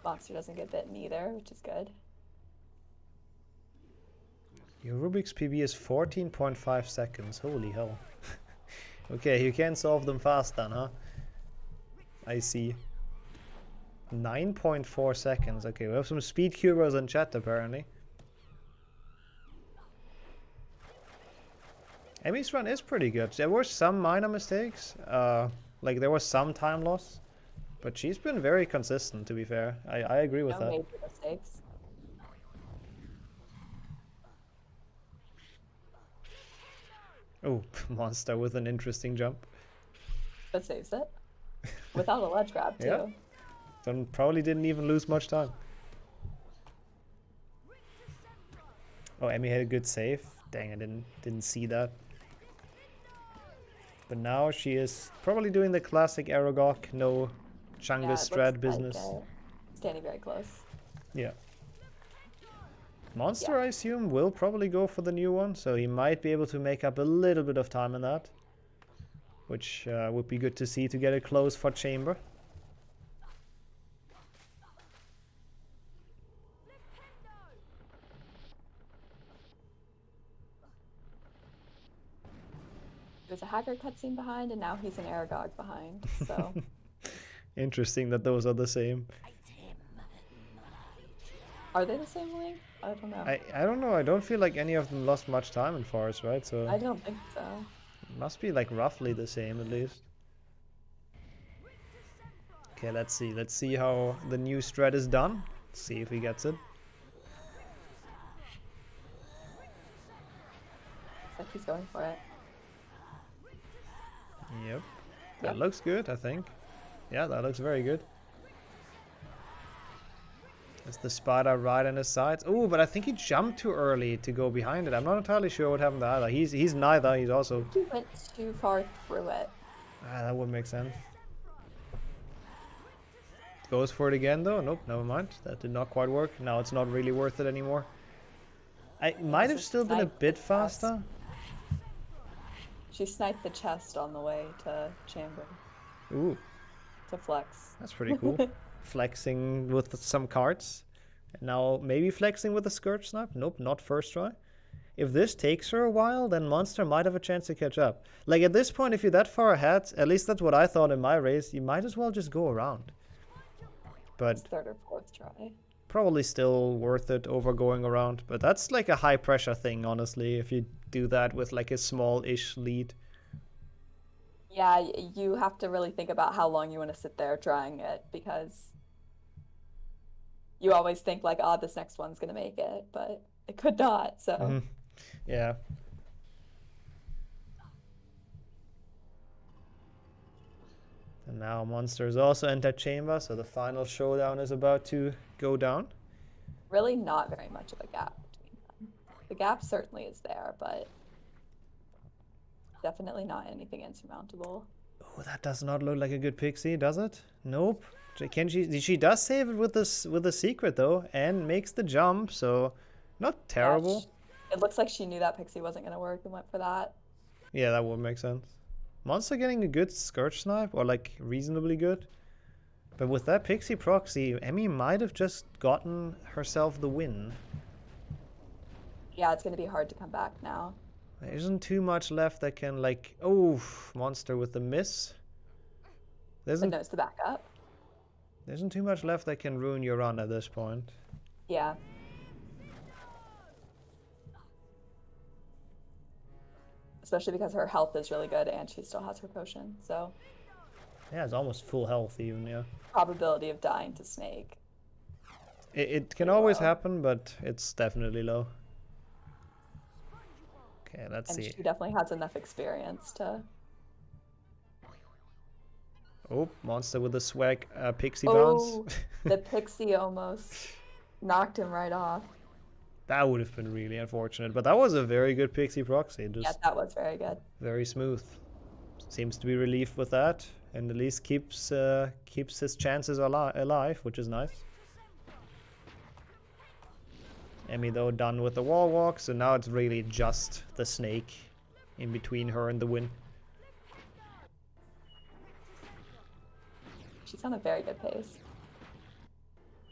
Monster doesn't get bitten either, which is good. Your Rubik's PB is 14.5 seconds. Holy hell. Okay, you can solve them fast then, huh? I see. 9.4 seconds. Okay, we have some speed cubers in chat apparently. Emmy's run is pretty good. There were some minor mistakes. Like there was some time loss. But she's been very consistent, to be fair. I agree with No that. major mistakes. Oh, Monster with an interesting jump. But saves it. Without a ledge grab, too. Yeah. Then probably didn't even lose much time. Oh, Emmy had a good save. Dang, I didn't see that. But now she is probably doing the classic Aragog, no Chungus strat business. Standing very close. Yeah. Monster, I assume, will probably go for the new one, so he might be able to make up a little bit of time in that. Which would be good to see to get it close for Chamber. There's a Haggard cutscene behind, and now he's an Aragog behind, so... Interesting that those are the same. Are they the same link? I don't know. I don't know, I don't feel like any of them lost much time in Forest, right? So I don't think so. it must be like roughly the same at least. Okay, let's see. Let's see how the new strat is done. Let's see if he gets it. Looks like he's going for it. Yep. That looks good, I think. Yeah, that looks very good. There's the spider right on his sides. Oh, but I think he jumped too early to go behind it. I'm not entirely sure what happened either. He's neither. He's also... He went too far through it. Ah, that would make sense. Goes for it again though. Nope, never mind. That did not quite work. Now it's not really worth it anymore. I might have still been a bit faster. She sniped the chest on the way to Chamber. Ooh. To flex. That's pretty cool. Flexing with some cards. And now maybe flexing with a Scourge Snipe. Nope, not first try. If this takes her a while, then Monster might have a chance to catch up. Like at this point, if you're that far ahead, at least that's what I thought in my race, you might as well just go around. But third or fourth try. Probably still worth it over going around. But that's like a high pressure thing, honestly, if you do that with like a small-ish lead. Yeah, you have to really think about how long you want to sit there trying it, because you always think like, oh, this next one's gonna make it, but it could not, so. Yeah. And now Monsters also entered Chamber, so the final showdown is about to go down. Really not very much of a gap between them. The gap certainly is there, but... Definitely not anything insurmountable. Oh, that does not look like a good pixie, does it? Nope. Can she? She does save it with this with a secret though, and makes the jump. So, not terrible. It looks like she knew that pixie wasn't gonna work and went for that. Yeah, that would make sense. Monster getting a good Scourge snipe, or like reasonably good. But with that pixie proxy, Emmy might have just gotten herself the win. Yeah, it's gonna be hard to come back now. There isn't too much left that can like... Oh, Monster with the miss. There But knows the backup. There isn't too much left that can ruin your run at this point. Yeah. Especially because her health is really good and she still has her potion, so... Yeah, it's almost full health even, yeah. Probability of dying to Snake. It can always happen, but it's definitely low. Okay, let's see. She definitely has enough experience to... Oh, Monster with a swag pixie Oh, bounce. the pixie almost knocked him right off. That would have been really unfortunate, but that was a very good pixie proxy. Just Yeah, that was very good. very smooth. Seems to be relieved with that, and at least keeps his chances alive, which is nice. Emmy though done with the wall walk, so now it's really just the Snake in between her and the win. She's on a very good pace.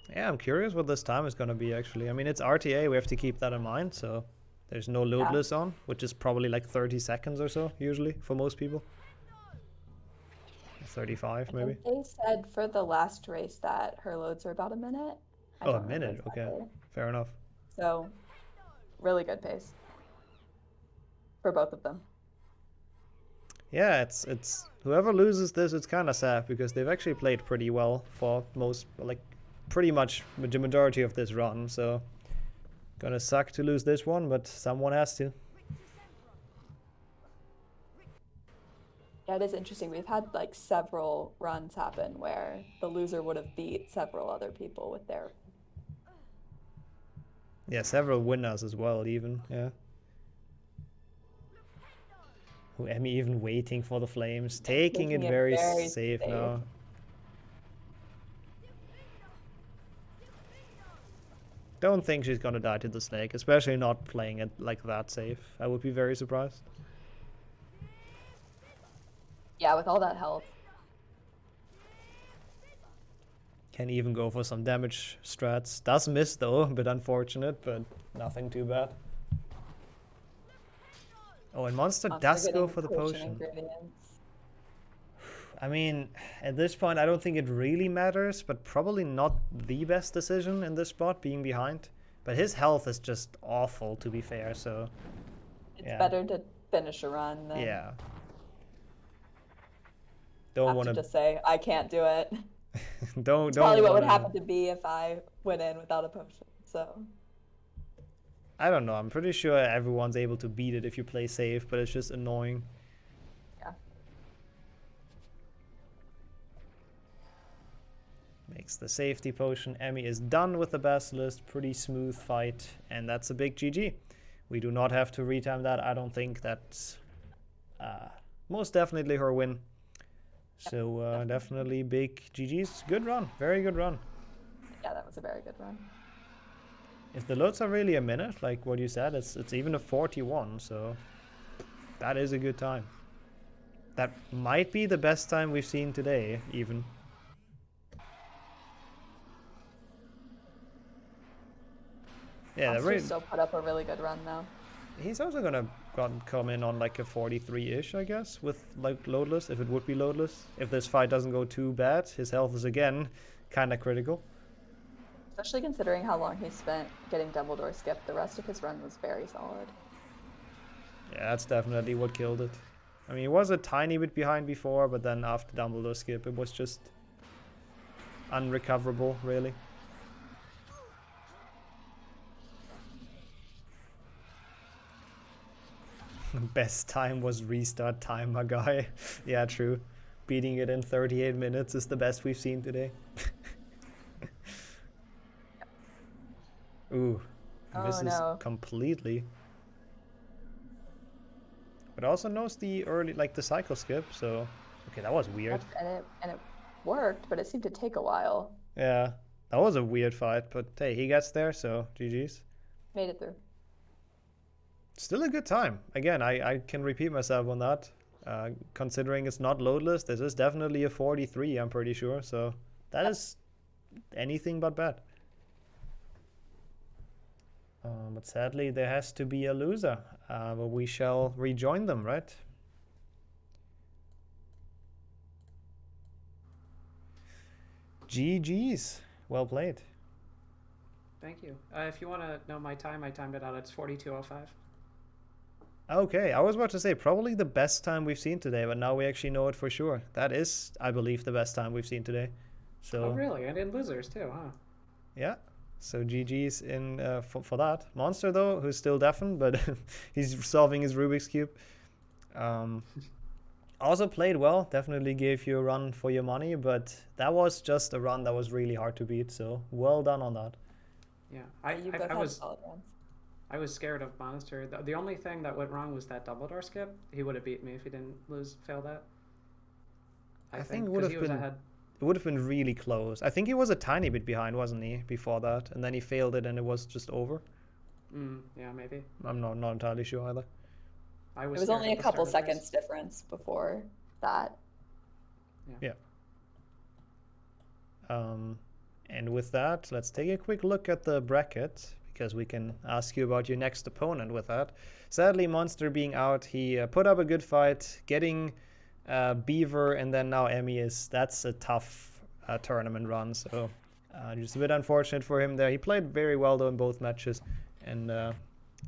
Yeah, I'm curious what this time is going to be actually. I mean, it's RTA, we have to keep that in mind, so there's no loadless on, which is probably like 30 seconds or so, usually, for most people. 35, maybe. They said for the last race that her loads are about a minute. Oh, a minute, okay. Fair enough. So, really good pace. For both of them. Yeah, it's whoever loses this, it's kind of sad, because they've actually played pretty well for most, like, pretty much the majority of this run, so gonna suck to lose this one, but someone has to. Yeah, it is interesting. We've had like several runs happen where the loser would have beat several other people with their... Yeah, several winners as well, even, yeah. Emmy even waiting for the flames, taking it very safe now. Don't think she's gonna die to the Snake, especially not playing it like that safe. I would be very surprised. Yeah, with all that health. Can even go for some damage strats. Does miss though, a bit unfortunate, but nothing too bad. Oh, and Monster does go for the potion. I mean, at this point, I don't think it really matters, but probably not the best decision in this spot, being behind. But his health is just awful, to be fair, so... It's better to finish a run than... Yeah. Don't want to just say, I can't do it. Don't probably what would happen to be if I went in without a potion, so... I don't know, I'm pretty sure everyone's able to beat it if you play safe, but it's just annoying. Yeah. Makes the safety potion. Emmy is done with the Basilisk. Pretty smooth fight, and that's a big GG. We do not have to retime that. I don't think that's most definitely her win. So definitely big GG's. Good run. Very good run. Yeah, that was a very good run. If the loads are really a minute, like what you said, it's even a 41, so that is a good time. That might be the best time we've seen today, even. Yeah, Monster still put up a really good run though. He's also gonna come in on like a 43-ish, I guess, with like loadless, if it would be loadless. If this fight doesn't go too bad, his health is again kind of critical. Especially considering how long he spent getting Dumbledore skipped, the rest of his run was very solid. Yeah, that's definitely what killed it. I mean, he was a tiny bit behind before, but then after Dumbledore skip, it was just unrecoverable, really. Best time was restart time, my guy. Yeah, true. Beating it in 38 minutes is the best we've seen today. Ooh, misses completely. but also knows the early, like the cycle skip. So, okay, that was weird. And it worked, but it seemed to take a while. Yeah, that was a weird fight, but hey, he gets there, so GG's. Made it through. Still a good time. Again, I can repeat myself on that. Considering it's not loadless, this is definitely a 43, I'm pretty sure. So that is anything but bad. But sadly, there has to be a loser. But we shall rejoin them, right? GG's. Well played. Thank you. If you want to know my time, I timed it out. It's 42:05. Okay, I was about to say probably the best time we've seen today, but now we actually know it for sure. That is, I believe, the best time we've seen today. So. Oh, really? And in losers too, huh? Yeah. So GG's in for that. Monster though, who's still deafened, but he's solving his Rubik's Cube. Also played well. Definitely gave you a run for your money, but that was just a run that was really hard to beat. So well done on that. Yeah, I was scared of Monster. The only thing that went wrong was that double door skip. He would have beat me if he didn't fail that. I think it would have been. It would have been really close. I think he was a tiny bit behind, wasn't he, before that? And then he failed it and it was just over. Yeah, maybe. I'm not entirely sure either. It was only a couple seconds difference before that. Yeah. And with that, let's take a quick look at the bracket, because we can ask you about your next opponent with that. Sadly, Monster being out, he put up a good fight, getting Beaver, and then now Emmy that's a tough tournament run, so just a bit unfortunate for him there. He played very well though in both matches, and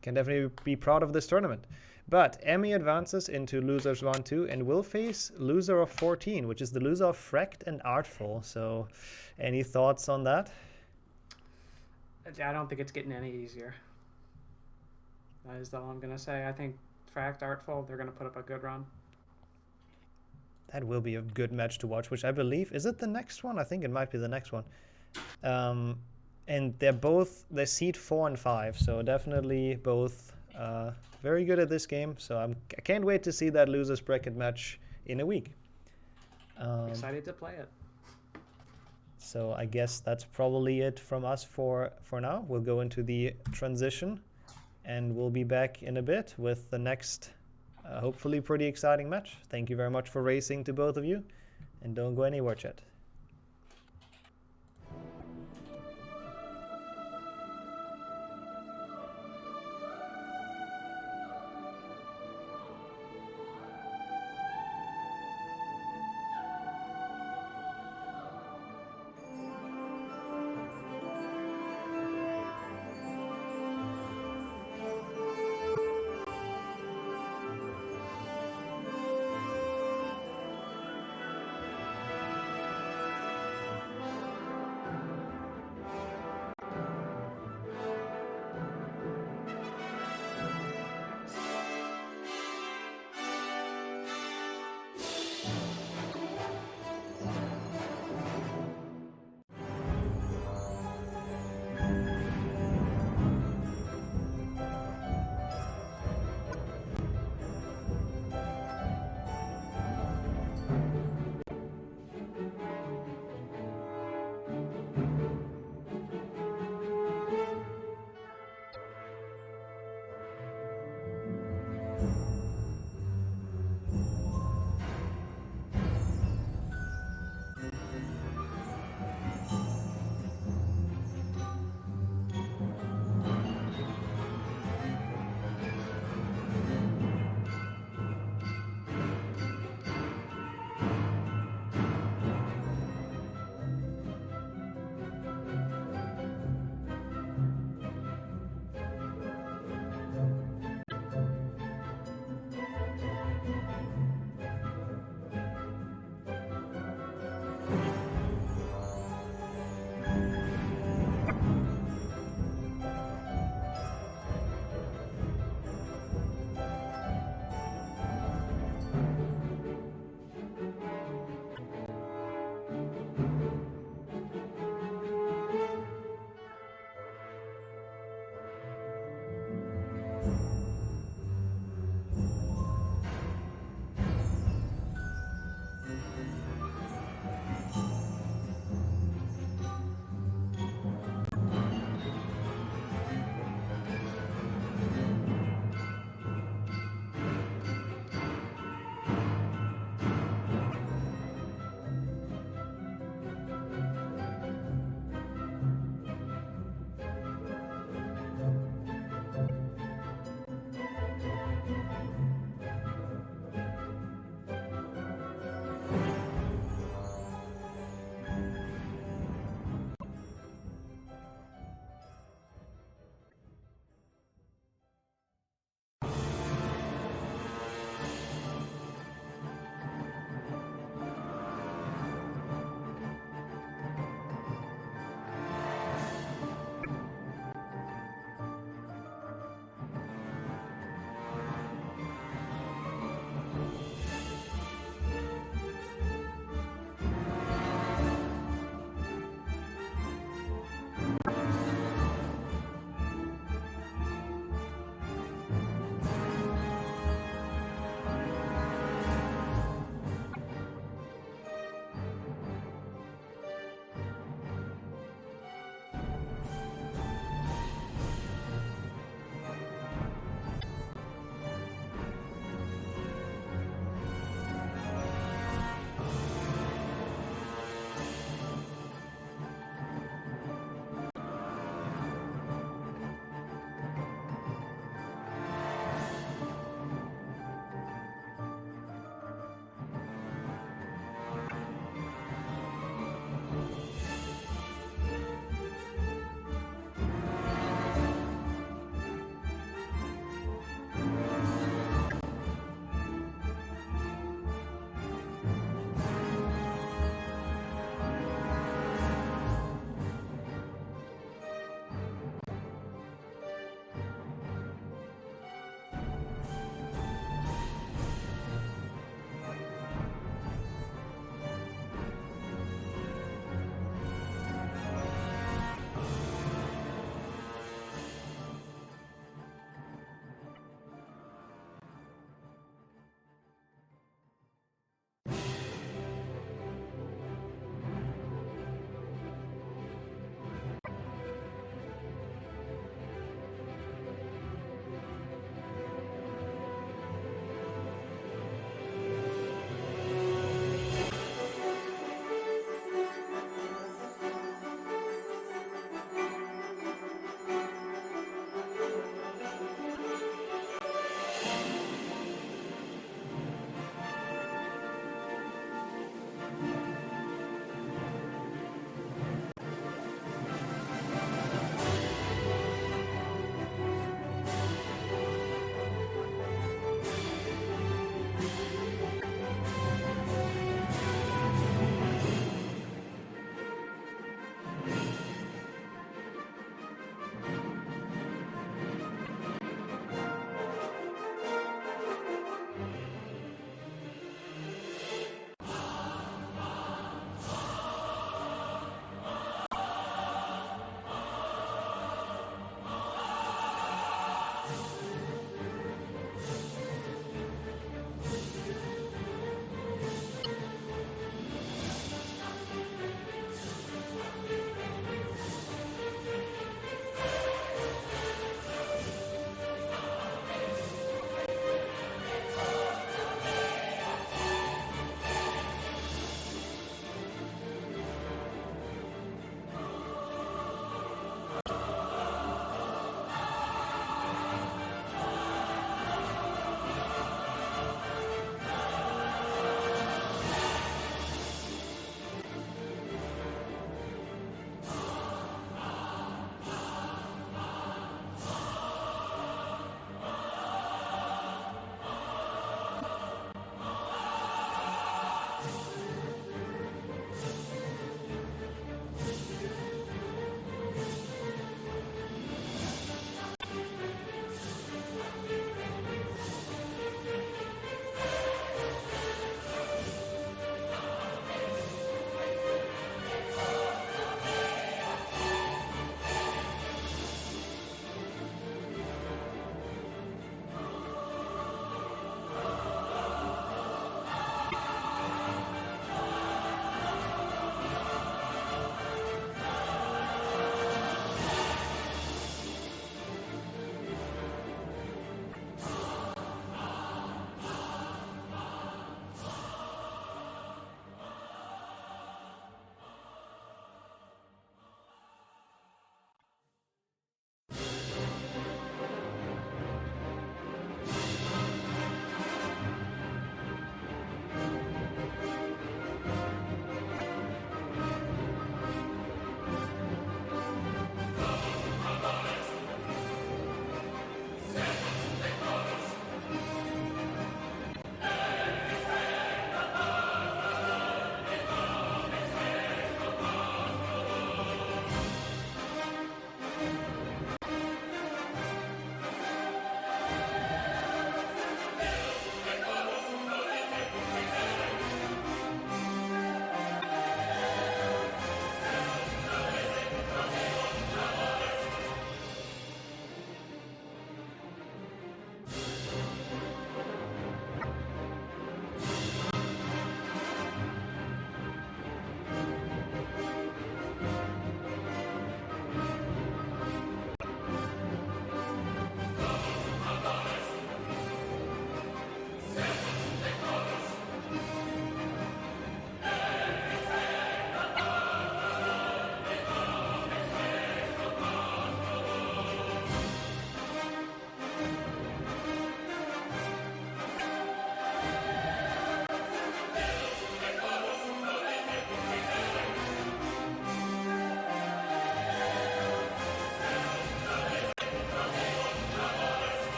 can definitely be proud of this tournament. But Emmy advances into losers 1-2 and will face loser of 14, which is the loser of Fracked and Artful. So any thoughts on that? I don't think it's getting any easier. That is all I'm going to say. I think Fracked, Artful, they're going to put up a good run. That will be a good match to watch, which I believe, is it the next one? I think it might be the next one. And they're seed 4 and 5, so definitely both very good at this game. So I can't wait to see that losers bracket match in a week. Excited to play it. So I guess that's probably it from us for now. We'll go into the transition, and we'll be back in a bit with the next hopefully pretty exciting match. Thank you very much for racing to both of you, and don't go anywhere, chat.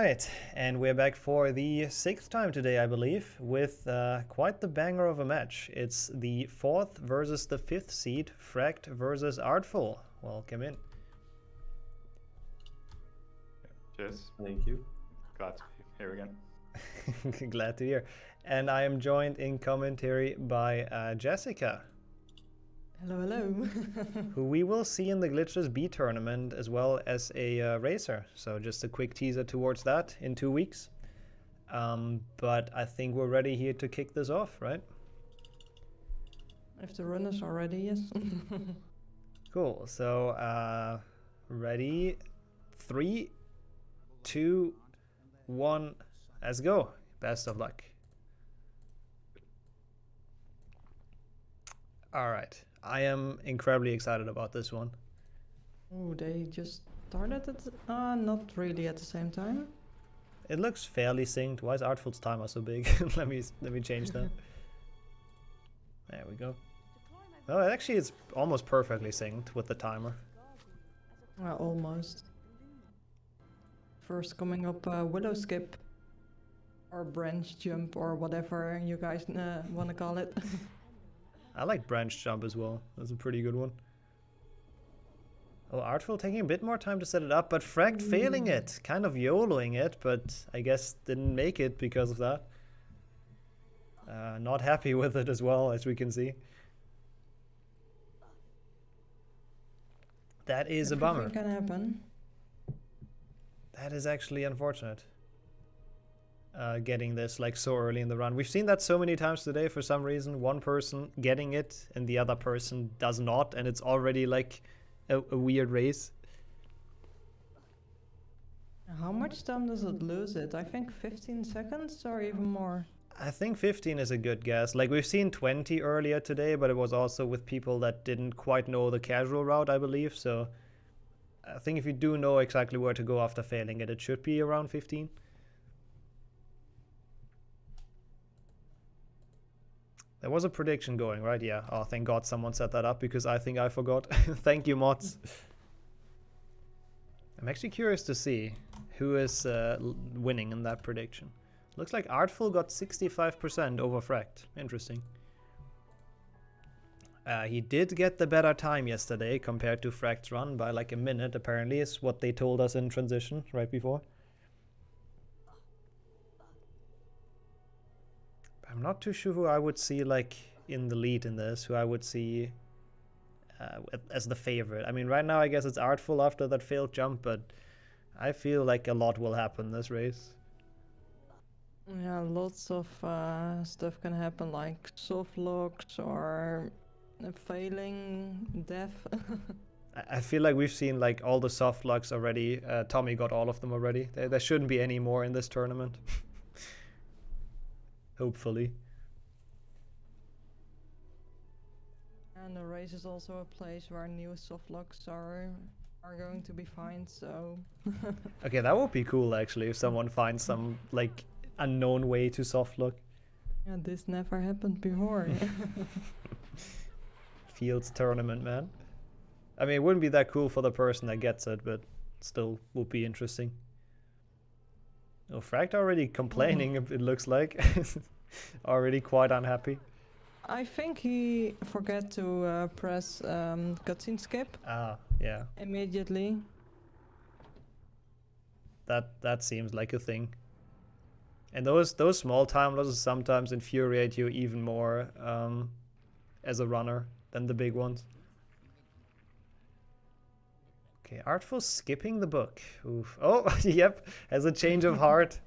right, and we're back for the 6th time today, I believe, with quite the banger of a match. It's the 4th versus the 5th seed, Fract versus Artful. Welcome in. Cheers. Thank you. Glad to be here again. Glad to hear. And I am joined in commentary by Jessica. Hello, hello. Who we will see in the Glitchless B tournament as well as a racer. So just a quick teaser towards that in 2 weeks. But I think we're ready here to kick this off, right? If the runners are ready, yes. Cool. So ready? 3, 2, 1. Let's go. Best of luck. All right. I am incredibly excited about this one. Oh, they just started at not really at the same time. It looks fairly synced. Why is Artful's timer so big? let me change that. There we go. Oh, actually it's almost perfectly synced with the timer. Well, almost. First coming up Willow Skip. Or branch jump or whatever you guys want to call it. I like branch jump as well. That's a pretty good one. Oh, Artful taking a bit more time to set it up, but Fract failing it. Kind of YOLOing it, but I guess didn't make it because of that. Not happy with it as well, as we can see. That is a bummer. Everything can happen. That is actually unfortunate. Getting this like so early in the run. We've seen that so many times today for some reason. One person getting it and the other person does not, and it's already like a weird race. How much time does it lose it? I think 15 seconds or even more. I think 15 is a good guess. Like we've seen 20 earlier today, but it was also with people that didn't quite know the casual route, I believe. So I think if you do know exactly where to go after failing it, it should be around 15. There was a prediction going, right? Yeah. Oh, thank God someone set that up because I think I forgot. Thank you, mods. I'm actually curious to see who is winning in that prediction. Looks like Artful got 65% over Fract. Interesting. He did get the better time yesterday compared to Fract's run by like a minute, apparently, is what they told us in transition right before. I'm not too sure who I would see like in the lead in this, who I would see as the favorite. I mean, right now I guess it's Artful after that failed jump, but I feel like a lot will happen this race. Yeah, lots of stuff can happen, like soft locks or failing, death. I feel like we've seen like all the soft locks already. Tommy got all of them already. There shouldn't be any more in this tournament. Hopefully. And the race is also a place where new soft locks are going to be found, so... Okay, that would be cool actually, if someone finds some like unknown way to soft lock. Yeah, this never happened before. Fields tournament, man. I mean, it wouldn't be that cool for the person that gets it, but still would be interesting. Oh, Fract already complaining, it looks like. Already quite unhappy. I think he forgot to press cutscene skip. Ah, yeah. Immediately. That seems like a thing. And those small time losses sometimes infuriate you even more as a runner than the big ones. Okay, Artful skipping the book. Oof. Oh, yep, has a change of heart.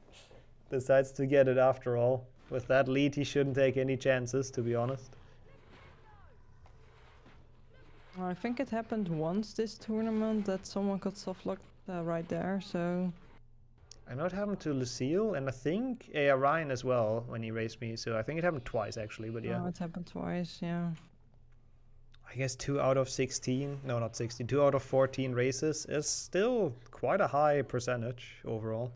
Decides to get it after all. With that lead, he shouldn't take any chances, to be honest. I think it happened once this tournament that someone got softlocked right there, so... I know it happened to Lucille, and I think Ryan as well, when he raced me, so I think it happened twice, actually, but yeah. Oh, it happened twice, yeah. I guess 2 out of 16, no, not 16, 2 out of 14 races is still quite a high percentage overall.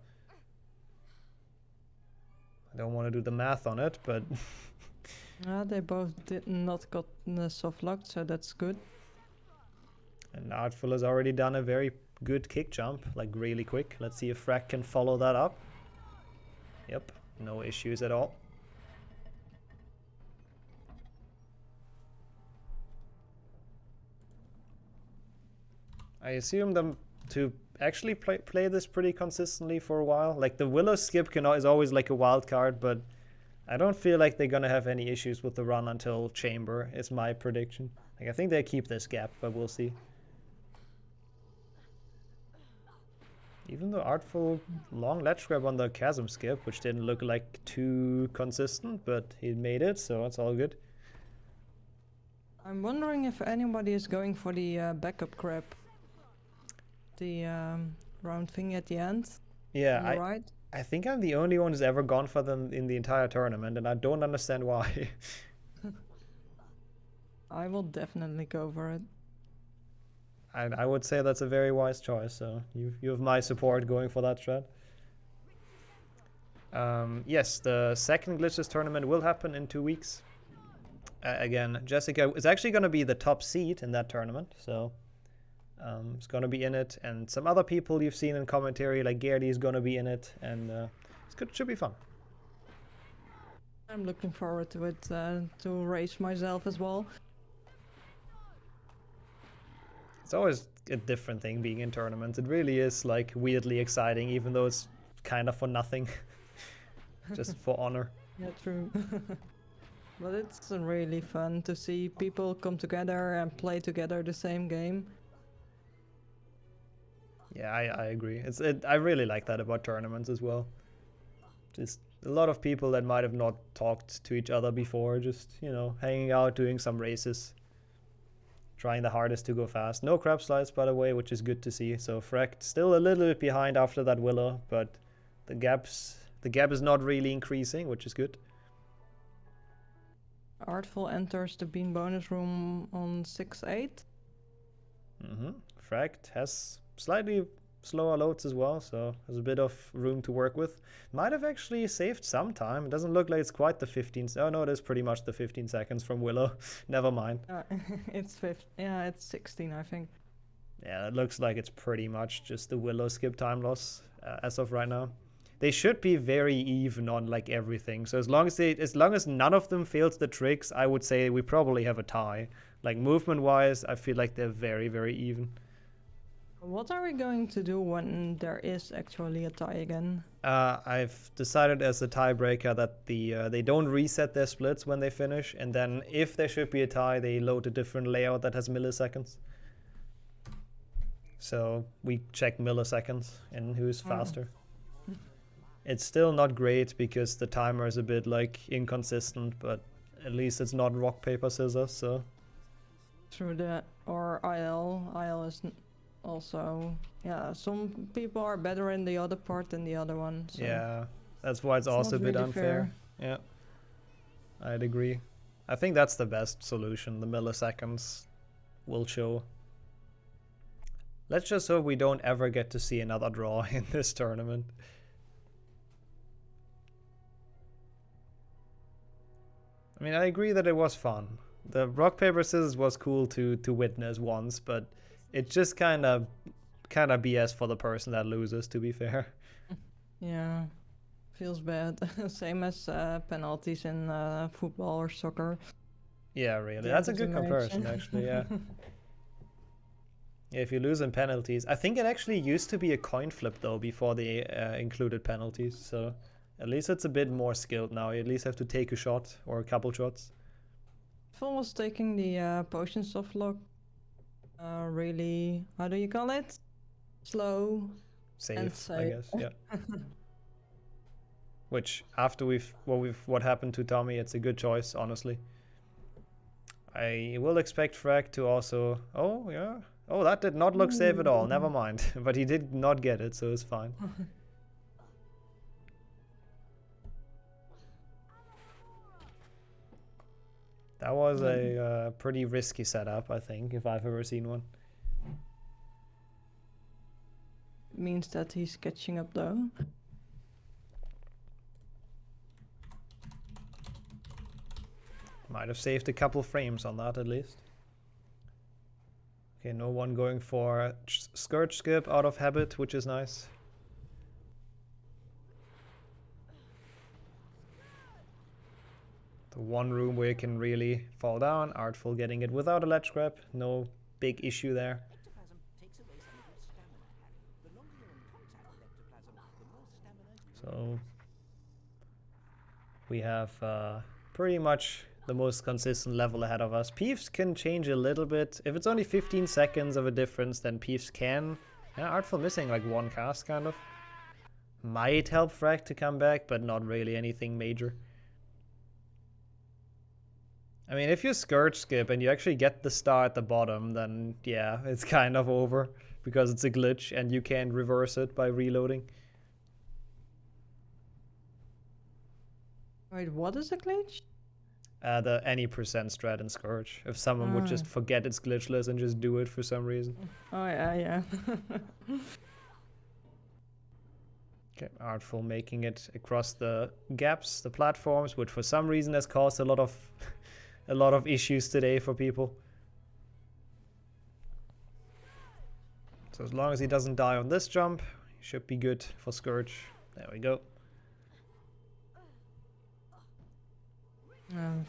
I don't want to do the math on it, but... They both did not got soft locked, so that's good. And Artful has already done a very good kick jump, like really quick. Let's see if Frack can follow that up. Yep, no issues at all. I assume them to actually play this pretty consistently for a while. Like the Willow skip is always like a wild card, but I don't feel like they're gonna have any issues with the run until Chamber, is my prediction. Like I think they keep this gap, but we'll see. Even though Artful long ledge grab on the chasm skip, which didn't look like too consistent, but he made it, so it's all good. I'm wondering if anybody is going for the backup grab. The round thing at the end. Yeah, right. I think I'm the only one who's ever gone for them in the entire tournament, and I don't understand why. I will definitely go for it. I would say that's a very wise choice, so you have my support going for that strat. Yes, the second Glitchless tournament will happen in 2 weeks. Again, Jessica is actually going to be the top seed in that tournament, so it's going to be in it, and some other people you've seen in commentary, like Gertie, is going to be in it, and it's good. Should be fun. I'm looking forward to it, to race myself as well. It's always a different thing being in tournaments. It really is like weirdly exciting, even though it's kind of for nothing, just for honor. Yeah, true. But it's really fun to see people come together and play together the same game. Yeah, I agree. I really like that about tournaments as well. Just a lot of people that might have not talked to each other before, just, you know, hanging out, doing some races, trying the hardest to go fast. No crab slides, by the way, which is good to see. So Frack still a little bit behind after that Willow, but the gap is not really increasing, which is good. Artful enters the bean bonus room on 6-8. Frack has slightly slower loads as well, so has a bit of room to work with. Might have actually saved some time. It doesn't look like it's quite the 15. Oh no, it is pretty much the 15 seconds from Willow. Never mind. It's 15. Yeah, it's 16, I think. Yeah, it looks like it's pretty much just the Willow skip time loss as of right now. They should be very even on like everything. So as long as none of them fails the tricks, I would say we probably have a tie. Like movement wise, I feel like they're very, very even. What are we going to do when there is actually a tie again? I've decided as a tiebreaker that they don't reset their splits when they finish, and then if there should be a tie, they load a different layout that has milliseconds. So we check milliseconds and who's faster. It's still not great because the timer is a bit like inconsistent, but at least it's not rock, paper, scissors, so. Through the, or IL is also, yeah, some people are better in the other part than the other one. So yeah, that's why it's also a bit really unfair. Yeah, I'd agree. I think that's the best solution. The milliseconds will show. Let's just hope we don't ever get to see another draw in this tournament. I mean, I agree that it was fun. The rock, paper, scissors was cool to witness once, but it just kind of BS for the person that loses, to be fair. Yeah, feels bad. Same as penalties in football or soccer. Yeah, really. That's a good comparison, actually, yeah. Yeah, if you lose in penalties. I think it actually used to be a coin flip, though, before they included penalties, so at least it's a bit more skilled now. You at least have to take a shot or a couple shots. Phil was taking the potion soft lock really, how do you call it? Slow. Safe, I guess, yeah. Which, after what happened to Tommy, it's a good choice, honestly. I will expect Frack to also... Oh, yeah. Oh, that did not look safe at all. Never mind. But he did not get it, so it's fine. That was a pretty risky setup, I think, if I've ever seen one. Means that he's catching up, though. Might have saved a couple frames on that, at least. Okay, no one going for Scourge skip out of habit, which is nice. The one room where you can really fall down. Artful getting it without a ledge grab. No big issue there. So we have pretty much the most consistent level ahead of us. Peeves can change a little bit. If it's only 15 seconds of a difference, then Peeves can. Yeah, Artful missing like one cast kind of. Might help Frag to come back, but not really anything major. I mean, if you Scourge skip and you actually get the star at the bottom, then yeah, it's kind of over. Because it's a glitch and you can't reverse it by reloading. Wait, what is a glitch? The any percent strat in Scourge. If someone would just forget it's glitchless and just do it for some reason. Oh yeah. Okay, Artful making it across the gaps, the platforms, which for some reason has caused a lot of issues today for people. So as long as he doesn't die on this jump, he should be good for Scourge. There we go.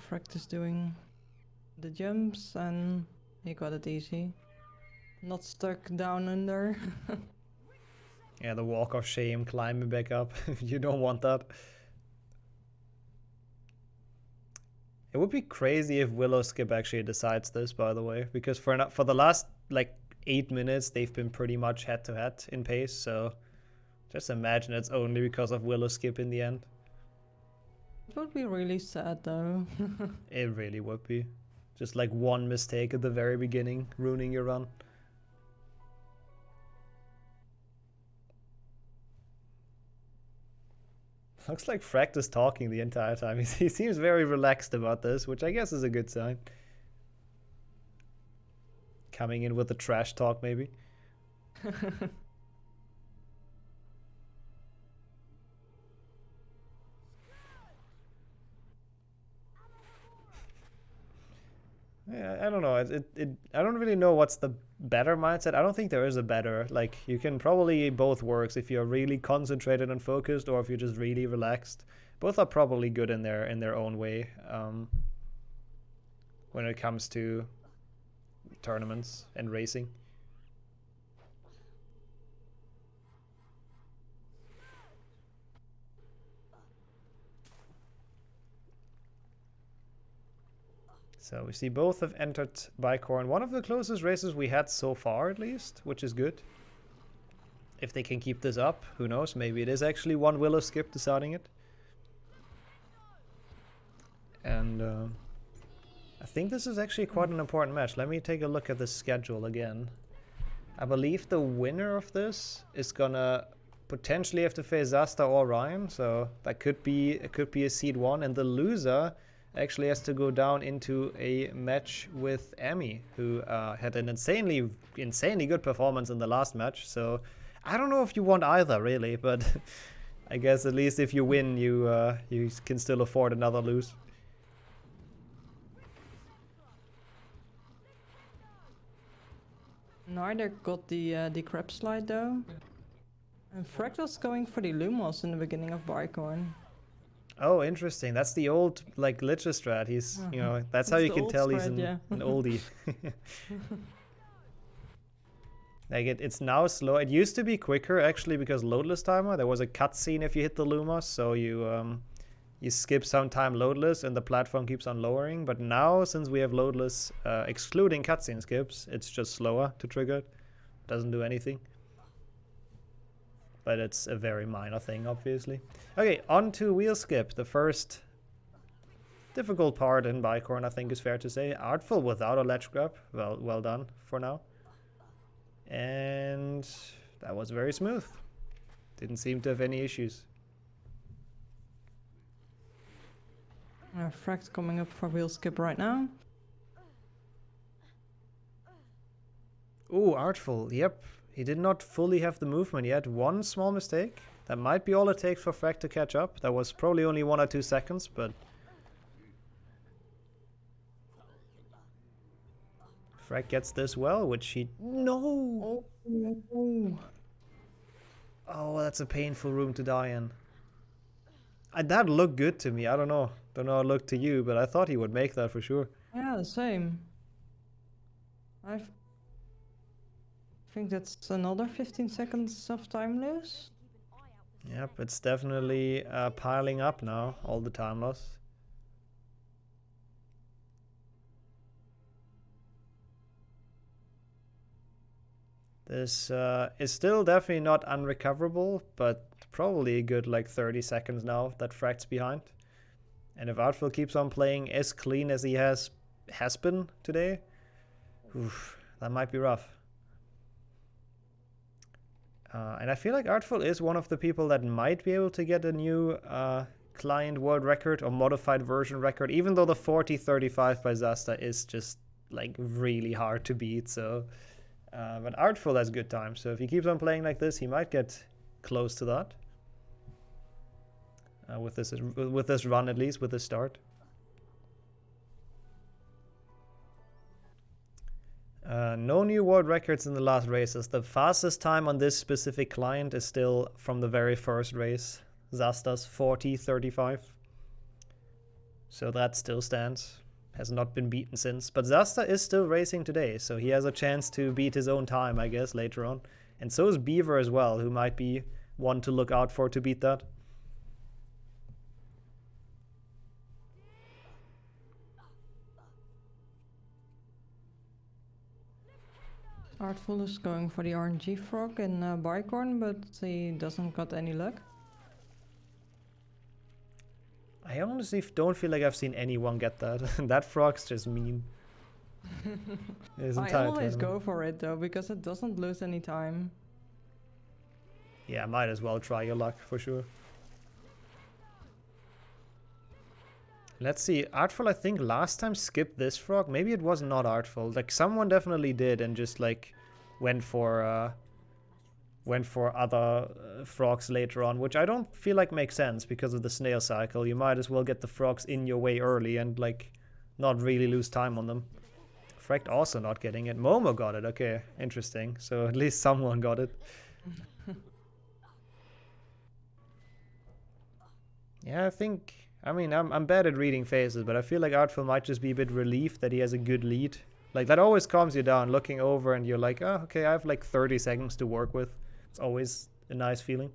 Fract is doing the jumps and he got it easy. Not stuck down under. Yeah, the walk of shame climbing back up. You don't want that. It would be crazy if Willow Skip actually decides this, by the way, because for the last like 8 minutes they've been pretty much head to head in pace, so just imagine it's only because of Willow Skip in the end. It would be really sad though. It really would be. Just like one mistake at the very beginning, ruining your run. Looks like Fract is talking the entire time. He seems very relaxed about this, which I guess is a good sign. Coming in with the trash talk, maybe. Yeah, I don't know. I don't really know what's the better mindset. I don't think there is a better. Like, you can probably both works if you're really concentrated and focused, or if you're just really relaxed. Both are probably good in their own way. When it comes to tournaments and racing. So we see both have entered Bicorn. One of the closest races we had so far, at least, which is good. If they can keep this up, who knows? Maybe it is actually one Willow Skip deciding it. And I think this is actually quite an important match. Let me take a look at the schedule again. I believe the winner of this is gonna potentially have to face Zasta or Ryan, so that could be a seed 1, and the loser actually has to go down into a match with Emmy, who had an insanely good performance in the last match. So I don't know if you want either, really, but I guess at least if you win, you can still afford another lose. Neither got the crab slide though. And Fractal's going for the Lumos in the beginning of Bicorn. Oh, interesting. That's the old like Glitchless strat. He's that's how you can tell he's an oldie. Like it's now slow. It used to be quicker actually because loadless timer. There was a cutscene if you hit the Lumos, so you skip some time loadless and the platform keeps on lowering. But now since we have loadless, excluding cutscene skips, it's just slower to trigger it. Doesn't do anything. But it's a very minor thing, obviously. Okay, on to wheel skip. The first difficult part in Bicorn, I think is fair to say. Artful without a ledge grab. Well done for now. And that was very smooth. Didn't seem to have any issues. Fract coming up for wheel skip right now. Ooh, Artful. Yep. He did not fully have the movement yet. One small mistake. That might be all it takes for Fract to catch up. That was probably only 1 or 2 seconds, but Frag gets this well, which he... No! Oh, that's a painful room to die in. That looked good to me. I don't know. Don't know how it looked to you, but I thought he would make that for sure. Yeah, same. I think that's another 15 seconds of time loss. Yep, it's definitely piling up now, all the time loss. This is still definitely not unrecoverable, but probably a good like 30 seconds now that Frag's behind. And if Artful keeps on playing as clean as he has been today, oof, that might be rough. And I feel like Artful is one of the people that might be able to get a new client world record or modified version record, even though the 40:35 by Zasta is just like really hard to beat. So, but Artful has good time. So if he keeps on playing like this, he might get close to that. With this run, at least with this start. No new world records in the last races. The fastest time on this specific client is still from the very first race, Zasta's 40:35. So that still stands. Has not been beaten since. But Zasta is still racing today, so he has a chance to beat his own time, I guess, later on. And so is Beaver as well, who might be one to look out for to beat that. Artful is going for the RNG frog in Bicorn, but he doesn't got any luck. I honestly don't feel like I've seen anyone get that. That frog's just mean. I always go for it though, because it doesn't lose any time. Yeah, might as well try your luck for sure. Let's see, Artful I think last time skipped this frog. Maybe it was not Artful. Like someone definitely did and just like went for other frogs later on, which I don't feel like makes sense because of the snail cycle. You might as well get the frogs in your way early and like not really lose time on them. Fragt also not getting it. Momo got it. Okay, interesting. So at least someone got it. Yeah, I mean, I'm bad at reading faces, but I feel like Artful might just be a bit relieved that he has a good lead. Like, that always calms you down, looking over and you're like, oh, okay, I have like 30 seconds to work with. It's always a nice feeling.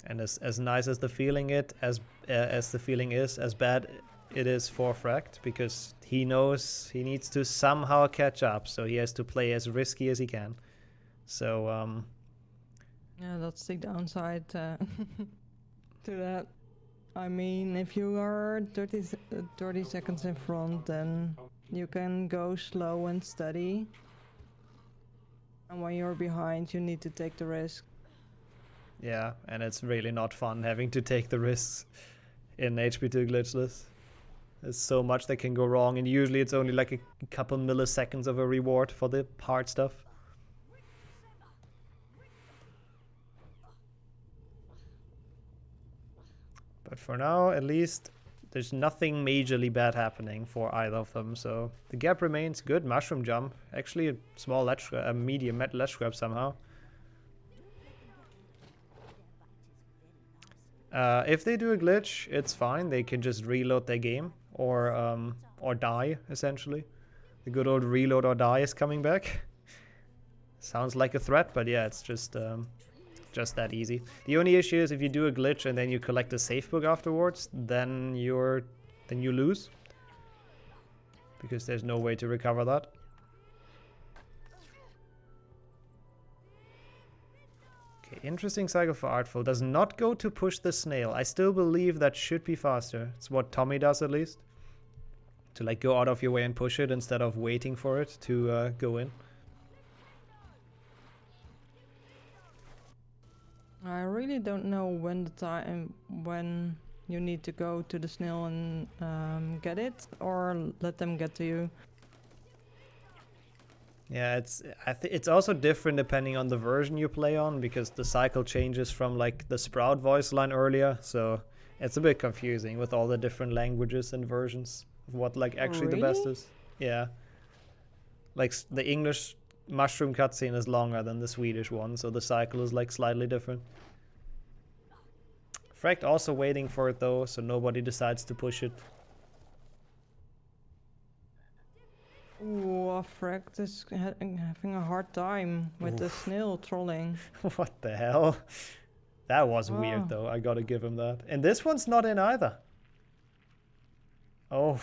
And as nice as the feeling as the feeling is, as bad it is for Fragt, because he knows he needs to somehow catch up, so he has to play as risky as he can. So yeah, that's the downside to that. I mean, if you are 30 seconds in front, then you can go slow and steady, and when you're behind you need to take the risk. Yeah, and it's really not fun having to take the risks in HP2 Glitchless. There's so much that can go wrong, and usually it's only like a couple milliseconds of a reward for the hard stuff. But for now, at least, there's nothing majorly bad happening for either of them, so the gap remains good. Mushroom jump, actually a small medium ledge grab somehow. If they do a glitch, it's fine. They can just reload their game or die, essentially. The good old reload or die is coming back. Sounds like a threat, but yeah, it's just that easy. The only issue is if you do a glitch and then you collect a safe book afterwards, then you lose, because there's no way to recover that. Interesting cycle for Artful. Does not go to push the snail. I still believe that should be faster. It's what Tommy does, at least. To like go out of your way and push it instead of waiting for it to go in. I really don't know when you need to go to the snail and get it, or let them get to you. Yeah, it's also different depending on the version you play on, because the cycle changes from like the Sprout voice line earlier, so it's a bit confusing with all the different languages and versions of what like actually the best is. Yeah. Like the English mushroom cutscene is longer than the Swedish one, so the cycle is like slightly different. Fract also waiting for it though, so nobody decides to push it. Ooh, Fract is having a hard time with the snail trolling. What the hell? That was weird though, I gotta give him that. And this one's not in either. Oh.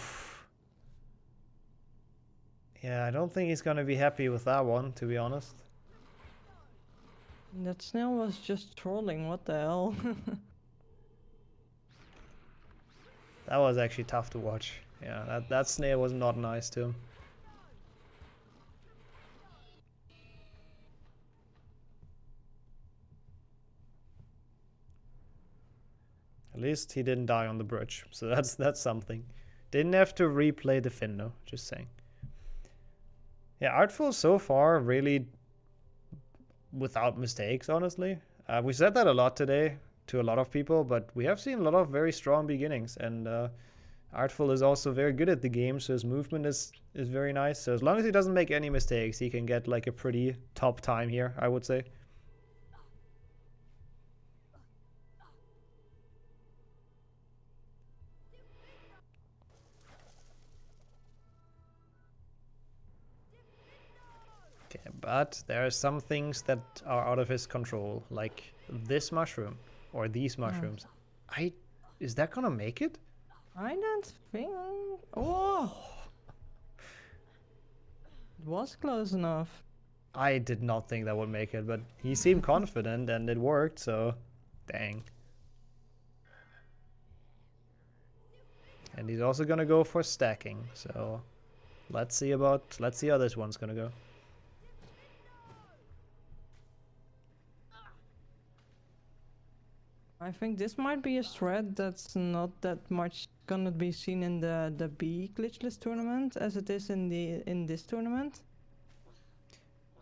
Yeah, I don't think he's gonna be happy with that one, to be honest. That snail was just trolling, what the hell? That was actually tough to watch. Yeah, that snail was not nice to him. At least he didn't die on the bridge, so that's something. Didn't have to replay the fin though, just saying. Yeah, Artful so far really without mistakes, honestly. We said that a lot today to a lot of people, but we have seen a lot of very strong beginnings, and Artful is also very good at the game, so his movement is very nice. So as long as he doesn't make any mistakes, he can get like a pretty top time here, I would say. Okay, but there are some things that are out of his control, like this mushroom or these mushrooms. Is that gonna make it? I don't think. Oh, it was close enough. I did not think that would make it, but he seemed confident and it worked, so dang. And he's also gonna go for stacking, so let's see how this one's gonna go. I think this might be a threat that's not that much gonna be seen in the B Glitchless tournament as it is in this tournament.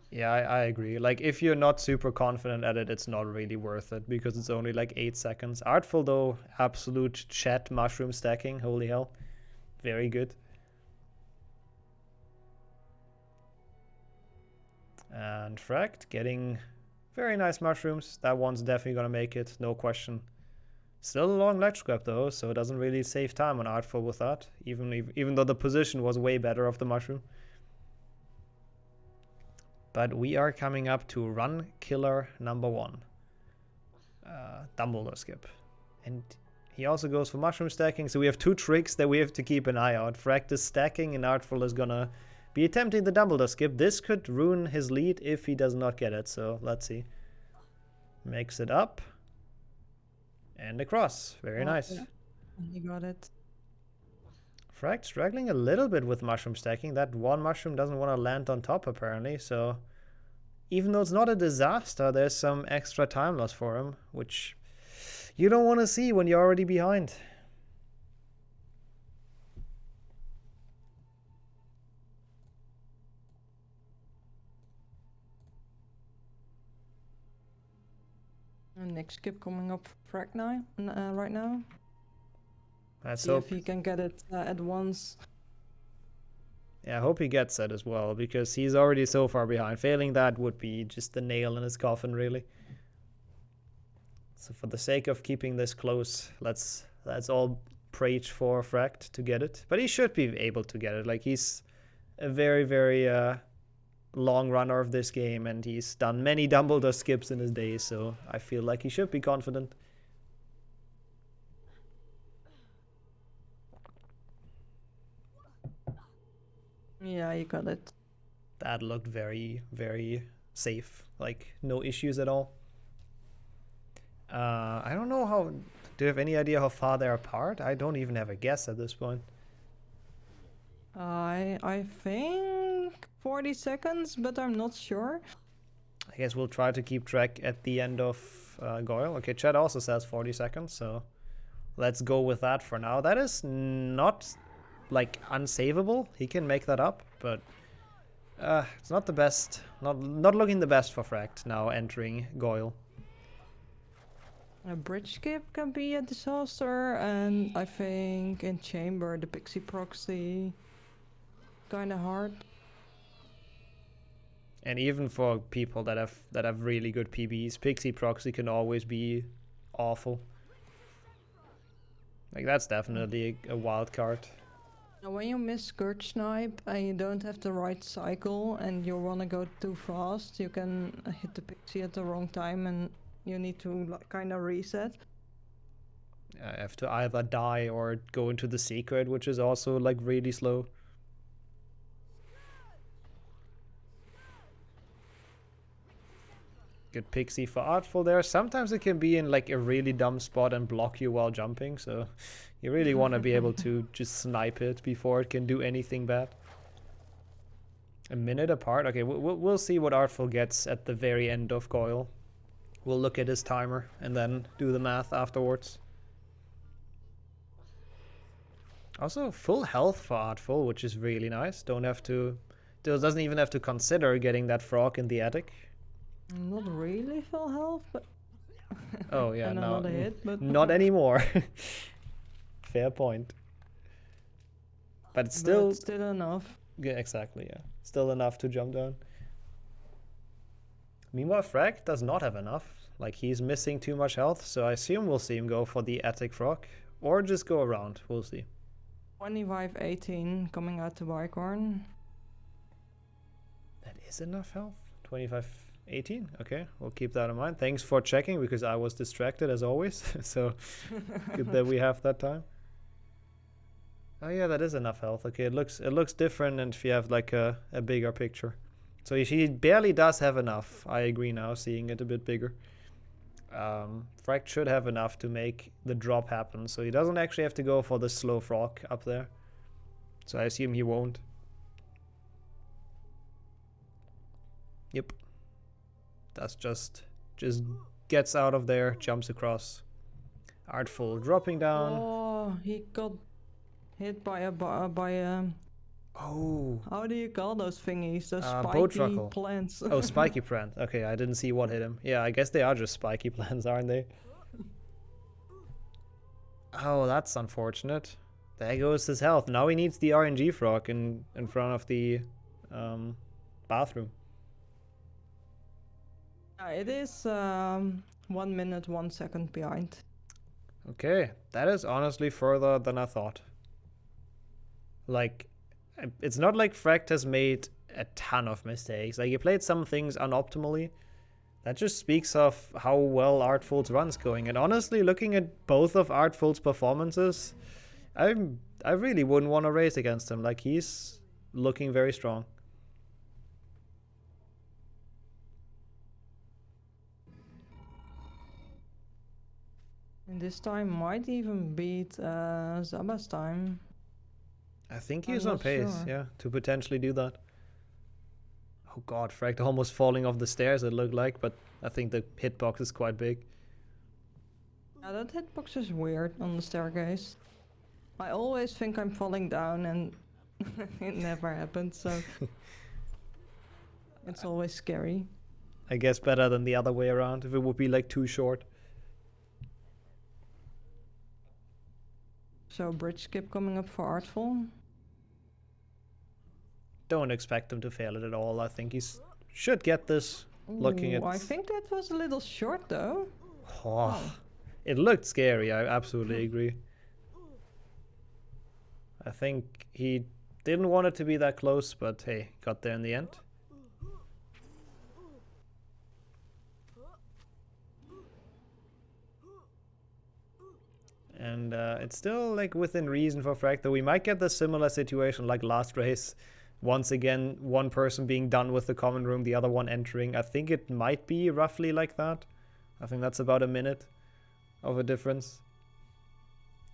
Yeah, I agree. Like, if you're not super confident at it, it's not really worth it, because it's only like 8 seconds. Artful though, absolute chat mushroom stacking, holy hell. Very good. And Fract getting very nice mushrooms. That one's definitely gonna make it, no question. Still a long ledge grab though, so it doesn't really save time on Artful with that, even though the position was way better of the mushroom. But we are coming up to run killer number 1. Dumbledore skip. And he also goes for mushroom stacking, so we have 2 tricks that we have to keep an eye out. Fract is stacking and Artful is gonna be attempting the Dumbledore skip. This could ruin his lead if he does not get it, so let's see. Makes it up. And across. Very nice. Yeah. He got it. Fract struggling a little bit with mushroom stacking. That one mushroom doesn't want to land on top apparently, so even though it's not a disaster, there's some extra time loss for him, which you don't want to see when you're already behind. And next skip coming up for Fract now, right now. Let's See hope if he can get it at once. Yeah, I hope he gets that as well, because he's already so far behind. Failing that would be just the nail in his coffin, really. So for the sake of keeping this close, let's all preach for Fract to get it. But he should be able to get it. Like, he's a very, very long runner of this game, and he's done many Dumbledore skips in his day, so I feel like he should be confident. Yeah, you got it. That looked very, very safe. Like, no issues at all. I don't know how... Do you have any idea how far they're apart? I don't even have a guess at this point. I think 40 seconds, but I'm not sure. I guess we'll try to keep track at the end of Goyle. Okay, Chad also says 40 seconds, so let's go with that for now. That is not, like, unsavable. He can make that up, but It's not the best. Not looking the best for Fract now entering Goyle. A bridge skip can be a disaster, and I think in chamber the pixie proxy kinda hard. And even for people that have really good PBs, pixie proxy can always be awful. Like that's definitely a wild card. Now when you miss Scourge Snipe and you don't have the right cycle and you wanna go too fast, you can hit the pixie at the wrong time and you need to like, kinda reset. I have to either die or go into the secret, which is also like really slow. Good pixie for Artful there. Sometimes it can be in like a really dumb spot and block you while jumping, so you really want to be able to just snipe it before it can do anything bad. A minute apart? Okay, we'll see what Artful gets at the very end of Goyle. We'll look at his timer and then do the math afterwards. Also, full health for Artful, which is really nice. Doesn't even have to consider getting that frog in the attic. Not really full health, but... Oh yeah, and no, another hit, but... not anymore. Fair point. But it's still... But still enough. Yeah, exactly, yeah. Still enough to jump down. Meanwhile, Frag does not have enough. Like, he's missing too much health, so I assume we'll see him go for the attic frog. Or just go around, we'll see. 25-18 coming out to Bicorn. That is enough health? 25-18? Okay, we'll keep that in mind. Thanks for checking, because I was distracted as always. So, good that we have that time. Oh yeah, that is enough health. Okay, it looks different and if you have like a bigger picture. So he barely does have enough. I agree now, seeing it a bit bigger. Frag should have enough to make the drop happen, so he doesn't actually have to go for the slow frog up there. So I assume he won't. Yep. That's just gets out of there, jumps across. Artful dropping down. Oh, he got hit by a Oh. How do you call those thingies? Those boat spiky truckle. plants. Oh, spiky plant. Okay, I didn't see what hit him. Yeah, I guess they are just spiky plants, aren't they? Oh, that's unfortunate. There goes his health. Now he needs the RNG frog in front of the bathroom. It is 1 minute, 1 second behind. Okay, that is honestly further than I thought. Like, it's not like Fract has made a ton of mistakes. Like, he played some things unoptimally. That just speaks of how well Artful's run's going. And honestly, looking at both of Artful's performances, I really wouldn't want to race against him. Like, he's looking very strong. And this time might even beat Zaba's time. I think he's on pace, sure. yeah, to potentially do that. Oh god, Fract almost falling off the stairs, it looked like, but I think the hitbox is quite big. Yeah, that hitbox is weird on the staircase. I always think I'm falling down and it never happens, so... It's always scary. I guess better than the other way around, if it would be like too short. So bridge skip coming up for Artful. Don't expect him to fail it at all. I think he should get this. Looking at... I think that was a little short though. Oh, it looked scary, I absolutely agree. I think he didn't want it to be that close, but hey, got there in the end. And it's still like within reason for Frag, though we might get the similar situation like last race. Once again, one person being done with the common room, the other one entering. I think it might be roughly like that. I think that's about a minute of a difference.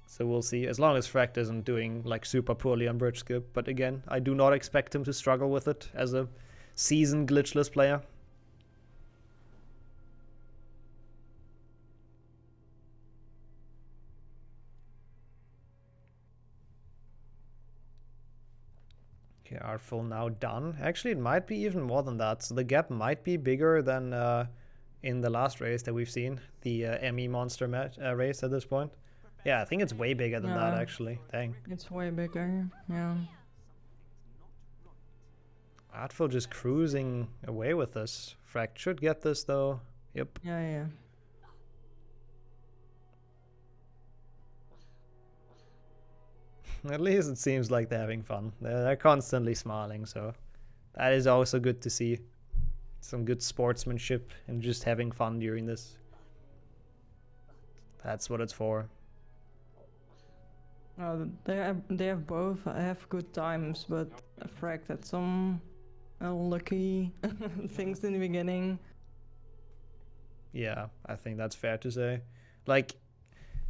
So we'll see, as long as Frag isn't doing like super poorly on bridge skip. But again, I do not expect him to struggle with it as a seasoned glitchless player. Okay, Artful now done. Actually, it might be even more than that. So the gap might be bigger than in the last race that we've seen. The Emmy monster match race at this point. Yeah, I think it's way bigger than that, actually. Dang. It's way bigger, yeah. Artful just cruising away with this. Fract should get this, though. Yep. Yeah. At least it seems like they're having fun. They're constantly smiling, so that is also good to see. Some good sportsmanship and just having fun during this. That's what it's for. They have both have good times, but Fract had some unlucky things in the beginning. Yeah, I think that's fair to say. Like,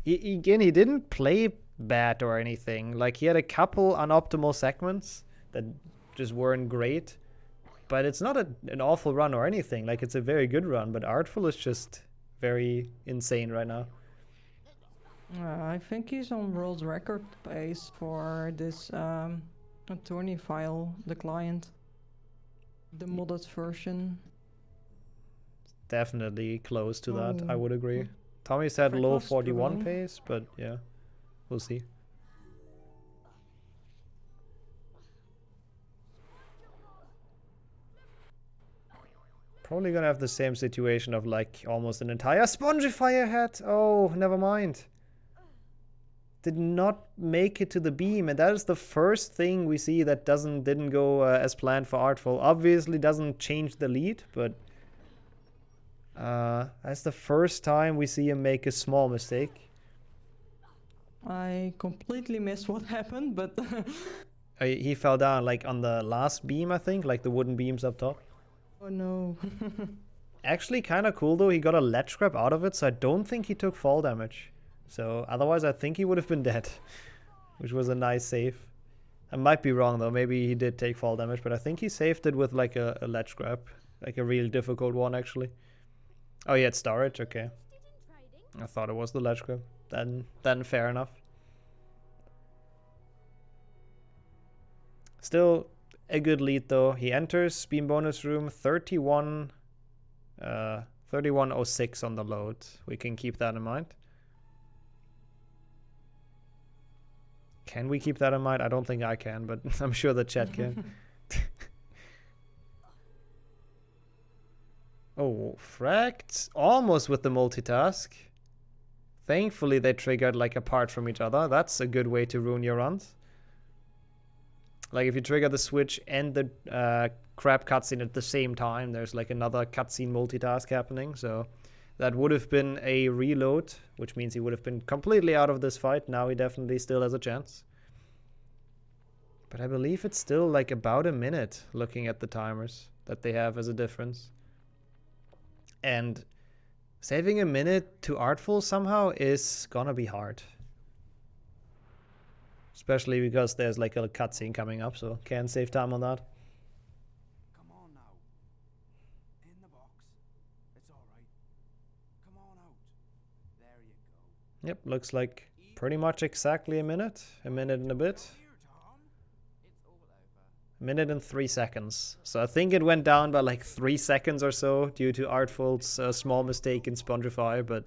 he didn't play bad or anything. Like, he had a couple unoptimal segments that just weren't great, but it's not an awful run or anything. Like, it's a very good run, but Artful is just very insane right now. I think he's on world record pace for this attorney file, the client, the modded version. Definitely close to that, I would agree. Tommy said low 41 pace, but yeah, we'll see. Probably gonna have the same situation of like almost an entire Spongifier head. Oh, never mind. Did not make it to the beam, and that is the first thing we see that didn't go as planned for Artful. Obviously doesn't change the lead, but that's the first time we see him make a small mistake. I completely missed what happened, but he fell down like on the last beam, I think, like the wooden beams up top. Oh no. Actually kind of cool though, he got a ledge grab out of it, so I don't think he took fall damage. So otherwise I think he would have been dead, which was a nice save. I might be wrong though, maybe he did take fall damage, but I think he saved it with like a ledge grab, like a real difficult one actually. Oh, he had storage, okay. I thought it was the ledge grab. Then fair enough. Still a good lead though. He enters beam bonus room 3106 on the load. We can keep that in mind. Can we keep that in mind? I don't think I can, but I'm sure the chat can. Oh, Fract almost with the multitask. Thankfully they triggered like apart from each other. That's a good way to ruin your runs. Like if you trigger the switch and the crab cutscene at the same time, there's like another cutscene multitask happening. So that would have been a reload, which means he would have been completely out of this fight. Now he definitely still has a chance. But I believe it's still like about a minute looking at the timers that they have as a difference. And saving a minute to Artful somehow is gonna be hard. Especially because there's like a cutscene coming up, so can't save time on that. Come on now. In the box. It's alright. Come on out. There you go. Yep, looks like pretty much exactly a minute. A minute and a bit. A minute and 3 seconds. So I think it went down by like 3 seconds or so due to Artful's small mistake in Spongify, but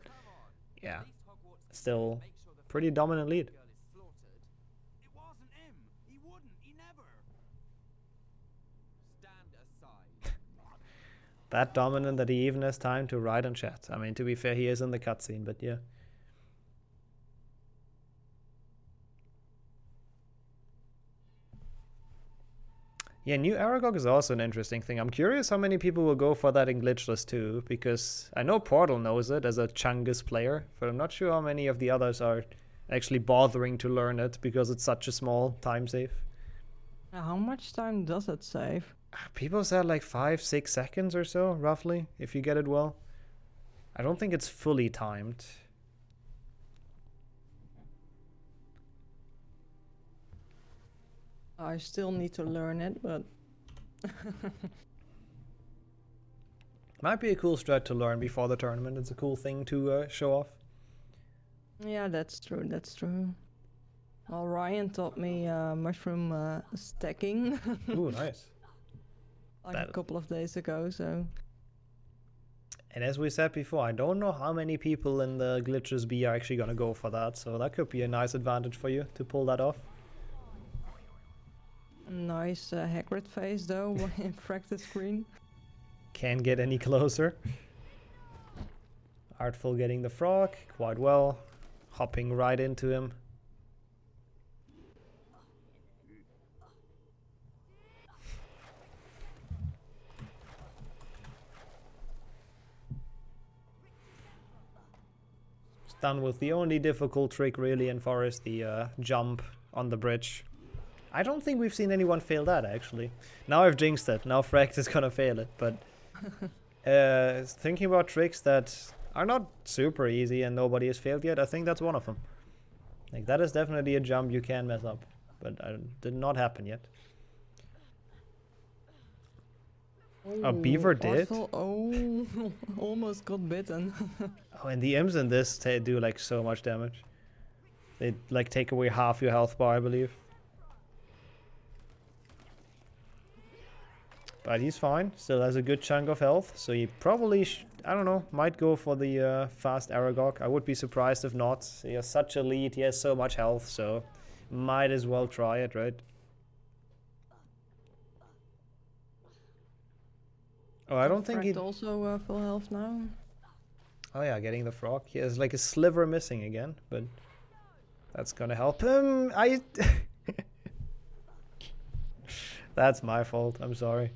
yeah, still pretty dominant lead. It wasn't him. He wouldn't. He never. Stand aside. That dominant that he even has time to write and chat. I mean, to be fair, he is in the cutscene, but yeah. Yeah, new Aragog is also an interesting thing. I'm curious how many people will go for that in Glitchless too, because I know Portal knows it as a Chungus player, but I'm not sure how many of the others are actually bothering to learn it because it's such a small time save. How much time does it save? People said like 5-6 seconds or so, roughly, if you get it well. I don't think it's fully timed. I still need to learn it, but... Might be a cool strat to learn before the tournament. It's a cool thing to show off. Yeah, that's true, that's true. Well, Ryan taught me mushroom stacking. Ooh, nice. Like a couple of days ago, so. And as we said before, I don't know how many people in the Glitchless B are actually gonna go for that, so that could be a nice advantage for you to pull that off. Nice Hagrid face though, in fracted screen. Can't get any closer. Artful getting the frog, quite well. Hopping right into him. Done with the only difficult trick really in Forest, the jump on the bridge. I don't think we've seen anyone fail that actually. Now I've jinxed it, now Fract is gonna fail it, but thinking about tricks that are not super easy and nobody has failed yet, I think that's one of them. Like that is definitely a jump you can mess up, but did not happen yet. A beaver did? Oh, almost got bitten. Oh, and the imps in this do like so much damage. They like take away half your health bar, I believe. But he's fine, still has a good chunk of health, so he probably, I don't know, might go for the fast Aragog. I would be surprised if not. He has such a lead, he has so much health, so might as well try it, right? Oh, I don't think he... also full health now. Oh yeah, getting the frog. He has like a sliver missing again, but that's gonna help him. That's my fault, I'm sorry.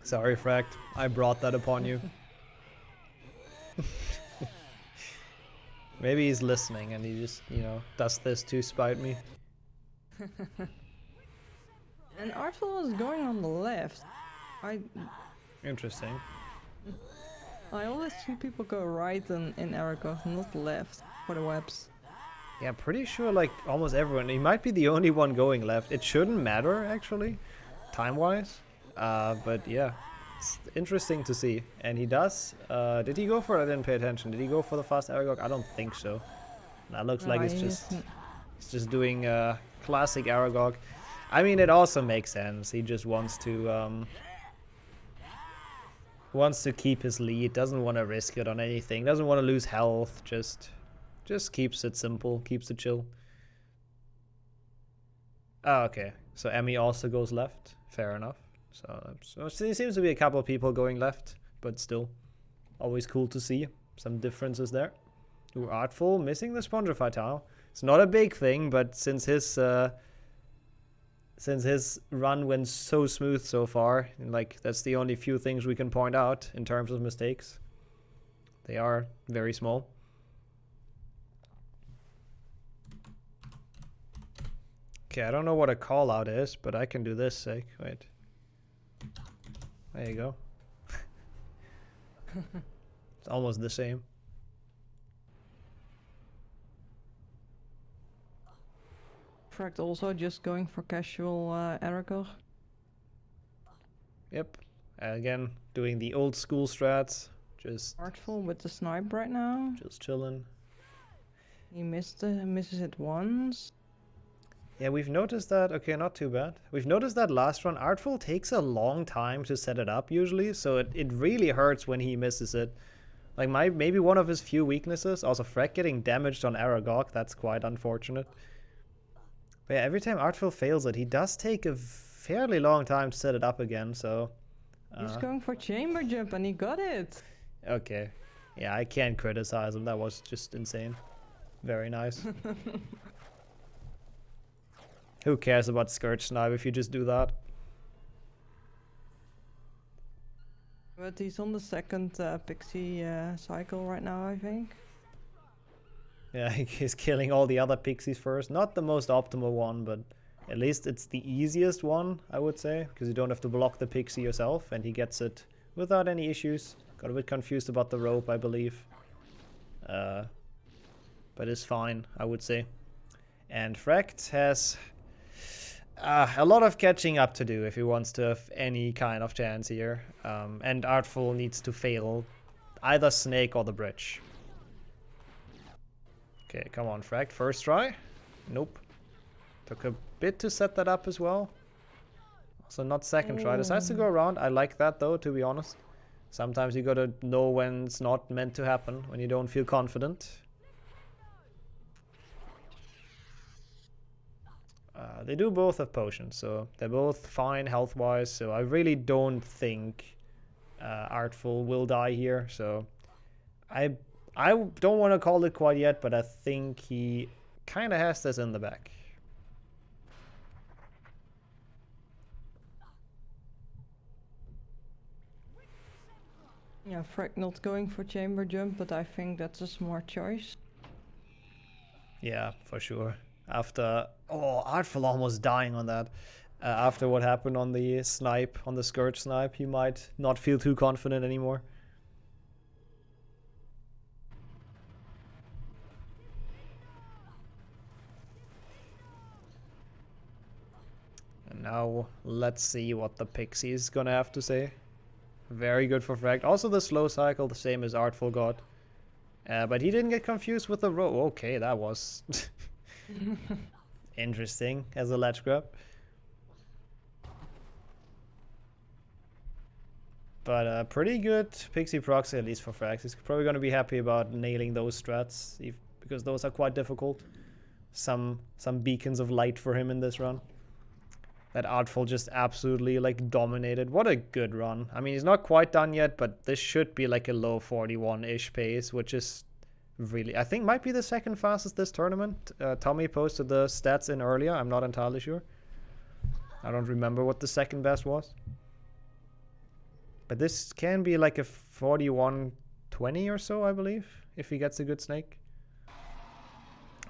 Sorry, Fract. I brought that upon you. Maybe he's listening and he just, you know, does this to spite me. And Artful is going on the left. Interesting. I always see people go right in Aragog, not left for the webs. Yeah, I'm pretty sure like almost everyone. He might be the only one going left. It shouldn't matter actually, time-wise. But yeah, it's interesting to see. And he does. Did he go for it? I didn't pay attention. Did he go for the fast Aragog? I don't think so. That looks like it's just doing classic Aragog. I mean, it also makes sense. He just wants to keep his lead. Doesn't want to risk it on anything. Doesn't want to lose health. Just keeps it simple. Keeps it chill. Oh, okay. So Emmy also goes left. Fair enough. So there seems to be a couple of people going left, but still, always cool to see some differences there. Ooh, Artful missing the Spongify tile. It's not a big thing, but since his run went so smooth so far, and like that's the only few things we can point out in terms of mistakes. They are very small. Okay, I don't know what a call out is, but I can do this sake. Wait. There you go. It's almost the same. Fract also just going for casual Aragog. Yep. Again, doing the old school strats. Just Artful with the snipe right now. Just chilling. He misses it once. Yeah, we've noticed that. Okay, not too bad. We've noticed that last run, Artful takes a long time to set it up usually, so it really hurts when he misses it. Like maybe one of his few weaknesses. Also, Fract getting damaged on Aragog, that's quite unfortunate. But yeah, every time Artful fails it, he does take a fairly long time to set it up again, so... He's going for chamber jump and he got it! Okay. Yeah, I can't criticize him, that was just insane. Very nice. Who cares about Scourge Snipe if you just do that? But he's on the second pixie cycle right now, I think. Yeah, he's killing all the other pixies first. Not the most optimal one, but at least it's the easiest one, I would say. Because you don't have to block the pixie yourself, and he gets it without any issues. Got a bit confused about the rope, I believe. But it's fine, I would say. And Fract has... a lot of catching up to do if he wants to have any kind of chance here. And Artful needs to fail either Snake or the bridge. Okay, come on, Fract. First try. Nope. Took a bit to set that up as well. Also not second try. Decides to go around. I like that though, to be honest. Sometimes you gotta know when it's not meant to happen, when you don't feel confident. They do both have potions, so they're both fine health-wise, so I really don't think Artful will die here, so I don't want to call it quite yet, but I think he kind of has this in the back. Yeah, Frag not going for chamber jump, but I think that's a smart choice. Yeah, for sure. After... Oh, Artful almost dying on that. After what happened on the snipe, on the Scourge snipe, he might not feel too confident anymore. And now, let's see what the Pixie is gonna have to say. Very good for Frag. Also the slow cycle, the same as Artful got. But he didn't get confused with the row. Okay, that was interesting as a ledge grab. But pretty good Pixie proxy, at least for Frags. He's probably going to be happy about nailing those strats, because those are quite difficult. Some beacons of light for him in this run. That Artful just absolutely like dominated. What a good run. I mean, he's not quite done yet, but this should be like a low 41-ish pace, which is really, I think might be the second fastest this tournament. Tommy posted the stats in earlier. I'm not entirely sure. I don't remember what the second best was. But this can be like a 41-20 or so, I believe, if he gets a good snake.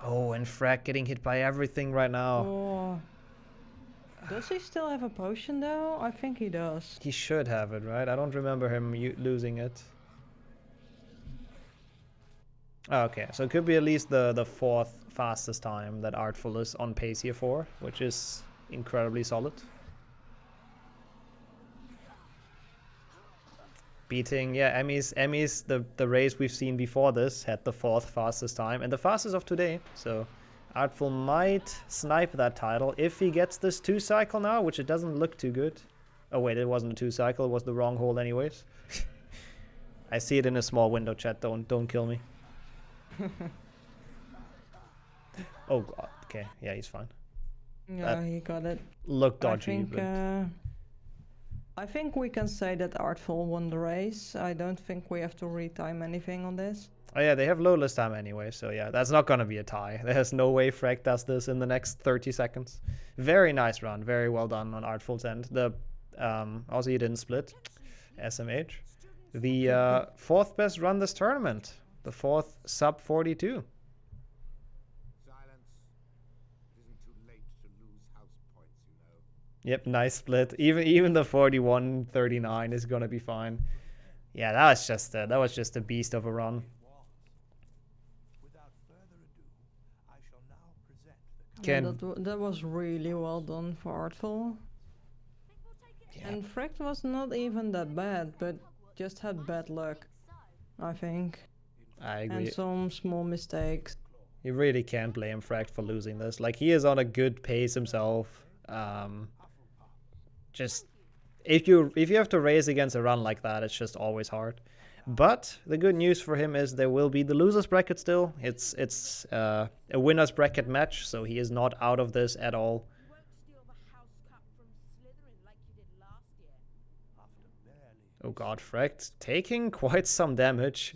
Oh, and Frag getting hit by everything right now. Oh. Does he still have a potion though? I think he does. He should have it, right? I don't remember him losing it. Okay, so it could be at least the fourth fastest time that Artful is on pace here for, which is incredibly solid. Beating, yeah, Emmy's the race we've seen before this had the fourth fastest time and the fastest of today, so Artful might snipe that title if he gets this 2-cycle now, which it doesn't look too good. Oh wait, it wasn't a 2-cycle, it was the wrong hole anyways. I see it in a small window, chat, don't kill me. Oh god, okay, yeah, he's fine. Yeah, he got it. Looked dodgy, I think we can say that Artful won the race. I don't think we have to retime anything on this. Oh yeah, they have low-less time anyway, so yeah, that's not gonna be a tie. There's no way Frag does this in the next 30 seconds. Very nice run, very well done on Artful's end. The also you didn't split, SMH. The fourth best run this tournament, the fourth sub 42. Yep, nice split. Even the 41-39 is gonna be fine. Yeah, that was just a beast of a run. Yeah, that was really well done for Artful. Yeah. And Frag was not even that bad, but just had bad luck, I think. I agree. And some small mistakes. You really can't blame Frag for losing this. Like, he is on a good pace himself. Just if you have to race against a run like that, it's just always hard. But the good news for him is there will be the losers bracket still. It's a winners bracket match, so he is not out of this at all. Oh god, Frag taking quite some damage.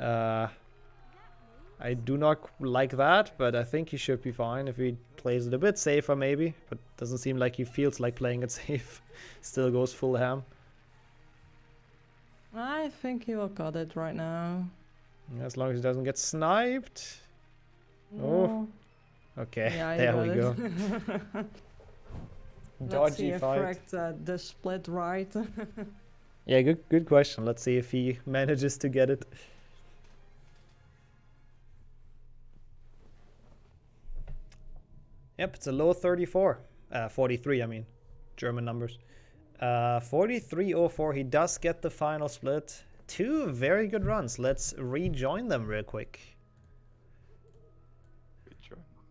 I do not like that, but I think he should be fine if he plays it a bit safer maybe. But doesn't seem like he feels like playing it safe. Still goes full ham. I think he will got it right now. As long as he doesn't get sniped. No. Oh. Okay, Yeah, there we go. Let's see Dodgy if fight. Frag the split right. Yeah, good question. Let's see if he manages to get it. Yep, it's a low 34. 43, I mean. German numbers. 43.04. He does get the final split. Two very good runs. Let's rejoin them real quick.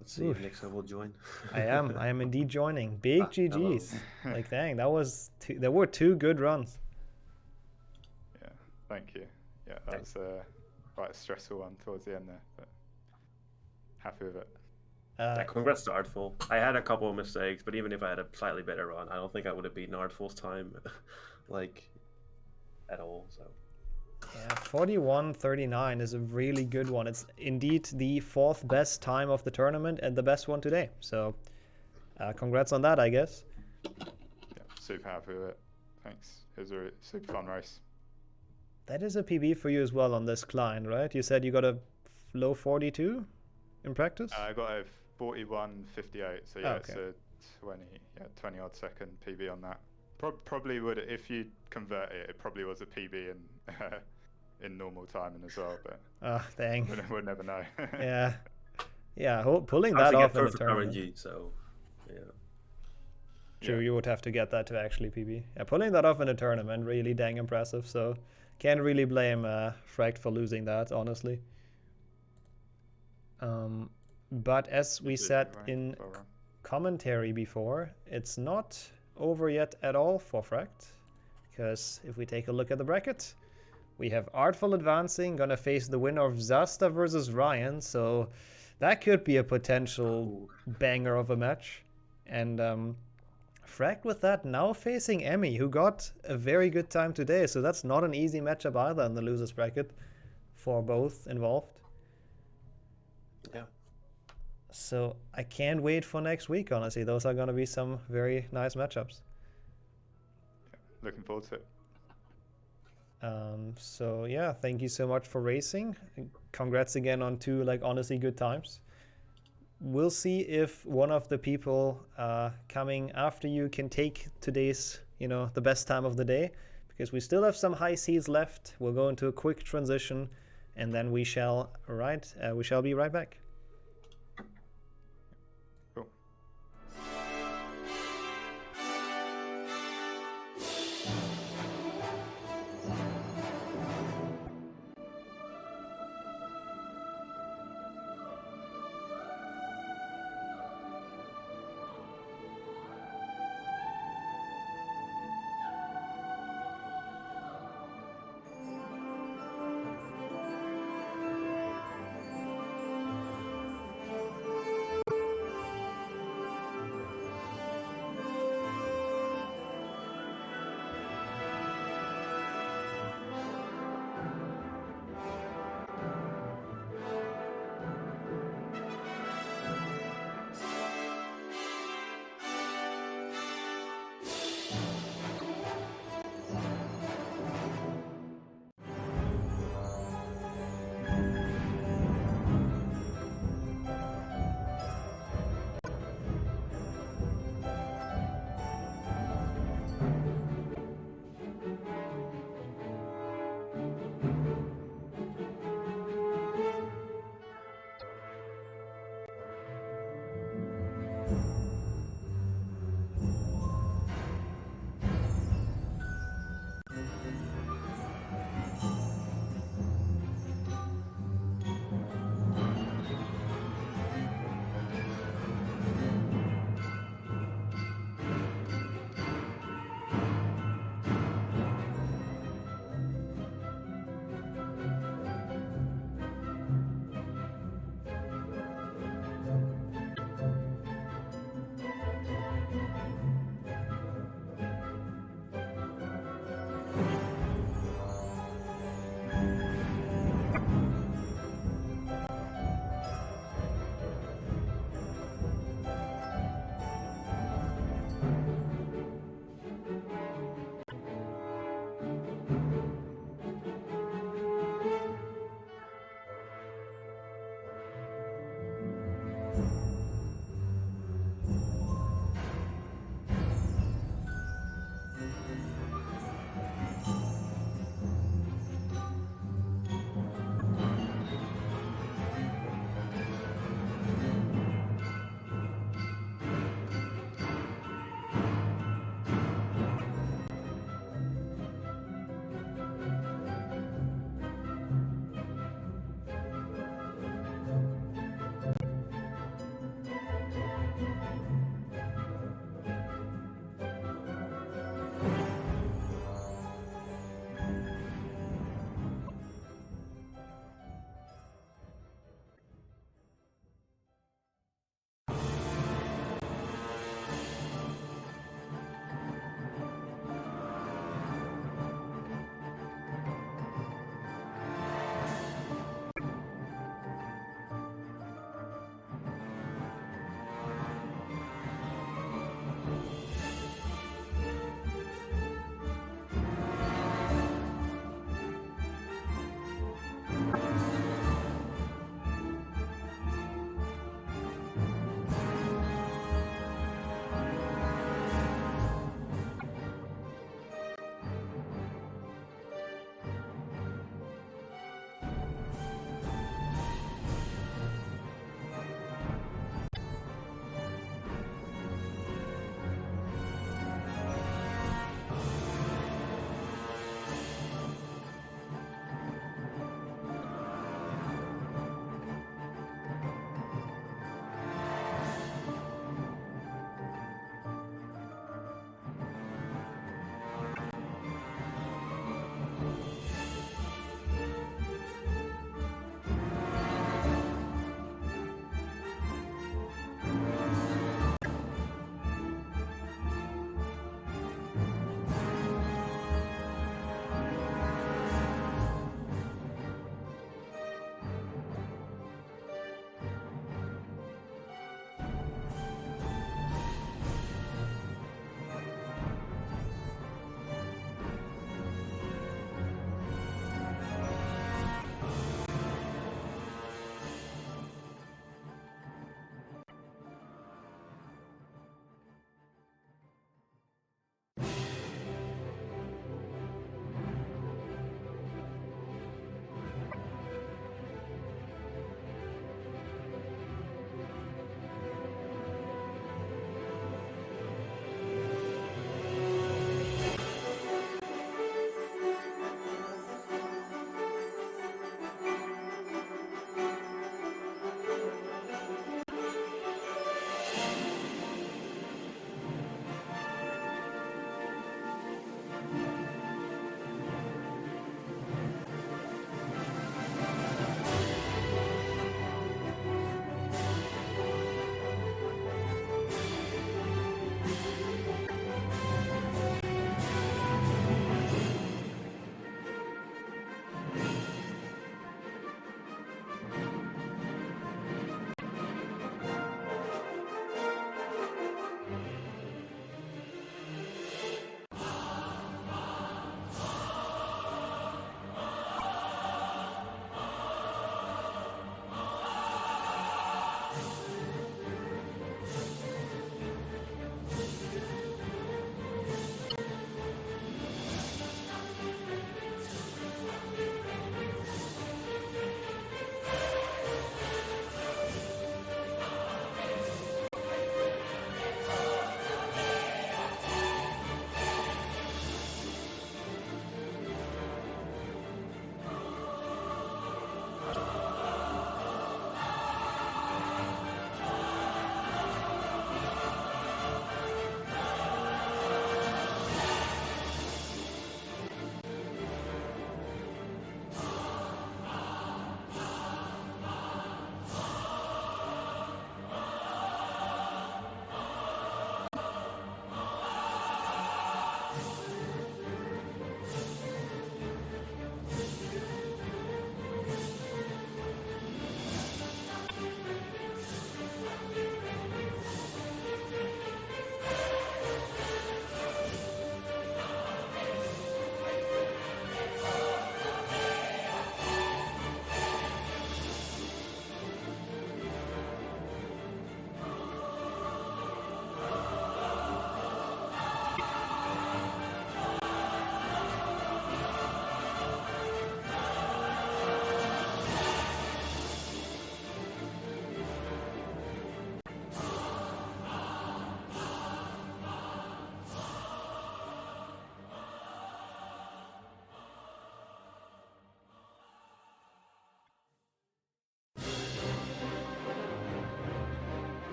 Let's see if Nixo will join. I am indeed joining. Big GGs. Like, dang, there were 2 good runs. Yeah, thank you. Yeah, that was quite a stressful one towards the end there, but happy with it. Congrats to Artful. I had a couple of mistakes, but even if I had a slightly better run, I don't think I would have beaten Artful's time, like, at all. So. Yeah, 41:39 is a really good one. It's indeed the 4th best time of the tournament and the best one today. So, congrats on that, I guess. Yeah, super happy with it. Thanks. It was a super fun race. That is a PB for you as well on this client, right? You said you got a low 42 in practice? I got a 41:58, so yeah, it's a 20 odd second PB on that. Probably would, if you convert it, it probably was a PB in normal timing as well, but dang, we'll never know. yeah, pulling that off in the tournament. RNG, so yeah. True, you would have to get that to actually PB. Yeah, pulling that off in a tournament, really dang impressive. So can't really blame Fract for losing that, honestly. But as we said in commentary before, it's not over yet at all for Fract, because if we take a look at the bracket, we have Artful advancing, gonna face the winner of Zasta versus Ryan, so that could be a potential banger of a match. And Fract with that now facing Emmy, who got a very good time today, so that's not an easy matchup either in the losers bracket for both involved. Yeah. So I can't wait for next week, honestly. Those are going to be some very nice matchups. Looking forward to it. So yeah, thank you so much for racing. Congrats again on 2 honestly good times. We'll see if one of the people coming after you can take today's, the best time of the day, because we still have some high seeds left. We'll go into a quick transition, and then we shall be right back.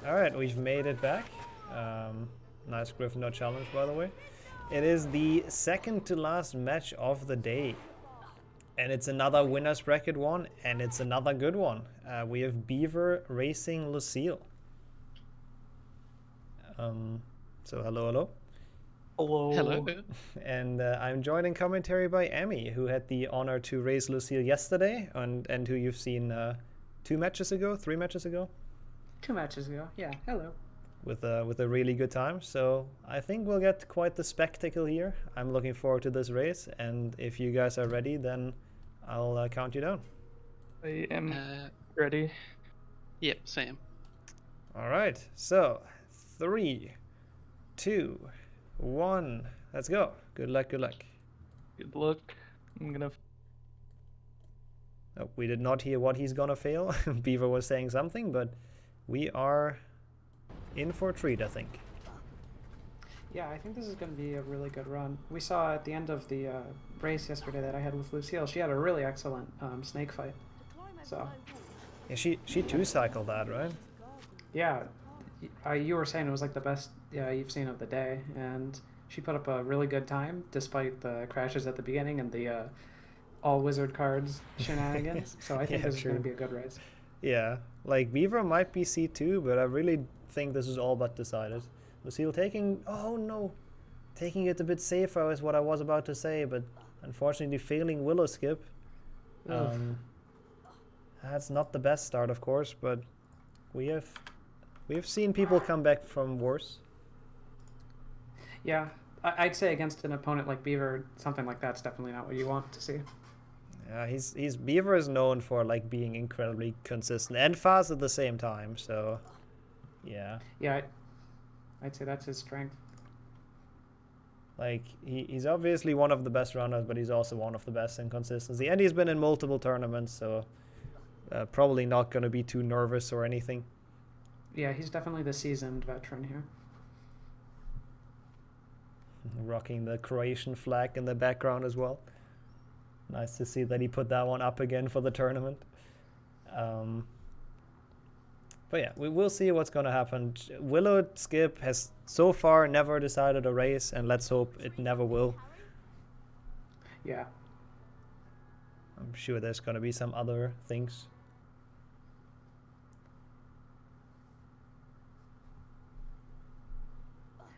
Alright, we've made it back. Nice Gryffindor challenge, by the way. It is the second to last match of the day. And it's another winner's bracket one, and it's another good one. We have Beaver racing Lucille. So hello. Hello. And I'm joined in commentary by Emmy, who had the honor to race Lucille yesterday, and who you've seen 3 matches ago. 2 matches ago, yeah. Hello. With a really good time. So I think we'll get quite the spectacle here. I'm looking forward to this race, and if you guys are ready, then I'll count you down. I am ready. Yep, same. All right, so 3, 2, 1, let's go. Good luck. Good luck. I'm gonna... Oh, we did not hear what he's gonna fail. Beaver was saying something, but we are in for a treat, I think. Yeah, I think this is going to be a really good run. We saw at the end of the race yesterday that I had with Lucille, she had a really excellent snake fight. So. Yeah, she two-cycled that, right? Yeah, you were saying it was like the best you've seen of the day, and she put up a really good time despite the crashes at the beginning and the all wizard cards shenanigans. So I think this is going to be a good race. Yeah, like Beaver might be C2, but I really think this is all but decided. Lucille taking it a bit safer is what I was about to say, but unfortunately failing Willow skip. That's not the best start, of course, but we have seen people come back from worse. Yeah, I'd say against an opponent like Beaver, something like that's definitely not what you want to see. Yeah, Beaver is known for like being incredibly consistent and fast at the same time, so yeah. Yeah, I'd say that's his strength. Like, he's obviously one of the best runners, but he's also one of the best in consistency. And he's been in multiple tournaments, so probably not going to be too nervous or anything. Yeah, he's definitely the seasoned veteran here. Rocking the Croatian flag in the background as well. Nice to see that he put that one up again for the tournament. But yeah, we will see what's going to happen. Willow Skip has so far never decided a race, and let's hope it never will. Yeah. I'm sure there's going to be some other things.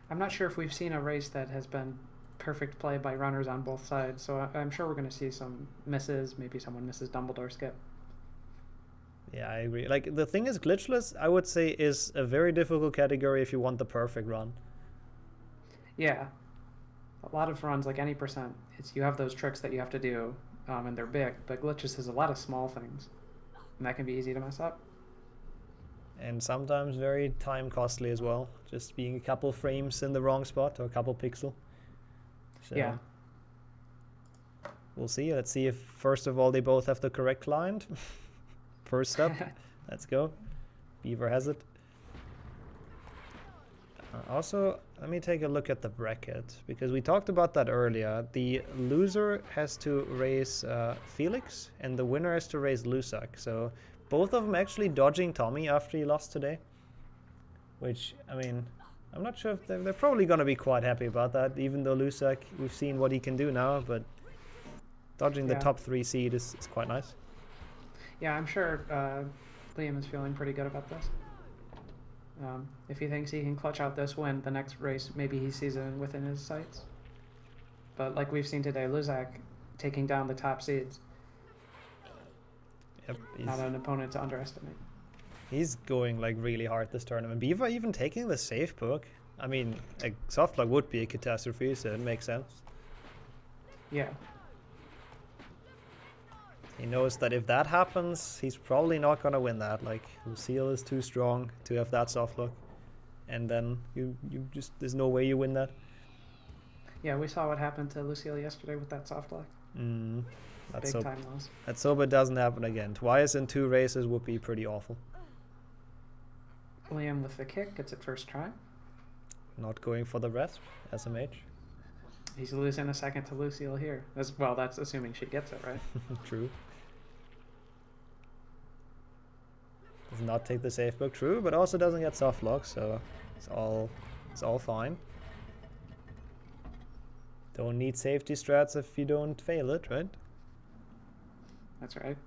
I'm not sure if we've seen a race that has been perfect play by runners on both sides, so I'm sure we're going to see some misses. Maybe someone misses Dumbledore skip. Yeah, I agree. Like, the thing is, Glitchless, I would say, is a very difficult category if you want the perfect run. Yeah. A lot of runs, like any percent, you have those tricks that you have to do, and they're big, but Glitchless has a lot of small things, and that can be easy to mess up. And sometimes very time costly as well, just being a couple frames in the wrong spot or a couple pixel. So yeah. We'll see. Let's see if, first of all, they both have the correct client. First up, let's go. Beaver has it. Also, let me take a look at the bracket, because we talked about that earlier. The loser has to raise Felix, and the winner has to raise Lusak. So both of them actually dodging Tommy after he lost today. Which, I mean, I'm not sure if they're probably going to be quite happy about that, even though Lusak, we've seen what he can do now, but dodging the top 3 seed is quite nice. Yeah, I'm sure Liam is feeling pretty good about this. If he thinks he can clutch out this win, the next race, maybe he sees it within his sights. But like we've seen today, Luzak taking down the top seeds. Yep, not an opponent to underestimate. He's going like really hard this tournament. Beaver even taking the safe book. I mean, a soft lock would be a catastrophe, so it makes sense. Yeah. He knows that if that happens, he's probably not going to win that. Like, Lucille is too strong to have that soft lock. And then you just, there's no way you win that. Yeah, we saw what happened to Lucille yesterday with that soft lock. Big time loss. Let's hope it doesn't happen again. Twice in 2 races would be pretty awful. Liam with the kick gets it first try. Not going for the rest, SMH. He's losing a second to Lucille here. Well, that's assuming she gets it, right? True. Does not take the safe book, true, but also doesn't get soft lock, so it's all fine. Don't need safety strats if you don't fail it, right? That's right.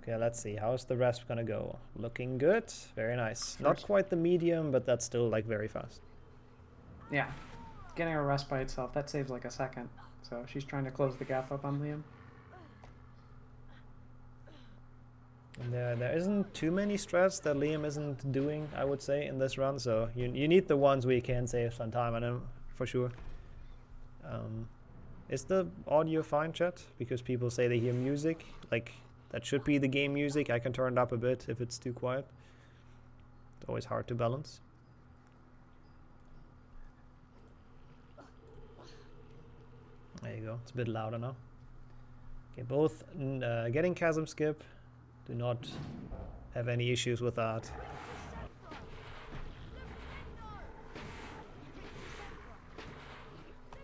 Okay, let's see. How's the rest gonna go? Looking good. Very nice. Not First. quite the medium, but that's still like very fast. Yeah. Getting a rest by itself, that saves like a second. So she's trying to close the gap up on Liam. And there isn't too many strats that Liam isn't doing, I would say, in this run. So you need the ones where you can save some time on him, for sure. Is the audio fine, chat? Because people say they hear music. Like, that should be the game music. I can turn it up a bit if it's too quiet. It's always hard to balance. There you go. It's a bit louder now. Okay, both getting chasm skip. Do not have any issues with that.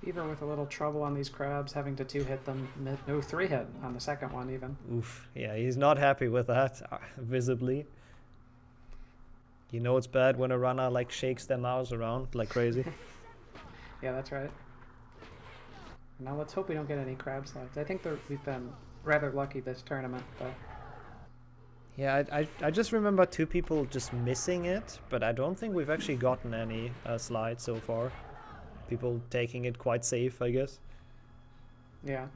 Even with a little trouble on these crabs, having to 2-hit them, no 3-hit on the second one even. Oof, yeah, he's not happy with that, visibly. You know it's bad when a runner like shakes their mouse around like crazy. Yeah, that's right. Now let's hope we don't get any crab slides. I think we've been rather lucky this tournament, but... Yeah, I just remember 2 people just missing it, but I don't think we've actually gotten any slides so far. People taking it quite safe, I guess. Yeah.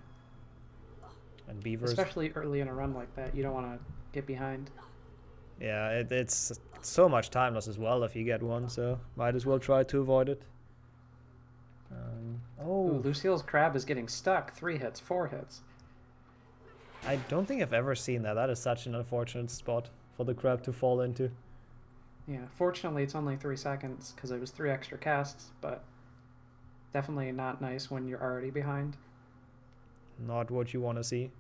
And beavers. Especially early in a run like that, you don't want to get behind. Yeah, it's so much time loss as well if you get one, so might as well try to avoid it. Ooh, Lucille's crab is getting stuck. 3 hits, 4 hits. I don't think I've ever seen that. That is such an unfortunate spot for the crab to fall into. Yeah, fortunately it's only 3 seconds because it was 3 extra casts, but definitely not nice when you're already behind. Not what you want to see.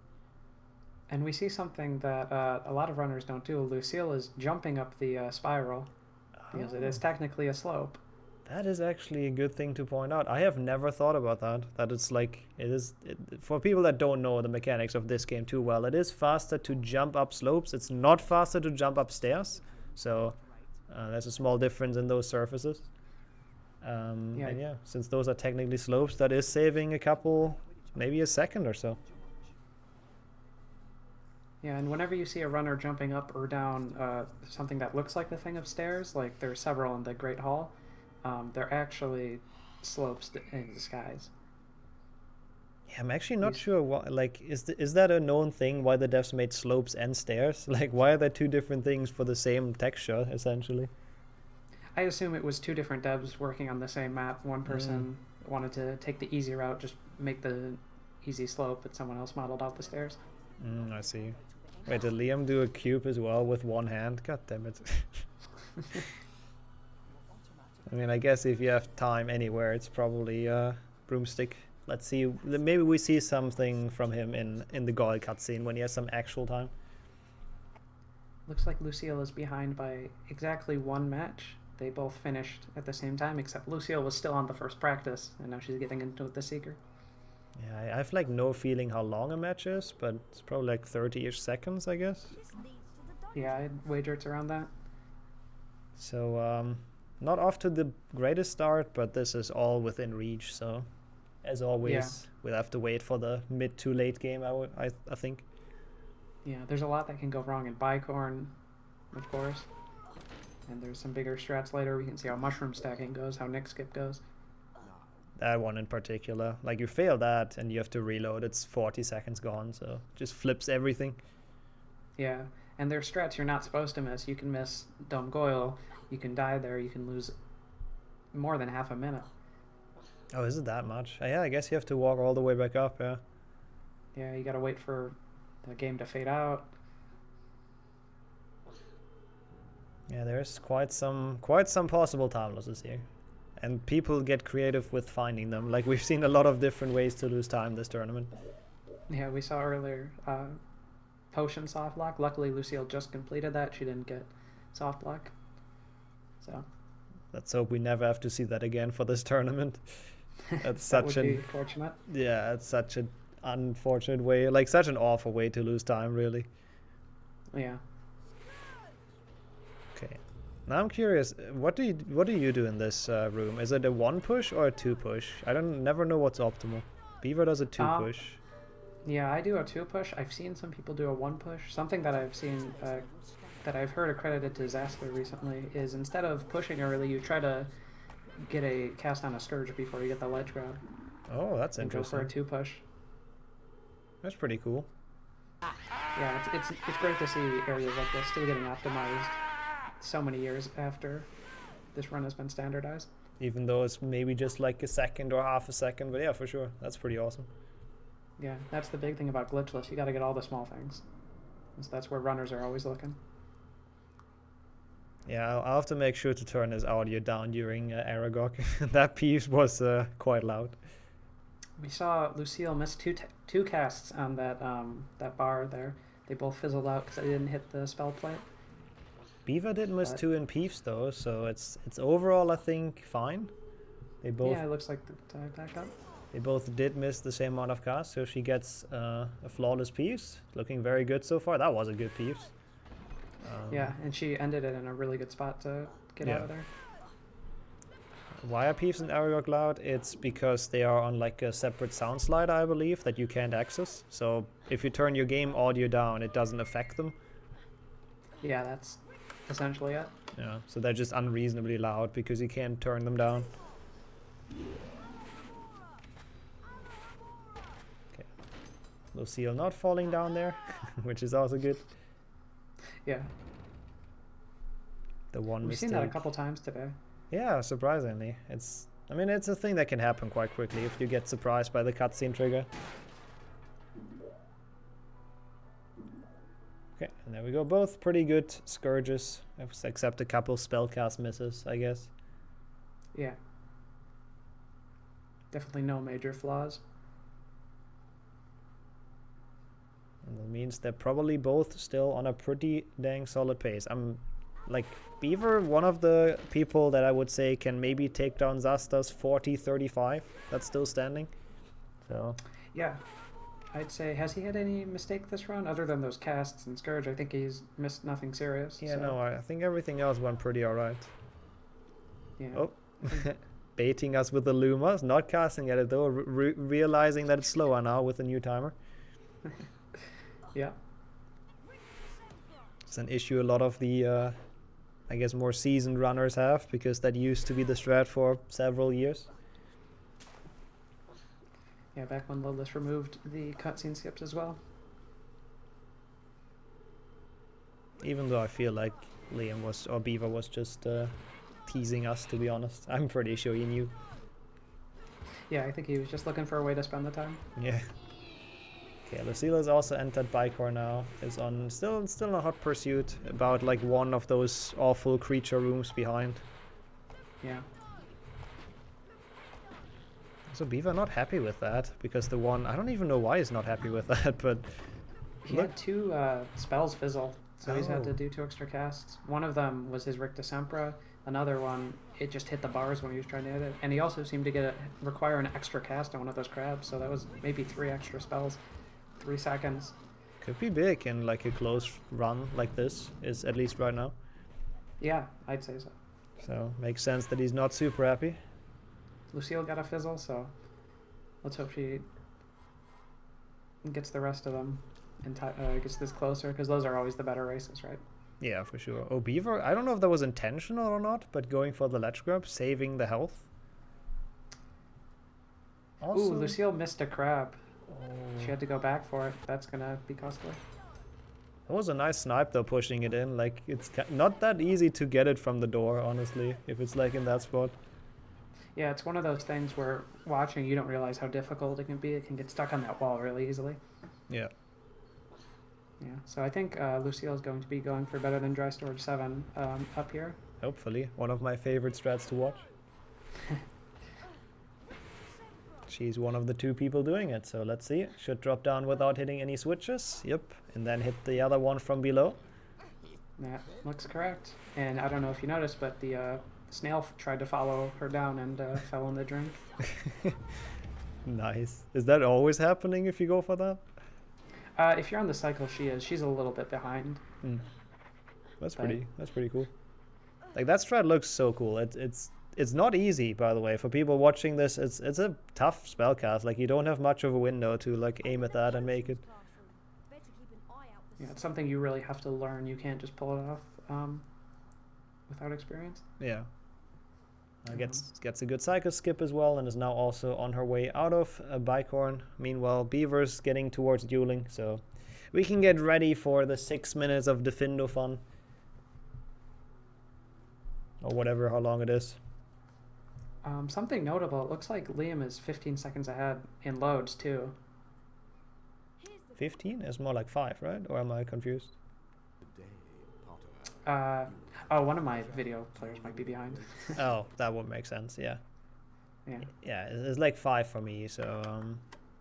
And we see something that a lot of runners don't do. Lucille is jumping up the spiral because it is technically a slope. That is actually a good thing to point out. I have never thought about that. That it's like, for people that don't know the mechanics of this game too well, it is faster to jump up slopes. It's not faster to jump up stairs. So there's a small difference in those surfaces. And yeah, since those are technically slopes, that is saving a couple, maybe a second or so. Yeah, and whenever you see a runner jumping up or down something that looks like the thing of stairs, like there are several in the Great Hall, they're actually slopes in disguise. Yeah, I'm actually not sure why. Like, is that a known thing? Why the devs made slopes and stairs? Like, why are there 2 different things for the same texture, essentially? I assume it was 2 different devs working on the same map. One person wanted to take the easy route, just make the easy slope, but someone else modeled out the stairs. I see. Wait, did Liam do a cube as well with one hand? God damn it. I mean, I guess if you have time anywhere, it's probably broomstick. Let's see. Maybe we see something from him in the Goyle cutscene when he has some actual time. Looks like Lucille is behind by exactly 1 match. They both finished at the same time, except Lucille was still on the first practice, and now she's getting into the Seeker. Yeah, I have like no feeling how long a match is, but it's probably like 30-ish seconds, I guess. Yeah, I'd wager it's around that. So, not off to the greatest start, but this is all within reach, so as always, we'll have to wait for the mid to late game, I think. Yeah, there's a lot that can go wrong in Bicorn, of course. And there's some bigger strats later. We can see how mushroom stacking goes, how Nick skip goes. That one in particular. Like, you fail that and you have to reload, it's 40 seconds gone, so just flips everything. Yeah, and there's strats you're not supposed to miss. You can miss Dome Goyle, you can die there, you can lose more than half a minute. Oh, is it that much? Yeah, I guess you have to walk all the way back up, yeah. Yeah, you gotta wait for the game to fade out. Yeah, there's quite some possible time losses here. And people get creative with finding them. Like, we've seen a lot of different ways to lose time this tournament. Yeah, we saw earlier potion soft lock. Luckily, Lucille just completed that. She didn't get soft lock. So let's hope we never have to see that again for this tournament. That's that such would be fortunate. Yeah, it's such an unfortunate way, like such an awful way to lose time, really. Yeah. Now I'm curious, what do you do in this room? Is it a 1 push or a 2 push? I never know what's optimal. Beaver does a 2 push. Yeah, I do a 2 push. I've seen some people do a 1 push. Something that I've seen that I've heard accredited to Zastler recently is instead of pushing early, you try to get a cast on a Scourge before you get the ledge grab. Oh, that's interesting. Go for a 2 push. That's pretty cool. Yeah, it's great to see areas like this still getting optimized so many years after this run has been standardized. Even though it's maybe just like a second or half a second, but yeah, for sure, that's pretty awesome. Yeah, that's the big thing about Glitchless. You got to get all the small things. So that's where runners are always looking. Yeah, I'll have to make sure to turn his audio down during Aragog. That piece was quite loud. We saw Lucille miss two casts on that that bar there. They both fizzled out because they didn't hit the spell plate. Beaver did miss 2 in Peeves though, so it's overall I think fine. They both. Yeah, it looks like the tie back up. They both did miss the same amount of casts, so she gets a flawless Peeves. Looking very good so far. That was a good Peeves. Yeah, and she ended it in a really good spot to get out of there. Why are Peeves and Aragog loud? It's because they are on like a separate sound slider, I believe, that you can't access. So if you turn your game audio down, it doesn't affect them. Yeah, that's essentially it. Yeah, so they're just unreasonably loud because you can't turn them down. Okay, Lucille not falling down there, which is also good. Yeah. The one We've mistake. seen that a couple times today. Yeah, surprisingly. I mean, it's a thing that can happen quite quickly if you get surprised by the cutscene trigger. Okay, and there we go. Both pretty good Scourges, except a couple spellcast misses, I guess. Yeah. Definitely no major flaws. And that means they're probably both still on a pretty dang solid pace. I'm like Beaver, one of the people that I would say can maybe take down Zasta's 40-35. That's still standing. So yeah, I'd say, has he had any mistake this run other than those casts and Scourge? I think he's missed nothing serious. Yeah, so. no, I think everything else went pretty alright. Yeah. Oh, baiting us with the Lumas, not casting at it though, realizing that it's slower now with the new timer. Yeah. It's an issue a lot of the, I guess, more seasoned runners have, because that used to be the strat for several years. Yeah, back when Lilith removed the cutscene skips as well. Even though I feel like Liam was, or Beaver was just teasing us, to be honest. I'm pretty sure he knew. Yeah, I think he was just looking for a way to spend the time. Yeah. Okay, Lucille has also entered Bicor now. Is on still in a hot pursuit, about like one of those awful creature rooms behind. Yeah. So Beaver not happy with that, because the one, I don't even know why he's not happy with that, but he had 2 spells fizzle, so he's had to do 2 extra casts. One of them was his Ricta Sempra. Another one, it just hit the bars when he was trying to hit it, and he also seemed to require an extra cast on one of those crabs. So that was maybe 3 extra spells. 3 seconds. Could be big in like a close run like this, is at least right now. Yeah, I'd say so. So makes sense that he's not super happy. Lucille got a fizzle, so let's hope she gets the rest of them and gets this closer, because those are always the better races, right? Yeah, for sure. Oh, Beaver, I don't know if that was intentional or not, but going for the ledge grab, saving the health. Also... Ooh, Lucille missed a crab. She had to go back for it. That's gonna be costly. It was a nice snipe though, pushing it in. Like, it's not that easy to get it from the door, honestly, if it's like in that spot. Yeah, it's one of those things where watching you don't realize how difficult it can be. It can get stuck on that wall really easily. Yeah. Yeah, so I think Lucille is going to be going for better than Dry Storage 7 up here. Hopefully. One of my favorite strats to watch. She's one of the 2 people doing it, so let's see. Should drop down without hitting any switches. Yep, and then hit the other one from below. That looks correct. And I don't know if you noticed, but the snail tried to follow her down and fell in the drink. Nice. Is that always happening if you go for that? If you're on the cycle, she is. She's a little bit behind. That's pretty cool. Like that strat looks so cool. It's not easy, by the way, for people watching this. It's a tough spellcast. Like you don't have much of a window to like aim at that and make it. Yeah, it's something you really have to learn. You can't just pull it off without experience. Yeah. Gets a good cycle skip as well, and is now also on her way out of Bicorn. Meanwhile, Beaver's getting towards dueling, so we can get ready for the 6 minutes of Defindo fun. Or whatever, how long it is. Something notable, it looks like Liam is 15 seconds ahead in loads too. 15 is more like 5, right? Or am I confused? Oh, one of my video players might be behind. Oh, that would make sense. Yeah. Yeah. Yeah, it's like 5 for me, so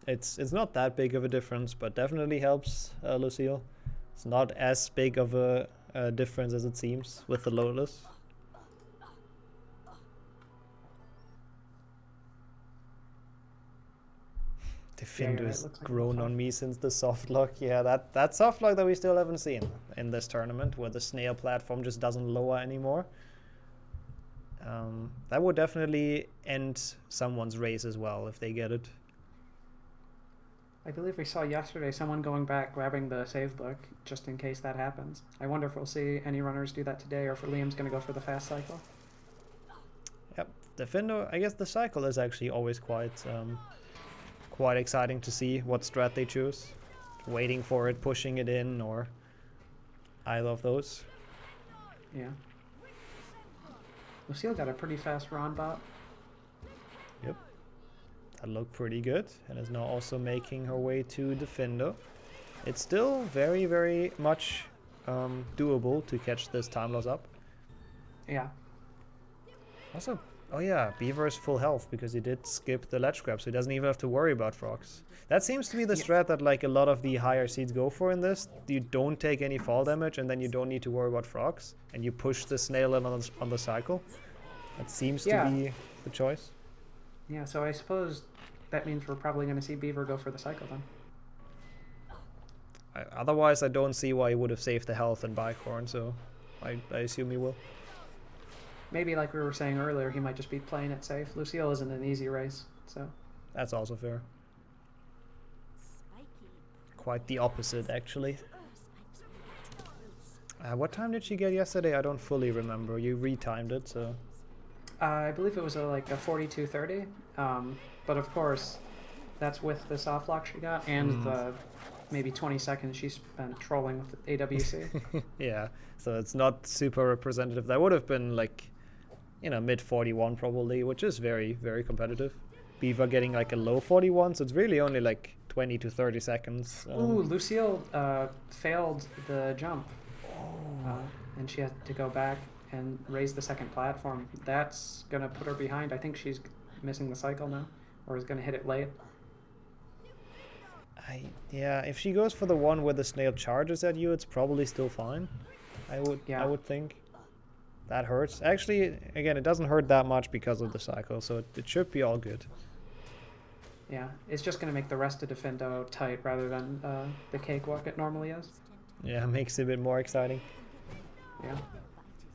it's not that big of a difference, but definitely helps Lucille. It's not as big of a difference as it seems with the loadless. Defindo has grown on me since the soft lock. Yeah, that soft lock that we still haven't seen in this tournament, where the snail platform just doesn't lower anymore. That would definitely end someone's race as well if they get it. I believe we saw yesterday someone going back, grabbing the save book, just in case that happens. I wonder if we'll see any runners do that today, or if Liam's going to go for the fast cycle. Yep, Defindo, I guess the cycle is actually always quite exciting to see what strat they choose. Waiting for it, pushing it in, or either of those. Yeah. Lucille got a pretty fast Ron bot. Yep. That looked pretty good, and is now also making her way to Defindo. It's still very, very much doable to catch this time loss up. Yeah. Also, oh yeah, Beaver is full health because he did skip the ledge grab, so he doesn't even have to worry about frogs. That seems to be the strat that like a lot of the higher seeds go for in this. You don't take any fall damage, and then you don't need to worry about frogs, and you push the snail in on the cycle. That seems to be the choice. Yeah, so I suppose that means we're probably going to see Beaver go for the cycle then. Otherwise, I don't see why he would have saved the health in Bicorn, so I assume he will. Maybe, like we were saying earlier, he might just be playing it safe. Lucille isn't an easy race, so... That's also fair. Quite the opposite, actually. What time did she get yesterday? I don't fully remember. You retimed it, so... I believe it was like a 42:30, but of course, that's with the soft lock she got, and the maybe 20 seconds she spent trolling with AWC. Yeah, so it's not super representative. That would have been like, you know, mid 41 probably, which is very, very competitive. Beaver getting like a low 41, so it's really only like 20 to 30 seconds. Ooh, Lucille failed the jump, and she had to go back and raise the second platform. That's gonna put her behind. I think she's missing the cycle now, or is gonna hit it late. Yeah, if she goes for the one where the snail charges at you, it's probably still fine. I would think. That hurts. Actually, again, it doesn't hurt that much because of the cycle, so it should be all good. Yeah, it's just gonna make the rest of Defindo tight rather than the cakewalk it normally is. Yeah, makes it a bit more exciting. Yeah.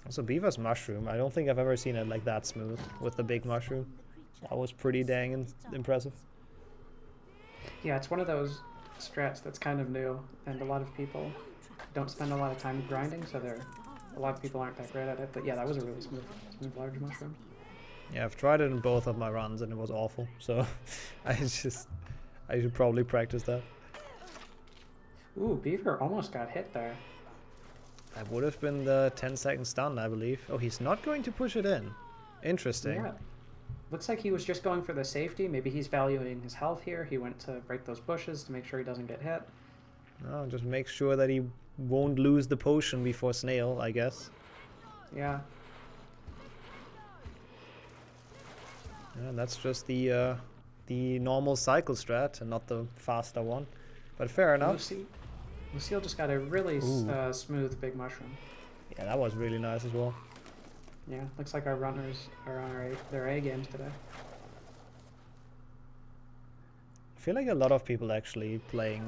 Also, Beaver's mushroom, I don't think I've ever seen it like that smooth with the big mushroom. That was pretty dang impressive. Yeah, it's one of those strats that's kind of new, and a lot of people don't spend a lot of time grinding, so a lot of people aren't that great at it. But yeah, that was a really smooth large mushroom. Yeah, I've tried it in both of my runs, and it was awful. So I should probably practice that. Ooh, Beaver almost got hit there. That would have been the 10-second stun, I believe. Oh, he's not going to push it in. Interesting. Yeah. Looks like he was just going for the safety. Maybe he's valuing his health here. He went to break those bushes to make sure he doesn't get hit. No, just make sure that he won't lose the potion before snail, I guess. Yeah. And that's just the normal cycle strat and not the faster one. But fair enough. Lucille just got a really smooth big mushroom. Yeah, that was really nice as well. Yeah, looks like our runners are on their A games today. I feel like a lot of people actually playing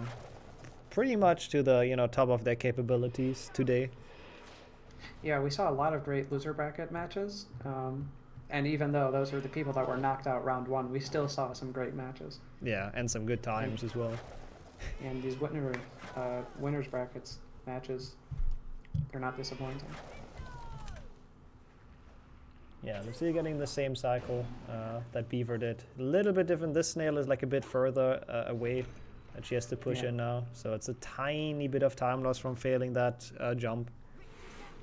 pretty much to the top of their capabilities today. Yeah, we saw a lot of great loser bracket matches. And even though those are the people that were knocked out round 1, we still saw some great matches. Yeah, and some good times as well. And these winners brackets matches, they're not disappointing. Yeah, Lucia getting the same cycle that Beaver did. A little bit different. This snail is like a bit further away that she has to push in now. So it's a tiny bit of time loss from failing that jump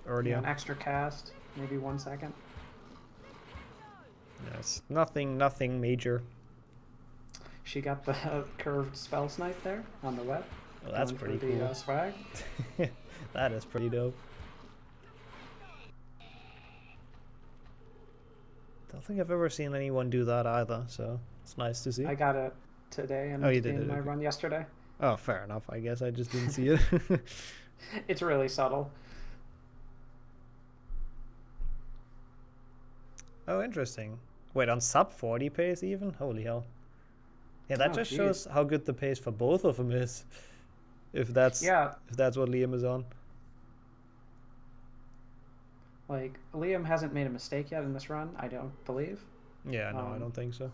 earlier. Yeah, an extra cast, maybe 1 second. Yes, nothing major. She got the curved spell snipe there on the web. Well, that's pretty cool. The swag. That is pretty dope. Don't think I've ever seen anyone do that either, so it's nice to see. I got it today and in my run yesterday. Oh, fair enough. I guess I just didn't see it. It's really subtle. Oh, interesting. Wait, on sub 40 pace even? Holy hell. Yeah, that just shows how good the pace for both of them is. If that's what Liam is on. Like, Liam hasn't made a mistake yet in this run, I don't believe. Yeah, no, I don't think so.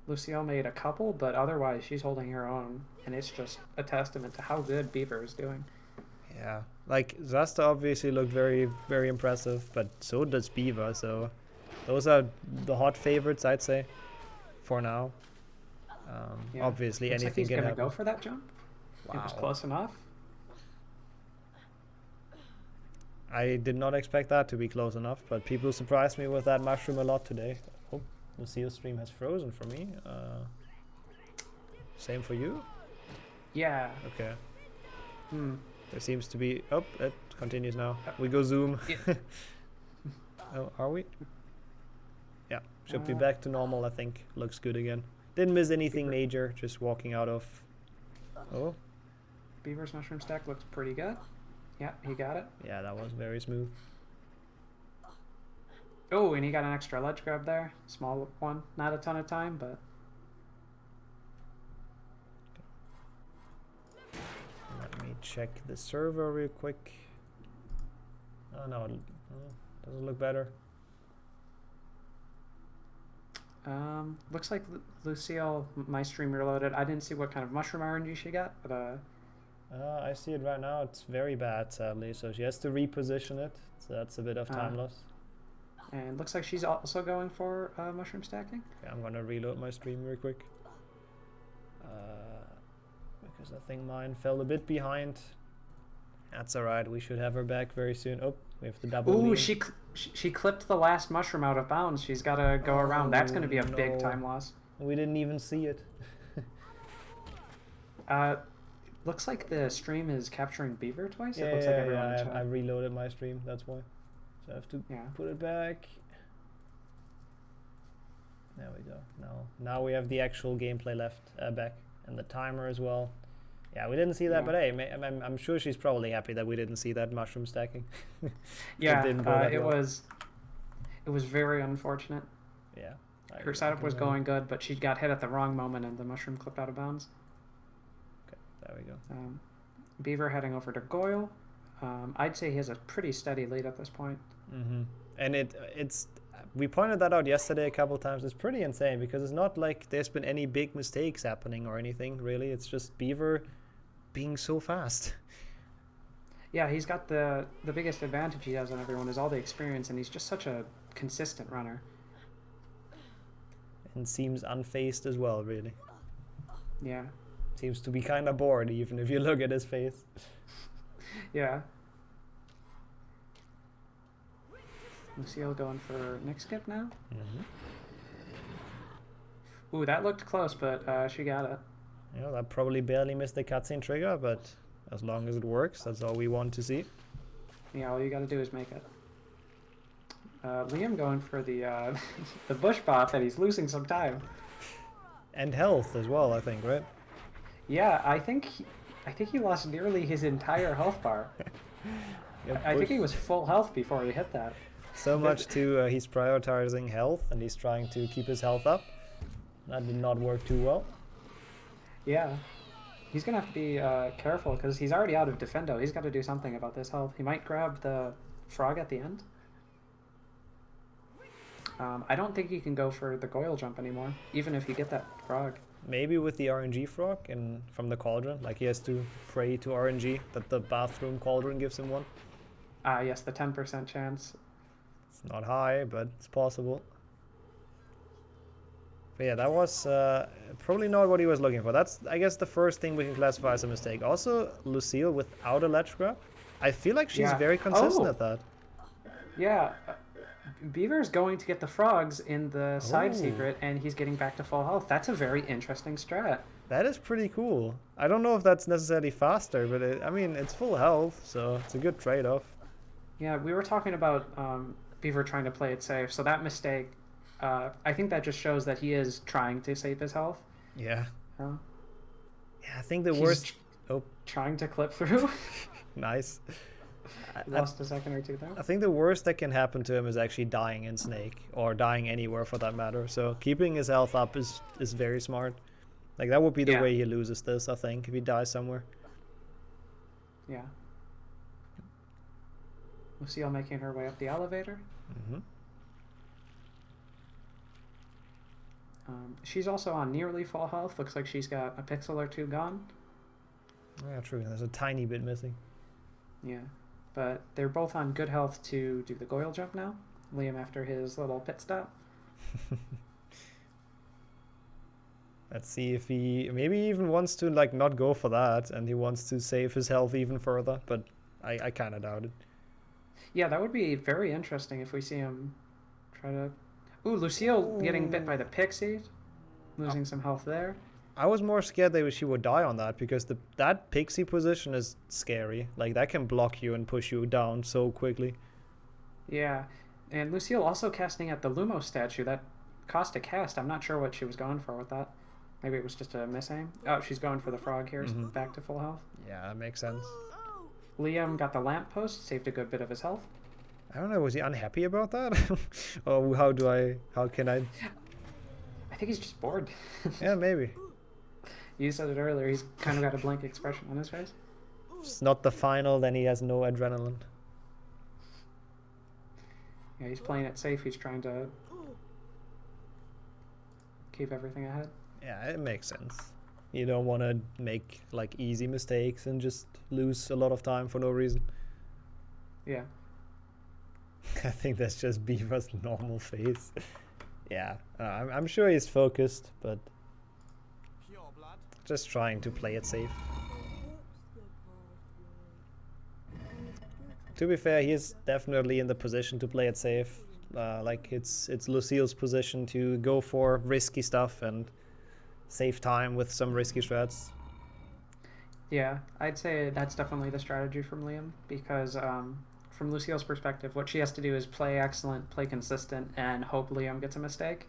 Lucille made a couple, but otherwise she's holding her own, and it's just a testament to how good Beaver is doing. Yeah, like Zasta obviously looked very, very impressive, but so does Beaver, so those are the hot favorites, I'd say, for now. Obviously, looks anything like can he's happen. gonna go for that jump. It was close enough. I did not expect that to be close enough, but people surprised me with that mushroom a lot today. Oh, Lucille's stream has frozen for me. Same for you? Yeah. Okay. There seems to be... Oh, it continues now. We go zoom. Oh, are we? Yeah, should be back to normal, I think. Looks good again. Didn't miss anything major, just walking out of... Oh. Beaver's mushroom stack looks pretty good. Yeah, he got it. Yeah, that was very smooth. Oh, and he got an extra ledge grab there. Small one. Not a ton of time, but... Let me check the server real quick. Oh, no. Doesn't look better. Looks like Lucille, my stream reloaded. I didn't see what kind of mushroom RNG she got, but I see it right now. It's very bad, sadly. So she has to reposition it. So that's a bit of time loss. And looks like she's also going for mushroom stacking. Okay, I'm gonna reload my stream real quick. Because I think mine fell a bit behind. That's alright. We should have her back very soon. Oh, we have the double. Ooh, she clipped the last mushroom out of bounds. She's got to go around. That's going to be a big time loss. We didn't even see it. Looks like the stream is capturing Beaver twice. Yeah, it looks like everyone in chat. I reloaded my stream. That's why. So I have to put it back. There we go. Now we have the actual gameplay left back and the timer as well. Yeah, we didn't see that, but hey, I'm sure she's probably happy that we didn't see that mushroom stacking. Yeah, it was very unfortunate. Yeah. Her setup was going good, but she got hit at the wrong moment and the mushroom clipped out of bounds. Okay, there we go. Beaver heading over to Goyle. I'd say he has a pretty steady lead at this point. And it's we pointed that out yesterday a couple times. It's pretty insane because it's not like there's been any big mistakes happening or anything, really. It's just Beaver being so fast. Yeah, he's got the biggest advantage he has on everyone is all the experience, and he's just such a consistent runner. And seems unfazed as well, really. Yeah. Seems to be kind of bored, even if you look at his face. Yeah. Lucille going for Nick skip now. Ooh, that looked close, but she got it. Yeah, that probably barely missed the cutscene trigger, but as long as it works, that's all we want to see. Yeah, all you got to do is make it. Liam going for the the bush bop, and he's losing some time. And health as well, I think, right? Yeah, I think he lost nearly his entire health bar. I think he was full health before he hit that. So much to he's prioritizing health and he's trying to keep his health up. That did not work too well. Yeah. He's going to have to be careful because he's already out of defendo. He's got to do something about this health. He might grab the frog at the end. I don't think you can go for the Goyle jump anymore, even if you get that frog. Maybe with the RNG frog and from the cauldron, like he has to pray to RNG that the bathroom cauldron gives him one. Yes, the 10% chance. It's not high, but it's possible. But yeah, that was probably not what he was looking for. That's, I guess, the first thing we can classify as a mistake. Also, Lucille without a ledge grab. I feel like she's very consistent at that. Yeah, Beaver's going to get the frogs in the side secret, and he's getting back to full health. That's a very interesting strat. That is pretty cool. I don't know if that's necessarily faster, but I mean, it's full health, so it's a good trade-off. Yeah, we were talking about Beaver trying to play it safe, so that mistake, I think that just shows that he is trying to save his health. Yeah. Yeah, I think the worst... Trying to clip through. Nice. Lost a second or two there. I think the worst that can happen to him is actually dying in Snake, or dying anywhere for that matter. So keeping his health up is very smart. Like, that would be the way he loses this, I think, if he dies somewhere. Yeah. Lucille making her way up the elevator. Mm-hmm. She's also on nearly full health. Looks like she's got a pixel or two gone. Yeah, true. There's a tiny bit missing. Yeah. But they're both on good health to do the Goyle jump now. Liam after his little pit stop. Let's see if he maybe even wants to like not go for that, and he wants to save his health even further, but I kind of doubt it. Yeah, that would be very interesting if we see him try to... Ooh, Lucille getting bit by the pixie. Losing some health there. I was more scared that she would die on that, because that pixie position is scary. Like, that can block you and push you down so quickly. Yeah, and Lucille also casting at the Lumo statue. That cost a cast. I'm not sure what she was going for with that. Maybe it was just a miss aim. Oh, she's going for the frog here, so back to full health. Yeah, that makes sense. Liam got the lamppost, saved a good bit of his health. I don't know, was he unhappy about that? Or how can I... I think he's just bored. Yeah, maybe. You said it earlier, he's kind of got a blank expression on his face. If it's not the final, then he has no adrenaline. Yeah, he's playing it safe, he's trying to keep everything ahead. Yeah, it makes sense. You don't want to make like easy mistakes and just lose a lot of time for no reason. Yeah. I think that's just Beaver's normal face. Yeah, I'm sure he's focused, but just trying to play it safe. To be fair, he is definitely in the position to play it safe. Like it's Lucille's position to go for risky stuff and save time with some risky strats. Yeah, I'd say that's definitely the strategy from Liam, because from Lucille's perspective, what she has to do is play excellent, play consistent, and hope Liam gets a mistake.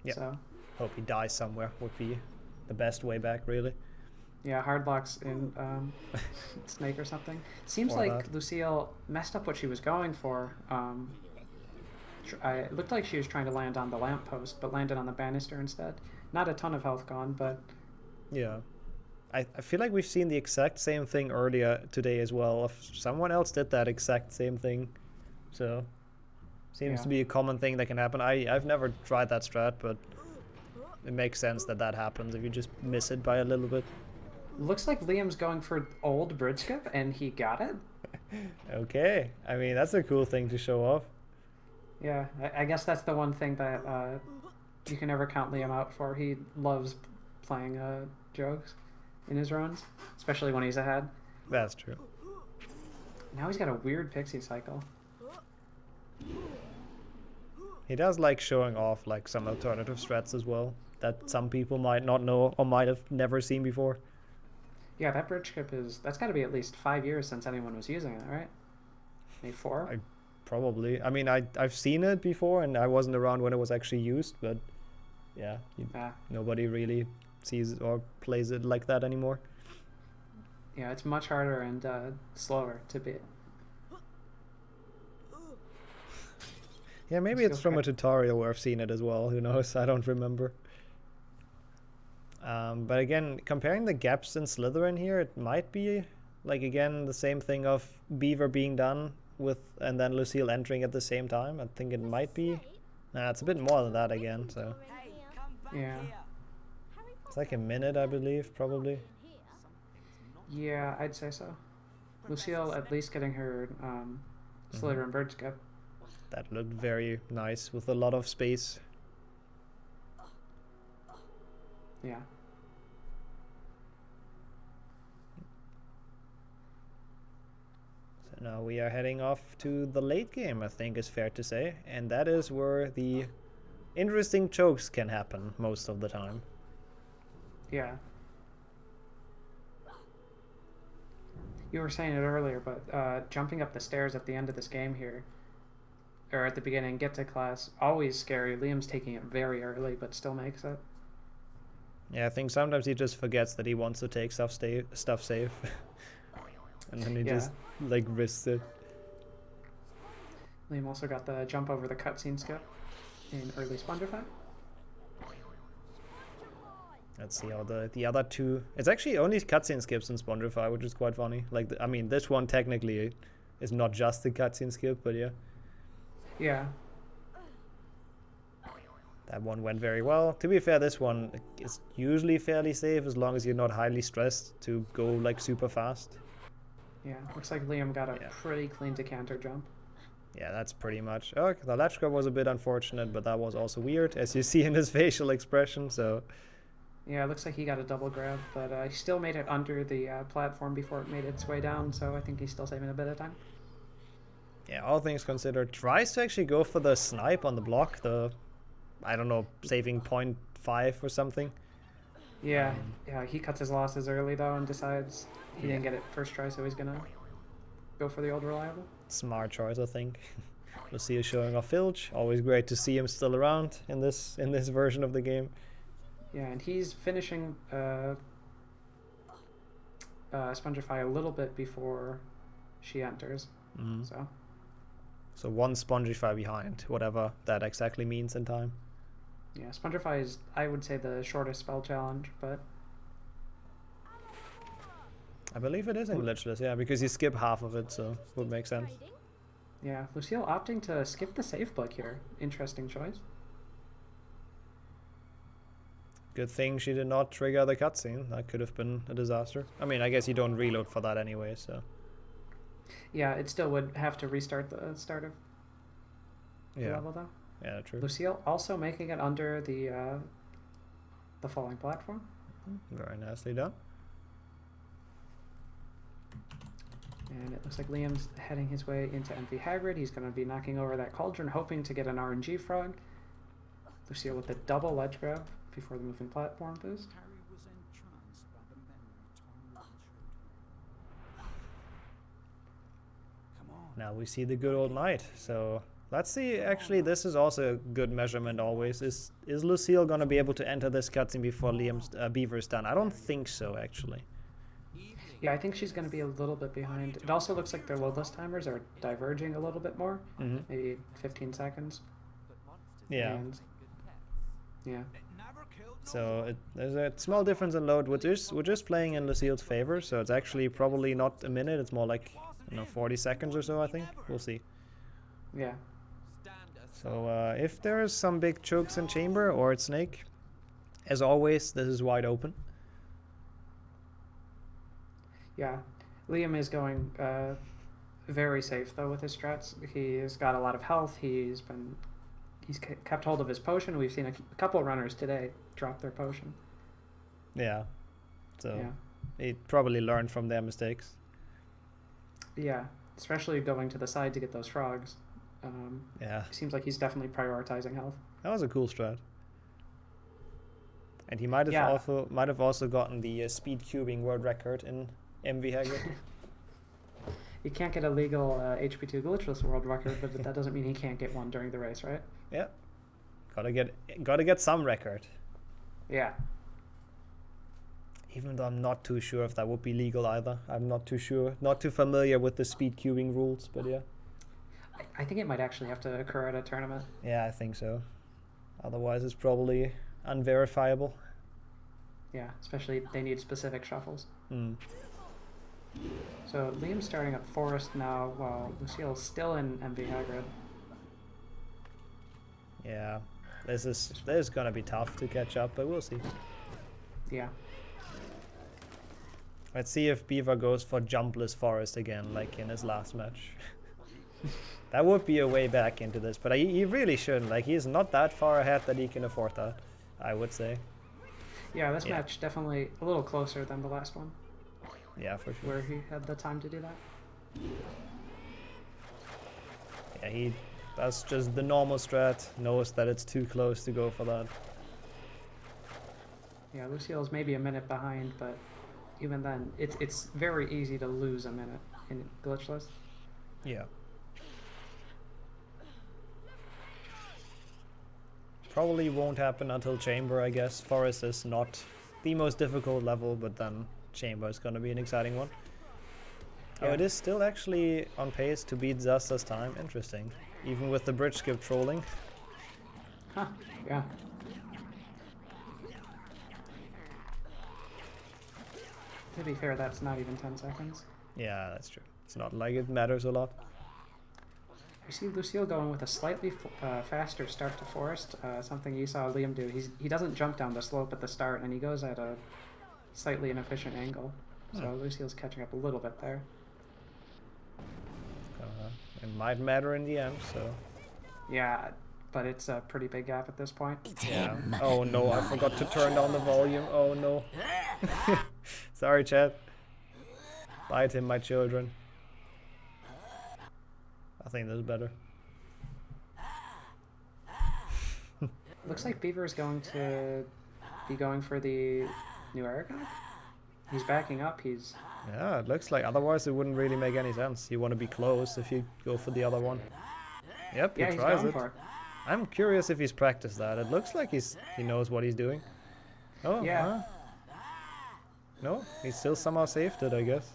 Yeah. So. Hope he dies somewhere would be the best way back, really. Yeah, hard blocks in Snake or something. Seems like Lucille messed up what she was going for. It looked like she was trying to land on the lamppost, but landed on the banister instead. Not a ton of health gone, but... Yeah. I feel like we've seen the exact same thing earlier today as well. If someone else did that exact same thing. So, seems to be a common thing that can happen. I've never tried that strat, but it makes sense that that happens if you just miss it by a little bit. Looks like Liam's going for old bridge skip, and he got it. Okay. I mean, that's a cool thing to show off. Yeah, I guess that's the one thing that you can never count Liam out for. He loves playing jokes in his runs, especially when he's ahead. That's true. Now he's got a weird pixie cycle. He does like showing off like some alternative strats as well that some people might not know or might have never seen before. Yeah, that bridge skip that's got to be at least 5 years since anyone was using it, right? Maybe 4? Probably. I mean, I've seen it before, and I wasn't around when it was actually used, but yeah, nobody really sees it or plays it like that anymore. Yeah, it's much harder and slower to beat. Yeah, maybe it's from a tutorial where I've seen it as well. Who knows? I don't remember. But again, comparing the gaps in Slytherin here, it might be, like, again, the same thing of Beaver being done and then Lucille entering at the same time. I think it might be. Nah, it's a bit more than that again. So Yeah. it's like a minute, I believe, probably. Yeah, I'd say so. Lucille at least getting her Slither and Bird skip. That looked very nice with a lot of space. Yeah. So now we are heading off to the late game, I think is fair to say. And that is where the interesting chokes can happen most of the time. Yeah. You were saying it earlier, but jumping up the stairs at the end of this game here, or at the beginning, get to class, always scary. Liam's taking it very early, but still makes it. Yeah, I think sometimes he just forgets that he wants to take stuff safe. And then he just, like, risks it. Liam also got the jump over the cutscene skip in early Spongify. Let's see how the other two... It's actually only cutscene skips in Spongify, which is quite funny. Like, I mean, this one technically is not just a cutscene skip, but yeah. Yeah. That one went very well. To be fair, this one is usually fairly safe as long as you're not highly stressed to go, like, super fast. Yeah, looks like Liam got a pretty clean decanter jump. Yeah, that's pretty much... Oh, the ledge grab was a bit unfortunate, but that was also weird, as you see in his facial expression, so... Yeah, it looks like he got a double grab, but he still made it under the platform before it made its way down, so I think he's still saving a bit of time. Yeah, all things considered, tries to actually go for the snipe on the block, the, I don't know, saving 0.5 or something. Yeah, yeah, he cuts his losses early though and decides he didn't get it first try, so he's gonna go for the old reliable. Smart choice, I think. Lucia showing off Filch, always great to see him still around in this version of the game. Yeah, and he's finishing Spongify a little bit before she enters. So one Spongify behind, whatever that exactly means in time. Yeah, Spongify is, I would say, the shortest spell challenge, but... I believe it is in Glitchless, yeah, because you skip half of it, so would make sense. Yeah, Lucille opting to skip the safe book here. Interesting choice. Good thing she did not trigger the cutscene. That could have been a disaster. I mean, I guess you don't reload for that anyway, so... Yeah, it still would have to restart the start of the level, though. Yeah, true. Lucille also making it under the falling platform. Very nicely done. And it looks like Liam's heading his way into MV Hagrid. He's going to be knocking over that cauldron, hoping to get an RNG frog. Lucille with the double ledge grab before the moving platform boost. Now we see the good old knight. So let's see. Actually, this is also a good measurement always. Is Lucille going to be able to enter this cutscene before Liam's Beaver's done? I don't think so, actually. Yeah, I think she's going to be a little bit behind. It also looks like their loadless timers are diverging a little bit more. Maybe 15 seconds. Yeah. And, yeah. So there's a small difference in load, which is we're just playing in Lucille's favor. So it's actually probably not a minute. It's more like 40 seconds or so, I think. We'll see. Yeah. So if there's some big chokes in chamber or at snake, as always, this is wide open. Yeah, Liam is going very safe though with his strats. He's got a lot of health. He's kept hold of his potion. We've seen a couple runners today drop their potion. Yeah, so he probably learned from their mistakes. Yeah, especially going to the side to get those frogs. Yeah, seems like he's definitely prioritizing health. That was a cool strat. And he might have also gotten the speed cubing world record in MV Hagrid. You can't get a legal HP2 glitchless world record, but that doesn't mean he can't get one during the race, right? Yeah, gotta get some record. Yeah. Even though I'm not too sure if that would be legal either. I'm not too sure, not too familiar with the speed cubing rules, but yeah. I think it might actually have to occur at a tournament. Yeah, I think so. Otherwise, it's probably unverifiable. Yeah, especially they need specific shuffles. So Liam's starting up Forest now, while Lucille's still in MV Hagrid. Yeah, this is gonna be tough to catch up, but we'll see. Yeah. Let's see if Beaver goes for jumpless Forest again, like in his last match. That would be a way back into this, but he really shouldn't. Like, he's not that far ahead that he can afford that, I would say. Yeah, this match definitely a little closer than the last one. Yeah, for sure. Where he had the time to do that. Yeah, that's just the normal strat, knows that it's too close to go for that. Yeah, Lucille's maybe a minute behind, but even then, it's very easy to lose a minute in Glitchless. Yeah. Probably won't happen until Chamber, I guess. Forest is not the most difficult level, but then Chamber is going to be an exciting one. Yeah. Oh, it is still actually on pace to beat Zasta's time. Interesting. Even with the bridge skip trolling. Huh, yeah. To be fair, that's not even 10 seconds. Yeah, that's true. It's not like it matters a lot. You see Lucille going with a slightly faster start to Forest, something you saw Liam do. He doesn't jump down the slope at the start, and he goes at a slightly inefficient angle. So Lucille's catching up a little bit there. It might matter in the end, so... Yeah, but it's a pretty big gap at this point. Yeah. Oh no, I forgot to turn down the volume. Oh no. Sorry, chat. Bite him, my children. I think this is better. Looks like Beaver is going to be going for the new Aragog. He's backing up. Yeah, it looks like. Otherwise, it wouldn't really make any sense. You want to be close if you go for the other one. Yep, he tries it. I'm curious if he's practiced that. It looks like he knows what he's doing. Oh, yeah. No, he still somehow saved it, I guess.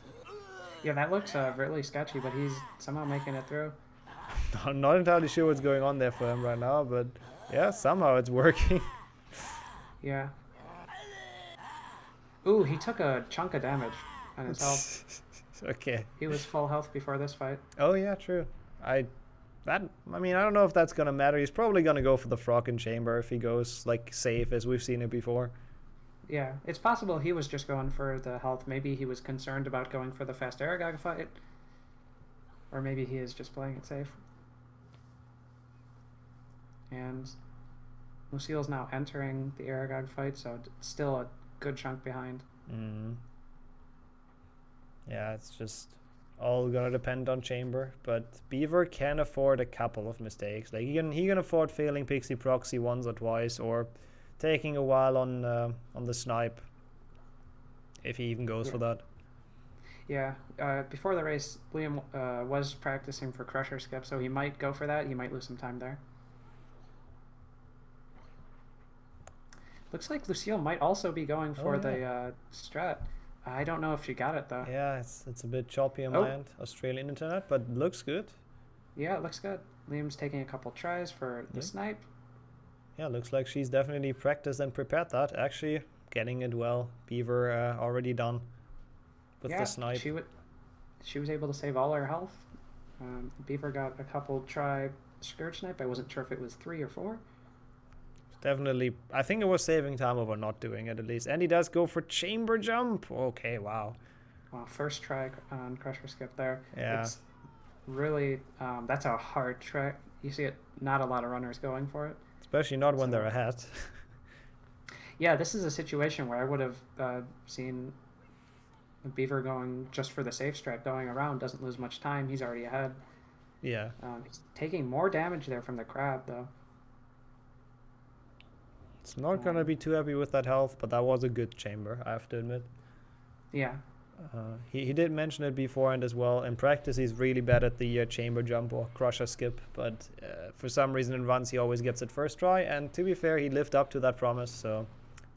Yeah, that looks really sketchy, but he's somehow making it through. I'm not entirely sure what's going on there for him right now, but yeah, somehow it's working. Yeah. Ooh, he took a chunk of damage on his health. Okay. He was full health before this fight. Oh yeah, true. I mean, I don't know if that's gonna matter. He's probably gonna go for the frog in chamber if he goes like safe as we've seen it before. Yeah, it's possible he was just going for the health. Maybe he was concerned about going for the fast Aragog fight. Or maybe he is just playing it safe. And Lucille's now entering the Aragog fight, so still a good chunk behind. Yeah, it's just all gonna depend on chamber, but Beaver can afford a couple of mistakes. Like he can afford failing Pixie Proxy once or twice, or taking a while on the snipe, if he even goes for that. Yeah, before the race, Liam was practicing for Crusher Skip, so he might go for that. He might lose some time there. Looks like Lucille might also be going for the strat. I don't know if she got it though. Yeah, it's a bit choppy on my end, Australian internet, but looks good. Yeah, it looks good. Liam's taking a couple tries for the snipe. Yeah, looks like she's definitely practiced and prepared that. Actually, getting it well. Beaver already done with the snipe. She was able to save all her health. Beaver got a couple try Scourge Snipe. I wasn't sure if it was 3 or 4. Definitely, I think it was saving time over not doing it at least. And he does go for chamber jump. Okay, wow. Wow, first try on Crusher Skip there. Yeah. It's really, that's a hard try. You see it, not a lot of runners going for it. Especially not when they're ahead. Yeah, this is a situation where I would have seen Beaver going just for the safe strat, going around, doesn't lose much time. He's already ahead. Yeah. He's taking more damage there from the crab, though. It's not going to be too happy with that health, but that was a good chamber, I have to admit. Yeah. He did mention it beforehand as well. In practice, he's really bad at the chamber jump or crusher skip, but for some reason in runs he always gets it first try, and to be fair, he lived up to that promise, so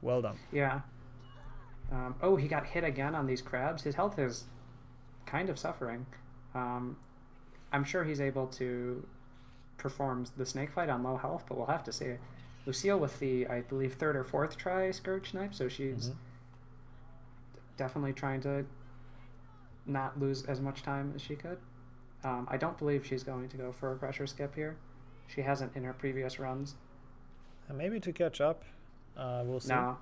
well done. Yeah. Oh, he got hit again on these crabs. His health is kind of suffering. I'm sure he's able to perform the snake fight on low health, but we'll have to see. Lucille with the, I believe, 3rd or 4th try Scourge Snipe, so she's definitely trying to not lose as much time as she could. I don't believe she's going to go for a pressure skip here. She hasn't in her previous runs. Maybe to catch up. We'll see. No.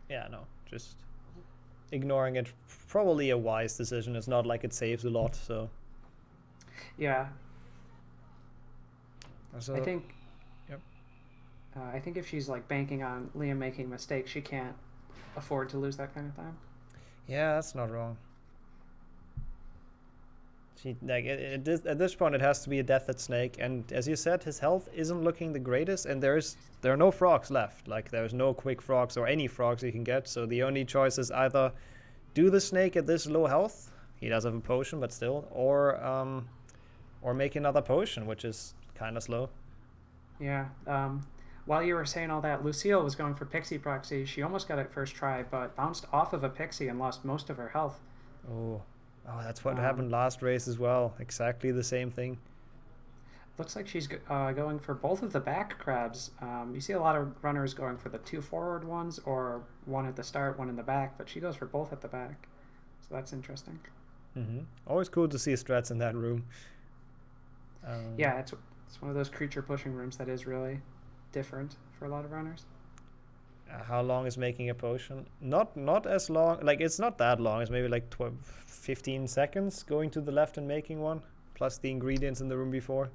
Yeah, no. Just ignoring it. Probably a wise decision. It's not like it saves a lot, so. Yeah. So, I think. Yep. I think if she's like banking on Liam making mistakes, she can't afford to lose that kind of time. Yeah, that's not wrong. She like at this point it has to be a death at Snake, and as you said, his health isn't looking the greatest, and there are no frogs left. Like there's no quick frogs or any frogs you can get, so the only choice is either do the Snake at this low health. He does have a potion, but still, or make another potion, which is kind of slow. Yeah. While you were saying all that, Lucille was going for Pixie Proxy. She almost got it first try, but bounced off of a Pixie and lost most of her health. Oh, that's what happened last race as well. Exactly the same thing. Looks like she's going for both of the back crabs. You see a lot of runners going for the 2 forward ones, or one at the start, one in the back, but she goes for both at the back. So that's interesting. Always cool to see strats in that room. Yeah, it's one of those creature pushing rooms that is really different for a lot of runners. How long is making a potion? Not as long. Like it's not that long. It's maybe like 15 seconds going to the left and making one, plus the ingredients in the room before.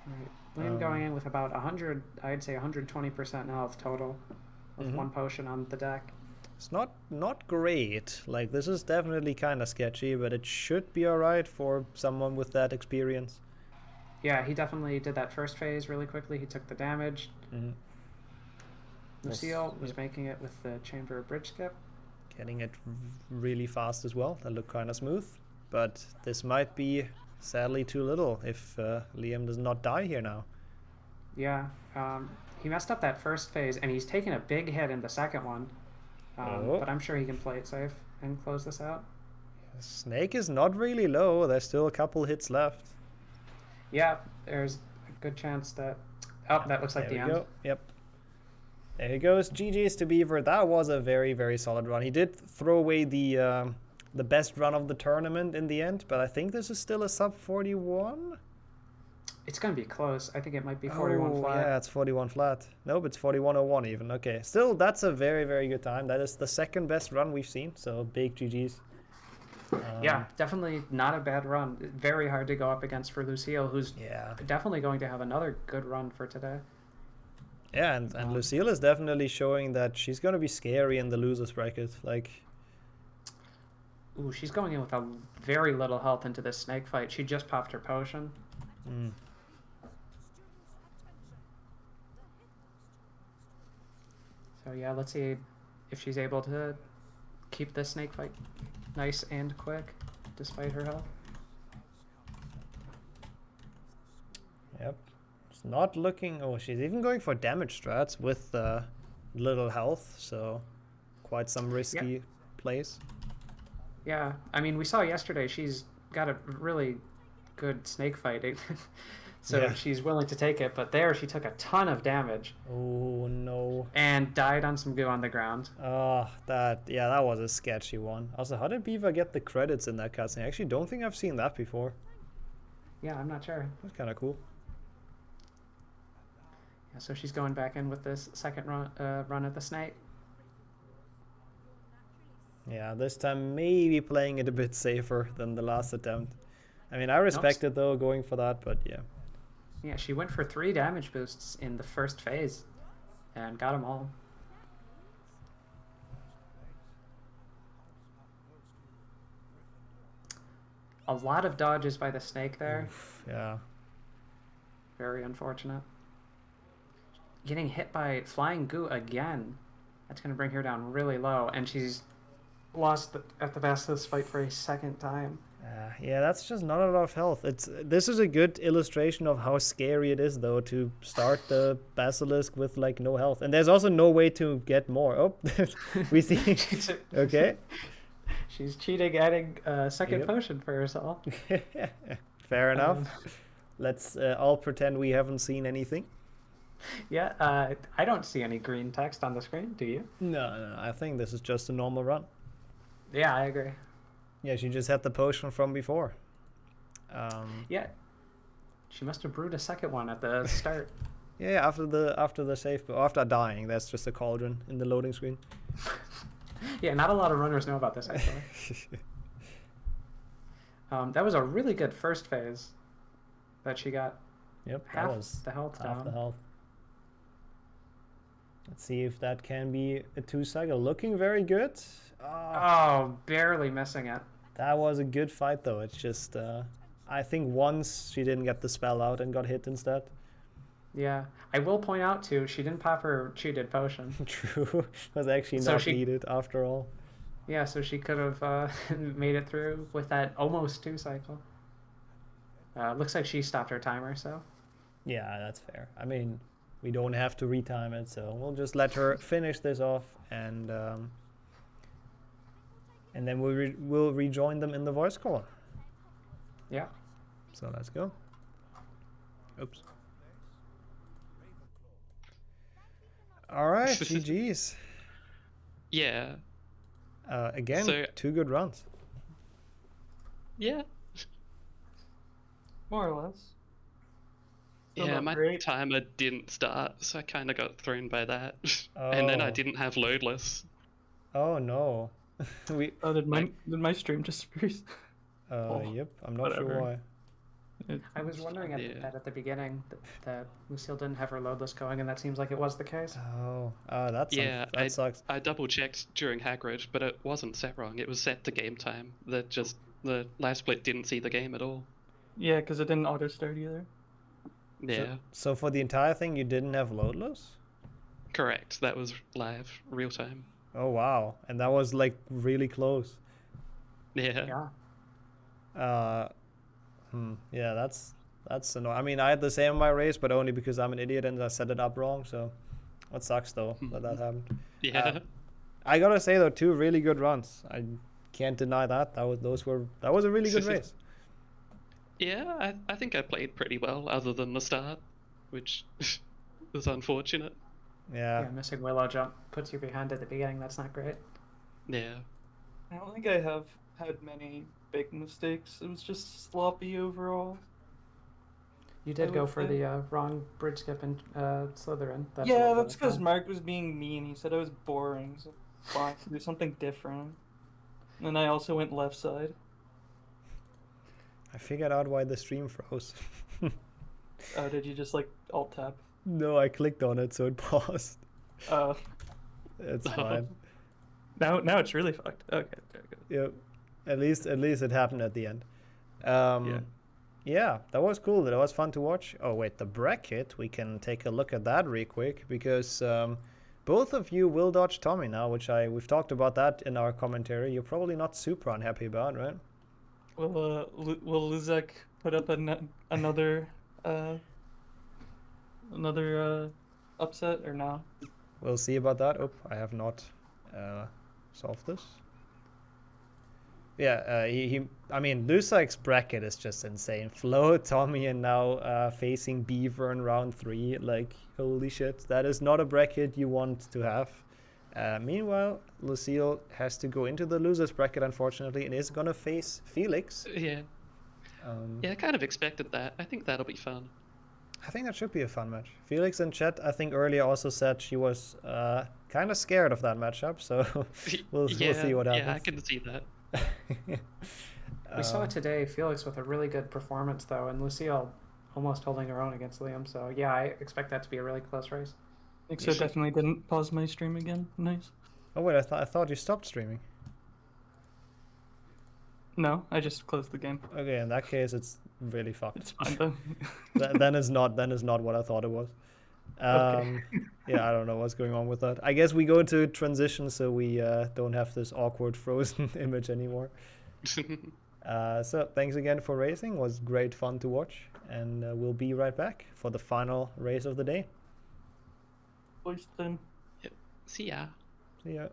Right. Liam going in with about 100, I'd say 120% health total, with one potion on the deck. It's not great. Like this is definitely kind of sketchy, but it should be alright for someone with that experience. Yeah, he definitely did that first phase really quickly. He took the damage. Lucille was making it with the chamber bridge skip. Getting it really fast as well. That looked kind of smooth. But this might be sadly too little if Liam does not die here now. Yeah, he messed up that first phase, and he's taken a big hit in the second one. But I'm sure he can play it safe and close this out. Snake is not really low. There's still a couple hits left. Yeah, there's a good chance that... Oh, that looks like the end. Go. Yep. There he goes. GG's to Beaver. That was a very, very solid run. He did throw away the best run of the tournament in the end, but I think this is still a sub 41. It's going to be close. I think it might be 41 flat. Yeah, it's 41 flat. Nope, it's 41.01 even. Okay, still, that's a very, very good time. That is the second best run we've seen, so big GG's. Yeah, definitely not a bad run. Very hard to go up against for Lucille, who's definitely going to have another good run for today. Yeah, and Lucille is definitely showing that she's going to be scary in the losers bracket. Like, ooh, she's going in with a very little health into this snake fight. She just popped her potion. So yeah, let's see if she's able to keep this snake fight nice and quick, despite her health. Yep. It's not looking... Oh, she's even going for damage strats with little health, so quite some risky plays. Yeah, I mean, we saw yesterday she's got a really good snake fight, so she's willing to take it, but there she took a ton of damage. Oh, no. And died on some goo on the ground. Oh, that was a sketchy one. Also, how did Beaver get the credits in that cutscene? I actually don't think I've seen that before. Yeah, I'm not sure. That's kind of cool. Yeah, so she's going back in with this second run at the snake. Yeah, this time maybe playing it a bit safer than the last attempt. I mean, I respect it though, going for that, but yeah. Yeah, she went for 3 damage boosts in the first phase and got them all. A lot of dodges by the snake there. Oof, yeah. Very unfortunate. Getting hit by flying goo again. That's going to bring her down really low, and she's lost at the Basilisk fight for a second time. Yeah, that's just not a lot of health. This is a good illustration of how scary it is, though, to start the Basilisk with like no health. And there's also no way to get more. Oh, we see. Okay. She's cheating, adding a second potion for herself. Fair enough. Let's all pretend we haven't seen anything. Yeah, I don't see any green text on the screen. Do you? No, I think this is just a normal run. Yeah, I agree. Yeah, she just had the potion from before. Yeah. She must have brewed a second one at the start. Yeah, after the save, after dying, that's just a cauldron in the loading screen. Yeah, not a lot of runners know about this actually. That was a really good first phase that she got. Yep, half that was the health half down. the health. Let's see if that can be a 2-cycle. Looking very good. Oh, barely missing it. That was a good fight though. It's just I think once she didn't get the spell out and got hit instead. Yeah, I will point out too, she didn't pop her cheated potion. True, was actually not needed after all. Yeah, so she could have made it through with that almost 2-cycle. Looks like she stopped her timer, so. Yeah, that's fair. I mean, we don't have to retime it, so we'll just let her finish this off, and then we'll rejoin them in the voice call. Yeah. So let's go. Oops. All right, GG's. Yeah. Again, So- 2 good runs. Yeah. More or less. Still Yeah, not my great. timer didn't start, so I kind of got thrown by that. And then I Oh. didn't have loadless. Oh no. Did my stream just freeze? Yep, I'm not sure whatever. why. I was wondering that at the beginning that Lucille didn't have her loadless going, and that seems like it was the case. That sucks. I double checked during Hagrid, but it wasn't set wrong. It was set to game time. The live split didn't see the game at all. Yeah, because it didn't auto start either. Yeah, So for the entire thing, you didn't have loadless? correct. That was live, real time. Oh wow, and that was like really close. Yeah. Yeah, that's annoying. I mean, I had the same in my race, but only because I'm an idiot and I set it up wrong. So that sucks though that happened. Yeah. I gotta say though, 2 really good runs. I can't deny that. That was a really good race. Yeah, I think I played pretty well, other than the start, which was unfortunate. Yeah, missing Willow jump puts you behind at the beginning. That's not great. Yeah. I don't think I have had many big mistakes. It was just sloppy overall. You I did go would for say. the wrong bridge skip in Slytherin. Yeah, a little that's bit because of fun. Mark was being mean. He said I was boring, so I wanted to do something different. And then I also went left side. I figured out why the stream froze. Oh, did you just like alt tab? No, I clicked on it, so it paused. Oh. It's fine. Now it's really fucked. Okay, good. Yep. At least it happened at the end. Yeah, that was cool. That was fun to watch. Oh wait, the bracket. We can take a look at that real quick because both of you will dodge Tommy now, which we've talked about that in our commentary. You're probably not super unhappy about, right? Will Luzek put up another upset or no? We'll see about that. Oh, I have not solved this. Yeah, I mean, Lusak's bracket is just insane. Flo, Tommy, and now facing Beaver in round 3. Like, holy shit. That is not a bracket you want to have. Meanwhile, Lucille has to go into the loser's bracket, unfortunately, and is going to face Felix. Yeah. Yeah, I kind of expected that. I think that'll be fun. I think that should be a fun match. Felix in chat, I think earlier also said she was kind of scared of that matchup, so we'll see what happens. Yeah, I can see that. We saw it today, Felix with a really good performance though, and Lucille almost holding her own against Liam. So yeah, I expect that to be a really close race. Except definitely didn't pause my stream again. Nice. Oh wait, I thought you stopped streaming. No, I just closed the game. Okay, in that case, it's really fucked. It's fine though. then is not what I thought it was. Okay. Yeah, I don't know what's going on with that. I guess we go to transition so we don't have this awkward frozen image anymore. So thanks again for racing. It was great fun to watch, and we'll be right back for the final race of the day. Boys then. Yep. See ya. See ya.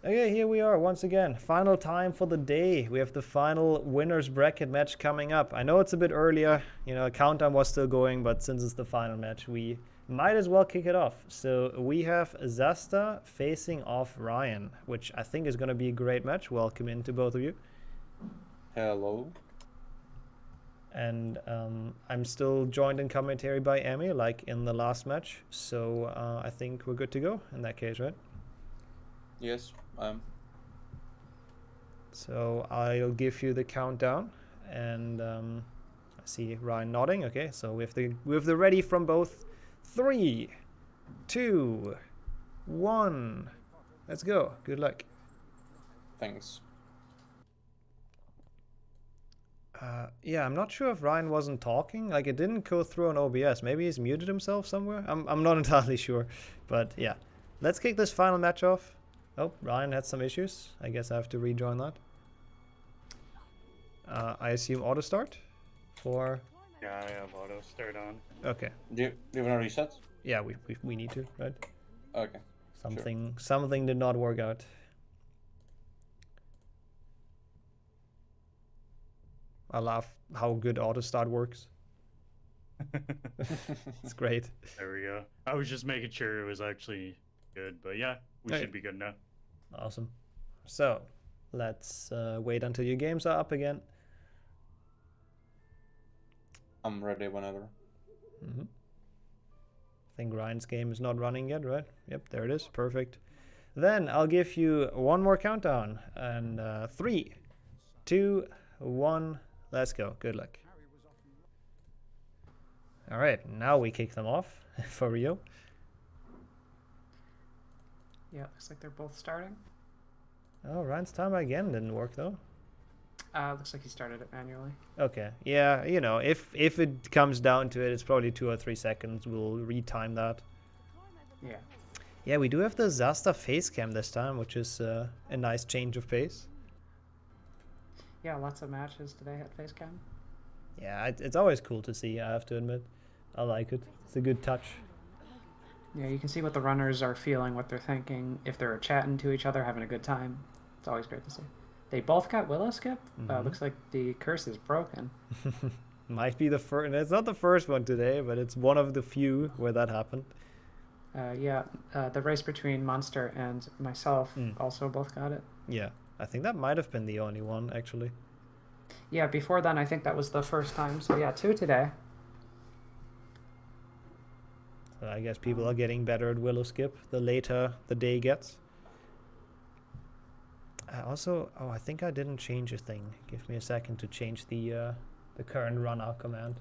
Okay, here we are once again. Final time for the day. We have the final winners bracket match coming up. I know it's a bit earlier, you know, countdown was still going, but since it's the final match, we might as well kick it off. So we have Zasta facing off Ryan, which I think is going to be a great match. Welcome into both of you. Hello. And I'm still joined in commentary by Amy, like in the last match. So I think we're good to go in that case, right? Yes, So I'll give you the countdown, and I see Ryan nodding. Okay, so we have the ready from both. 3, 2, 1. Let's go. Good luck. Thanks. Yeah, I'm not sure if Ryan wasn't talking. Like, it didn't go through on OBS. Maybe he's muted himself somewhere. I'm not entirely sure, but yeah. Let's kick this final match off. Oh, Ryan had some issues. I guess I have to rejoin that. I assume auto start for. Yeah, I have auto start on. Okay. Do you want to reset? Yeah, we need to, right? Okay. Something did not work out. I love how good auto start works. It's great. There we go. I was just making sure it was actually good, but yeah, we should be good now. Awesome. So let's wait until your games are up again. I'm ready whenever. I think Ryan's game is not running yet, right? Yep, there it is. Perfect. Then I'll give you one more countdown. And 3, 2, 1, let's go. Good luck. All right, now we kick them off for real. Yeah, looks like they're both starting. Oh, Ryan's timer again didn't work though. Looks like he started it manually. Okay, yeah, you know, if it comes down to it, it's probably 2 or 3 seconds. We'll retime that. Yeah. Yeah, we do have the Zasta face cam this time, which is a nice change of pace. Yeah, lots of matches today had face cam. Yeah, it's always cool to see, I have to admit. I like it. It's a good touch. Yeah, you can see what the runners are feeling, what they're thinking, if they're chatting to each other, having a good time. It's always great to see. They both got Willow Skip. Looks like the curse is broken. Might be the first. It's not the first one today, but it's one of the few where that happened. The race between Monster and myself also both got it. Yeah, I think that might have been the only one, actually. Yeah, before then, I think that was the first time. So yeah, 2 today. So I guess people are getting better at Willow Skip the later the day gets. I think I didn't change a thing. Give me a second to change the current run-out command.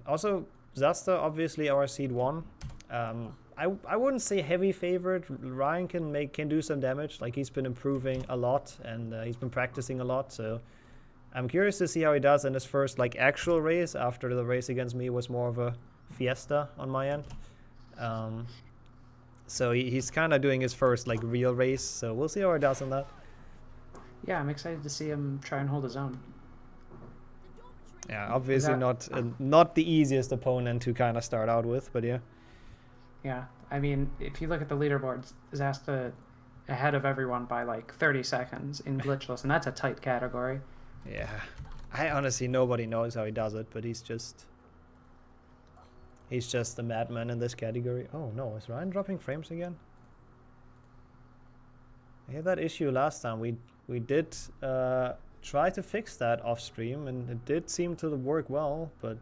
Also, Zasta, obviously our seed 1. I wouldn't say heavy favorite. Ryan can do some damage. Like, he's been improving a lot, and he's been practicing a lot. So I'm curious to see how he does in his first like actual race. After the race against me was more of a fiesta on my end. So he's kind of doing his first like real race. So we'll see how he does in that. Yeah, I'm excited to see him try and hold his own. Yeah, obviously not the easiest opponent to kind of start out with, but yeah. Yeah, I mean, if you look at the leaderboards, Zasta ahead of everyone by like 30 seconds in Glitchless, and that's a tight category. Yeah, I honestly, nobody knows how he does it, but he's just the madman in this category. Oh no, is Ryan dropping frames again? I had that issue last time. We did try to fix that off stream, and it did seem to work well, but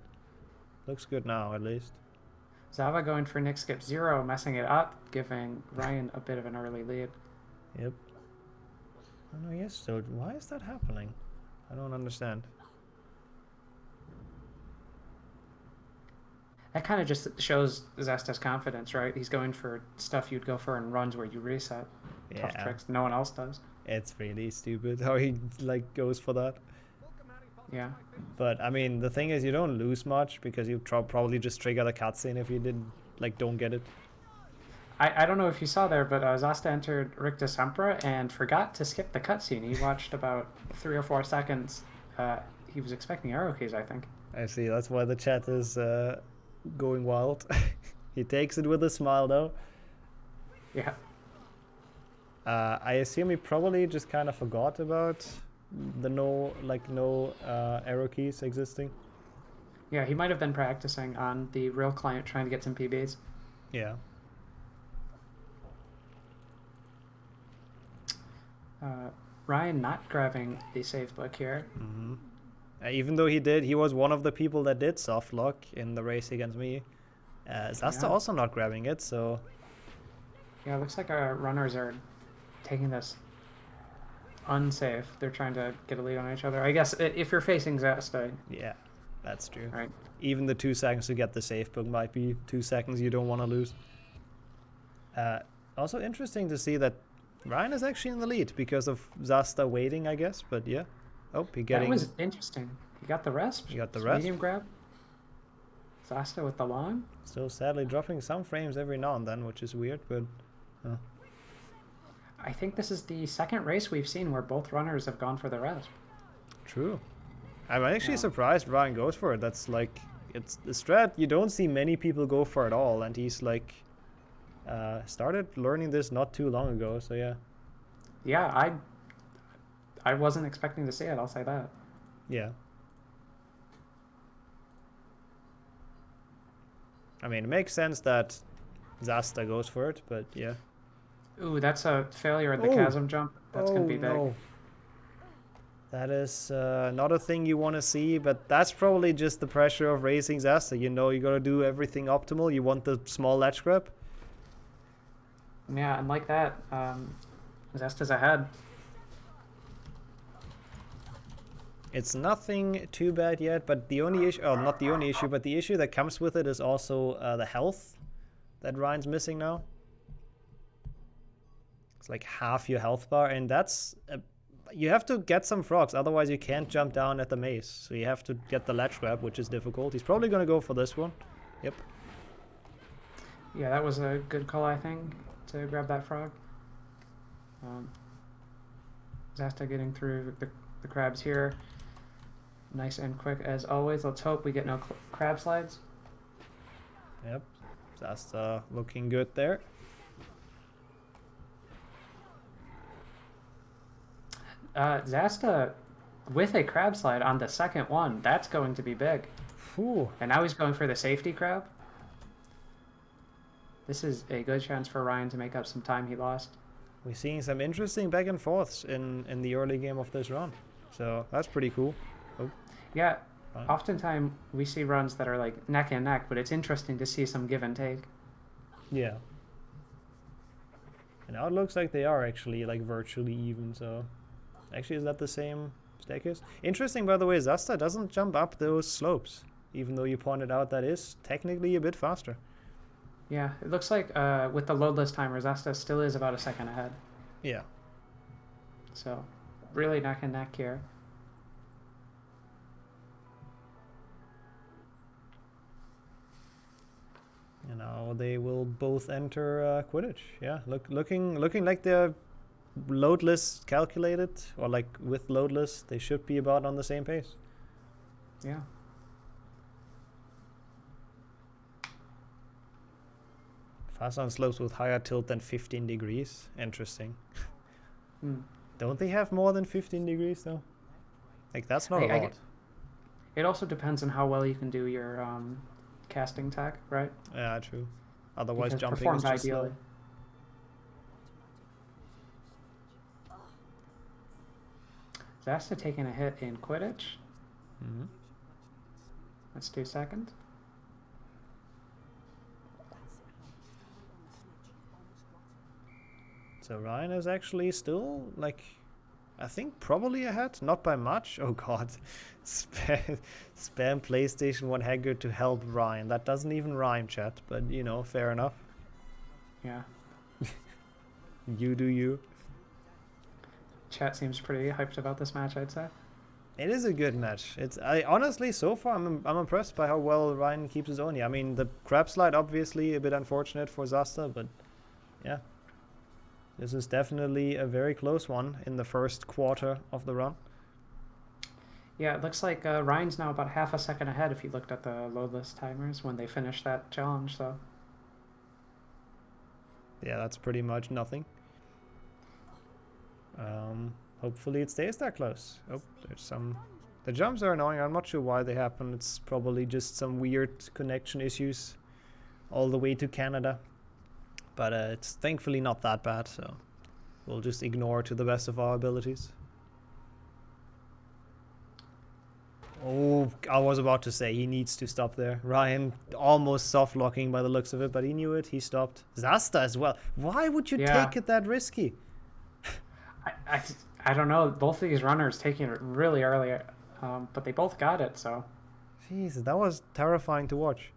looks good now at least. Zava going for Nick Skip 0, messing it up, giving Ryan a bit of an early lead. Yep. Oh no, yes, still. Why is that happening? I don't understand. That kind of just shows Zasta's confidence, right? He's going for stuff you'd go for in runs where you reset. Yeah. Tough tricks no one else does. It's really stupid how he like goes for that. Yeah. But I mean, the thing is, you don't lose much because you probably just trigger the cutscene if you don't get it. I don't know if you saw there, but Zasta entered Ricta Sempra and forgot to skip the cutscene. He watched about 3 or 4 seconds. He was expecting arrow keys, I think. I see. That's why the chat is going wild. He takes it with a smile, though. Yeah. I assume he probably just kind of forgot about the no arrow keys existing. Yeah, he might have been practicing on the real client trying to get some PBs. Yeah. Ryan not grabbing the save book here. Even though he was one of the people that did soft lock in the race against me. Zasta also not grabbing it, so... Yeah, it looks like our runners are taking this unsafe. They're trying to get a lead on each other. I guess if you're facing Zasta... Yeah, that's true. Right. Even the 2 seconds to get the safe book might be 2 seconds you don't want to lose. Also interesting to see that Ryan is actually in the lead because of Zasta waiting, I guess, but yeah. Oh, he getting... That was interesting. He got the rest. He got the rest. Medium grab. Zasta with the long. Still sadly dropping some frames every now and then, which is weird, but... I think this is the second race we've seen where both runners have gone for the rest. True. I'm actually surprised Ryan goes for it. That's like... It's the strat you don't see many people go for at all, and he's like... started learning this not too long ago, so yeah. Yeah, I wasn't expecting to see it, I'll say that. Yeah. I mean, it makes sense that Zasta goes for it, but yeah. Ooh, that's a failure at the chasm jump. That's going to be big. No. That is not a thing you want to see, but that's probably just the pressure of racing Zasta. You know, you got to do everything optimal. You want the small ledge grab. Yeah, and like that, Zasta's ahead. It's nothing too bad yet, but the only issue, oh, not the only issue, but the issue that comes with it is also the health that Ryan's missing now. It's like half your health bar, and that's... you have to get some frogs, otherwise you can't jump down at the maze. So you have to get the ledge grab, which is difficult. He's probably going to go for this one. Yep. Yeah, that was a good call, I think, to grab that frog. Zasta getting through the crabs here. Nice and quick as always. Let's hope we get no crab slides. Yep. Zasta looking good there. Zasta with a crab slide on the second one. That's going to be big. Ooh. And now he's going for the safety crab. This is a good chance for Ryan to make up some time he lost. We're seeing some interesting back and forths in the early game of this run. So that's pretty cool. Oh. Yeah, oftentimes we see runs that are like neck and neck, but it's interesting to see some give and take. Yeah. And now it looks like they are actually like virtually even, so... Actually, is that the same staircase? Interesting, by the way, Zasta doesn't jump up those slopes, even though you pointed out that is technically a bit faster. Yeah, it looks like with the loadless timer, Zasta still is about a second ahead. Yeah. So, really neck and neck here. And now they will both enter Quidditch. Yeah, looking like they're loadless calculated, or like with loadless, they should be about on the same pace. Yeah. Fast on slopes with higher tilt than 15 degrees. Interesting. Don't they have more than 15 degrees though? Like that's not a lot. It also depends on how well you can do your casting tech, right? Yeah, true. Otherwise, because jumping is just ideally. Zasta taking a hit in Quidditch. That's 2 seconds. So Ryan is actually still, like, I think probably ahead, not by much. Oh god, spam PlayStation 1 hacker to help Ryan. That doesn't even rhyme, chat, but you know, fair enough. Yeah. You do you. Chat seems pretty hyped about this match, I'd say. It is a good match. I honestly, so far, I'm impressed by how well Ryan keeps his own. I mean, the crab slide obviously a bit unfortunate for Zasta, but yeah. This is definitely a very close one in the first quarter of the run. Yeah, it looks like Ryan's now about half a second ahead if you looked at the loadless timers when they finished that challenge, so... Yeah, that's pretty much nothing. Hopefully it stays that close. Oh, there's some... The jumps are annoying. I'm not sure why they happen. It's probably just some weird connection issues all the way to Canada. But it's thankfully not that bad, so we'll just ignore to the best of our abilities. Oh, I was about to say he needs to stop there. Ryan almost soft locking by the looks of it, but he knew it. He stopped. Zasta as well. Why would you take it that risky? I don't know. Both of these runners taking it really early, but they both got it. So. Jesus, that was terrifying to watch.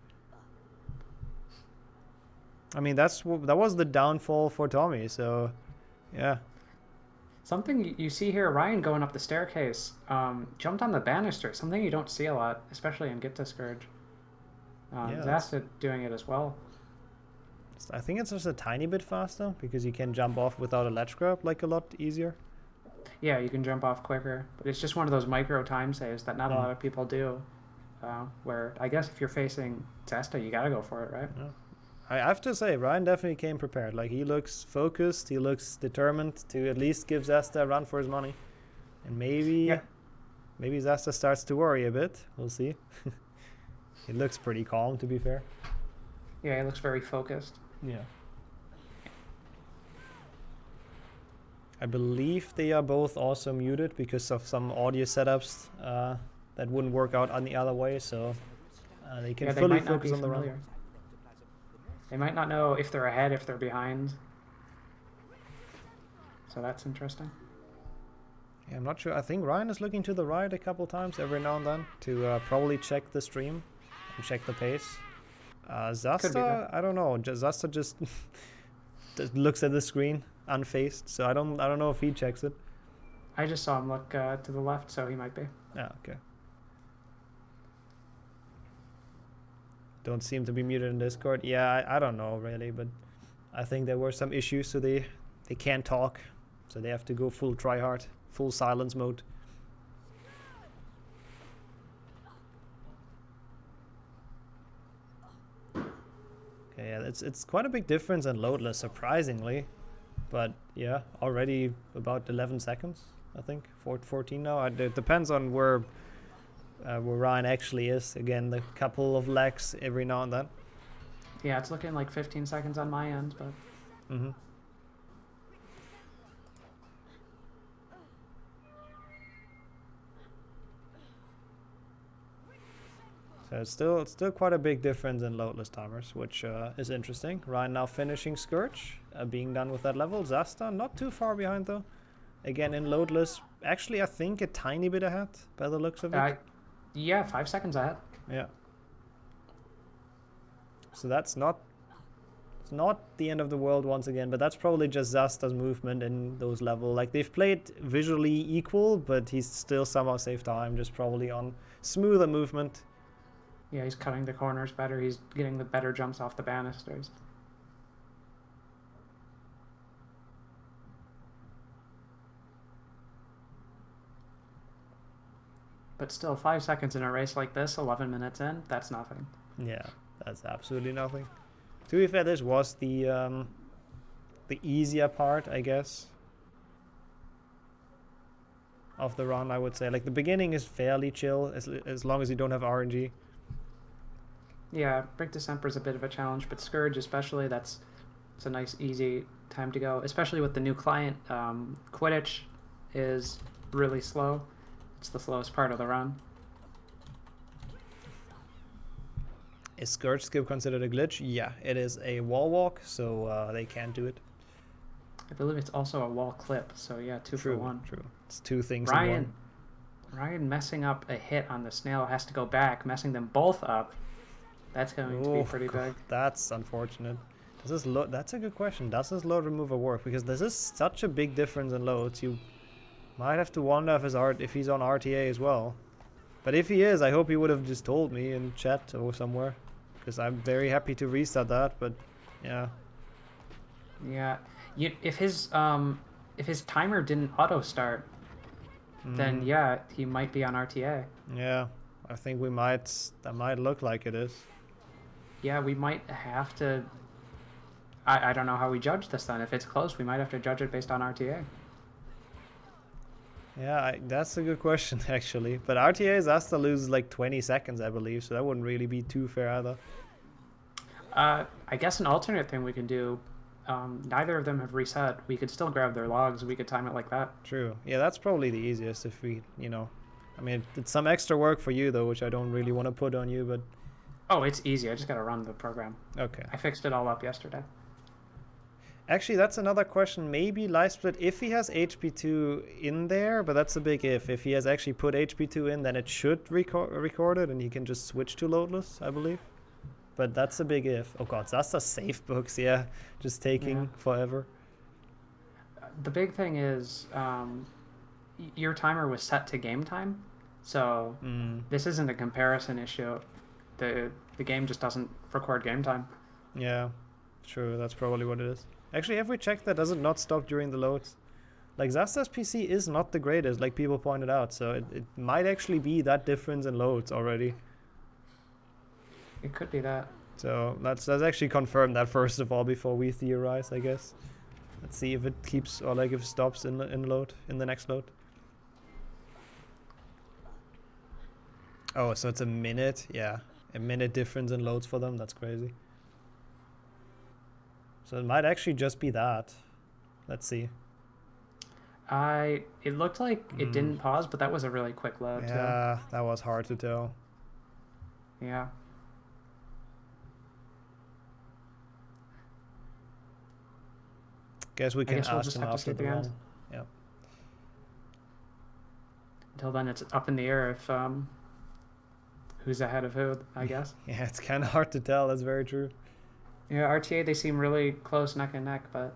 I mean, that was the downfall for Tommy. So, yeah. Something you see here, Ryan going up the staircase, jumped on the banister. Something you don't see a lot, especially in Get to Scourge. Zasta doing it as well. I think it's just a tiny bit faster because you can jump off without a ledge grab like a lot easier. Yeah, you can jump off quicker, but it's just one of those micro time saves that not a lot of people do. Where I guess if you're facing Zasta, you gotta go for it, right? Yeah. I have to say, Ryan definitely came prepared. Like, he looks focused, he looks determined to at least give Zasta a run for his money. And maybe Zasta starts to worry a bit. We'll see. He looks pretty calm, to be fair. Yeah, he looks very focused. Yeah. I believe they are both also muted because of some audio setups that wouldn't work out on the other way, so they can fully focus on the run. They might not know if they're ahead, if they're behind. So that's interesting. Yeah, I'm not sure. I think Ryan is looking to the right a couple times every now and then to probably check the stream and check the pace. Zasta, I don't know. Zasta just looks at the screen unfazed, so I don't know if he checks it. I just saw him look to the left, so he might be. Ah, okay. Don't seem to be muted in Discord. Yeah, I don't know really, but I think there were some issues, so they can't talk, so they have to go full tryhard, full silence mode. Okay, yeah, it's quite a big difference in loadless, surprisingly, but yeah, already about 11 seconds, I think, 14 now. It depends on where Ryan actually is. Again, the couple of lags every now and then. Yeah, it's looking like 15 seconds on my end, but... Mm-hmm. So it's still quite a big difference in loadless timers, which is interesting. Ryan now finishing Scourge, being done with that level. Zasta not too far behind though. Again in loadless, actually I think a tiny bit ahead by the looks of it. Yeah, 5 seconds ahead. Yeah. So it's not the end of the world once again, but that's probably just Zasta's movement in those levels. Like, they've played visually equal, but he's still somehow saved time, just probably on smoother movement. Yeah, he's cutting the corners better. He's getting the better jumps off the banisters. But still, 5 seconds in a race like this, 11 minutes in, that's nothing. Yeah, that's absolutely nothing. To be fair, this was the easier part, I guess, of the run, I would say. Like, the beginning is fairly chill, as long as you don't have RNG. Yeah, Break December is a bit of a challenge, but Scourge especially, it's a nice, easy time to go. Especially with the new client, Quidditch is really slow. It's the slowest part of the run. Is Scourge skip considered a glitch? Yeah, it is a wall walk, so they can't do it. I believe it's also a wall clip, so yeah, two for one. True. It's two things in one. Ryan messing up a hit on the snail has to go back, messing them both up. That's going to be pretty big. That's unfortunate. That's a good question. Does this load remover work? Because this is such a big difference in loads. You might have to wonder if he's on RTA as well. But if he is, I hope he would have just told me in chat or somewhere, because I'm very happy to restart that. But yeah. Yeah, if his timer didn't auto start, then yeah, he might be on RTA. Yeah, I think that might look like it is. Yeah, we might have to. I don't know how we judge this then. If it's close, we might have to judge it based on RTA. Yeah, that's a good question actually. But RTA's has to lose like 20 seconds, I believe, so that wouldn't really be too fair either. I guess an alternate thing we can do. Neither of them have reset. We could still grab their logs. We could time it like that. True. Yeah, that's probably the easiest if we, I mean, it's some extra work for you though, which I don't really want to put on you, but. Oh, it's easy. I just gotta run the program. Okay. I fixed it all up yesterday. Actually, that's another question. Maybe LiveSplit, if he has HP2 in there, but that's a big if. If he has actually put HP2 in, then it should record it, and he can just switch to loadless, I believe. But that's a big if. Oh god, that's the safe books, yeah. Just taking forever. The big thing is, your timer was set to game time, so this isn't a comparison issue. The game just doesn't record game time. Yeah, true. That's probably what it is. Actually, have we checked that? Does it not stop during the loads? Like, Zasta's PC is not the greatest, like people pointed out, so it might actually be that difference in loads already. It could be that. So let's actually confirm that first of all before we theorize, I guess. Let's see if it keeps, or like if it stops in the next load. Oh, so it's a minute? Yeah, a minute difference in loads for them. That's crazy. So it might actually just be that. Let's see. It looked like it didn't pause, but that was a really quick load too. Yeah, that was hard to tell. Yeah. Guess we can we'll ask them after the end. Yeah. Until then, it's up in the air if who's ahead of who, I guess. Yeah, it's kind of hard to tell. That's very true. Yeah, RTA, they seem really close neck and neck, but...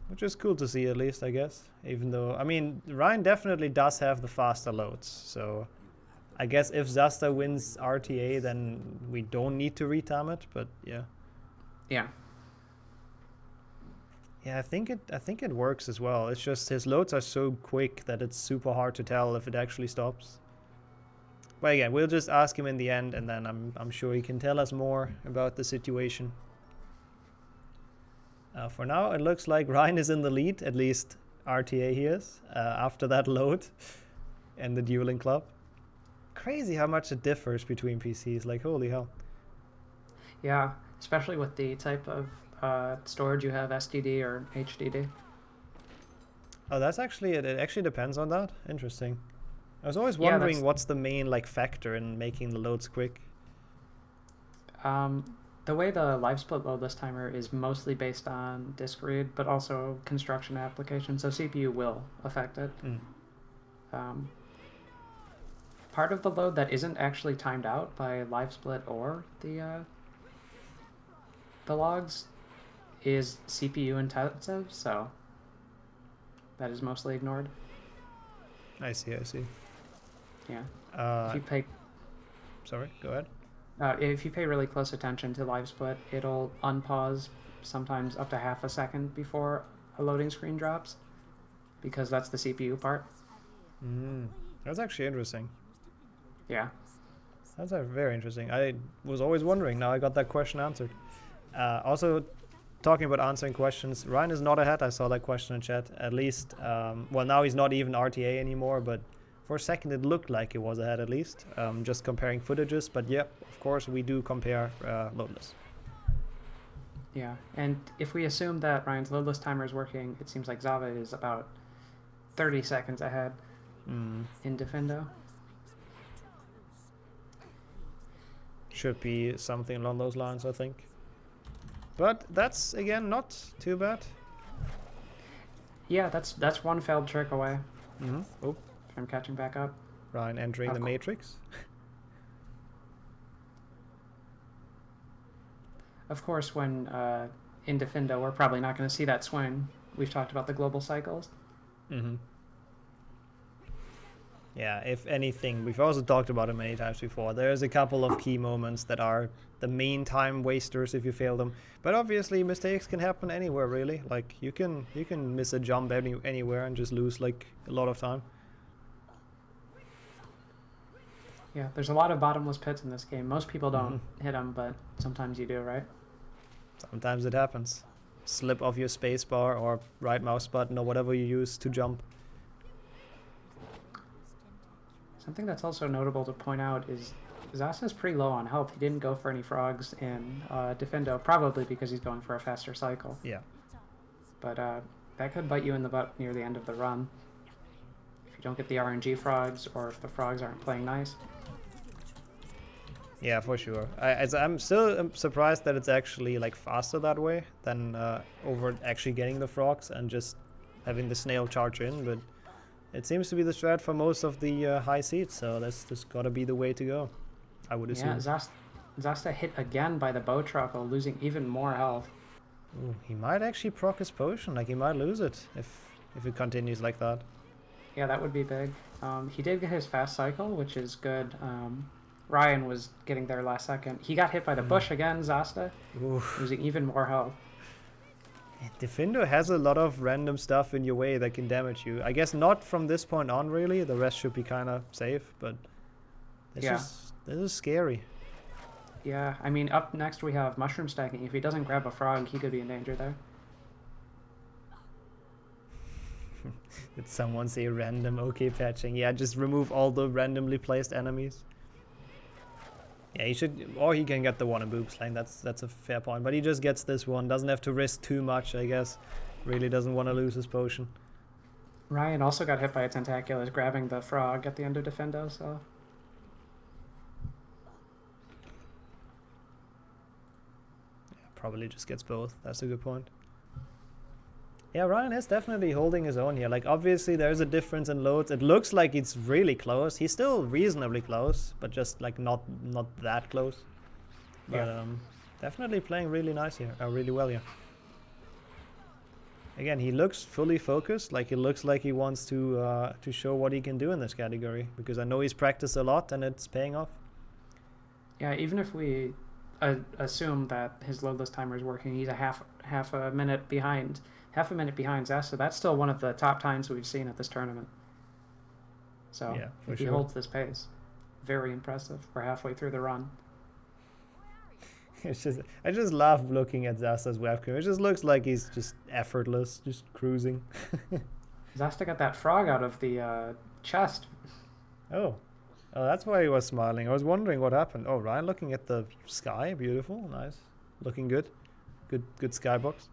Which is cool to see, at least, I guess. Even though, I mean, Ryan definitely does have the faster loads. So I guess if Zasta wins RTA, then we don't need to retime it, but yeah. Yeah. Yeah, I think it works as well. It's just his loads are so quick that it's super hard to tell if it actually stops. But again, we'll just ask him in the end, and then I'm sure he can tell us more about the situation. For now, it looks like Ryan is in the lead, at least RTA he is, after that load and the dueling club. Crazy how much it differs between PCs, like holy hell. Yeah, especially with the type of storage you have, SDD or HDD. Oh, that's actually, it actually depends on that. Interesting. I was always wondering what's the main like factor in making the loads quick. The way the LiveSplit loadless timer is mostly based on disk read, but also construction application, so CPU will affect it. Part of the load that isn't actually timed out by LiveSplit or the logs is CPU intensive, so that is mostly ignored. I see. Yeah. If you pay... Sorry, go ahead. If you pay really close attention to LiveSplit, it'll unpause sometimes up to half a second before a loading screen drops, because that's the CPU part. That's actually interesting. Yeah. That's very interesting. I was always wondering. Now I got that question answered. Also, talking about answering questions, Ryan is not ahead. I saw that question in chat. At least, well, now he's not even RTA anymore, but for a second it looked like he was ahead at least. Just comparing footages, but yeah, of course we do compare loadless. Yeah, and if we assume that Ryan's loadless timer is working, it seems like Zava is about 30 seconds ahead in Defendo. Should be something along those lines, I think. But that's, again, not too bad. Yeah, that's one failed trick away. Oh. From catching back up. Ryan entering the matrix. Of course, when in Defendo, we're probably not going to see that swing. We've talked about the global cycles. Yeah, if anything, we've also talked about it many times before. There's a couple of key moments that are the main time wasters if you fail them. But obviously, mistakes can happen anywhere, really. Like, you can miss a jump anywhere and just lose, like, a lot of time. Yeah, there's a lot of bottomless pits in this game. Most people don't hit them, but sometimes you do, right? Sometimes it happens. slip off your spacebar or right mouse button or whatever you use to jump. Something that's also notable to point out is Zasta's pretty low on health. He didn't go for any frogs in Defendo, probably because he's going for a faster cycle. Yeah. But that could bite you in the butt near the end of the run. If you don't get the RNG frogs, or if the frogs aren't playing nice. Yeah, for sure. I'm still surprised that it's actually like faster that way than over actually getting the frogs and just having the snail charge in, but it seems to be the strat for most of the high seats, so that's just gotta be the way to go, I would assume. Yeah, Zasta hit again by the bow truckle, losing even more health. Ooh, he might actually proc his potion, like he might lose it if it continues like that. Yeah, that would be big. He did get his fast cycle, which is good. Ryan was getting there last second. He got hit by the bush again, Zasta, losing even more health. Defendo has a lot of random stuff in your way that can damage you. I guess not from this point on, really. The rest should be kind of safe, but this is scary. Yeah, I mean, up next we have mushroom stacking. If he doesn't grab a frog, he could be in danger there. Did someone say random OK patching? Yeah, just remove all the randomly placed enemies. Yeah, he should, or he can get the one in Boobs Lane. That's a fair point. But he just gets this one. Doesn't have to risk too much, I guess. Really doesn't want to lose his potion. Ryan also got hit by a Tentaculus grabbing the frog at the end of Defendo, so... Yeah, probably just gets both. That's a good point. Yeah, Ryan is definitely holding his own here. Like, obviously, there's a difference in loads. It looks like it's really close. He's still reasonably close, but just, like, not that close. But, definitely playing really nice here. Really well here. Again, he looks fully focused. Like, it looks like he wants to show what he can do in this category. Because I know he's practiced a lot, and it's paying off. Yeah, even if we assume that his loadless timer is working, he's a half a minute behind. Half a minute behind Zasta. That's still one of the top times we've seen at this tournament. So yeah, if he holds this pace, very impressive. We're halfway through the run. It's just, I just love looking at Zasta's webcam. It just looks like he's just effortless, just cruising. Zasta got that frog out of the chest. Oh, that's why he was smiling. I was wondering what happened. Oh, Ryan looking at the sky, beautiful, nice, looking good, good skybox.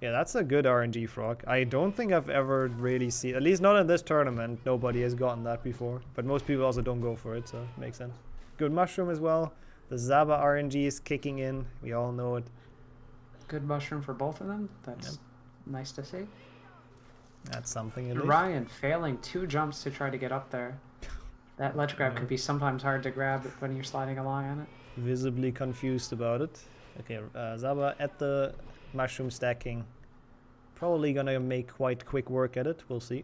Yeah, that's a good RNG frog. I don't think I've ever really seen, at least not in this tournament, nobody has gotten that before. But most people also don't go for it, so it makes sense. Good mushroom as well. The Zaba RNG is kicking in. We all know it. Good mushroom for both of them. That's nice to see. That's something at least. Ryan failing 2 jumps to try to get up there. That ledge grab can be sometimes hard to grab when you're sliding along on it. Visibly confused about it. Okay, Zaba at the mushroom stacking. Probably gonna make quite quick work at it. We'll see.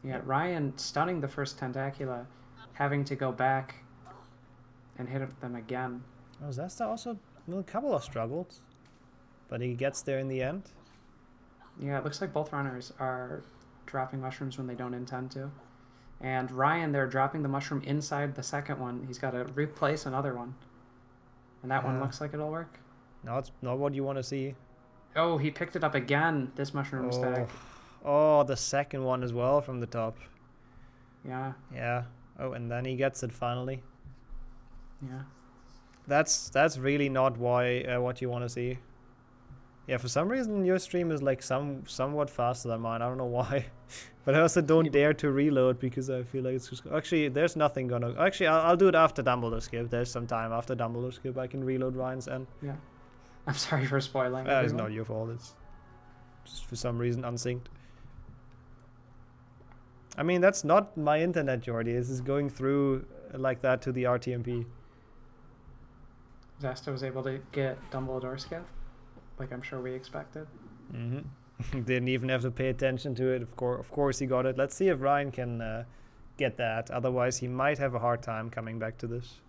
Yeah, Ryan stunning the first Tentacula, having to go back and hit them again. Oh, Zasta also a couple of struggles, but he gets there in the end. Yeah, it looks like both runners are dropping mushrooms when they don't intend to. And Ryan, they're dropping the mushroom inside the second one. He's got to replace another one. And that one looks like it'll work. No, it's not what you want to see. Oh, he picked it up again, this mushroom stack. Oh, the second one as well from the top. Yeah. Yeah. Oh, and then he gets it finally. Yeah. That's really not what you want to see. Yeah, for some reason your stream is like somewhat faster than mine. I don't know why. But I also don't dare to reload because I feel like it's just... Actually, there's nothing gonna... Actually, I'll do it after Dumbledore skip. There's some time after Dumbledore skip I can reload Ryan's end. Yeah. I'm sorry for spoiling. It's not your fault. It's just for some reason unsynced. I mean, that's not my internet, Jordy. This is going through like that to the RTMP. Zasta was able to get Dumbledore skip, like I'm sure we expected. Didn't even have to pay attention to it. Of course he got it. Let's see if Ryan can get that. Otherwise, he might have a hard time coming back to this.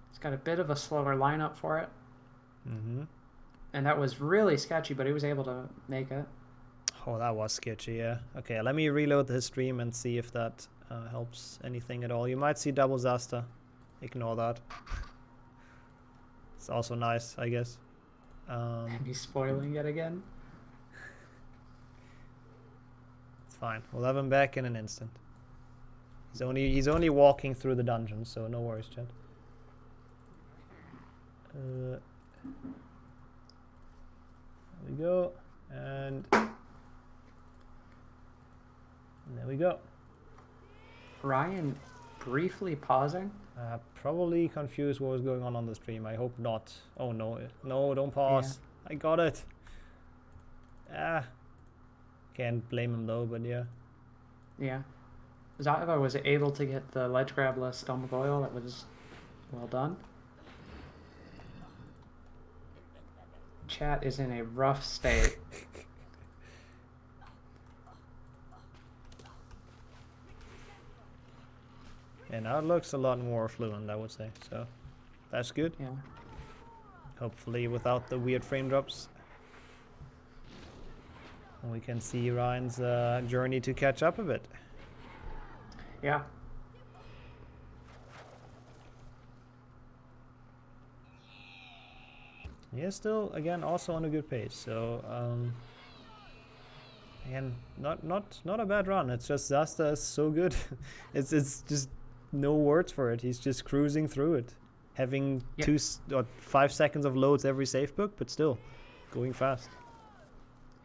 He's got a bit of a slower lineup for it. And that was really sketchy, but he was able to make it. Oh, that was sketchy, yeah. Okay, let me reload his stream and see if that helps anything at all. You might see double Zasta. Ignore that. It's also nice, I guess. He's spoiling it again. It's fine. We'll have him back in an instant. He's only walking through the dungeon, so no worries, chat. There we go, and there we go. Ryan briefly pausing. Probably confused what was going on the stream. I hope not. Oh no, no, don't pause. Yeah. I got it. Can't blame him though, but yeah. Yeah. Zava was able to get the ledge grabless Stomgoyle. That was well done. Chat is in a rough state. And now it looks a lot more fluent, I would say. So that's good. Yeah. Hopefully without the weird frame drops. And we can see Ryan's journey to catch up a bit. Yeah. Yeah, still again also on a good pace. So again, not a bad run. It's just Zasta is so good. it's just no words for it. He's just cruising through it, having 5 seconds of loads every safe book, but still going fast.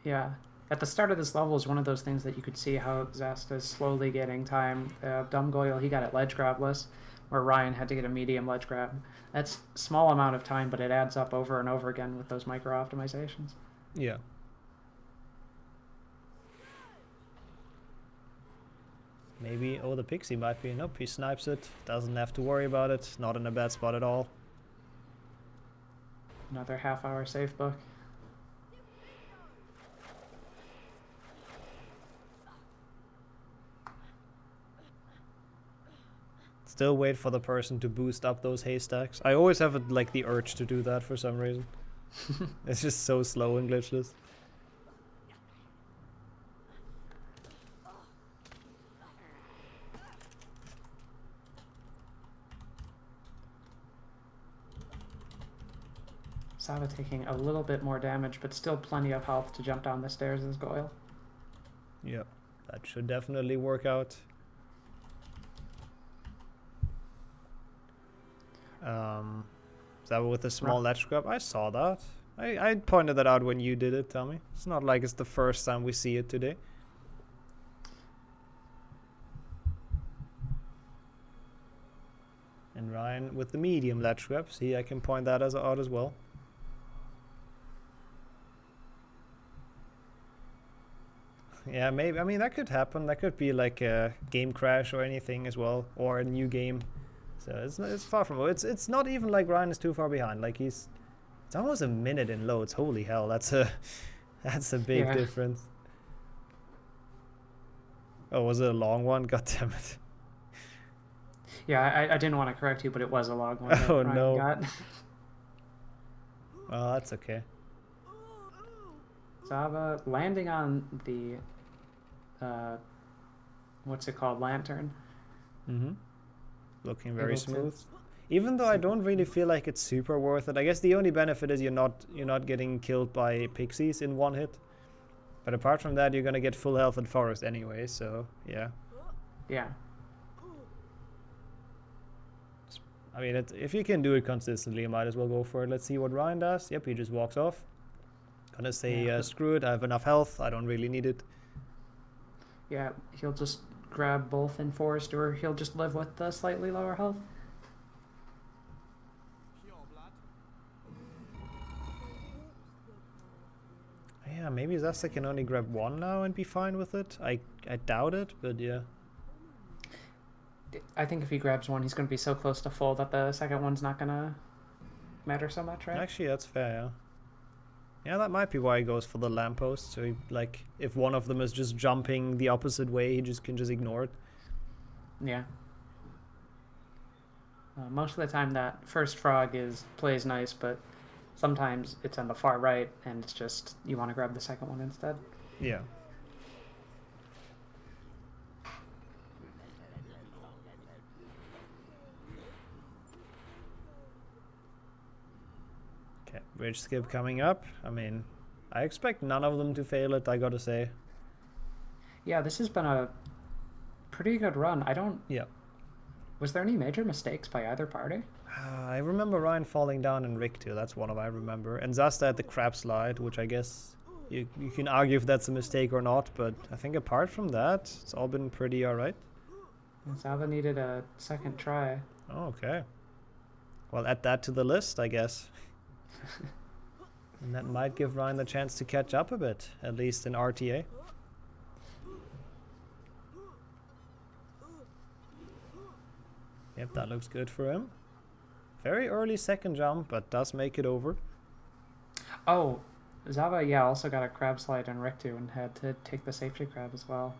Yeah. At the start of this level is one of those things that you could see how Zasta is slowly getting time. Dumgoyle, he got it ledge grabless, where Ryan had to get a medium ledge grab. That's a small amount of time, but it adds up over and over again with those micro optimizations. Yeah. Maybe, the Pixie might be. Nope, he snipes it. Doesn't have to worry about it. Not in a bad spot at all. Another half-hour safe book. Still wait for the person to boost up those haystacks. I always have like the urge to do that for some reason. It's just so slow in Glitchless. Sava taking a little bit more damage, but still plenty of health to jump down the stairs as Goyle. Yep, that should definitely work out. Sava with a small ledge grab. I saw that. I pointed that out when you did it, Tommy. It's not like it's the first time we see it today. And Ryan with the medium ledge grab. See, I can point that out as well. Yeah, maybe. I mean, that could happen. That could be like a game crash or anything as well, or a new game. So it's far from. It's not even like Ryan is too far behind. Like it's almost a minute in loads. Holy hell, that's a big difference. Oh, was it a long one? God damn it. Yeah, I didn't want to correct you, but it was a long one. Oh no. Well, that's okay. Zava landing on the what's it called, lantern. Mm-hmm. Looking very smooth. Even though I don't really feel like it's super worth it. I guess the only benefit is you're not getting killed by pixies in one hit. But apart from that, you're gonna get full health at forest anyway. So yeah. Yeah. I mean, if you can do it consistently, you might as well go for it. Let's see what Ryan does. Yep, he just walks off. Gonna say screw it. I have enough health. I don't really need it. Yeah, he'll just grab both in forest, or he'll just live with the slightly lower health. Yeah, maybe Zasta can only grab one now and be fine with it. I doubt it, but yeah. I think if he grabs one, he's going to be so close to full that the second one's not going to matter so much, right? Actually, that's fair, yeah. Yeah, that might be why he goes for the lamppost. So, like, if one of them is just jumping the opposite way, he can just ignore it. Yeah. Most of the time, that first frog plays nice, but sometimes it's on the far right, and it's just you want to grab the second one instead. Yeah. Bridge skip coming up. I mean, I expect none of them to fail it, I gotta say. Yeah, this has been a pretty good run. I don't... Yeah. Was there any major mistakes by either party? I remember Ryan falling down and Rick too. That's one of I remember. And Zasta at the crab slide, which I guess you can argue if that's a mistake or not. But I think apart from that, it's all been pretty alright. Zava needed a second try. Oh, okay. Well, add that to the list, I guess. And that might give Ryan the chance to catch up a bit, at least in RTA. Yep, that looks good for him. Very early second jump, but does make it over. Oh, Zava, yeah, also got a crab slide on Rick too and had to take the safety crab as well.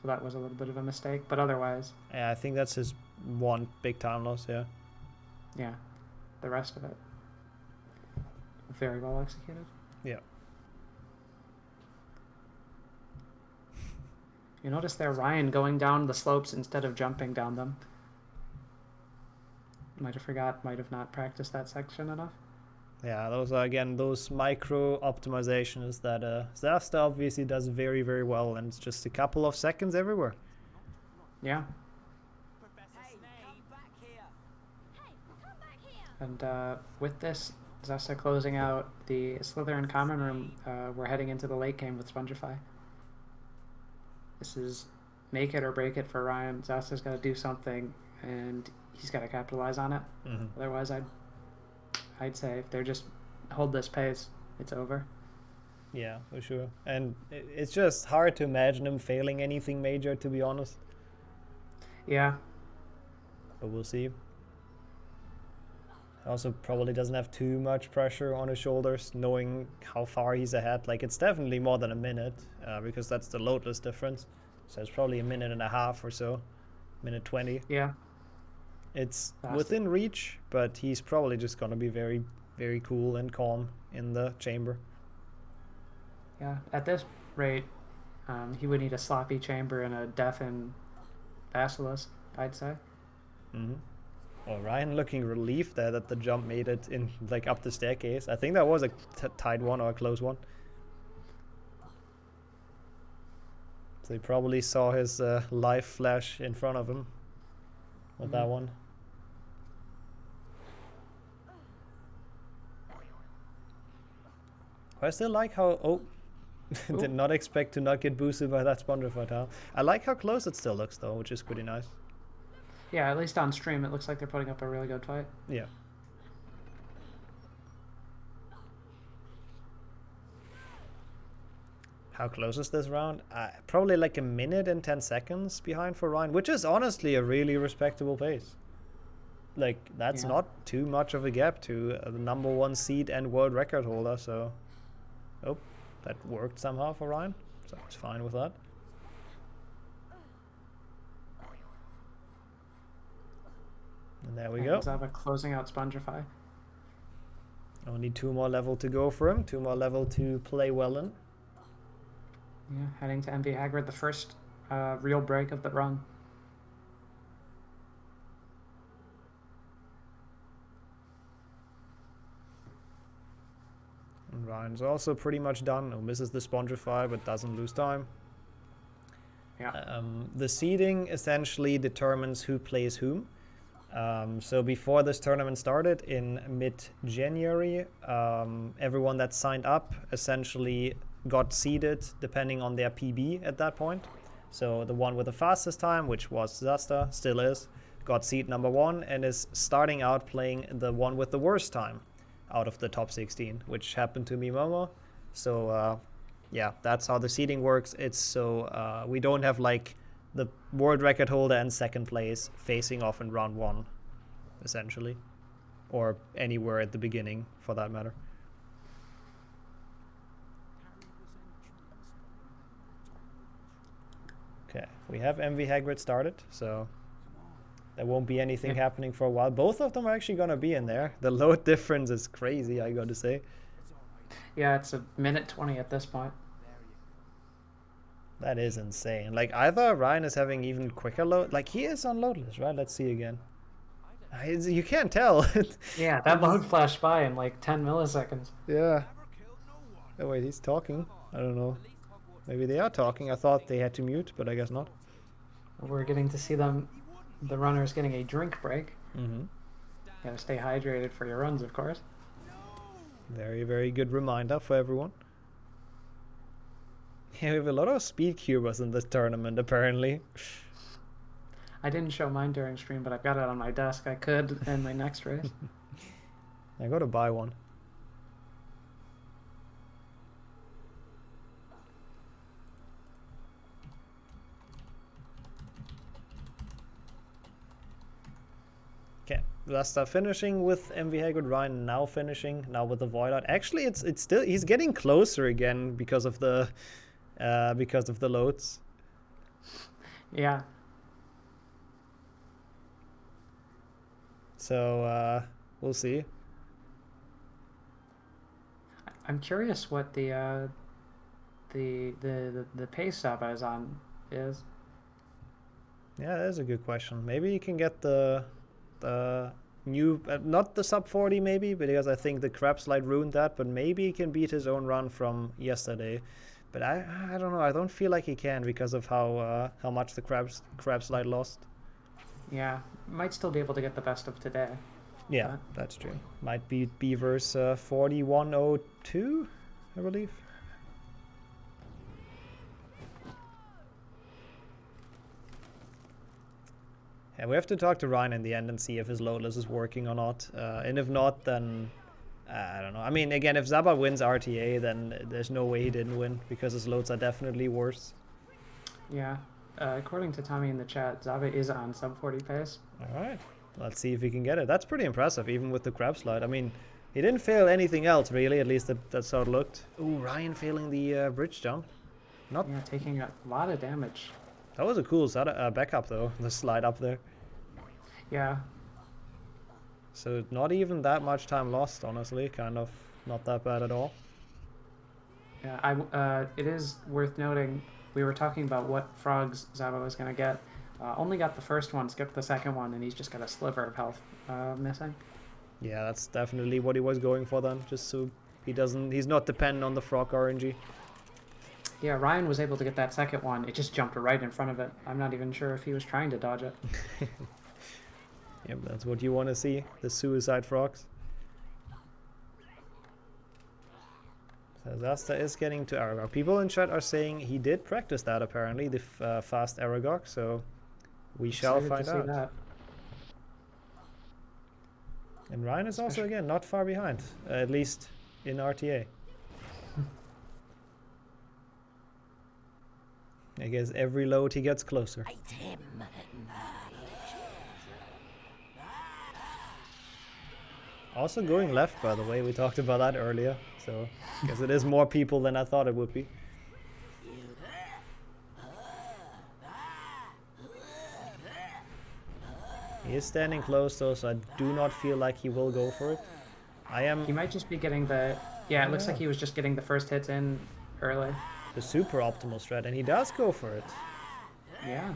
So that was a little bit of a mistake, but otherwise... Yeah, I think that's his one big time loss, yeah. Yeah, the rest of it. Very well executed. Yeah. You notice there Ryan going down the slopes instead of jumping down them. Might have forgot, might have not practiced that section enough. Yeah, those are again those micro optimizations that Zasta obviously does very, very well, and it's just a couple of seconds everywhere. Yeah. And with this, Zasta closing out the Slytherin common room, we're heading into the late game with Spongify. This is make it or break it for Ryan. Zasta's got to do something, and he's got to capitalize on it. Otherwise, I'd say if they're just hold this pace, it's over. Yeah, for sure. And it's just hard to imagine him failing anything major, to be honest. Yeah. But we'll see. Also probably doesn't have too much pressure on his shoulders, knowing how far he's ahead. Like, it's definitely more than a minute, because that's the loadless difference. So it's probably a minute and a half or so. Minute 20. Yeah. It's within reach, but he's probably just going to be very, very cool and calm in the chamber. Yeah, at this rate, he would need a sloppy chamber and a deafen Basilisk, I'd say. Well, Ryan looking relieved there that the jump made it in, like, up the staircase. I think that was a tight one or a close one. So he probably saw his life flash in front of him with that one. I still like how... did not expect to not get boosted by that Spongify tile. I like how close it still looks, though, which is pretty nice. Yeah, at least on stream, it looks like they're putting up a really good fight. Yeah. How close is this round? Probably like a minute and 10 seconds behind for Ryan, which is honestly a really respectable pace. Like, that's not too much of a gap to the #1 seed and world record holder, so... Oh, that worked somehow for Ryan, so it's fine with that. And there we go. Zava closing out Spongify. Only 2 more level to go for him, 2 more level to play well in. Yeah, heading to MV Hagrid, the first real break of the run. And Ryan's also pretty much done. Oh, misses the Spongify, but doesn't lose time. Yeah. The seeding essentially determines who plays whom. So before this tournament started in mid-January, everyone that signed up essentially got seeded depending on their PB at that point. So the one with the fastest time, which was Zasta, still is, got seed #1 and is starting out playing the one with the worst time out of the top 16, which happened to me, Momo. So yeah, that's how the seeding works. It's so we don't have like the world record holder and second place facing off in round 1, essentially, or anywhere at the beginning for that matter. Okay, we have MV Hagrid started, so there won't be anything happening for a while. Both of them are actually gonna be in there. The load difference is crazy, I gotta say. Yeah, it's a minute 20 at this point. That is insane. Like, either Ryan is having even quicker load. Like, he is on loadless, right? Let's see again. You can't tell. Yeah, that load flashed by in like 10 milliseconds. Yeah. Oh wait, he's talking. I don't know. Maybe they are talking. I thought they had to mute, but I guess not. We're getting to see them, the runners getting a drink break. Mm-hmm. Gotta stay hydrated for your runs, of course. Very, very good reminder for everyone. Yeah, we have a lot of speed cubers in this tournament, apparently. I didn't show mine during stream, but I've got it on my desk. I could in my next race. I gotta buy one. Okay, Rasta finishing with MV Hagrid, Ryan now finishing, now with the Void Out. Actually, it's still, he's getting closer again because of the loads. Yeah. So we'll see. I'm curious what the pace Saba is on is. Yeah, that's a good question. Maybe you can get the new, not the sub 40 maybe, because I think the crab slide ruined that, but maybe he can beat his own run from yesterday. But I don't know. I don't feel like he can because of how much the crab slide lost. Yeah, might still be able to get the best of today. Yeah, that's true. Might beat Beaver's 41.02, I believe. Yeah, we have to talk to Ryan in the end and see if his loadless is working or not. And if not, then I don't know. I mean, again, if Zaba wins RTA, then there's no way he didn't win because his loads are definitely worse. Yeah. According to Tommy in the chat, Zaba is on sub 40 pace. All right. Let's see if he can get it. That's pretty impressive, even with the crab slide. I mean, he didn't fail anything else, really. At least that's how it looked. Ooh, Ryan failing the bridge jump. Yeah, taking a lot of damage. That was a cool backup, though. The slide up there. Yeah. So not even that much time lost, honestly. Kind of not that bad at all. Yeah, it is worth noting, we were talking about what frogs Zaba was going to get. Only got the first one, skipped the second one, and he's just got a sliver of health missing. Yeah, that's definitely what he was going for then, just so he's not dependent on the frog RNG. Yeah, Ryan was able to get that second one. It just jumped right in front of it. I'm not even sure if he was trying to dodge it. Yep, that's what you want to see, the suicide frogs. So Zasta is getting to Aragog. People in chat are saying he did practice that, apparently, the fast Aragog, so we shall find out. That. And Ryan is also, again, not far behind, at least in RTA. I guess every load he gets closer. Also going left, by the way, we talked about that earlier, so I guess it is more people than I thought it would be. He is standing close though, so I do not feel like he will go for it. He might just be getting the... Yeah, it looks like he was just getting the first hits in early. The super optimal strat, and he does go for it. Yeah.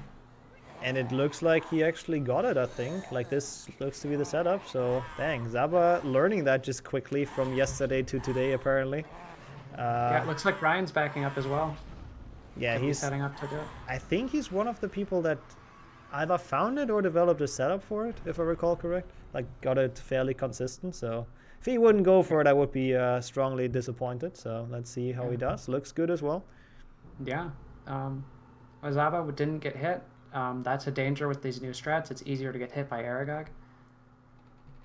And it looks like he actually got it, I think. Like, this looks to be the setup, so dang. Zaba learning that just quickly from yesterday to today, apparently. Yeah, it looks like Ryan's backing up as well. Yeah, he's setting up to do it. I think he's one of the people that either found it or developed a setup for it, if I recall correct. Like, got it fairly consistent, so... If he wouldn't go for it, I would be strongly disappointed, so let's see how he does. Looks good as well. Yeah. Zaba didn't get hit. That's a danger with these new strats. It's easier to get hit by Aragog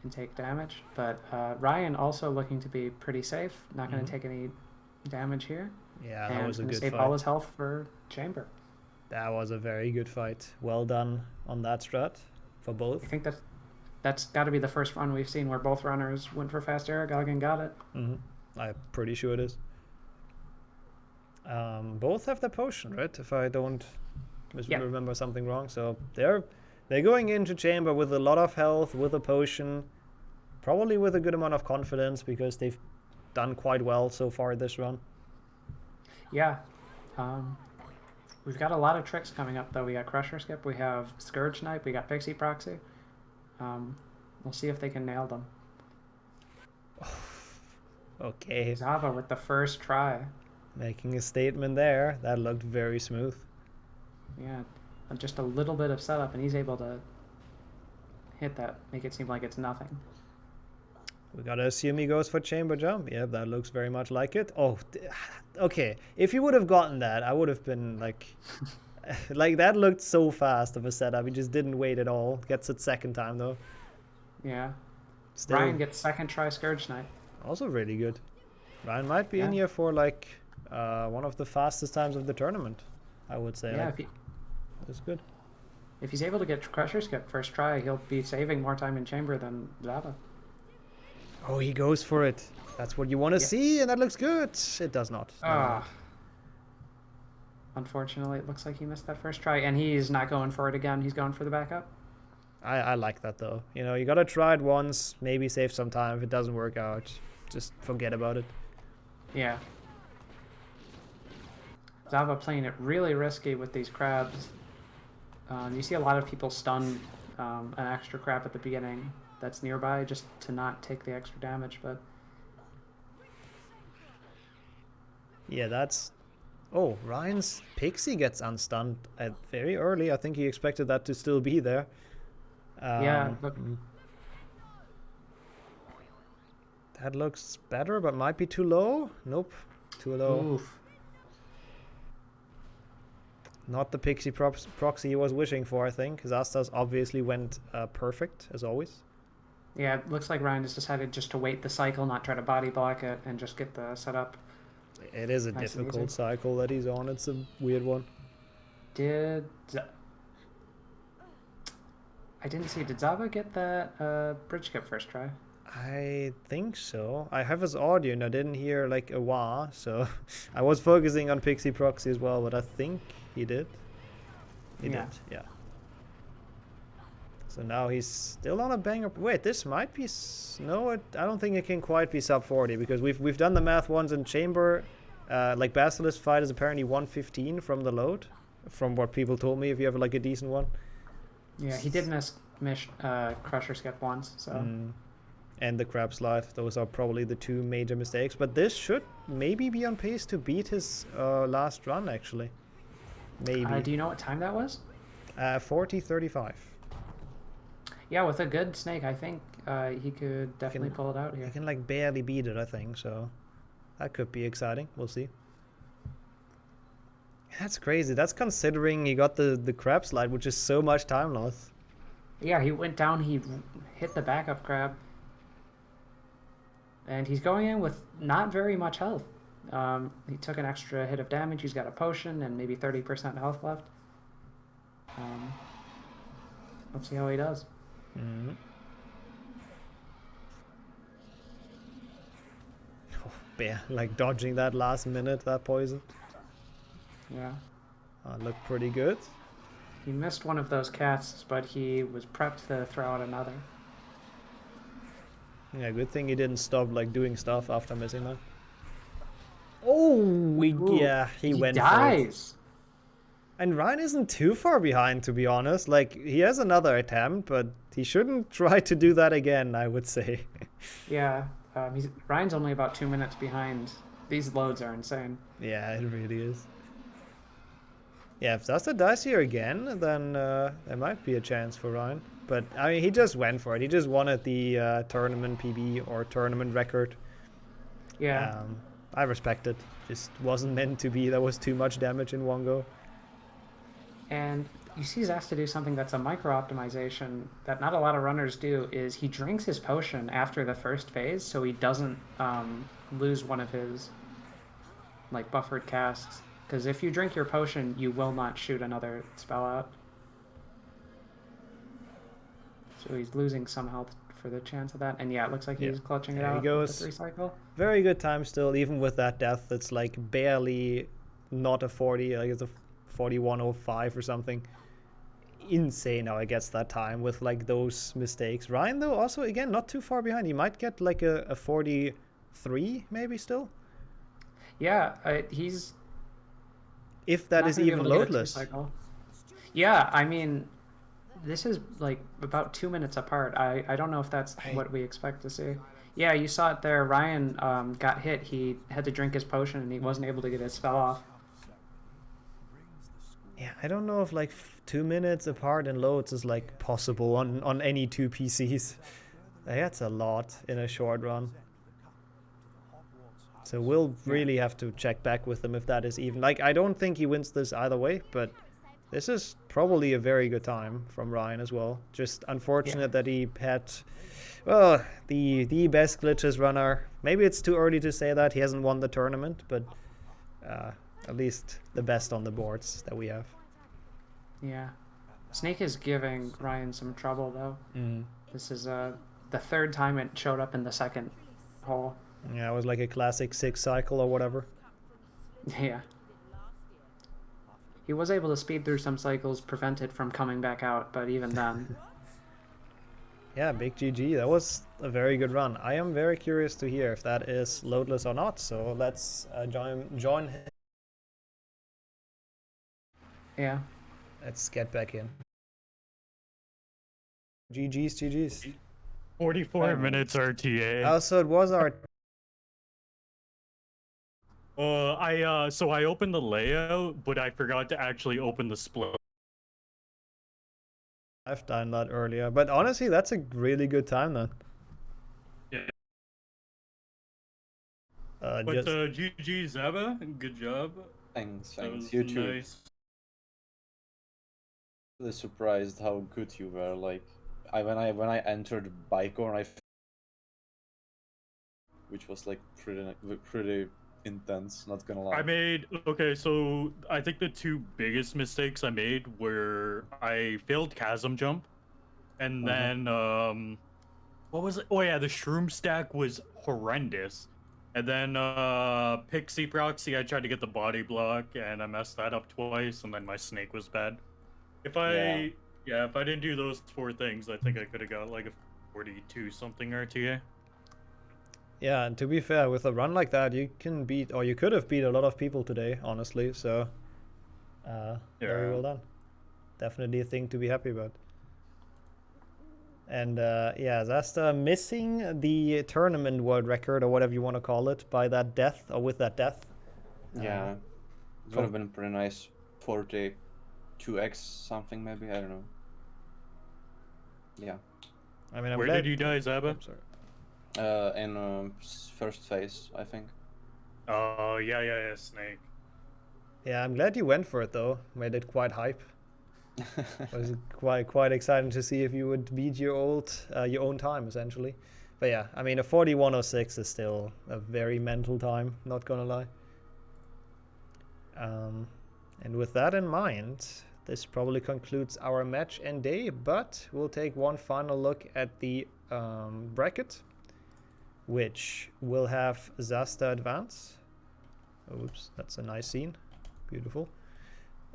and take damage. But Ryan also looking to be pretty safe. Not going to take any damage here. Yeah, that was a good save fight. all his health for Chamber. That was a very good fight. Well done on that strat for both. I think that's got to be the first run we've seen where both runners went for fast Aragog and got it. I'm pretty sure it is. Both have the potion, right? If I don't remember something wrong. So they're going into Chamber with a lot of health, with a potion, probably with a good amount of confidence because they've done quite well so far this run. Yeah. We've got a lot of tricks coming up though. We got Crusher Skip, we have Scourge Knight, we got Pixie Proxy. We'll see if they can nail them. Okay. Zava with the first try. Making a statement there. That looked very smooth. Yeah, just a little bit of setup, and he's able to hit that, make it seem like it's nothing. We gotta assume he goes for chamber jump. Yeah, that looks very much like it. Oh, okay. If he would have gotten that, I would have been like... like, that looked so fast of a setup. He just didn't wait at all. Gets it second time, though. Yeah. Still, Ryan gets second try Scourge Knight. Also really good. Ryan might be in here for, like, one of the fastest times of the tournament, I would say. Yeah, like, that's good. If he's able to get Crusher Skip first try, he'll be saving more time in chamber than Zava. Oh, he goes for it. That's what you want to see, and that looks good. It does not. Ah. Unfortunately, it looks like he missed that first try, and he's not going for it again. He's going for the backup. I like that, though. You know, you gotta try it once, maybe save some time. If it doesn't work out, just forget about it. Yeah. Zava playing it really risky with these crabs. You see a lot of people stun an extra crab at the beginning that's nearby just to not take the extra damage, but... Yeah, that's... Oh, Ryan's Pixie gets unstunned at very early. I think he expected that to still be there. Yeah, but... That looks better, but might be too low. Nope, too low. Oof. Not the Pixie proxy he was wishing for, I think. Zastas obviously went perfect, as always. Yeah, it looks like Ryan has decided just to wait the cycle, not try to body block it, and just get the setup. It is a nice difficult cycle that he's on. It's a weird one. I didn't see. Did Zava get that bridge skip first try? I think so. I have his audio and I didn't hear like a wah, so I was focusing on Pixie Proxy as well, but I think he did. He did, yeah. So now he's still on a banger. Wait, this might be... No, I don't think it can quite be sub 40 because we've done the math once in chamber. Like Basilisk fight is apparently 115 from the load, from what people told me if you have like a decent one. Yeah, he did miss Crusher Skip once, so... And the crab slide. Those are probably the two major mistakes. But this should maybe be on pace to beat his last run, actually. Maybe. Do you know what time that was? 40:35. Yeah, with a good snake, I think he could definitely pull it out here. He can like barely beat it, I think. So that could be exciting. We'll see. That's crazy. That's considering he got the crab slide, which is so much time loss. Yeah, he went down. He hit the backup crab. And he's going in with not very much health. He took an extra hit of damage. He's got a potion and maybe 30% health left. Let's see how he does. Mm-hmm. Oh, yeah, like dodging that last minute, that poison. Yeah. Looked pretty good. He missed one of those casts, but he was prepped to throw out another. Yeah, good thing he didn't stop like doing stuff after missing that. Oh, yeah, he went dies. For it. And Ryan isn't too far behind, to be honest. Like, he has another attempt, but he shouldn't try to do that again, I would say. Yeah, Ryan's only about 2 minutes behind. These loads are insane. Yeah, it really is. Yeah, if Zasta dies here again, then there might be a chance for Ryan. But, I mean, he just went for it. He just wanted the tournament PB or tournament record. Yeah. I respect it. Just wasn't meant to be. That was too much damage in one go. And you see Zasta do something that's a micro-optimization that not a lot of runners do, is he drinks his potion after the first phase so he doesn't lose one of his like buffered casts. Because if you drink your potion, you will not shoot another spell out. So he's losing some health for the chance of that. And yeah, it looks like he's clutching it out he goes. with the 3 cycle. Very good time still, even with that death. It's like barely not a 40, like it's a 41.05 or something. Insane how he gets that time with like those mistakes. Ryan, though, also, again, not too far behind. He might get like a 43 maybe still. Yeah, he's... If that is even loadless. Yeah, I mean... this is like about 2 minutes apart. I don't know if that's what we expect to see. Yeah, you saw it there. Ryan got hit. He had to drink his potion and he wasn't able to get his spell off. Yeah, I don't know if like 2 minutes apart in loads is like possible on any two PCs. That's a lot in a short run. So we'll really have to check back with them if that is even. Like, I don't think he wins this either way, but this is probably a very good time from Ryan as well. Just unfortunate that he had, well, the best Glitchless runner. Maybe it's too early to say that. He hasn't won the tournament, but at least the best on the boards that we have. Yeah. Snake is giving Ryan some trouble, though. This is the third time it showed up in the second hole. Yeah, it was like a classic 6 cycle or whatever. Yeah. He was able to speed through some cycles, prevent it from coming back out, but even then... Yeah, big GG. That was a very good run. I am very curious to hear if that is loadless or not, so let's join him. Yeah. Let's get back in. GG's. 44 minutes RTA. Oh, so it was our... So I opened the layout, but I forgot to actually open the split. I've done that earlier, but honestly, that's a really good time then. Yeah. But Just... GG Zaba, good job. Thanks. You too. Nice. Really surprised how good you were. Like, when I entered Bicor, which was like pretty intense, not gonna lie. So I think the two biggest mistakes I made were I failed chasm jump, and then what was it? Oh yeah, the shroom stack was horrendous, and then pixie proxy, I tried to get the body block and I messed that up twice, and then my snake was bad. If I didn't do those 4 things, I think I could have got like a 42 something RTA. Yeah, and to be fair, with a run like that, you can beat, or you could have beat a lot of people today, honestly, so very well done. Definitely a thing to be happy about. And yeah, Zasta missing the tournament world record, or whatever you want to call it, by that death, or with that death. Yeah, it would have been pretty nice. 42x something, maybe, I don't know. Yeah. I mean, Where did you die, Zaba? I'm sorry. In first phase, I think. Oh, yeah, snake. Yeah, I'm glad you went for it though. Made it quite hype. It was quite exciting to see if you would beat your own time essentially. But yeah, I mean a 41:06 is still a very mental time. Not gonna lie. And with that in mind, this probably concludes our match and day. But we'll take one final look at the bracket, which will have Zasta advance. Oops, that's a nice scene. Beautiful.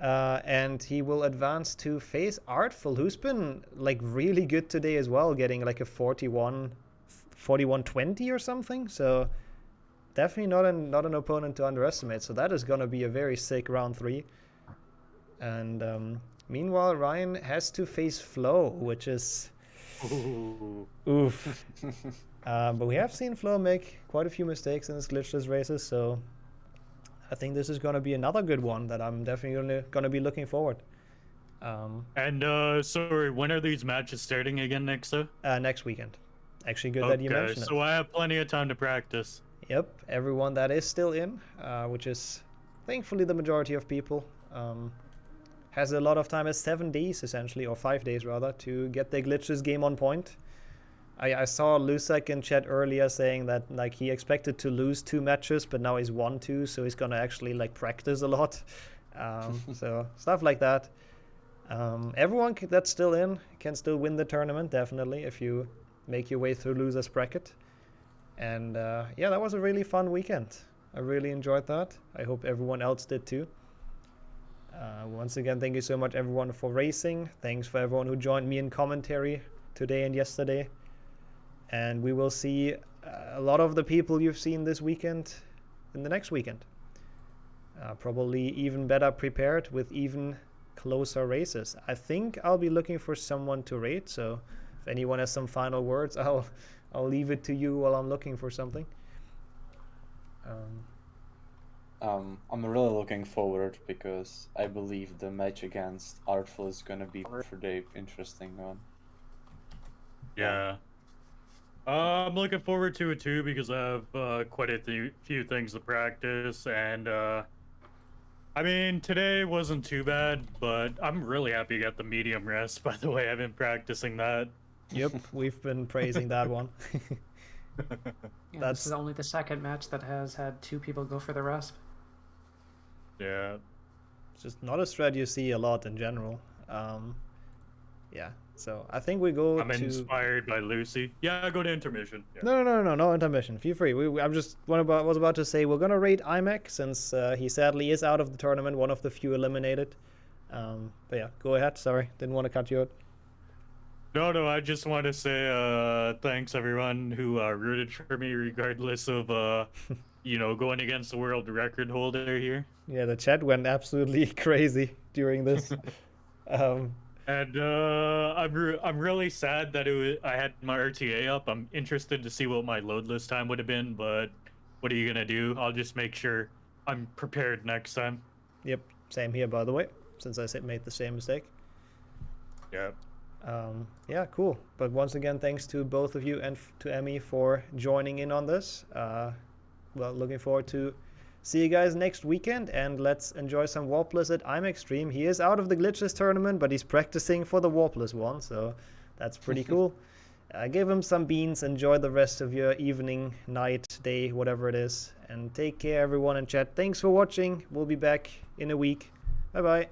And he will advance to face Artful, who's been like really good today as well, getting like a 41-20 or something. So definitely not an opponent to underestimate. So that is gonna be a very sick round 3. And meanwhile, Ryan has to face Flo, which is oof. But we have seen Flo make quite a few mistakes in his glitchless races, so I think this is going to be another good one that I'm definitely going to be looking forward. Sorry, when are these matches starting again, Nixa? Next weekend. Actually, good that you mentioned it. So I have plenty of time to practice. Yep, everyone that is still in, which is thankfully the majority of people, has a lot of time, as 7 days essentially, or 5 days rather, to get their glitches game on point. I saw Lusak in chat earlier saying that like he expected to lose 2 matches, but now he's won 2, so he's gonna actually like practice a lot. So stuff like that. Everyone that's still in can still win the tournament, definitely, if you make your way through losers bracket. And yeah, that was a really fun weekend. I really enjoyed that. I hope everyone else did too. Once again, thank you so much everyone for racing. Thanks for everyone who joined me in commentary today and yesterday. And we will see a lot of the people you've seen this weekend in the next weekend. Probably even better prepared with even closer races. I think I'll be looking for someone to rate, so if anyone has some final words, I'll leave it to you while I'm looking for something. I'm really looking forward because I believe the match against Artful is gonna be a pretty interesting one. Yeah. I'm looking forward to it too because I have quite a few things to practice, and I mean, today wasn't too bad, but I'm really happy I got the medium rest. By the way, I've been practicing that. Yep, we've been praising that one. Yeah, this is only the second match that has had 2 people go for the rest. Yeah. It's just not a strat you see a lot in general. Yeah, so I think we go I'm inspired by Lucy. Yeah, go to intermission. Yeah. No intermission. Feel free. Was about to say we're gonna rate IMAC since he sadly is out of the tournament, one of the few eliminated. But yeah, go ahead. Sorry, didn't want to cut you out. No, I just want to say thanks everyone who rooted for me, regardless of going against the world record holder here. Yeah, the chat went absolutely crazy during this. And I'm really sad that I had my RTA up. I'm interested to see what my loadless time would have been, but what are you gonna do? I'll just make sure I'm prepared next time. Yep, same here by the way, since I made the same mistake. Yep. Yeah, cool. But once again, thanks to both of you and to Emmy for joining in on this. Well, looking forward to see you guys next weekend, and let's enjoy some Warpless at IMAX stream. He is out of the Glitchless tournament, but he's practicing for the Warpless one, so that's pretty cool. Give him some beans, enjoy the rest of your evening, night, day, whatever it is, and take care everyone in chat. Thanks for watching. We'll be back in a week. Bye bye.